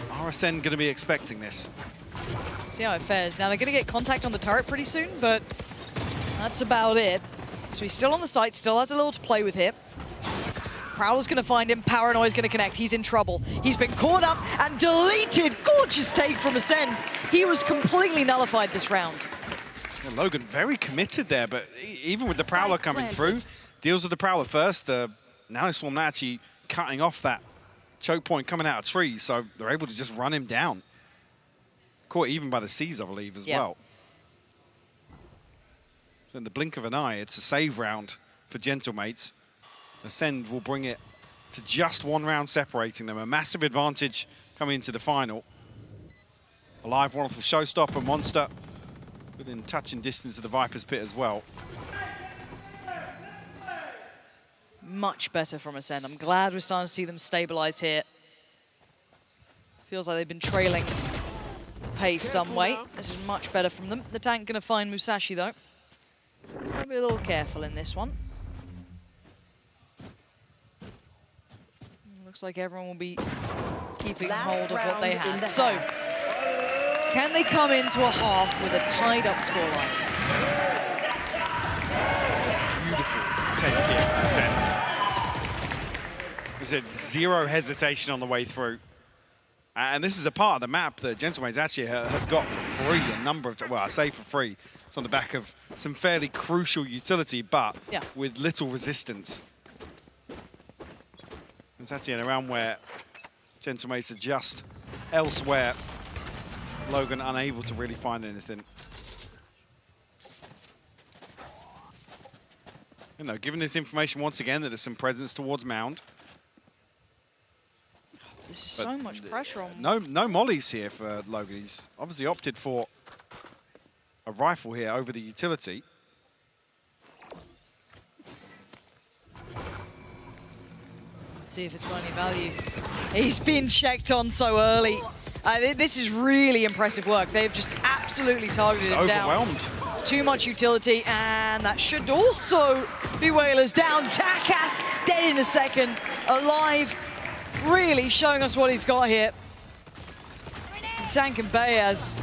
RSN going to be expecting this. See how it fares. Now, they're going to get contact on the turret pretty soon, but that's about it. So he's still on the site, still has a little to play with here. Prowler's going to find him, Paranoia's going to connect, he's in trouble. He's been caught up and deleted. Gorgeous take from Ascent. He was completely nullified this round. Yeah, Logan very committed there, but even with the Prowler coming through, deals with the Prowler first. Now Swarm actually cutting off that choke point coming out of trees, so they're able to just run him down. Caught even by the Seas, I believe, as well. So in the blink of an eye, it's a save round for Gentlemates. Ascend will bring it to just 1 round separating them. A massive advantage coming into the final. A live wonderful showstopper Monster within touching distance of the Viper's pit as well. Much better from Ascent. I'm glad we're starting to see them stabilize here. Feels like they've been trailing the pace some way. This is much better from them. The tank gonna find Musashi though. Gotta be a little careful in this one. Looks like everyone will be keeping hold of what they had. So, can they come into a half with a tied up scoreline? Beautiful take here from Ascent. There's zero hesitation on the way through. And this is a part of the map that Gentlemates actually have got for free a number of, well, I say for free. It's on the back of some fairly crucial utility, but with little resistance. It's actually in a round where Gentlemates are just elsewhere. Logan unable to really find anything. You know, given this information once again that there's some presence towards Mound. This is so much pressure on... No mollies here for Logan. He's obviously opted for a rifle here over the utility. See if it's got any value. He's been checked on so early. This is really impressive work. They've just absolutely targeted him down. Overwhelmed. Too much utility, and that should also be Whalers down. Takas dead in a second, alive. Really showing us what he's got here. Natank and Bayaz.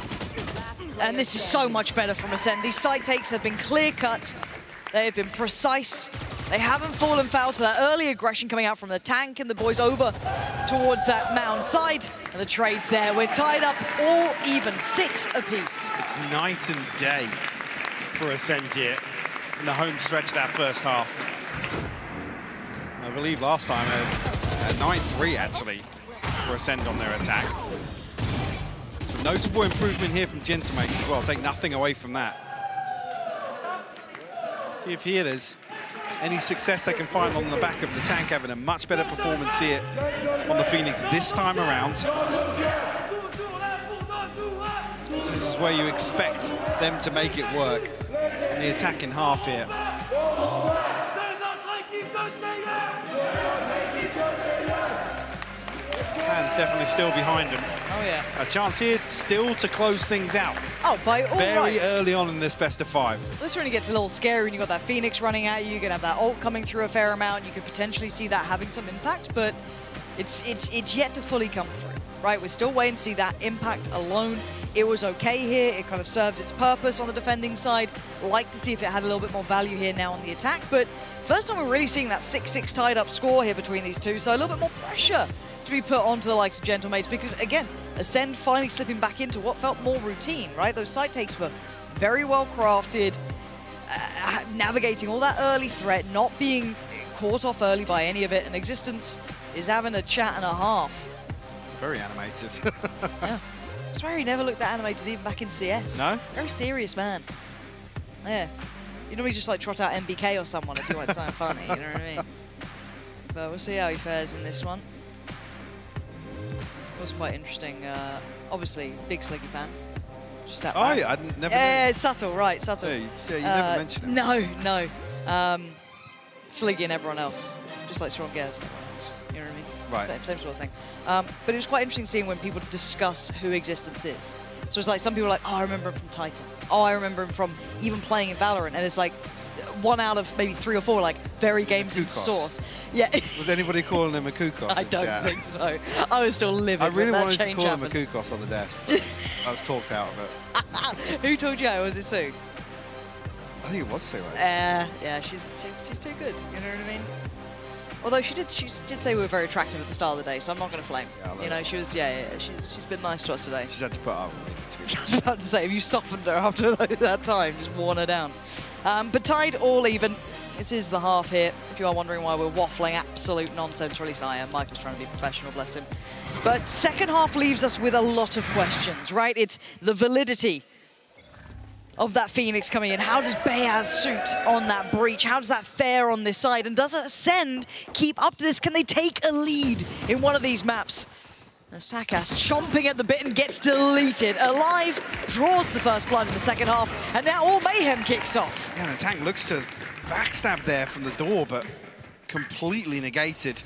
And this is so much better from Ascent. These site takes have been clear-cut. They have been precise. They haven't fallen foul to that early aggression coming out from the tank and the boys over towards that Mound side. And the trades there. We're tied up all even, 6 apiece. It's night and day for Ascent here in the home stretch of that first half. I believe last time a 9-3 actually for Ascent on their attack. It's a notable improvement here from Gentlemates as well. Take nothing away from that. See if here there's any success they can find on the back of the tank, having a much better performance here on the Phoenix this time around. This is where you expect them to make it work in the attacking half here. Hands definitely still behind him. Oh, yeah. A chance here still to close things out. Oh, by all Very rights. early on in this best of 5. This really gets a little scary when you've got that Phoenix running at you. You're going to have that ult coming through a fair amount. You could potentially see that having some impact, but it's yet to fully come through, right? We're still waiting to see that impact alone. It was okay here. It kind of served its purpose on the defending side. Like to see if it had a little bit more value here now on the attack, but first time we're really seeing that 6-6 tied up score here between these two, so a little bit more pressure to be put onto the likes of Gentlemates, because again, Ascend finally slipping back into what felt more routine, right? Those side takes were very well crafted, navigating all that early threat, not being caught off early by any of it, and Existence is having a chat and a half. Very animated. Yeah. I swear he never looked that animated even back in CS. No? Very serious man. Yeah. You normally just like trot out MBK or someone if you want something funny, you know what I mean? But we'll see how he fares in this one. It was quite interesting. Obviously, big Sliggy fan. Just sat back. Yeah, I never Yeah, subtle, right, subtle. Yeah, you never mentioned it. No. Sliggy and everyone else. Just like Strong Gas and everyone else. You know what I mean? Right. Same sort of thing. But it was quite interesting seeing when people discuss who Existence is. So it's like some people are like, oh, I remember him from Titan. Oh, I remember him from even playing in Valorant. And it's like 1 out of maybe 3 or 4 like very games in source. Yeah. Was anybody calling him a Kukos I in don't chat? think so. I was still livid. I really when that wanted to change call happened. him a Kukos on the desk. But I was talked out of it. Who told you? Was it Sue? I think it was Sue. Yeah, she's too good. You know what I mean? Although she did say we were very attractive at the start of the day, so I'm not going to flame. Yeah, You know, she was she's been nice to us today. She's had to put up with me. I was about to say, if you softened her after that time, just worn her down. But tied all even. This is the half here. If you are wondering why we're waffling absolute nonsense, really, I am. Michael's trying to be professional, bless him. But second half leaves us with a lot of questions, right? It's the validity of that Phoenix coming in. How does Bayaz suit on that breach? How does that fare on this side? And does Ascend keep up to this? Can they take a lead in one of these maps? As Takas chomping at the bit and gets deleted. Alive draws the first blood in the second half, and now all mayhem kicks off. Yeah, Natank looks to backstab there from the door, but completely negated.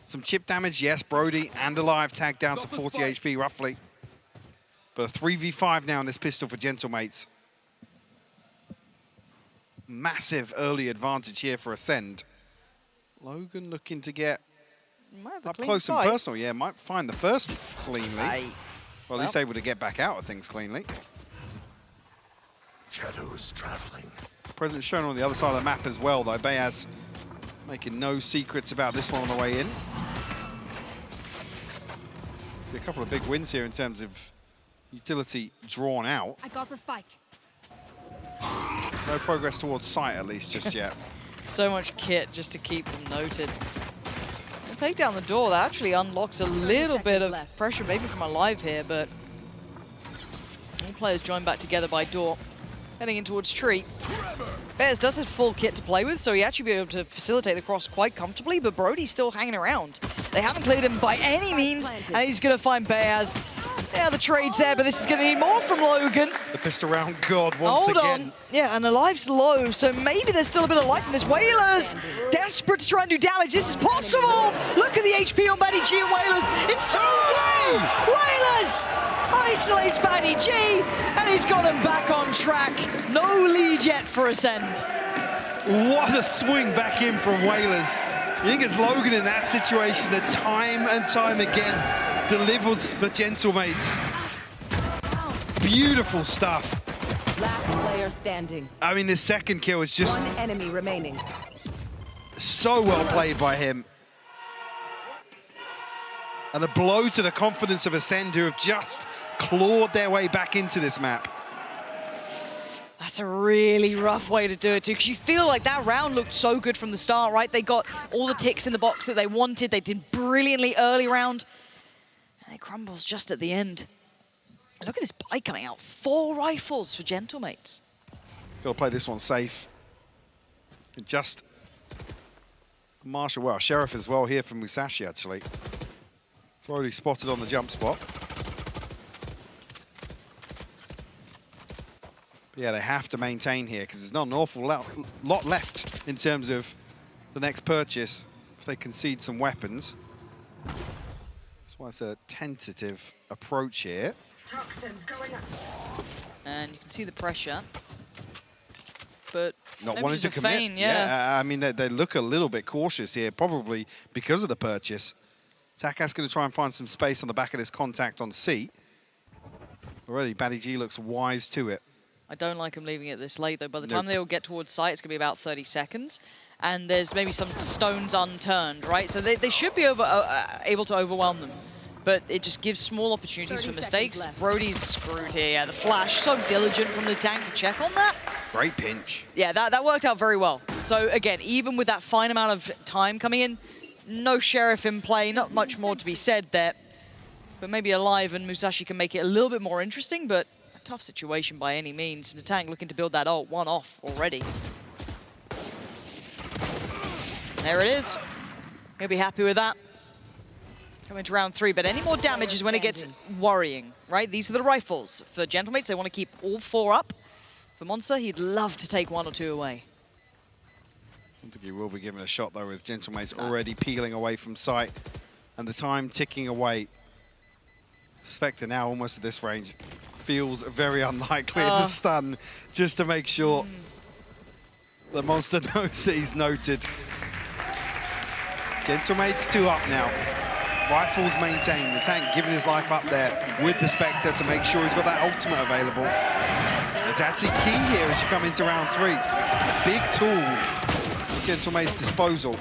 Some chip damage, yes, Brody and Alive tagged down to 40 HP roughly. But a 3v5 now in this pistol for Gentlemates. Massive early advantage here for Ascend. Logan looking to get up close and personal. Yeah, might find the first cleanly. Well, at least able to get back out of things cleanly. Shadows traveling. Presence shown on the other side of the map as well, though. Bayaz making no secrets about this one on the way in. See a couple of big wins here in terms of utility drawn out. I got the spike. No progress towards sight, at least, just yet. So much kit just to keep them noted. We'll take down the door. That actually unlocks a little bit of pressure, maybe from Alive here, but all players join back together by door. Heading in towards Tree. Bears does have full kit to play with, so he actually be able to facilitate the cross quite comfortably, but Brody's still hanging around. They haven't cleared him by any means, and he's going to find Bayaz. Yeah, the trade's there, but this is going to need more from Logan. The pistol round god once again. Hold on. Yeah, and Alive's low, so maybe there's still a bit of life in this. Whalers, desperate to try and do damage. This is possible. Look at the HP on Maddie G and Whalers. It's so low. Whalers isolates Maddie G, and he's got him back on track. No lead yet for Ascend. What a swing back in from Whalers. You think it's Logan in that situation that time and time again delivers the Gentlemates. Beautiful stuff. Last player standing. I mean, the second kill is just one enemy remaining. So well played by him. And a blow to the confidence of Ascend, who have just clawed their way back into this map. That's a really rough way to do it, too, because you feel like that round looked so good from the start, right? They got all the ticks in the box that they wanted. They did brilliantly early round. And it crumbles just at the end. And look at this bike coming out. 4 rifles for Gentlemates. Got to play this one safe. Just Marshall, well, Sheriff as well here from Musashi, actually. Already spotted on the jump spot. But yeah, they have to maintain here because there's not an awful lot left in terms of the next purchase if they concede some weapons. That's why it's a tentative approach here. Toxins going up. And you can see the pressure. But Not maybe wanting just to a commit. feign, yeah. I mean, they look a little bit cautious here, probably because of the purchase. Taka's going to try and find some space on the back of this contact on C. Already, Batty G looks wise to it. I don't like him leaving it this late, though. By the time they all get towards site, it's going to be about 30 seconds. And there's maybe some stones unturned, right? So they should be able to overwhelm them. But it just gives small opportunities for mistakes. Brody's screwed here. Yeah, the flash, so diligent from the tank to check on that. Great pinch. Yeah, that worked out very well. So again, even with that fine amount of time coming in, no Sheriff in play, not much more to be said there. But maybe Alive and Musashi can make it a little bit more interesting, but a tough situation by any means. Natank looking to build that ult, one off already. There it is. He'll be happy with that. Coming to round 3, but any more damage is when it gets worrying, right? These are the rifles. For Gentlemates, they want to keep all 4 up. For Monster, he'd love to take 1 or 2 away. I don't think he will be given a shot, though, with Gentlemates already peeling away from sight and the time ticking away. Spectre now almost at this range. Feels very unlikely in the stun, just to make sure the Monster knows that he's noted. Gentlemates 2 up now. Rifles maintained. The tank giving his life up there with the Spectre to make sure he's got that ultimate available. It's actually key here as you come into round 3. A big tool at Gentlemate's disposal.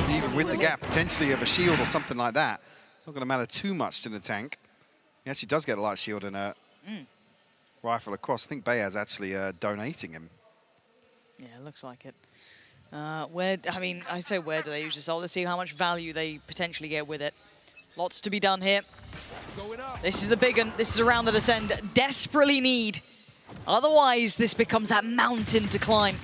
Even with the gap potentially of a shield or something like that, it's not going to matter too much to the tank. He actually does get a light shield and a rifle across. I think Bayaz actually donating him. Yeah, it looks like it. I say where do they use this ult? Let's see how much value they potentially get with it. Lots to be done here. This is the big one. This is a round that Ascend desperately need. Otherwise, this becomes that mountain to climb.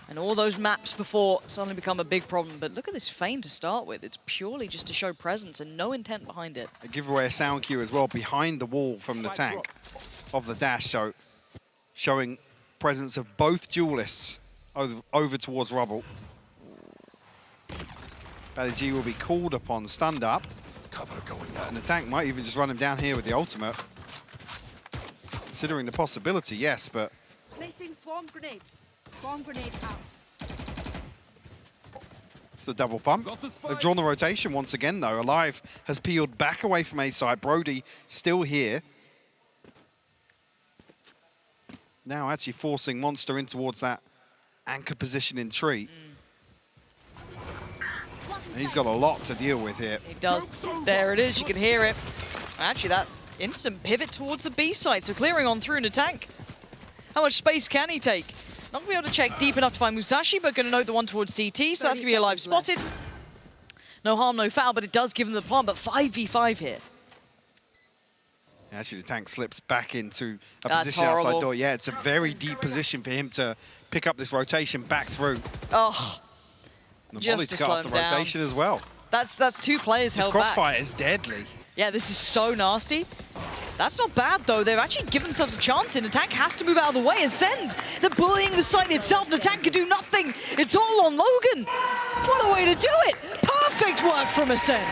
And all those maps before suddenly become a big problem. But look at this feign to start with. It's purely just to show presence and no intent behind it. They give away a sound cue as well behind the wall from the tank of the dash, so showing presence of both duelists over towards Rubble. Batty G will be called upon, stunned up. Cover going down. And the tank might even just run him down here with the ultimate. Considering the possibility, yes, but... Placing swarm grenade. Swarm grenade out. It's the double pump. They've drawn the rotation once again, though. Alive has peeled back away from A side. Brody still here. Now actually forcing Monster in towards that anchor position in tree. And he's got a lot to deal with here. He does. There it is. You can hear it. Actually, that instant pivot towards the B side. So clearing on through in the tank. How much space can he take? Not going to be able to check deep enough to find Musashi, but going to note the one towards CT. So that's going to be Alive spotted. No harm, no foul, but it does give him the plant. But 5v5 here. Actually, the tank slips back into a position outside door. Yeah, it's a very deep position for him to pick up this rotation back through. Oh, and the volley to cut off the rotation as well. That's 2 players held back. This crossfire is deadly. Yeah, this is so nasty. That's not bad, though. They've actually given themselves a chance, and Natank has to move out of the way. Ascend, they're bullying the site itself. Natank can do nothing. It's all on Logan. What a way to do it. Perfect work from Ascend.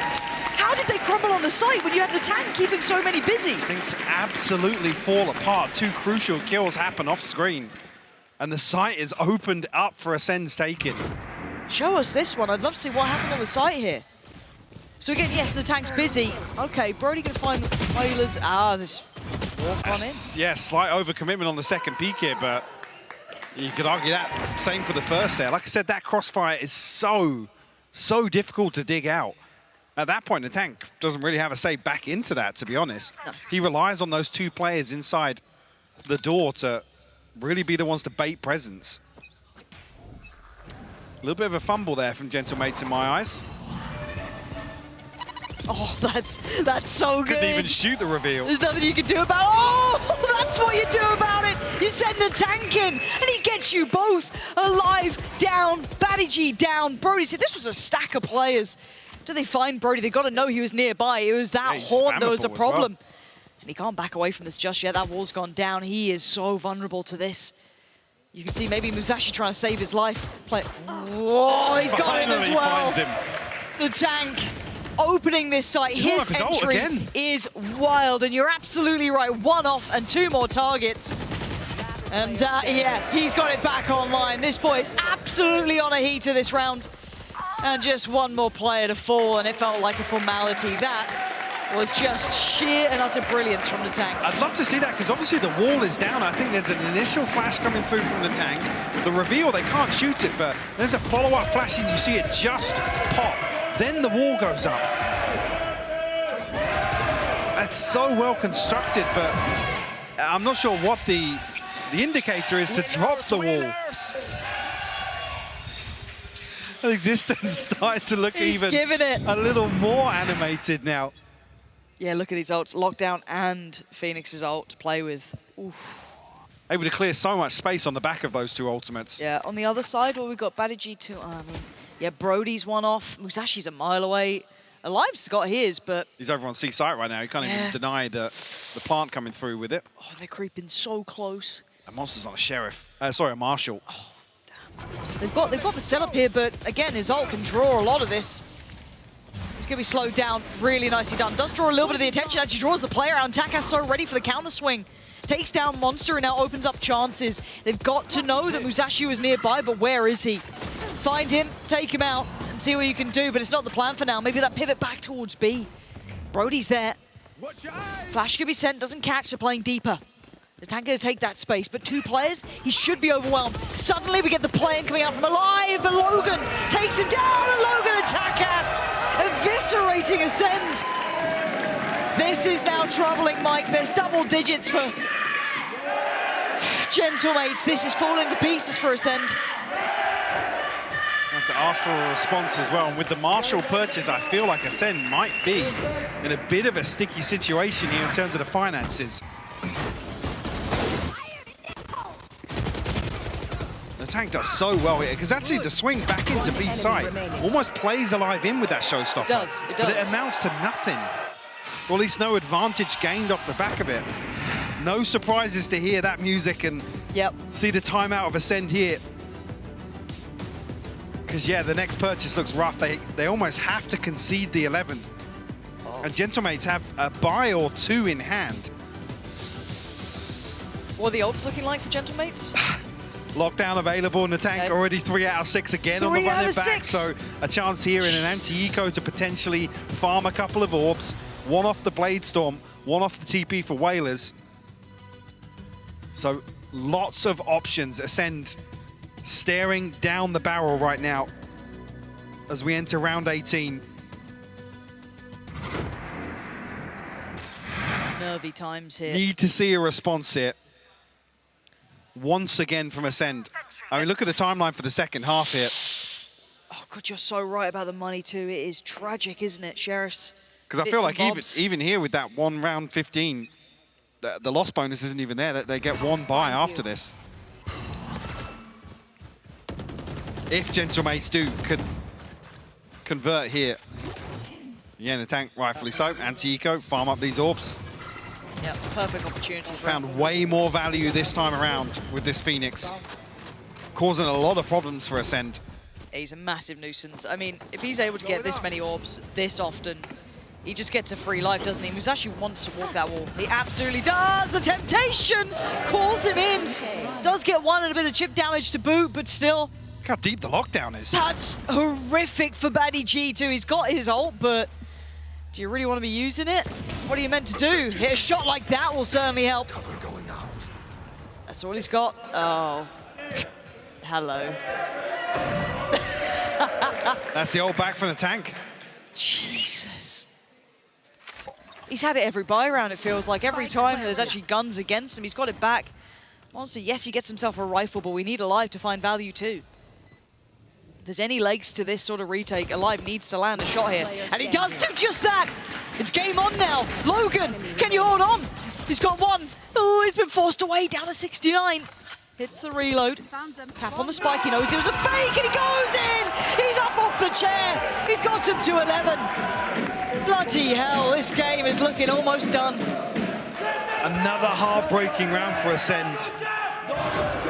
How did they crumble on the site when you have the tank keeping so many busy? Things absolutely fall apart. 2 crucial kills happen off screen. And the site is opened up for Ascend's taking. Show us this one. I'd love to see what happened on the site here. So again, yes, Natank's busy. Okay, Brody gonna find Whalers. This walk on in. Yeah, slight overcommitment on the second peak here, but you could argue that same for the first there. Like I said, that crossfire is so difficult to dig out. At that point, the tank doesn't really have a say back into that, to be honest. No. He relies on those 2 players inside the door to really be the ones to bait presence. A little bit of a fumble there from Gentlemates in my eyes. Oh, that's so good. Couldn't even shoot the reveal. There's nothing you can do about it. Oh, that's what you do about it. You send the tank in, and he gets you both. Alive, down, Batty G down. Brody said this was a stack of players. Do they find Brody? They got to know he was nearby. It was that haunt that was a problem. Well. And he can't back away from this just yet. That wall's gone down. He is so vulnerable to this. You can see maybe Musashi trying to save his life. Oh, he's got him as well. The tank opening this site. His entry is wild, and you're absolutely right. 1 off and 2 more targets. And yeah, he's got it back online. This boy is absolutely on a heater this round. And just 1 more player to fall, and it felt like a formality. That was just sheer and utter brilliance from Natank. I'd love to see that, because obviously the wall is down. I think there's an initial flash coming through from Natank. The reveal, they can't shoot it, but there's a follow-up flash, and you see it just pop. Then the wall goes up. That's so well constructed, but I'm not sure what the indicator is to drop the wall. Existence starting to look even a little more animated now. Yeah, look at these ults. Lockdown and Phoenix's ult to play with. Oof. Able to clear so much space on the back of those 2 ultimates. Yeah, on the other side, where we've got Badiji2, I mean, yeah, Brody's 1 off. Musashi's a mile away. Alive's got his, but... He's over on C site right now. He can't even deny the plant coming through with it. Oh, they're creeping so close. A Monster's on a Sheriff. Sorry, a Marshal. Oh, damn. They've got the setup here, but again, his ult can draw a lot of this. He's going to be slowed down. Really nicely done. Does draw a little bit of the attention. Actually draws the player out. Takas so ready for the counter swing. Takes down Monster and now opens up chances. They've got to know that Musashi was nearby, but where is he? Find him, take him out, and see what you can do, but it's not the plan for now. Maybe that pivot back towards B. Brody's there. Flash could be sent, doesn't catch, they're playing deeper. The tank going to take that space, but 2 players, he should be overwhelmed. Suddenly we get the play-in coming out from Alive, but Logan takes him down, and Logan attack us, eviscerating Ascent. This is now troubling Mike. There's double digits for Gentlemates. This is falling to pieces for Ascent. Have to ask for a response as well. And with the Marshall purchase, I feel like Ascent might be in a bit of a sticky situation here in terms of the finances. The tank does so well here, because actually the swing back into B side almost plays Alive in with that showstopper. It does, it does. But it amounts to nothing. Or at least no advantage gained off the back of it. No surprises to hear that music and see the timeout of Ascend here. Because, yeah, the next purchase looks rough. They almost have to concede the 11th. Oh. And Gentlemates have a buy or 2 in hand. What are the ults looking like for Gentlemates? Lockdown available, Natank already 3 out of 6 again on the run it back. So a chance here in an anti-eco to potentially farm a couple of orbs. 1 off the Blade Storm, 1 off the TP for Whalers. So lots of options. Ascend staring down the barrel right now as we enter round 18. Nervy times here. Need to see a response here. Once again from Ascend. I mean, look at the timeline for the second half here. Oh, God, you're so right about the money, too. It is tragic, isn't it, Sheriffs? Because I feel like even here with that 1 round 15, the loss bonus isn't even there. They get 1 buy after this. If Gentlemates could convert here. Yeah, Natank, rightfully so. Anti-eco, farm up these orbs. Yeah, perfect opportunity. Found way more value this time around with this Phoenix. Causing a lot of problems for Ascend. He's a massive nuisance. I mean, if he's able to get this many orbs this often, he just gets a free life, doesn't he? Musashi wants to walk that wall. He absolutely does! The temptation calls him in. Does get 1 and a bit of chip damage to boot, but still. Look how deep the lockdown is. That's horrific for Baddy G too. He's got his ult, but do you really want to be using it? What are you meant to do? Hit a shot like that will certainly help. That's all he's got. Oh. Hello. That's the old back from the tank. Jesus. He's had it every buy round, it feels like. Every time there's actually guns against him, he's got it back. Monster, yes, he gets himself a rifle, but we need Alive to find value too. If there's any legs to this sort of retake, Alive needs to land a shot here. And he does do just that! It's game on now. Logan, can you hold on? He's got 1. Oh, he's been forced away, down to 69. Hits the reload. Tap on the spike, he knows it was a fake, and he goes in! He's up off the chair! He's got him to 11. Bloody hell, this game is looking almost done. Another heartbreaking round for Ascend.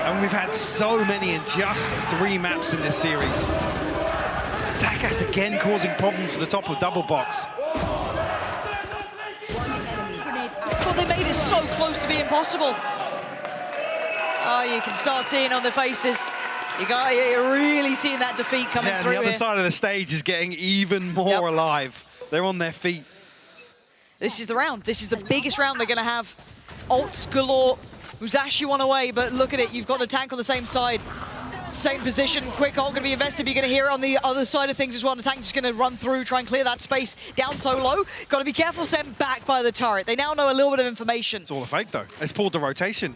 And we've had so many in just 3 maps in this series. Takas again causing problems to the top of double box. Well, they made it so close to being possible. Oh, you can start seeing on their faces. You're really seeing that defeat coming through. The other side of the stage is getting even more alive. They're on their feet. This is the round. This is the biggest round they're going to have. Ults galore. Musashi one away, but look at it. You've got a tank on the same side. Same position. Quick ult going to be invested. You're going to hear it on the other side of things as well. The tank just going to run through, try and clear that space. Down so low. Got to be careful sent back by the turret. They now know a little bit of information. It's all a fake, though. It's pulled the rotation.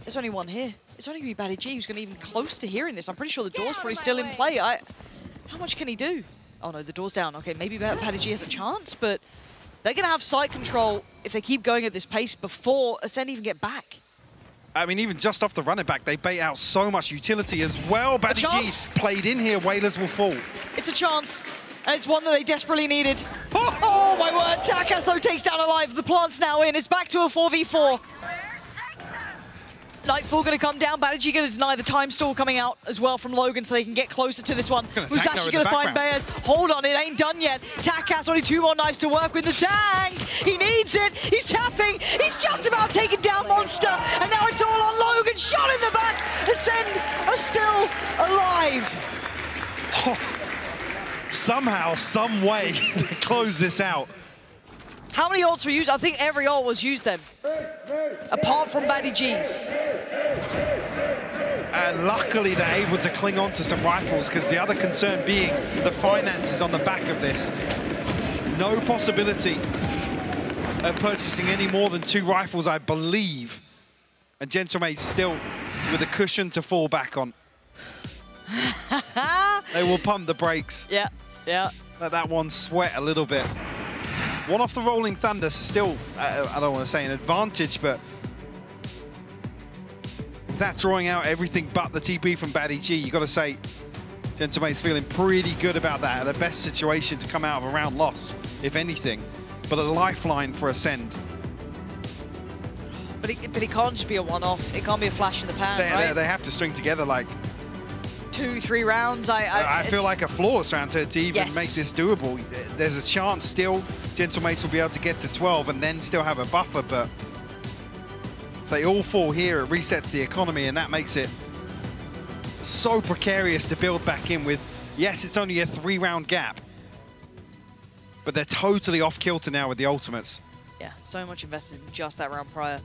There's only one here. It's only going to be Batty G who's going to even close to hearing this. I'm pretty sure the door's probably still in play. How much can he do? Oh, no, the door's down. Okay, maybe Batty G has a chance, but they're going to have site control if they keep going at this pace before Ascent even get back. I mean, even just off the running back, they bait out so much utility as well. Batty G played in here. Wailers will fall. It's a chance, and it's one that they desperately needed. Oh, my word. Takas, though, takes down alive. The plant's now in. It's back to a 4v4. Nightfall going to come down. Batty G going to deny the time stall coming out as well from Logan so they can get closer to this one. Musashi going to find Bears. Hold on, it ain't done yet. Takas, only 2 more knives to work with. The tank, he needs it. He's tapping. He's just about taking down Monster. And now it's all on Logan. Shot in the back. Ascend are still alive. Oh, somehow, some way, they close this out. How many ults were used? I think every ult was used then, apart from Batty G's. And luckily they're able to cling on to some rifles, because the other concern being the finances on the back of this. No possibility of purchasing any more than 2 rifles, I believe. And Gentlemate's still with a cushion to fall back on. They will pump the brakes. Yeah, yeah. Let that one sweat a little bit. One off the Rolling Thunder, so still, I don't want to say an advantage, but that drawing out everything but the TP from Batty G, you got to say, Gentlemate's feeling pretty good about that. The best situation to come out of a round loss, if anything, but a lifeline for Ascend. But it can't just be a one-off. It can't be a flash in the pan, right? They have to string together like 2-3 rounds. I feel like a flawless round to even make this doable. There's a chance still Gentlemates will be able to get to 12 and then still have a buffer, but if they all fall here, it resets the economy, and that makes it so precarious to build back in with. Yes, it's only a 3-round gap, but they're totally off kilter now with the ultimates. Yeah, so much invested in just that round prior.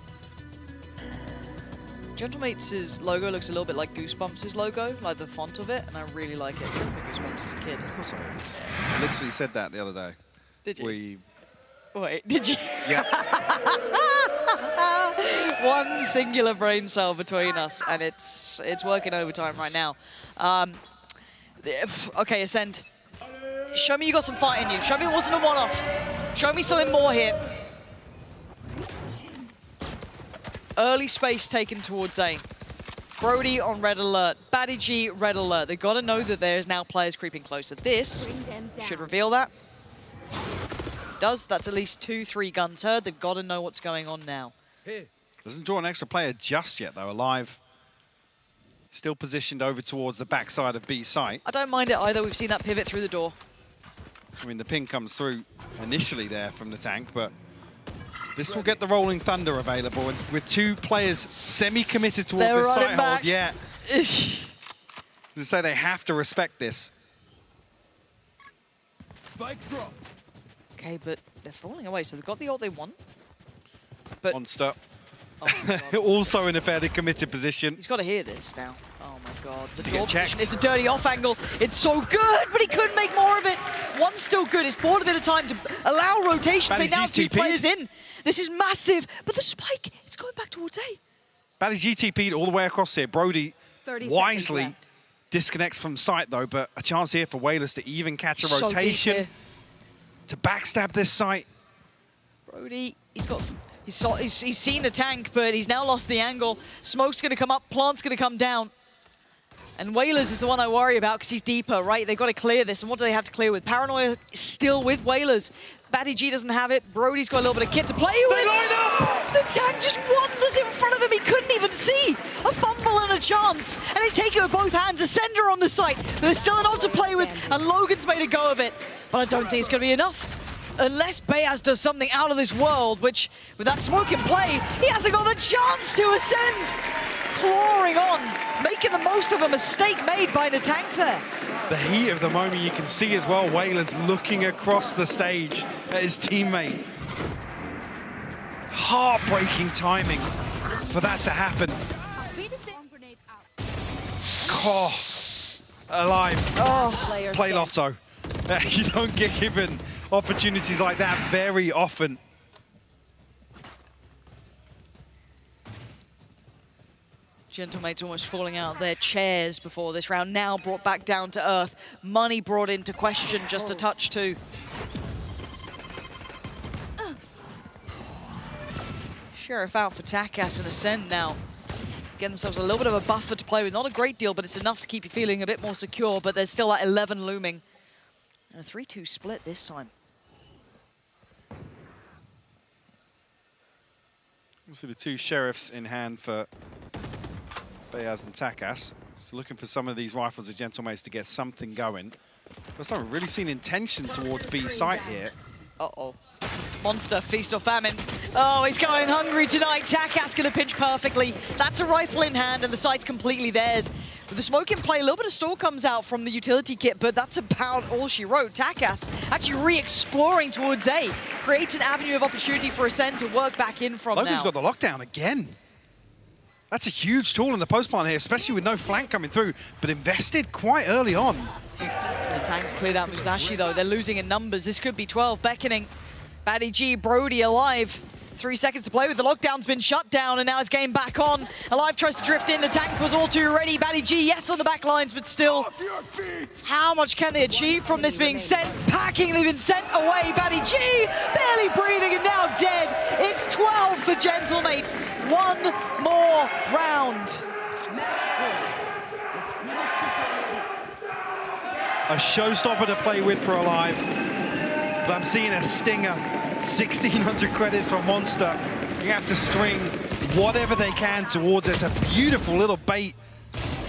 Gentlemates' logo looks a little bit like Goosebumps' logo, like the font of it, and I really like it. Goosebumps as a kid. Of course I literally said that the other day. Did you? Wait, did you? Yeah. One singular brain cell between us, and it's working overtime right now. Okay, Ascent. Show me you got some fight in you. Show me it wasn't a one-off. Show me something more here. Early space taken towards A. Brody on red alert. Batty G, red alert. They've got to know that there's now players creeping closer. This should reveal that. Does. That's at least 2-3 guns heard. They've got to know what's going on now. Doesn't draw an extra player just yet, though. Alive. Still positioned over towards the backside of B site. I don't mind it either. We've seen that pivot through the door. I mean, the ping comes through initially there from the tank, but this will get the Rolling Thunder available. And with 2 players semi-committed towards this site hold, yeah. To say they have to respect this. Spike drop. Okay, but they're falling away, so they've got the ult they want. But Monster. oh my God. Also in a fairly committed position. He's got to hear this now. Oh my God. The Does he door get checked? position, it's a dirty off angle. It's so good, but he couldn't make more of it. One's still good. It's bought a bit of time to allow rotations. They now have 2 players in. This is massive, but the spike, it's going back towards A. Batty GTP'd all the way across here. Brody 30 wisely seconds left. disconnects from sight, though, but a chance here for Wailers to even catch a So deep rotation. here. To backstab this site. Brody, he's seen a tank, but he's now lost the angle. Smoke's going to come up, Plant's going to come down. And Wailers is the one I worry about because he's deeper, right? They've got to clear this. And what do they have to clear with? Paranoia is still with Wailers. Batty G doesn't have it. Brody's got a little bit of kit to play with. They line up! The tank just wanders in front of him. He couldn't even see. A fumble and a chance, and they take it with both hands. Ascender on the site. There's still an ult to play with, and Logan's made a go of it. But I don't think it's going to be enough. Unless Bayaz does something out of this world, which, with that smoke in play, he hasn't got the chance to ascend. Clawing on, making the most of a mistake made by Natank there. The heat of the moment, you can see as well, Wayland's looking across the stage at his teammate. Heartbreaking timing for that to happen. Oh, alive. Oh, Play Lotto. You don't get given opportunities like that very often. Gentlemates almost falling out of their chairs before this round, now brought back down to earth. Money brought into question, just a touch too. Sheriff out for Takas and Ascent now. Getting themselves a little bit of a buffer to play with. Not a great deal, but it's enough to keep you feeling a bit more secure, but there's still that 11 looming. And a 3-2 split this time. Obviously the two sheriffs in hand for Bayaz and Takas. So looking for some of these rifles of Gentlemates to get something going. First time we've really seen intention towards B site here. Uh-oh. Monster, feast or famine. Oh, he's going hungry tonight. Takas gonna pinch perfectly. That's a rifle in hand, and the site's completely theirs. With the smoke in play, a little bit of stall comes out from the utility kit, but that's about all she wrote. Takas actually re-exploring towards A. Creates an avenue of opportunity for Ascent to work back in from Logan's now. got the lockdown again. That's a huge tool in the post plant here, especially with no flank coming through, but invested quite early on. The tanks cleared out Musashi, though. They're losing in numbers. This could be 12 beckoning. Batty G, Brody alive. 3 seconds to play with. The lockdown's been shut down, and now it's game back on. Alive tries to drift in. The tank was all too ready. Batty G, yes, on the back lines, but still. How much can they achieve from this being sent packing? They've been sent away. Batty G, barely breathing and now dead. It's 12 for Gentlemates. One more round. A showstopper to play with for Alive. But I'm seeing a stinger. 1,600 credits for Monster. You have to string whatever they can towards us. A beautiful little bait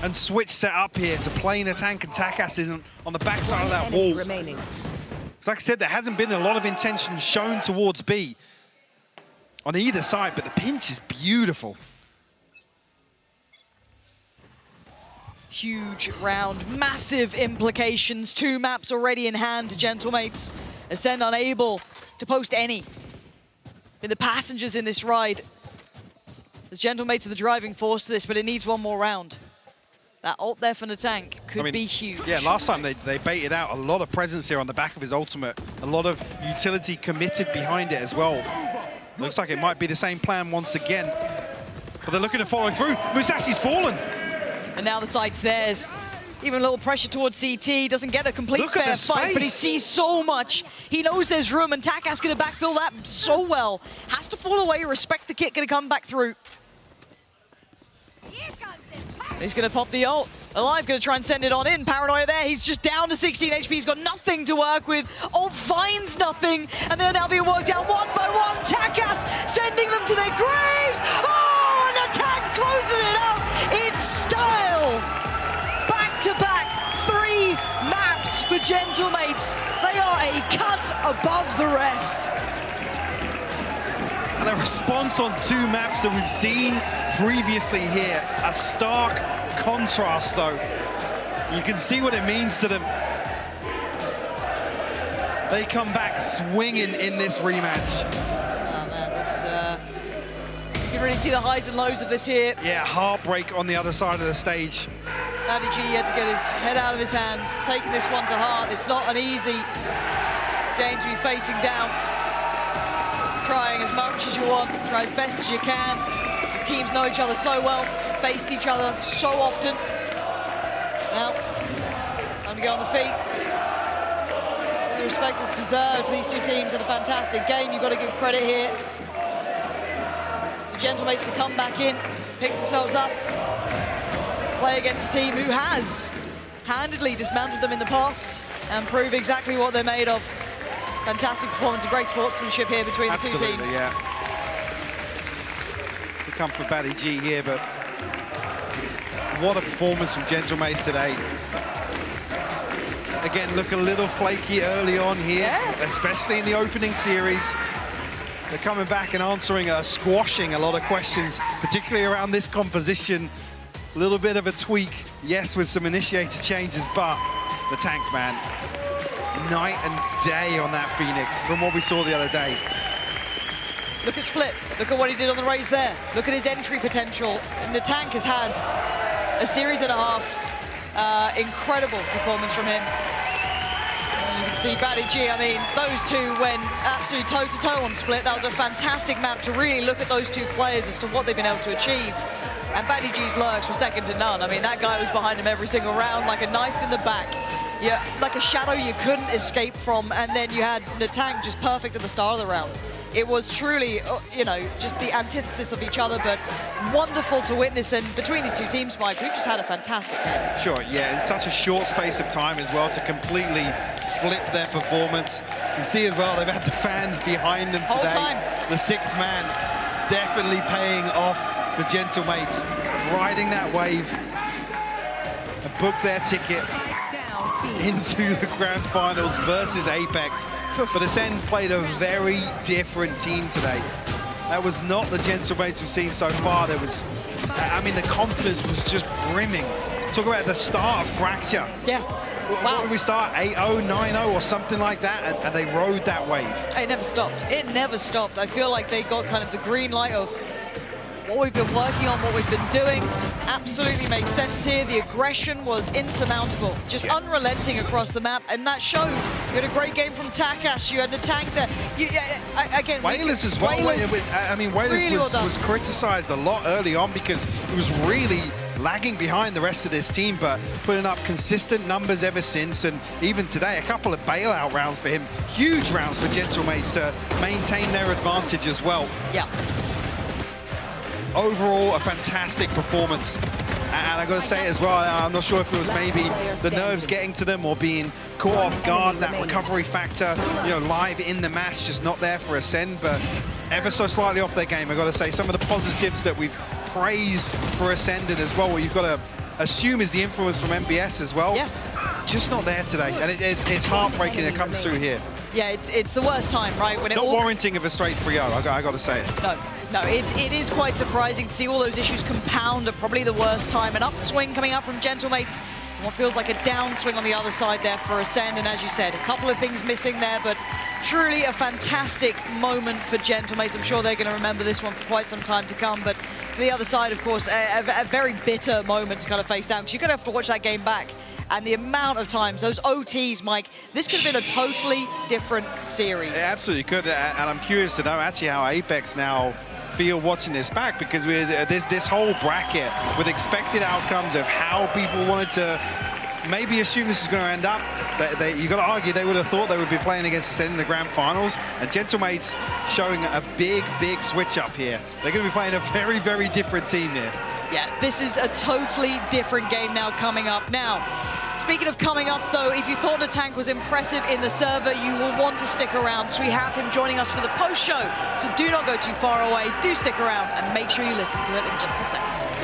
and switch set up here to play Natank and Takas isn't on the backside of that wall. Remaining. So like I said, there hasn't been a lot of intention shown towards B on either side, but the pinch is beautiful. Huge round, massive implications. 2 maps already in hand to Gentlemates. Ascent unable to post any. Been the passengers in this ride. As Gentlemates are the driving force to this, but it needs one more round. That ult there for Natank could be huge. Yeah, last time they baited out a lot of presence here on the back of his ultimate. A lot of utility committed behind it as well. Looks like it might be the same plan once again. But they're looking to follow through. Musashi's fallen. And now the site's theirs. Even a little pressure towards CT. Doesn't get a complete fair fight, but he sees so much. He knows there's room, and Takas going to backfill that so well. Has to fall away, respect the kit, going to come back through. He's going to pop the ult. Alive going to try and send it on in. Paranoia there. He's just down to 16 HP. He's got nothing to work with. Ult finds nothing. And they're now being worked out one by one. Takas sending them to their graves. Oh, and Natank closes it out in style. Back-to-back 3 maps for Gentlemates. They are a cut above the rest. And a response on 2 maps that we've seen previously here. A stark contrast, though. You can see what it means to them. They come back swinging in this rematch. Oh, man, this... you can really see the highs and lows of this here. Yeah, heartbreak on the other side of the stage. Batty G had to get his head out of his hands, taking this one to heart. It's not an easy game to be facing down. Trying as much as you want, try as best as you can. These teams know each other so well, faced each other so often. Now, time to go on the feet. All the respect that's deserved. These two teams had a fantastic game. You've got to give credit here to Gentlemates to come back in, pick themselves up, play against a team who has handedly dismantled them in the past and prove exactly what they're made of. Fantastic performance and great sportsmanship here between the two teams. Yeah. To come for Batty G here, but what a performance from Gentlemates today. Again, look a little flaky early on here, especially in the opening series. They're coming back and answering, squashing a lot of questions, particularly around this composition. A little bit of a tweak, yes, with some initiator changes, but the tank, man, night and day on that Phoenix from what we saw the other day. Look at Split. Look at what he did on the race there. Look at his entry potential. Natank has had a series and a half. Incredible performance from him. You can see Batty G, I mean, those two went absolutely toe-to-toe on Split. That was a fantastic map to really look at those two players as to what they've been able to achieve. And Batty G's lurks were second to none. I mean, that guy was behind him every single round, like a knife in the back. Yeah, like a shadow you couldn't escape from, and then you had Natank just perfect at the start of the round. It was truly, you know, just the antithesis of each other, but wonderful to witness. And between these two teams, Mike, we've just had a fantastic game. Sure, yeah, in such a short space of time as well to completely flip their performance. You see as well, they've had the fans behind them today. Whole time. The sixth man definitely paying off the Gentlemates, riding that wave and book their ticket into the grand finals versus Apex. But Ascent played a very different team today. That was not the Gentlemates we've seen so far. There was, I mean, the confidence was just brimming. Talk about the start of Fracture. Yeah. Wow. What did we start? 8-0, 9-0 or something like that, and they rode that wave. It never stopped. It never stopped. I feel like they got kind of the green light of what we've been working on, what we've been doing. Absolutely makes sense here. The aggression was insurmountable, just unrelenting across the map, and that showed. You had a great game from Takash. You had Natank there. Again, Wailers as well. I mean, Wailers really was criticized a lot early on because he was really lagging behind the rest of this team, but putting up consistent numbers ever since. And even today, a couple of bailout rounds for him. Huge rounds for Gentlemates to maintain their advantage as well. Yeah. Overall, a fantastic performance. And I got to say as well, I'm not sure if it was maybe the nerves getting to them or being caught off guard, that recovery factor, you know, live in the match, just not there for Ascend, but ever so slightly off their game. I got to say, some of the positives that we've praised for Ascendant as well, what you've got to assume is the influence from MBS as well. Yeah. Just not there today, and it's heartbreaking it comes through here. Yeah, it's the worst time, right? When it not warranting of a straight 3-0, I got to say it. No, it is quite surprising to see all those issues compound at probably the worst time. An upswing coming up from Gentlemates, what feels like a downswing on the other side there for Ascend. And as you said, a couple of things missing there, but truly a fantastic moment for Gentlemates. I'm sure they're going to remember this one for quite some time to come. But for the other side, of course, a very bitter moment to kind of face down, because you're going to have to watch that game back. And the amount of times, those OTs, Mike, this could have been a totally different series. It absolutely could, and I'm curious to know actually how Apex now feel watching this back, because with this whole bracket with expected outcomes of how people wanted to maybe assume this is going to end up, you got to argue they would have thought they would be playing against Ascent in the grand finals, and Gentlemates showing a big switch up here. They're going to be playing a very different team here. Yeah, this is a totally different game now coming up. Now, speaking of coming up, though, if you thought Natank was impressive in the server, you will want to stick around. So we have him joining us for the post-show. So do not go too far away. Do stick around and make sure you listen to it in just a second.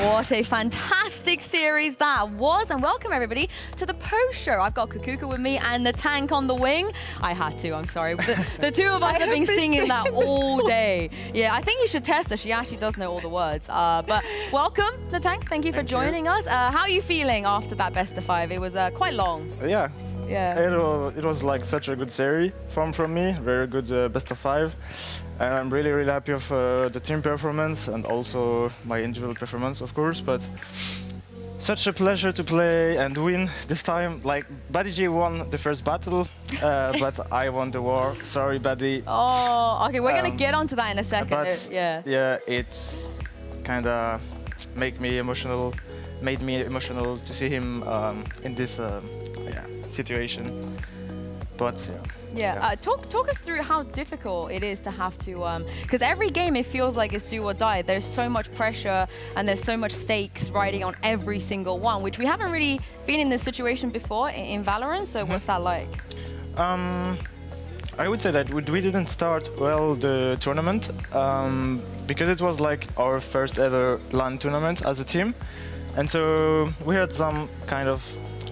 What a fantastic series that was, and welcome everybody to the post show. I've got Kukuka with me and Natank on the wing. I had to, I'm sorry. The two of us have been singing that all day. Yeah, I think you should test her. She actually does know all the words. But welcome, Natank. Thank you for joining us. How are you feeling after that best of 5? It was quite long. Yeah. Yeah. It was like such a good series from me, very good best of 5. And I'm really, really happy of the team performance and also my individual performance, of course. But such a pleasure to play and win this time. Like, Buddy G won the first battle, but I won the war. Sorry, Buddy. Oh, okay, we're going to get onto that in a second. But yeah, it's kind of made me emotional to see him in this situation. But talk us through how difficult it is to have to, because every game it feels like it's do or die. There's so much pressure and there's so much stakes riding on every single one, which we haven't really been in this situation before in Valorant. So what's that like? I would say that we didn't start well the tournament because it was like our first ever LAN tournament as a team, and so we had some kind of.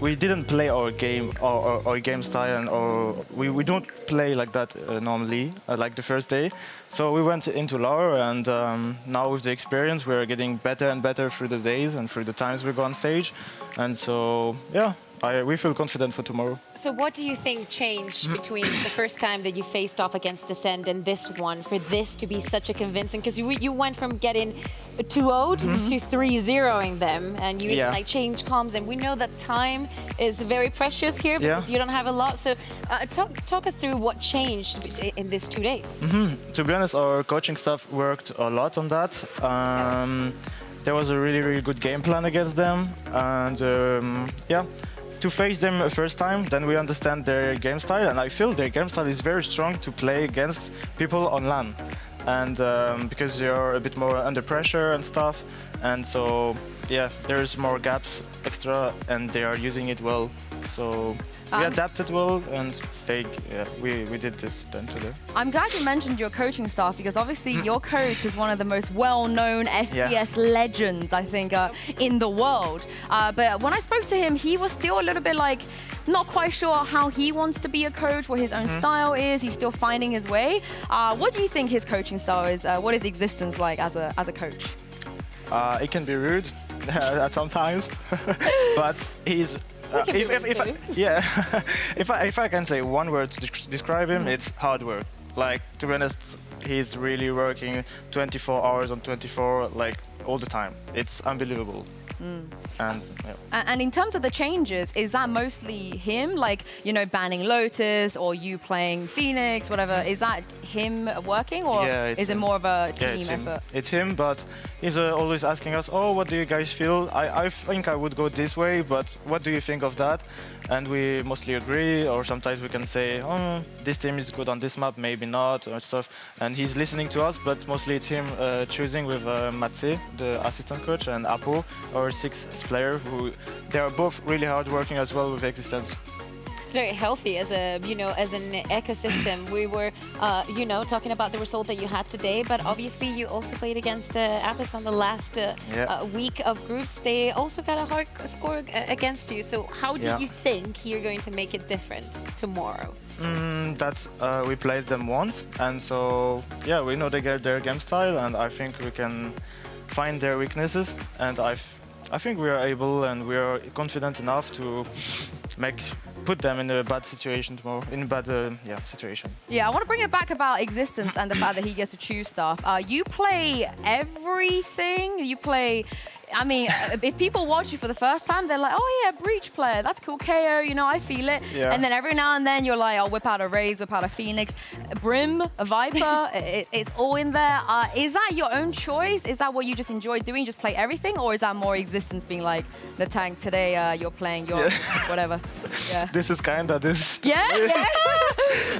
We didn't play our game or our game style, and we don't play like that normally, like the first day. So we went into lower, and now with the experience, we're getting better and better through the days and through the times we go on stage. And so, yeah, we feel confident for tomorrow. So what do you think changed between the first time that you faced off against Ascent and this one for this to be such a convincing? Because you went from getting 2-0 to 3-0ing them, and you like change comms, and we know that time is very precious here because you don't have a lot. So talk us through what changed in these 2 days. To be honest, our coaching staff worked a lot on that. There was a really, really good game plan against them, and to face them first time, then we understand their game style, and I feel their game style is very strong to play against people on LAN. And because you're a bit more under pressure and stuff, and so there's more gaps extra, and they are using it well. So we adapted well, and we did this then today. I'm glad you mentioned your coaching staff, because obviously your coach is one of the most well-known FPS legends, I think, in the world. But when I spoke to him, he was still a little bit like, not quite sure how he wants to be a coach, what his own style is. He's still finding his way. What do you think his coaching style is? What is existence like as a coach? It can be rude at sometimes, but he's. If I can say one word to describe him, it's hard work. Like, to be honest, he's really working 24 hours on 24, like all the time. It's unbelievable. And in terms of the changes, is that mostly him, like, you know, banning Lotus or you playing Phoenix, whatever? Is that him working, or is it more of a team effort? It's him, but he's always asking us, oh, what do you guys feel? I think I would go this way, but what do you think of that? And we mostly agree, or sometimes we can say, oh, this team is good on this map, maybe not, or stuff. And he's listening to us, but mostly it's him choosing with Matze, the assistant coach, and Apo, our sixth player, who they are both really hard working as well with Existence. It's very healthy as a, you know, as an ecosystem. We were, you know, talking about the result that you had today, but obviously you also played against Apex on the last week of groups. They also got a hard score against you. So how do you think you're going to make it different tomorrow? We played them once, and so we know they get their game style, and I think we can find their weaknesses, and I think we are able and we are confident enough to put them in a bad situation tomorrow, in a bad situation. Yeah, I want to bring it back about Existence and the fact that he gets to choose stuff. You play everything. You play, I mean, if people watch you for the first time, they're like, oh yeah, Breach player, that's cool, KO, you know, I feel it. Yeah. And then every now and then you're like, I'll whip out a Raze, whip out a Phoenix, Brim, a Viper, it's all in there. Is that your own choice? Is that what you just enjoy doing, just play everything? Or is that more Existence being like, Natank, today you're playing your whatever? Yeah. This is kinda this. Yeah?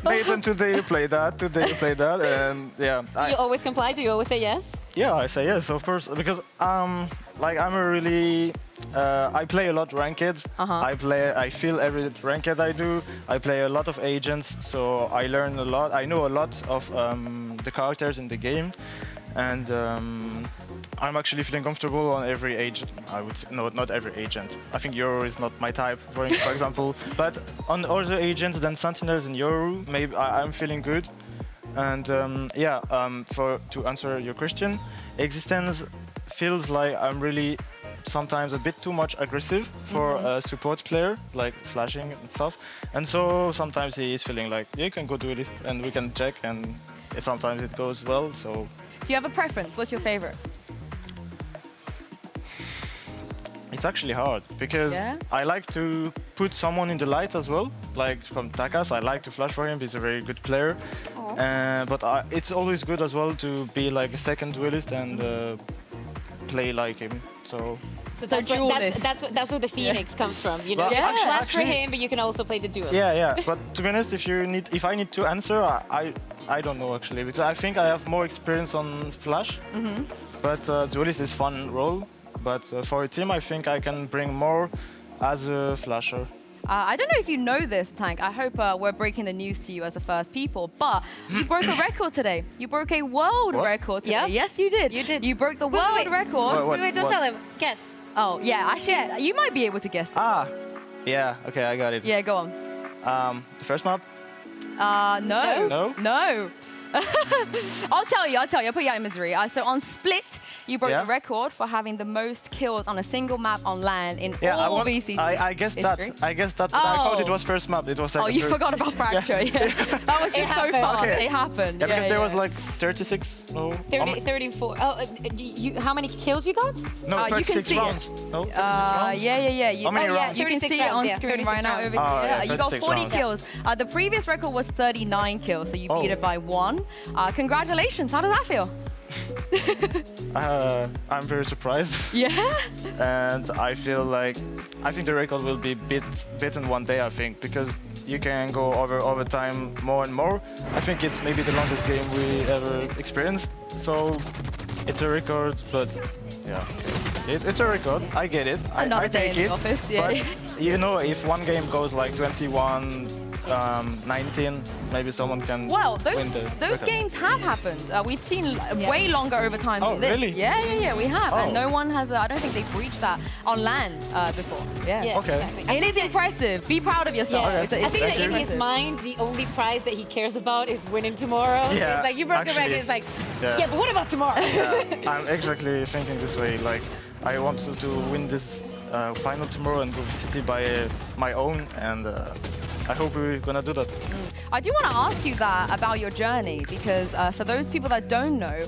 Nathan, today you play that, today you play that, and Do you always comply? Do you always say yes? Yeah, I say yes, of course, because like I'm a really I play a lot ranked. I feel every ranked I do. I play a lot of agents, so I learn a lot. I know a lot of the characters in the game, and I'm actually feeling comfortable on every agent. I would say, no, not every agent. I think Yoru is not my type, for example. But on other agents than Sentinels and Yoru, maybe I'm feeling good. And to answer your question, Existence feels like I'm really sometimes a bit too much aggressive for a support player, like flashing and stuff. And so sometimes he is feeling like, yeah, you can go do this and we can check, and sometimes it goes well. So. Do you have a preference? What's your favorite? It's actually hard because I like to put someone in the light as well, like from Takas. I like to flash for him. He's a very good player. But it's always good as well to be like a second duelist and play like him. So that's where the Phoenix comes from. You know, you can flash for him, but you can also play the duelist. Yeah. But to be honest, if I need to answer, I don't know actually, because I think I have more experience on flash. But duelist is fun role. But for a team, I think I can bring more as a flasher. I don't know if you know this, Tank. I hope we're breaking the news to you as the first people, but you broke a record today. You broke a world record today. Yeah? Yes, you did. You did. You broke the world record. Wait, don't tell him. Guess. Oh, yeah. Actually, you might be able to guess that. Yeah. Okay, I got it. Yeah, go on. The first map? No. No? No. I'll tell you. I'll put you out of misery. So on Split, you broke the record for having the most kills on a single map on LAN in all VCT. I guessed that. I guessed that, but I thought it was first map. It was second. Oh, you forgot about Fracture. Yeah. That was just so fast. Okay. It happened. Yeah, because there was like 36. No. 34. Oh, how many kills you got? No, 36 rounds. No, 36 rounds. Yeah. How many rounds? You can see it on screen right now over here. You got 40 kills. The previous record was 39 kills, so you beat it by 1. Congratulations. How does that feel? I'm very surprised. Yeah? And I think the record will be beaten one day, I think, because you can go over time more and more. I think it's maybe the longest game we ever experienced. So it's a record, but yeah. It's a record. I get it. Another I day take in the it. office, yeah. But you know, if one game goes like 21, 19, maybe someone can Well, win the those record. games have happened. We've seen way longer overtime Oh, than this. really? Yeah, we have. And Oh. no one has, I don't think they've reached that on LAN before. Yeah. Okay. It is impressive. Be proud of yourself. Yeah. It's I think that very in his impressive. mind, the only prize that he cares about is winning tomorrow. Yeah, It's like, you broke the record. actually, It's like, yeah. yeah, but what about tomorrow? I'm exactly thinking this way. Like, I want to win this final tomorrow and go VCT by my own, and I hope we're gonna do that. I do want to ask you that about your journey, because for those people that don't know,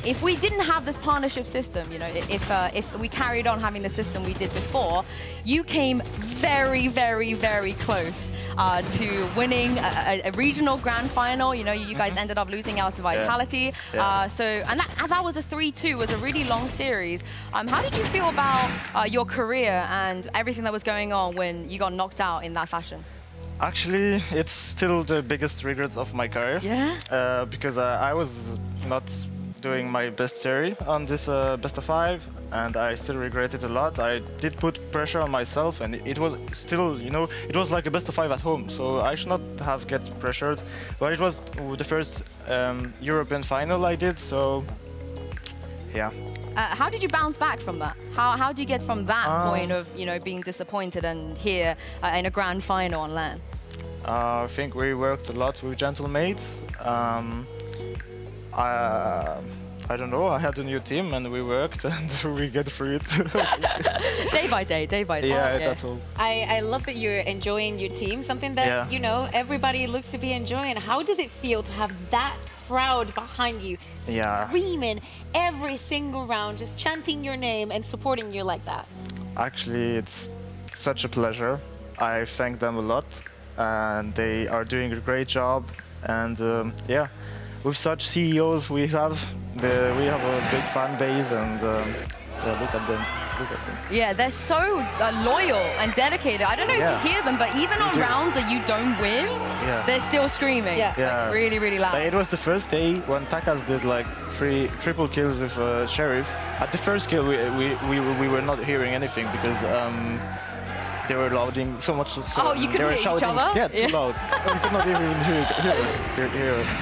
if we didn't have this partnership system, you know, if we carried on having the system we did before, you came very, very, very close to winning a regional grand final. You know, you guys ended up losing out to Vitality. Yeah. And that was a 3-2. It was a really long series. How did you feel about your career and everything that was going on when you got knocked out in that fashion? Actually, it's still the biggest regret of my career. Yeah? Because I was not doing my best series on this best of 5, and I still regret it a lot. I did put pressure on myself, and it was still, you know, it was like a best of 5 at home, so I should not have get pressured. But it was the first European final I did, so yeah. How did you bounce back from that? How do you get from that point of, you know, being disappointed and here in a grand final on LAN? I think we worked a lot with Gentlemates. I don't know, I had a new team and we worked and we get through it. Day by day, day by day. Yeah, that's all. I love that you're enjoying your team, something that, you know, everybody looks to be enjoying. How does it feel to have that crowd behind you, screaming every single round, just chanting your name and supporting you like that? Actually, it's such a pleasure. I thank them a lot, and they are doing a great job. And yeah, with such CEOs we have a big fan base, and yeah, look at them. Look at them. Yeah, they're so loyal and dedicated. I don't know if you hear them, but even on rounds that you don't win, they're still screaming. Like, really, really loud. It was the first day when Takas did like 3 triple kills with Sheriff. At the first kill, we were not hearing anything because they were louding so much. So you couldn't they were hear each shouting, other? Yeah, too loud. We could not even hear us.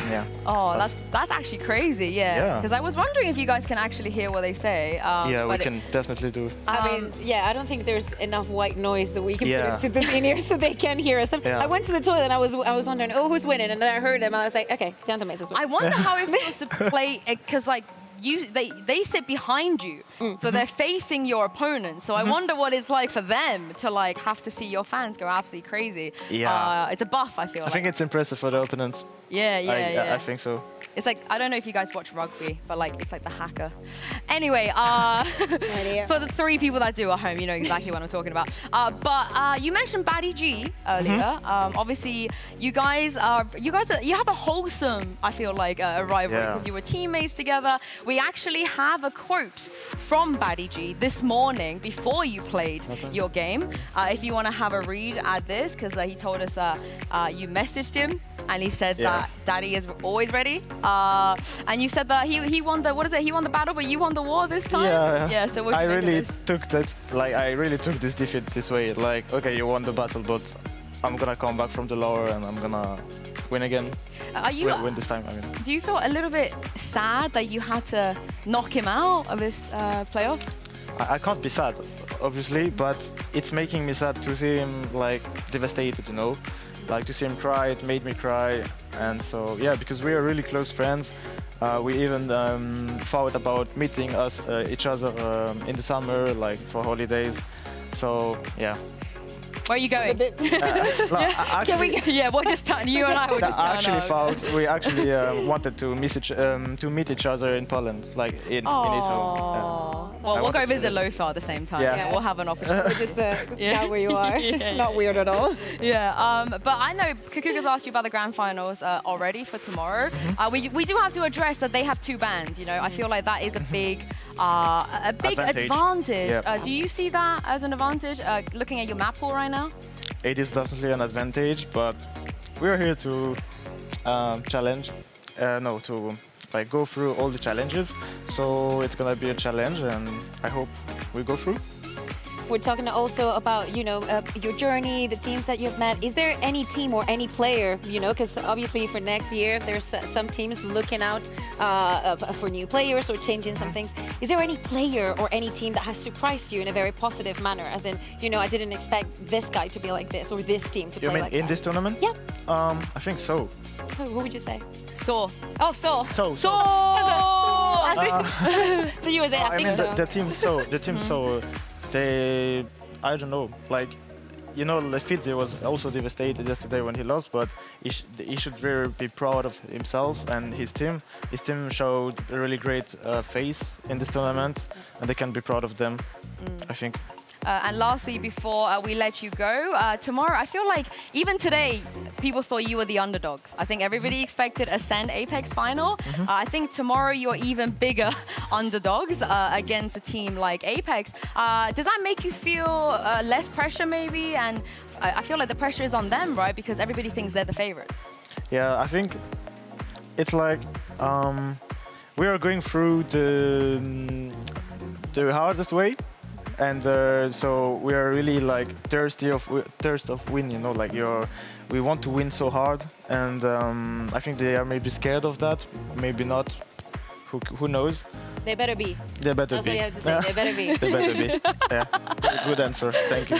Yeah. Oh, that's actually crazy. Yeah. Because I was wondering if you guys can actually hear what they say. Yeah, we can definitely do. I mean, yeah, I don't think there's enough white noise that we can put into the in-ear so they can hear us. I went to the toilet and I was wondering, oh, who's winning? And then I heard them and I was like, okay, Gentlemates is winning. I wonder how it feels to play, because like, they sit behind you, so they're facing your opponent. So I wonder what it's like for them to like have to see your fans go absolutely crazy. Yeah, it's a buff. I feel. I think it's impressive for the opponents. Yeah. I think so. It's like, I don't know if you guys watch rugby, but like it's like the hacker. Anyway, for the 3 people that do at home, you know exactly what I'm talking about. But you mentioned Baddie G earlier. Obviously, you have a wholesome, I feel like, a rivalry because you were teammates together. We actually have a quote from Baddie G this morning before you played your game. If you want to have a read at this, because he told us that you messaged him and he said that Daddy is always ready. And you said that he won the, what is it? He won the battle, but you won the war this time? Yeah, so what do you think of this? I really took this defeat this way. Like, okay, you won the battle, but I'm gonna come back from the lower and I'm gonna win again. Win this time, I mean. Do you feel a little bit sad that you had to knock him out of this playoffs? I can't be sad, obviously, but it's making me sad to see him like devastated, you know? Like to see him cry, it made me cry. And so, yeah, because we are really close friends. We even thought about meeting each other in the summer, like for holidays. So, yeah. Where are you going? We'll just turn. You and I will just turn. We actually wanted to meet each other in Poland, like in Israel. Well, we'll go visit Lothar at the same time. Yeah. We'll have an opportunity. We'll just scout where you are. Not weird at all. Yeah. But I know Kakuga's asked you about the grand finals already for tomorrow. We do have to address that they have 2 bans. You know, I feel like that is a big advantage. Yep. Do you see that as an advantage? Looking at your map pool right now. It is definitely an advantage, but we're here to challenge. To like go through all the challenges. So it's gonna be a challenge, and I hope we go through. We're talking also about, you know, your journey, the teams that you've met. Is there any team or any player, you know, because obviously for next year, there's some teams looking out for new players or changing some things. Is there any player or any team that has surprised you in a very positive manner? As in, you know, I didn't expect this guy to be like this or this team to play like that. You mean in this tournament? Yeah. I think so. Who would you say? SAUL. Oh, SAUL. SAUL! The USA, I think so. The team so. The team so. They, I don't know, like, you know, Lefidze was also devastated yesterday when he lost, but he should really be proud of himself and his team. His team showed a really great face in this tournament, and they can be proud of them, I think. And lastly, before we let you go, tomorrow, I feel like even today, people thought you were the underdogs. I think everybody expected Ascent Apex final. I think tomorrow you're even bigger underdogs against a team like Apex. Does that make you feel less pressure maybe? And I feel like the pressure is on them, right? Because everybody thinks they're the favorites. Yeah, I think it's like we are going through the hardest way. And so we are really like thirst of win, you know, like we want to win so hard, and I think they are maybe scared of that, maybe not. Who knows? They better be. They better That's be. what you have to say. They better be. They better be. Yeah. Good answer. Thank you.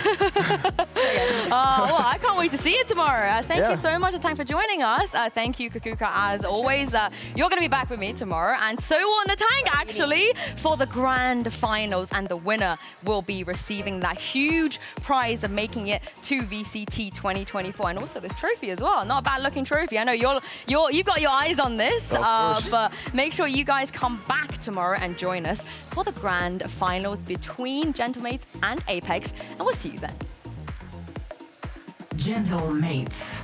Well, I can't wait to see you tomorrow. Thank you so much, Natank, for joining us. Thank you, Kukuka, as always. You're going to be back with me tomorrow, and so will Natank, actually, for the grand finals, and the winner will be receiving that huge prize of making it to VCT 2024, and also this trophy as well. Not a bad-looking trophy. I know you've got your eyes on this, but make sure you guys come back tomorrow and join us for the grand finals between Gentlemates and Apex, and we'll see you then. Gentlemates.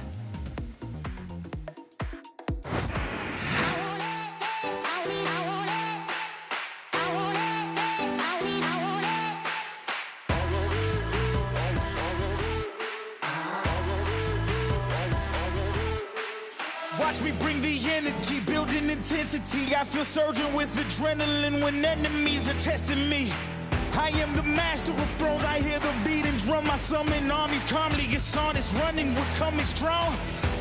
Watch me bring the energy, building intensity. I feel surging with adrenaline when enemies are testing me. I am the master of thrones, I hear the beating drum. I summon armies calmly, it's honest, running, we're coming strong.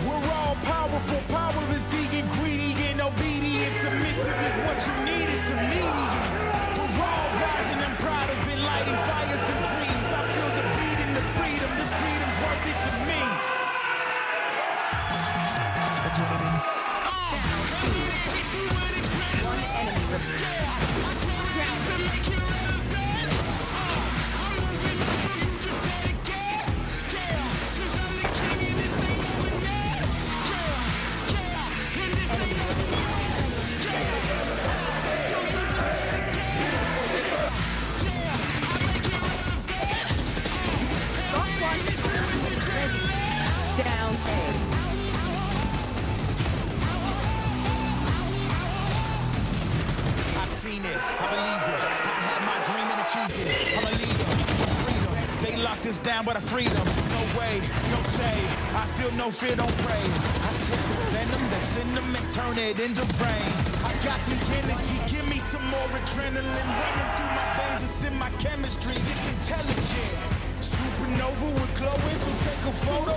We're all powerful, power is the ingredient. Obedience, submissive is what you need, it's immediate. We're all rising and proud of it, lighting fires and dreams. I feel the beat and the freedom, this freedom's worth it to me. This down, but I freedom. No way, no save. I feel no fear, don't pray. I take the venom that's in them and turn it into rain. I got the energy, give me some more adrenaline running through my veins. It's in my chemistry, it's intelligent. Supernova, we're glowing, so take a photo